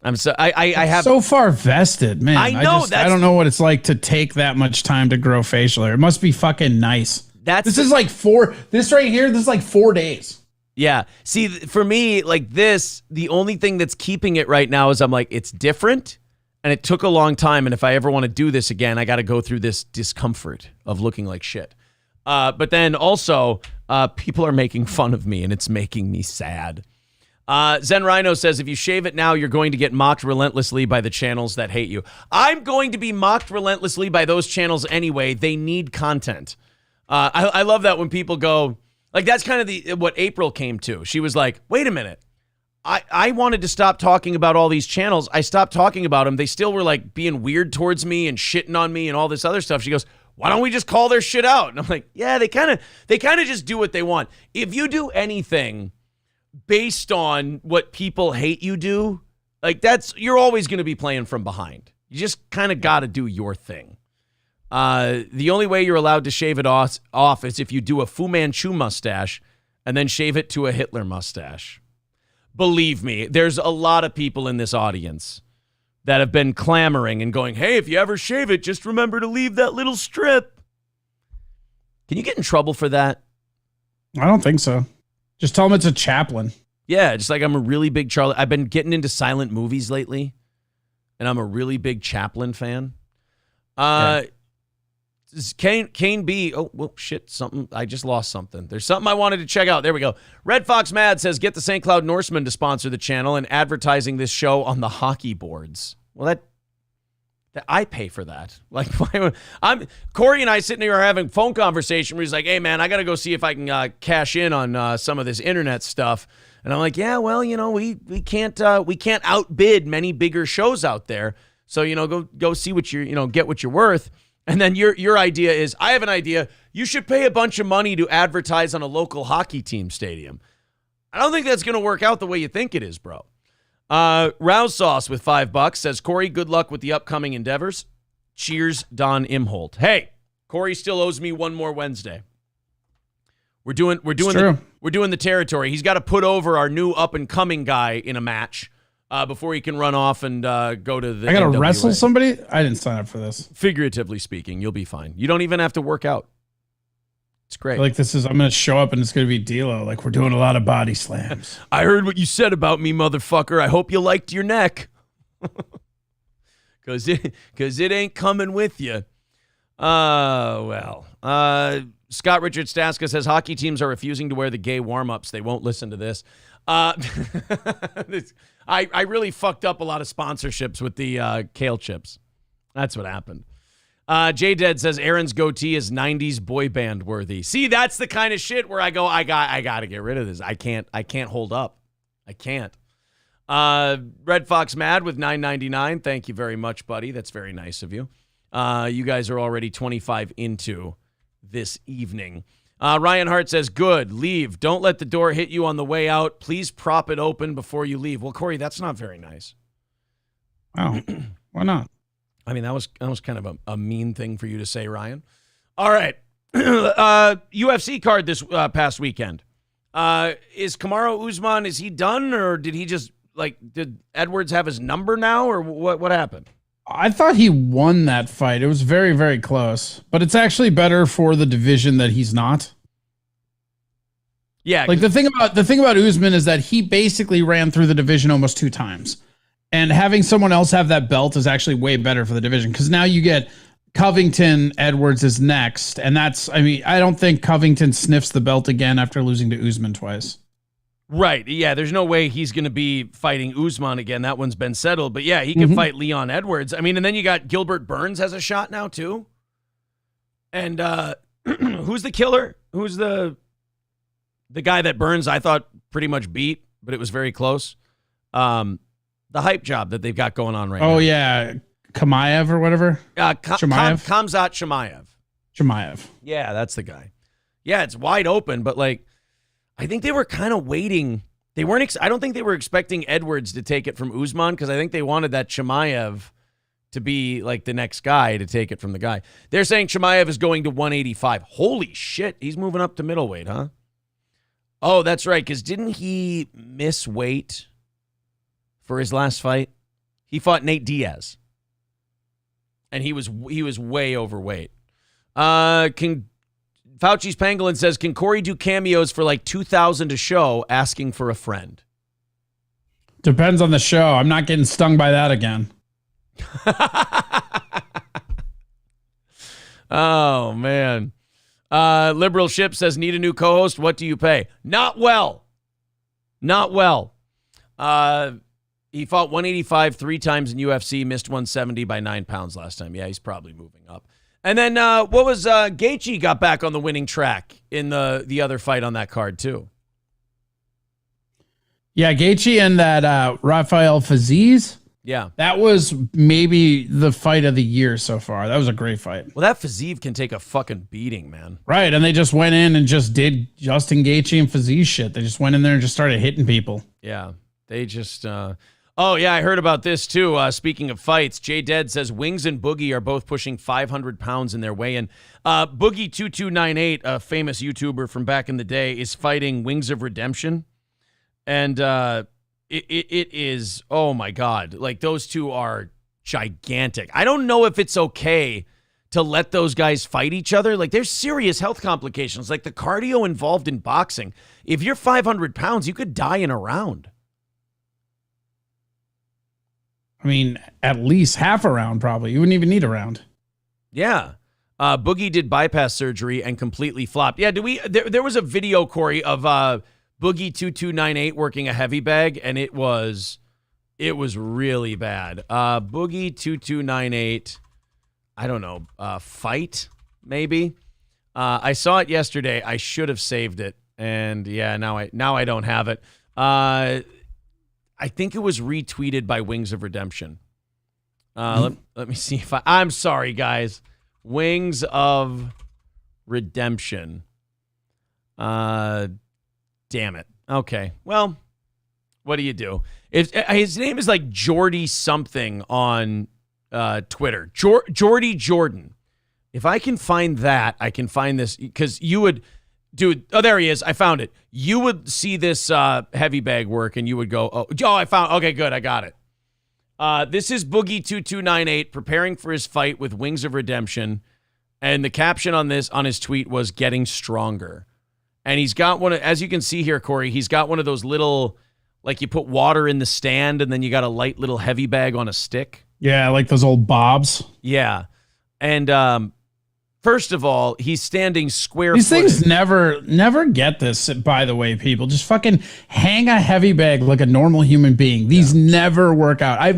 I have so far vested, man. I know I don't know what it's like to take that much time to grow facial hair. It must be fucking nice. This is like 4 days. Yeah. See, for me, like this, the only thing that's keeping it right now is I'm like, it's different. And it took a long time. And if I ever want to do this again, I got to go through this discomfort of looking like shit. But then also, people are making fun of me, and it's making me sad. Zen Rhino says, if you shave it now, you're going to get mocked relentlessly by the channels that hate you. I'm going to be mocked relentlessly by those channels anyway. They need content. I love that when people go, like, that's kind of what April came to. She was like, wait a minute. I wanted to stop talking about all these channels. I stopped talking about them. They still were like being weird towards me and shitting on me and all this other stuff. She goes, why don't we just call their shit out? And I'm like, yeah, they kind of just do what they want. If you do anything based on what people hate you do, like you're always going to be playing from behind. You just kind of got to do your thing. The only way you're allowed to shave it off is if you do a Fu Manchu mustache and then shave it to a Hitler mustache. Believe me, there's a lot of people in this audience that have been clamoring and going, hey, if you ever shave it, just remember to leave that little strip. Can you get in trouble for that? I don't think so. Just tell them it's a chaplain. Yeah, just like I'm a really big Charlie. I've been getting into silent movies lately, and I'm a really big Chaplin fan. Kane B. Oh, well, shit, something. I just lost something. There's something I wanted to check out. There we go. Red Fox Mad says, get the St. Cloud Norseman to sponsor the channel and advertising this show on the hockey boards. Well, that I pay for that. Like, Corey and I sitting here having a phone conversation where he's like, hey, man, I got to go see if I can cash in on some of this internet stuff. And I'm like, yeah, well, we can't outbid many bigger shows out there. So, go see what get what you're worth. And then your idea is, I have an idea. You should pay a bunch of money to advertise on a local hockey team stadium. I don't think that's going to work out the way you think it is, bro. Rouse Sauce with $5 says, Corey, good luck with the upcoming endeavors. Cheers, Don Imholt. Hey, Corey still owes me one more Wednesday. We're doing the territory. He's got to put over our new up and coming guy in a match. Before he can run off and go to the I gotta NWA. wrestle somebody? I didn't sign up for this. Figuratively speaking, you'll be fine. You don't even have to work out. It's great. Like I'm gonna show up and it's gonna be D'Lo. Like we're doing a lot of body slams. I heard what you said about me, motherfucker. I hope you liked your neck. Cause it ain't coming with you. Scott Richard Staska says hockey teams are refusing to wear the gay warm-ups. They won't listen to this. I really fucked up a lot of sponsorships with the kale chips. That's what happened. J-Dead says Aaron's goatee is 90s boy band worthy. See, that's the kind of shit where I go, I got to get rid of this. I can't hold up. I can't. Red Fox Mad with $9.99. Thank you very much, buddy. That's very nice of you. You guys are already 25 into this evening. Ryan Hart says, good, leave. Don't let the door hit you on the way out. Please prop it open before you leave. Well, Corey, that's not very nice. Oh, why not? I mean, that was kind of a mean thing for you to say, Ryan. All right. UFC card this past weekend. Is Kamaru Usman, is he done, or did he just, did Edwards have his number now, or what happened? I thought he won that fight. It was very, very close. But it's actually better for the division that he's not. Yeah. Like the thing about Usman is that he basically ran through the division almost 2 times. And having someone else have that belt is actually way better for the division, because now you get Covington, Edwards is next. And I don't think Covington sniffs the belt again after losing to Usman twice. Right. Yeah, there's no way he's going to be fighting Usman again. That one's been settled. But yeah, he can fight Leon Edwards. I mean, and then you got Gilbert Burns has a shot now too. And who's the killer? Who's the guy that Burns I thought pretty much beat, but it was very close. The hype job that they've got going on right now. Oh yeah, Chimaev or whatever. Chimaev. Khamzat Chimaev. Chimaev. Yeah, that's the guy. Yeah, it's wide open, but I think they were kind of waiting. They weren't. I don't think they were expecting Edwards to take it from Usman, because I think they wanted that Chimaev to be the next guy to take it from the guy. They're saying Chimaev is going to 185. Holy shit, he's moving up to middleweight, huh? Oh, that's right, because didn't he miss weight for his last fight? He fought Nate Diaz, and he was way overweight. Fauci's Pangolin says, can Corey do cameos for $2,000 a show asking for a friend? Depends on the show. I'm not getting stung by that again. Oh, man. Liberal Ship says, need a new co-host. What do you pay? Not well. Not well. He fought 185 3 times in UFC, missed 170 by 9 pounds last time. Yeah, he's probably moving up. And then what was Gaethje got back on the winning track in the other fight on that card too. Yeah, Gaethje and that Rafael Fiziev. Yeah. That was maybe the fight of the year so far. That was a great fight. Well, that Fiziev can take a fucking beating, man. Right, and they just went in and just did Justin Gaethje and Fiziev shit. They just went in there and just started hitting people. Yeah, they just... Oh, yeah, I heard about this, too. Speaking of fights, Jay Dead says Wings and Boogie are both pushing 500 pounds in their weigh-in. Boogie2298, a famous YouTuber from back in the day, is fighting Wings of Redemption. And it is, oh, my God. Those two are gigantic. I don't know if it's okay to let those guys fight each other. Like, there's serious health complications, like the cardio involved in boxing. If you're 500 pounds, you could die in a round. I mean, at least half a round, probably. You wouldn't even need a round. Yeah. Boogie did bypass surgery and completely flopped. Yeah, there was a video, Corey, of Boogie 2298 working a heavy bag, and it was really bad. Boogie 2298, I don't know, fight, maybe. I saw it yesterday. I should have saved it. And yeah, now I don't have it. I think it was retweeted by Wings of Redemption. Let me see if I'm sorry, guys. Wings of Redemption. Damn it. Okay. Well, what do you do? His name is like Jordy something on Twitter. Jordy Jordan. If I can find that, I can find this, because you would... Dude, oh, there he is. I found it. You would see this heavy bag work, and you would go, I found, okay, good, I got it. This is Boogie 2298 preparing for his fight with Wings of Redemption, and the caption on his tweet was "Getting Stronger," and he's got one of, as you can see here, Corey, he's got one of those little, like you put water in the stand, and then you got a light little heavy bag on a stick. Yeah, like those old bobs. Yeah, and first of all, he's standing square. These things never get this, by the way, people. Just fucking hang a heavy bag like a normal human being. These never work out. I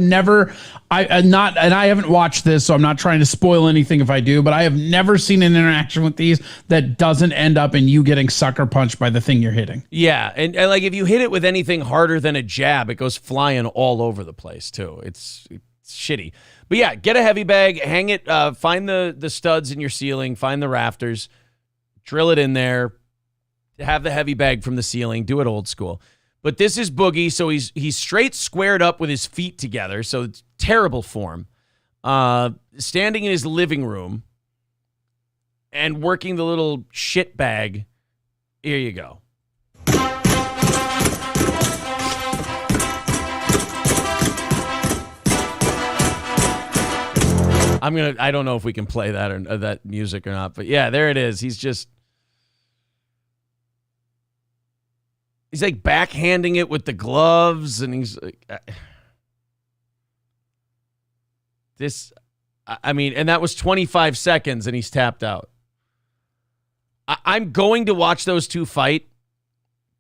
haven't watched this, so I'm not trying to spoil anything if I do, but I have never seen an interaction with these that doesn't end up in you getting sucker punched by the thing you're hitting. Yeah, and like if you hit it with anything harder than a jab, it goes flying all over the place too. It's shitty. But yeah, get a heavy bag, hang it, find the studs in your ceiling, find the rafters, drill it in there, have the heavy bag from the ceiling, do it old school. But this is Boogie, so he's straight squared up with his feet together, so it's terrible form. Standing in his living room and working the little shit bag. Here you go. I don't know if we can play that or that music or not, but yeah, there it is. He's like backhanding it with the gloves, and he's like, and that was 25 seconds, and he's tapped out. I'm going to watch those two fight,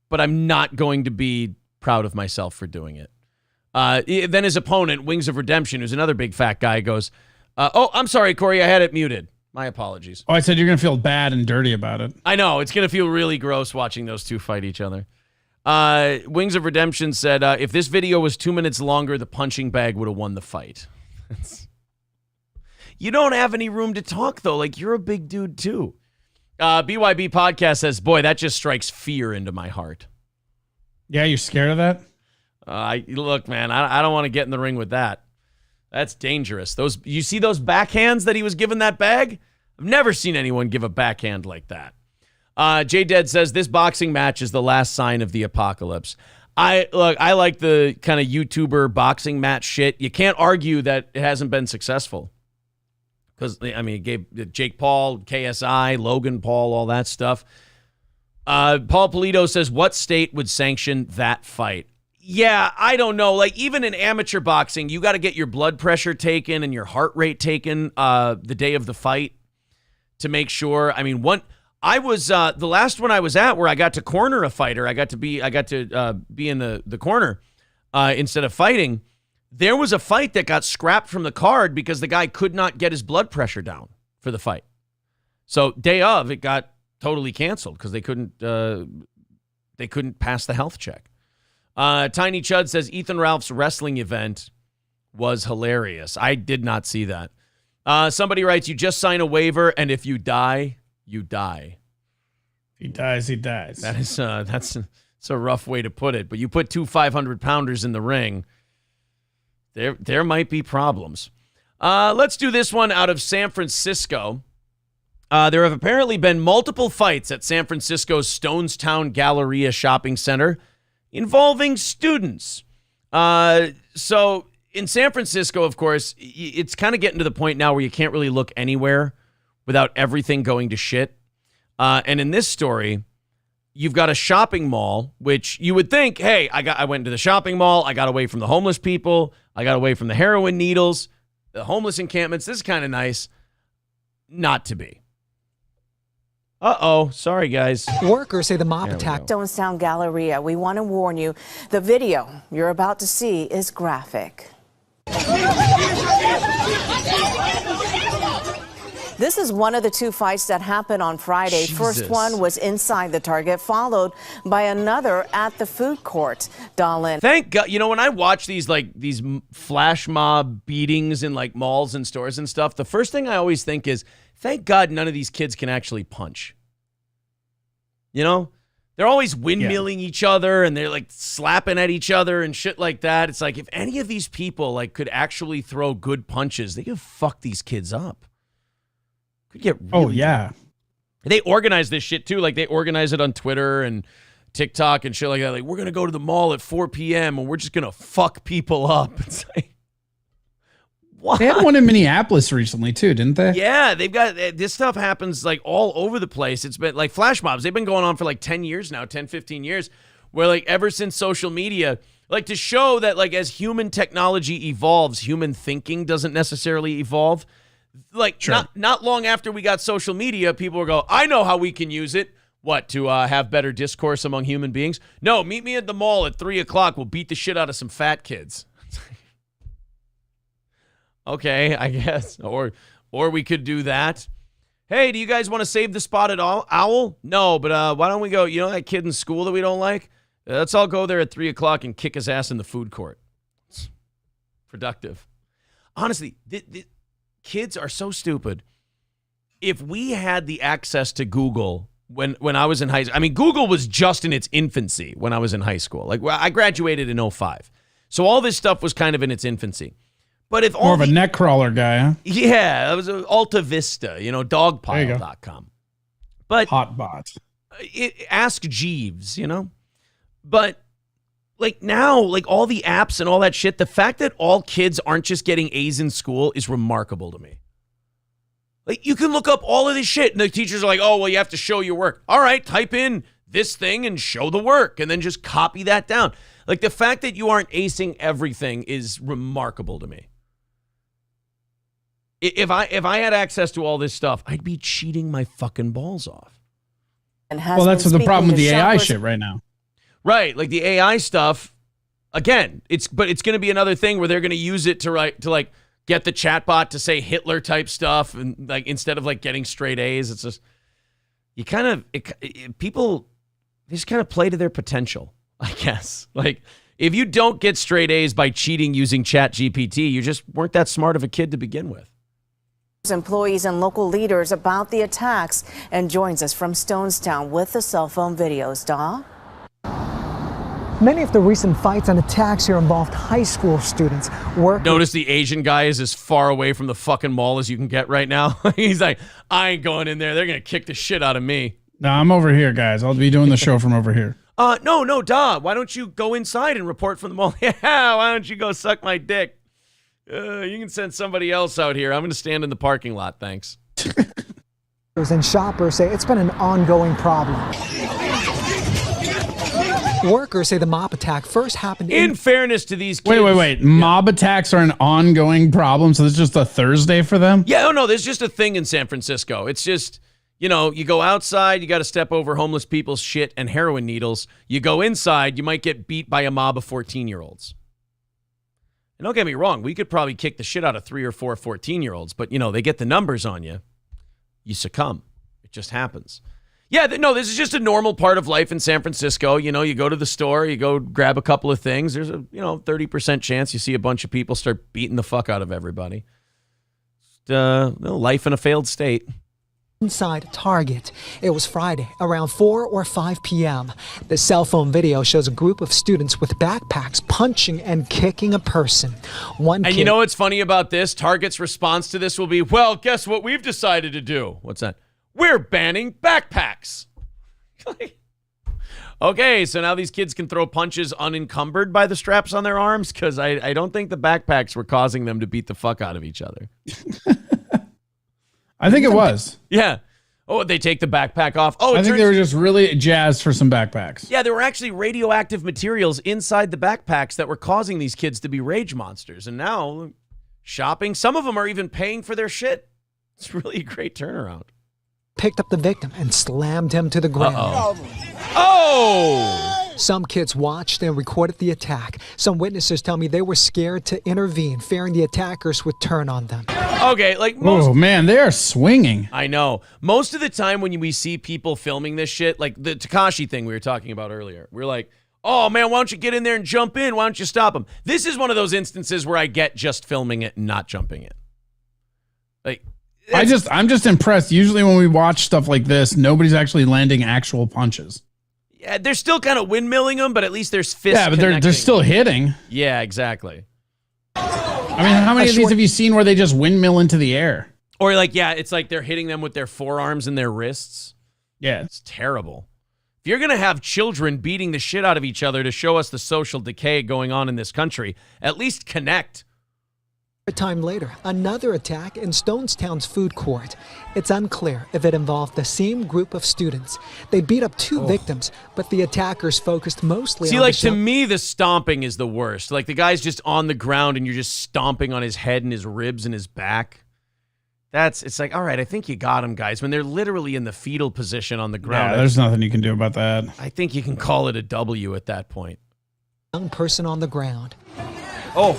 but I'm not going to be proud of myself for doing it. Then his opponent, Wings of Redemption, who's another big fat guy, goes, I'm sorry, Corey, I had it muted. My apologies. Oh, I said you're going to feel bad and dirty about it. I know. It's going to feel really gross watching those two fight each other. Wings of Redemption said, if this video was 2 minutes longer, the punching bag would have won the fight. You don't have any room to talk, though. Like, you're a big dude, too. BYB Podcast says, boy, that just strikes fear into my heart. Yeah, you're scared of that? Look, man, I don't want to get in the ring with that. That's dangerous. You see those backhands that he was giving that bag? I've never seen anyone give a backhand like that. J-Dead says, this boxing match is the last sign of the apocalypse. I like the kind of YouTuber boxing match shit. You can't argue that it hasn't been successful. Because, it gave Jake Paul, KSI, Logan Paul, all that stuff. Paul Polito says, what state would sanction that fight? Yeah, I don't know. Like, even in amateur boxing, you got to get your blood pressure taken and your heart rate taken the day of the fight to make sure. I mean, the last one I was at where I got to corner a fighter, I got to be in the corner instead of fighting. There was a fight that got scrapped from the card because the guy could not get his blood pressure down for the fight. So day of, it got totally canceled because they couldn't pass the health check. Tiny Chud says Ethan Ralph's wrestling event was hilarious. I did not see that. Somebody writes, you just sign a waiver, and if you die, you die. He dies, he dies. That's a rough way to put it. But you put two 500-pounders in the ring, there might be problems. Let's do this one out of San Francisco. There have apparently been multiple fights at San Francisco's Stonestown Galleria shopping center involving students. So in San Francisco, of course, it's kind of getting to the point now where you can't really look anywhere without everything going to shit. And in this story, you've got a shopping mall, which you would think, hey, I went to the shopping mall. I got away from the homeless people. I got away from the heroin needles, the homeless encampments. This is kind of nice. Not to be. Uh-oh. Sorry, guys. Workers say the mob attack. Stonestown Galleria. We want to warn you, the video you're about to see is graphic. This is one of the two fights that happened on Friday. Jesus. First one was inside the Target, followed by another at the food court. Dahlin. Thank God. You know, when I watch these flash mob beatings in like malls and stores and stuff, the first thing I always think is, thank God none of these kids can actually punch. You know? They're always windmilling each other and they're like slapping at each other and shit like that. It's like if any of these people like could actually throw good punches, they could fuck these kids up. Could get really They organize this shit too. Like they organize it on Twitter and TikTok and shit like that. Like we're gonna go to the mall at 4 p.m. and we're just gonna fuck people up. It's like what? They had one in Minneapolis recently too, didn't they? Yeah, they've got this stuff happens like all over the place. It's been like flash mobs. They've been going on for like 10 years now, 10, 15 years, where like ever since social media, like to show that like as human technology evolves, human thinking doesn't necessarily evolve. Like not long after we got social media, people will go, I know how we can use it. What, to have better discourse among human beings? No, meet me at the mall at 3 o'clock. We'll beat the shit out of some fat kids. Okay, I guess. Or we could do that. Hey, do you guys want to save the spotted owl? No, but why don't we go, you know that kid in school that we don't like? Let's all go there at 3 o'clock and kick his ass in the food court. It's productive. Honestly, kids are so stupid. If we had the access to Google when I was in high school, I mean, Google was just in its infancy when I was in high school. Like, I graduated in 2005. So all this stuff was kind of in its infancy. But if more of a neck crawler guy, huh? Yeah, it was Alta Vista, dogpile.com. But Hotbot. Ask Jeeves, But like now, like all the apps and all that shit, the fact that all kids aren't just getting A's in school is remarkable to me. Like you can look up all of this shit and the teachers are like, oh, well, you have to show your work. All right, type in this thing and show the work and then just copy that down. Like the fact that you aren't acing everything is remarkable to me. If I had access to all this stuff, I'd be cheating my fucking balls off. Well, that's the problem with the AI shit right now. Right, like the AI stuff. Again, it's going to be another thing where they're going to use it to get the chatbot to say Hitler type stuff, and like instead of like getting straight A's, it's just people just kind of play to their potential, I guess. Like if you don't get straight A's by cheating using ChatGPT, you just weren't that smart of a kid to begin with. Employees and local leaders about the attacks and joins us from Stonestown with the cell phone videos. Da? Many of the recent fights and attacks here involved high school students. Notice the Asian guy is as far away from the fucking mall as you can get right now. He's like, I ain't going in there. They're going to kick the shit out of me. No, I'm over here, guys. I'll be doing the show from over here. No, duh. Why don't you go inside and report from the mall? Yeah, why don't you go suck my dick? You can send somebody else out here. I'm going to stand in the parking lot, thanks. And shoppers say it's been an ongoing problem. Workers say the mob attack first happened in fairness to these kids. Wait. Mob attacks are an ongoing problem, so this is just a Thursday for them? Yeah, no, there's just a thing in San Francisco. It's just, you go outside, you got to step over homeless people's shit and heroin needles. You go inside, you might get beat by a mob of 14-year-olds. And don't get me wrong, we could probably kick the shit out of 3 or 4 14-year-olds, but, they get the numbers on you. You succumb. It just happens. Yeah, this is just a normal part of life in San Francisco. You go to the store, you go grab a couple of things. There's a, 30% chance you see a bunch of people start beating the fuck out of everybody. Just, life in a failed state. Inside Target. It was Friday around 4 or 5 p.m. The cell phone video shows a group of students with backpacks punching and kicking a person. And you know what's funny about this? Target's response to this will be, well, guess what we've decided to do? What's that? We're banning backpacks. Okay, so now these kids can throw punches unencumbered by the straps on their arms? Because I don't think the backpacks were causing them to beat the fuck out of each other. I think it was. Yeah. Oh, they take the backpack off. Oh, I think they were just really jazzed for some backpacks. Yeah, there were actually radioactive materials inside the backpacks that were causing these kids to be rage monsters. And now, shopping, some of them are even paying for their shit. It's really a great turnaround. Picked up the victim and slammed him to the ground. Oh! Some kids watched and recorded the attack. Some witnesses tell me they were scared to intervene, fearing the attackers would turn on them. Okay, like most... Oh, man, they are swinging. I know. Most of the time when we see people filming this shit, like the Tekashi thing we were talking about earlier, we're like, oh, man, why don't you get in there and jump in? Why don't you stop them? This is one of those instances where I get just filming it and not jumping in. Like... I'm just impressed. Usually when we watch stuff like this, nobody's actually landing actual punches. Yeah, they're still kind of windmilling them, but at least there's fists. Yeah, but they're still hitting. Yeah, exactly. I mean, how many of these have you seen where they just windmill into the air? Or like, yeah, it's like they're hitting them with their forearms and their wrists. Yeah. It's terrible. If you're going to have children beating the shit out of each other to show us the social decay going on in this country, at least connect. A time later, another attack in Stonestown's food court. It's unclear if it involved the same group of students. They beat up two victims, but the attackers focused mostly on See, like, to me, the stomping is the worst. Like, the guy's just on the ground and you're just stomping on his head and his ribs and his back. It's like, all right, I think you got him, guys. When they're literally in the fetal position on the ground. Yeah, there's nothing you can do about that. I think you can call it a W at that point. Young person on the ground. Oh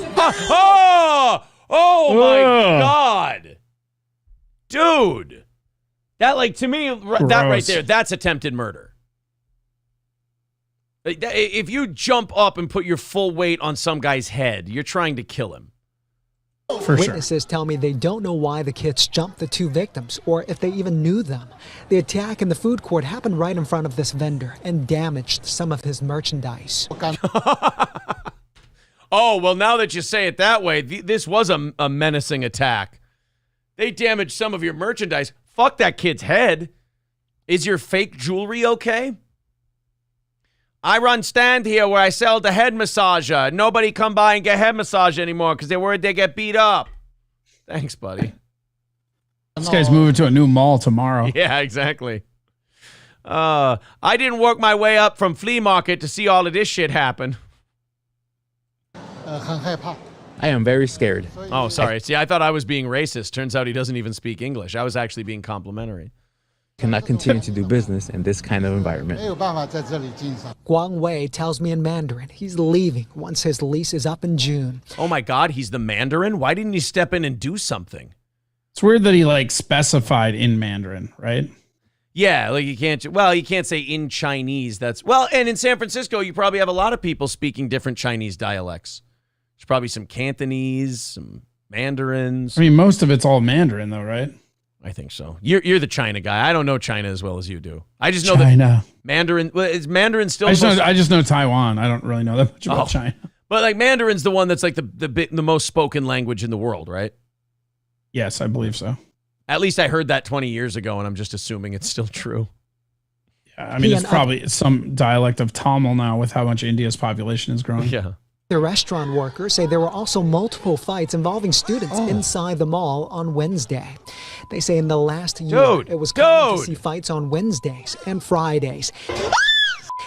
my God. Dude. That, like, to me, that right there, that's attempted murder. If you jump up and put your full weight on some guy's head, you're trying to kill him. Witnesses tell me they don't know why the kids jumped the two victims or if they even knew them. The attack in the food court happened right in front of this vendor and damaged some of his merchandise. Oh, well, now that you say it that way, this was a menacing attack. They damaged some of your merchandise. Fuck that kid's head. Is your fake jewelry okay? I run stand here where I sell the head massager. Nobody come by and get head massage anymore because they're worried they get beat up. Thanks, buddy. This guy's moving to a new mall tomorrow. Yeah, exactly. I didn't work my way up from flea market to see all of this shit happen. I am very scared. Oh, sorry. See, I thought I was being racist. Turns out he doesn't even speak English. I was actually being complimentary. Cannot continue to do business in this kind of environment. Guang Wei tells me in Mandarin he's leaving once his lease is up in June. Oh my God, he's the Mandarin? Why didn't he step in and do something? It's weird that he like specified in Mandarin, right? Yeah, like you can't say in Chinese. And in San Francisco, you probably have a lot of people speaking different Chinese dialects. There's probably some Cantonese, some Mandarins. I mean, most of it's all Mandarin though, right? I think so. You're the China guy. I don't know China as well as you do. I just know China. that Mandarin. Well, is Mandarin still? I just know Taiwan. I don't really know that much about China. But like Mandarin's the one that's like the most spoken language in the world, right? Yes, I believe so. At least I heard that 20 years ago, and I'm just assuming it's still true. Yeah, I mean, it's probably some dialect of Tamil now with how much India's population is growing. Yeah. The restaurant workers say there were also multiple fights involving students inside the mall on Wednesday. They say in the last year, it was common to see fights on Wednesdays and Fridays.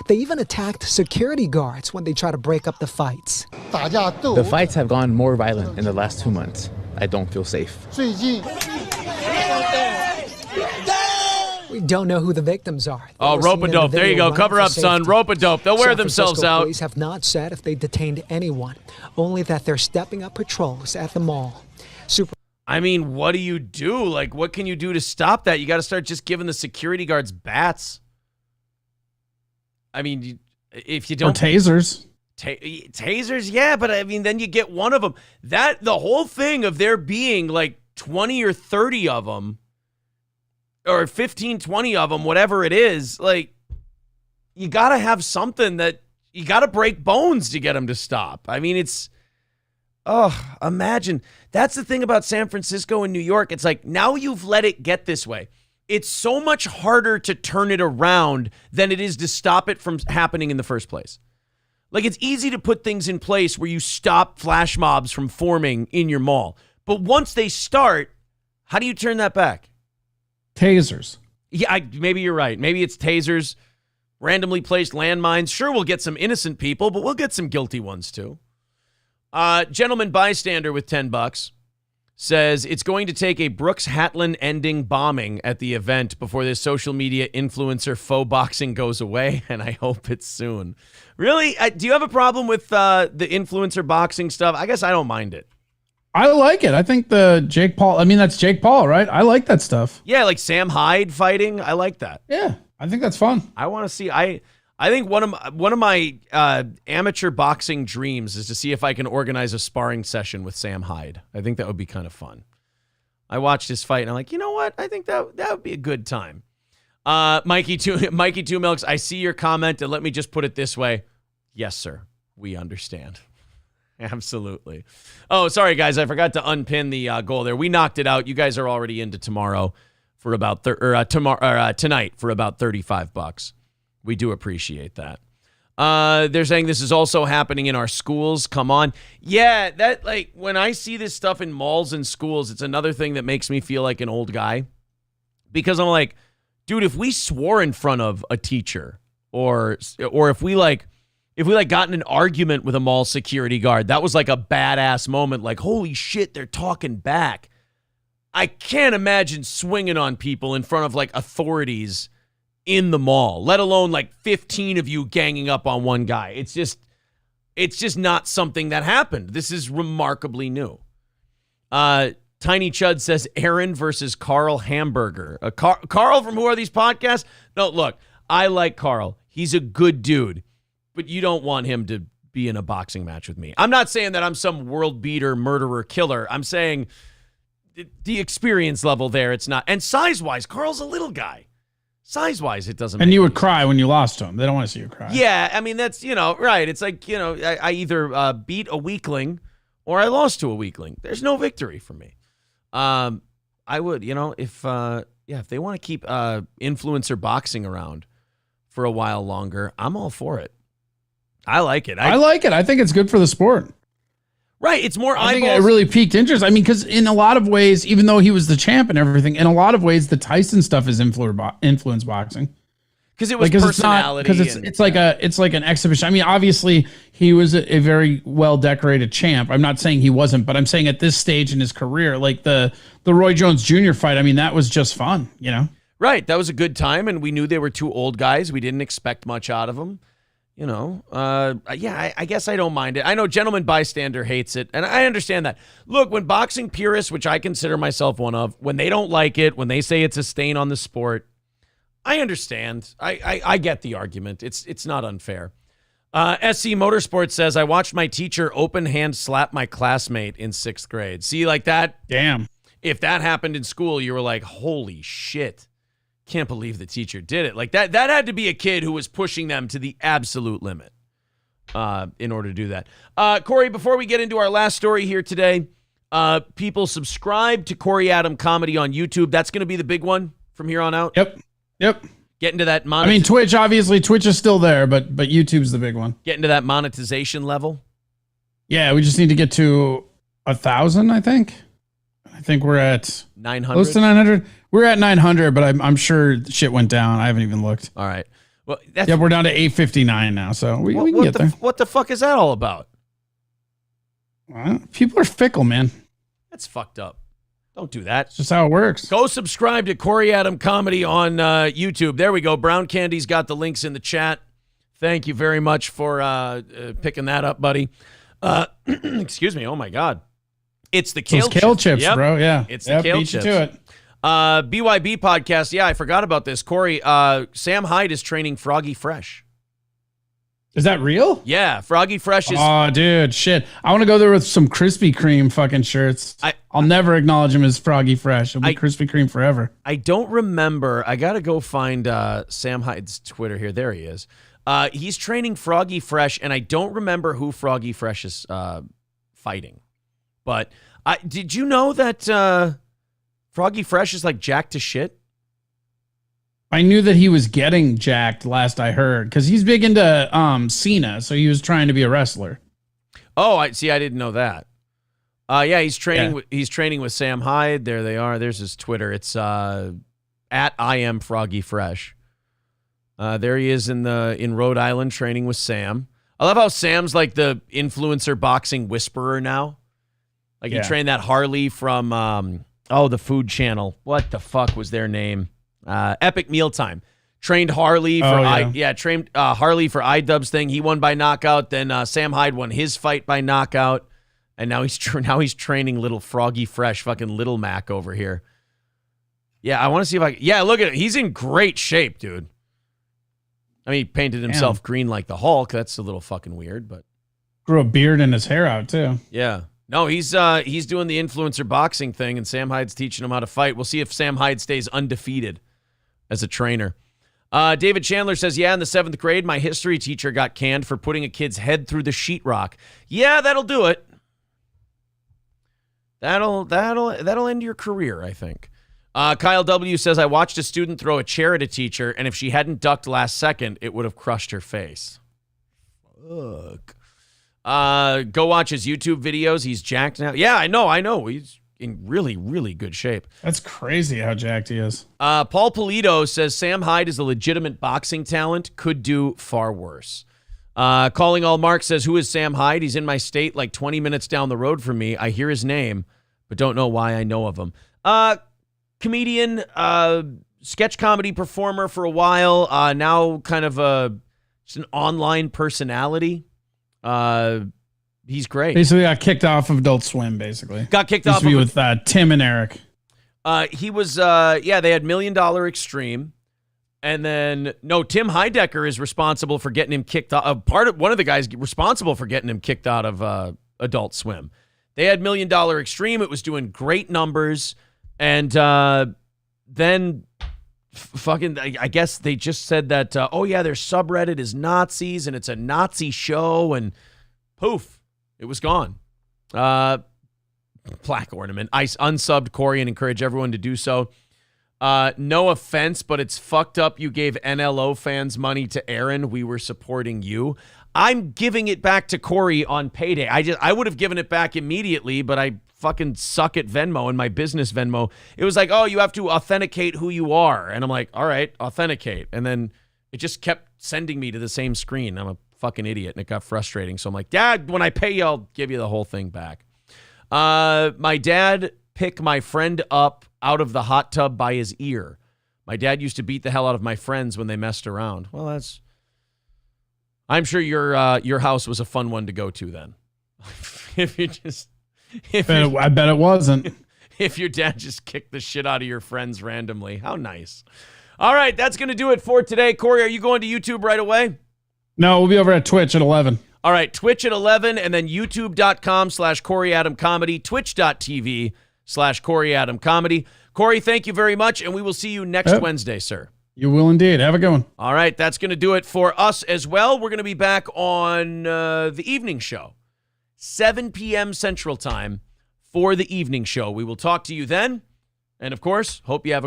They even attacked security guards when they try to break up the fights. The fights have gone more violent in the last 2 months. I don't feel safe. We don't know who the victims are. Oh, rope-a-dope. There you go. Cover up, son. Rope-a-dope. They'll wear themselves out. Police have not said if they detained anyone, only that they're stepping up patrols at the mall. I mean, what do you do? Like, what can you do to stop that? You got to start just giving the security guards bats. I mean, if you don't... Or tasers. Tasers, yeah, but I mean, then you get one of them. The whole thing of there being like 20 or 30 of them, or 15, 20 of them, whatever it is, like, you got to have something that you got to break bones to get them to stop. I mean, imagine. That's the thing about San Francisco and New York. It's like, now you've let it get this way. It's so much harder to turn it around than it is to stop it from happening in the first place. Like, it's easy to put things in place where you stop flash mobs from forming in your mall. But once they start, how do you turn that back? Tasers. Yeah, maybe you're right. Maybe it's tasers, randomly placed landmines. Sure, we'll get some innocent people, but we'll get some guilty ones too. Gentleman bystander with $10 says it's going to take a Brooks Hatlin ending bombing at the event before this social media influencer faux boxing goes away, and I hope it's soon. Really? Do you have a problem with the influencer boxing stuff? I guess I don't mind it. I like it. I think the Jake Paul, I mean, that's Jake Paul, right? I like that stuff. Yeah, like Sam Hyde fighting. I like that. Yeah, I think that's fun. I want to see. I think one of my amateur boxing dreams is to see if I can organize a sparring session with Sam Hyde. I think that would be kind of fun. I watched his fight and I'm like, you know what? I think that would be a good time. Mikey Two Milks, I see your comment, and let me just put it this way. Yes, sir. We understand. Absolutely. Oh, sorry, guys. I forgot to unpin the goal there. We knocked it out. You guys are already into tomorrow for about tonight for about $35. We do appreciate that. They're saying this is also happening in our schools. Come on. Yeah, that like when I see this stuff in malls and schools, it's another thing that makes me feel like an old guy. Because I'm like, dude, if we swore in front of a teacher or if we got in an argument with a mall security guard, that was like a badass moment. Like, holy shit, they're talking back. I can't imagine swinging on people in front of like authorities in the mall, let alone like 15 of you ganging up on one guy. It's just not something that happened. This is remarkably new. Tiny Chud says Aaron versus Carl Hamburger. Carl from Who Are These Podcasts? No, look, I like Carl. He's a good dude, but you don't want him to be in a boxing match with me. I'm not saying that I'm some world beater, murderer, killer. I'm saying the experience level there, it's not. And size-wise, Carl's a little guy. Size-wise, it doesn't. And you would cry when you lost to him. They don't want to see you cry. Yeah, I mean, that's, right. It's like, I either beat a weakling or I lost to a weakling. There's no victory for me. I would, if they want to keep influencer boxing around for a while longer, I'm all for it. I like it. I like it. I think it's good for the sport. Right. It's more eyeballs. I think it really piqued interest. I mean, because in a lot of ways, even though he was the champ and everything, in a lot of ways, the Tyson stuff is influence boxing. Because it was personality. Because it's like an exhibition. I mean, obviously, he was a very well decorated champ. I'm not saying he wasn't, but I'm saying at this stage in his career, like the Roy Jones Jr. fight, I mean, that was just fun, Right. That was a good time, and we knew they were two old guys. We didn't expect much out of them. I guess I don't mind it. I know Gentleman Bystander hates it, and I understand that. Look, when boxing purists, which I consider myself one of, when they don't like it, when they say it's a stain on the sport, I understand. I get the argument. It's not unfair. SC Motorsports says, I watched my teacher open hand slap my classmate in 6th grade. See, like that? Damn. If that happened in school, you were like, holy shit. Can't believe the teacher did it. Like that had to be a kid who was pushing them to the absolute limit in order to do that. Corey, before we get into our last story here today, people subscribe to Corey Adam Comedy on YouTube. That's going to be the big one from here on out. Yep. Get into that I mean, Twitch is still there, but YouTube's the big one. Get into that monetization level. Yeah, we just need to get to 1,000, I think. I think we're at 900. Close to 900. We're at 900, but I'm sure shit went down. I haven't even looked. All right. Well, we're down to 859 now, so we can get there. What the fuck is that all about? People are fickle, man. That's fucked up. Don't do that. It's just how it works. Go subscribe to Corey Adam Comedy on YouTube. There we go. Brown Candy's got the links in the chat. Thank you very much for picking that up, buddy. Excuse me. Oh, my God. It's the kale chips, yep. Bro. Yeah. It's the kale chips. To it. BYB podcast. Yeah, I forgot about this. Corey, Sam Hyde is training Froggy Fresh. Is that real? Yeah, Froggy Fresh is... Oh, dude, shit. I want to go there with some Krispy Kreme fucking shirts. I'll never acknowledge him as Froggy Fresh. It'll be Krispy Kreme forever. I don't remember. I got to go find Sam Hyde's Twitter here. There he is. He's training Froggy Fresh, and I don't remember who Froggy Fresh is fighting. But did you know that Froggy Fresh is like jacked to shit? I knew that he was getting jacked last I heard because he's big into Cena, so he was trying to be a wrestler. Oh, I didn't know that. Yeah, he's training. He's training with Sam Hyde. There they are. There's his Twitter. It's at I am Froggy Fresh. There he is in Rhode Island training with Sam. I love how Sam's like the influencer boxing whisperer now. Like he trained that Harley from the Food Channel. What the fuck was their name? Epic Mealtime. Trained Harley for trained Harley for iDubbbz thing. He won by knockout. Then Sam Hyde won his fight by knockout, and now he's training little Froggy Fresh, fucking Little Mac over here. Yeah, I want to see if I. Yeah, look at it. He's in great shape, dude. I mean, he painted himself green like the Hulk. That's a little fucking weird, but grew a beard and his hair out too. Yeah. No, he's doing the influencer boxing thing, and Sam Hyde's teaching him how to fight. We'll see if Sam Hyde stays undefeated as a trainer. David Chandler says, in the 7th grade, my history teacher got canned for putting a kid's head through the sheetrock. Yeah, that'll do it. That'll end your career, I think. Kyle W. says, I watched a student throw a chair at a teacher, and if she hadn't ducked last second, it would have crushed her face. Fuck. Go watch his YouTube videos. He's jacked now. Yeah, I know. He's in really, really good shape. That's crazy how jacked he is. Paul Polito says, Sam Hyde is a legitimate boxing talent. Could do far worse. Calling All Mark says, who is Sam Hyde? He's in my state like 20 minutes down the road from me. I hear his name, but don't know why I know of him. Comedian, sketch comedy performer for a while, now kind of just an online personality. He's great. Basically got kicked off of Adult Swim, basically. Got kicked Used off to be with Tim and Eric. He was, they had $1 Million Extreme. And then, Tim Heidecker is responsible for getting him kicked out. One of the guys responsible for getting him kicked out of Adult Swim. They had $1 Million Extreme. It was doing great numbers. And then fucking, I guess they just said that, their subreddit is Nazis and it's a Nazi show, and poof, it was gone. Plaque ornament. I unsubbed Corey and encourage everyone to do so. No offense, but it's fucked up you gave NLO fans money to Aaron. We were supporting you. I'm giving it back to Corey on payday. I would have given it back immediately, but I fucking suck at Venmo and my business Venmo. It was like, you have to authenticate who you are. And I'm like, all right, authenticate. And then it just kept sending me to the same screen. I'm a fucking idiot, and it got frustrating. So I'm like, Dad, when I pay you, I'll give you the whole thing back. My dad picked my friend up out of the hot tub by his ear. My dad used to beat the hell out of my friends when they messed around. Well, I'm sure your house was a fun one to go to then. I bet it wasn't. If your dad just kicked the shit out of your friends randomly. How nice. All right, that's going to do it for today. Corey, are you going to YouTube right away? No, we'll be over at Twitch at 11. All right, Twitch at 11, and then youtube.com/CoreyAdamComedy, twitch.tv/CoreyAdamComedy. Corey, thank you very much, and we will see you next Wednesday, sir. You will indeed. Have a good one. All right, that's going to do it for us as well. We're going to be back on the evening show, 7 p.m. Central Time for the evening show. We will talk to you then, and of course, hope you have a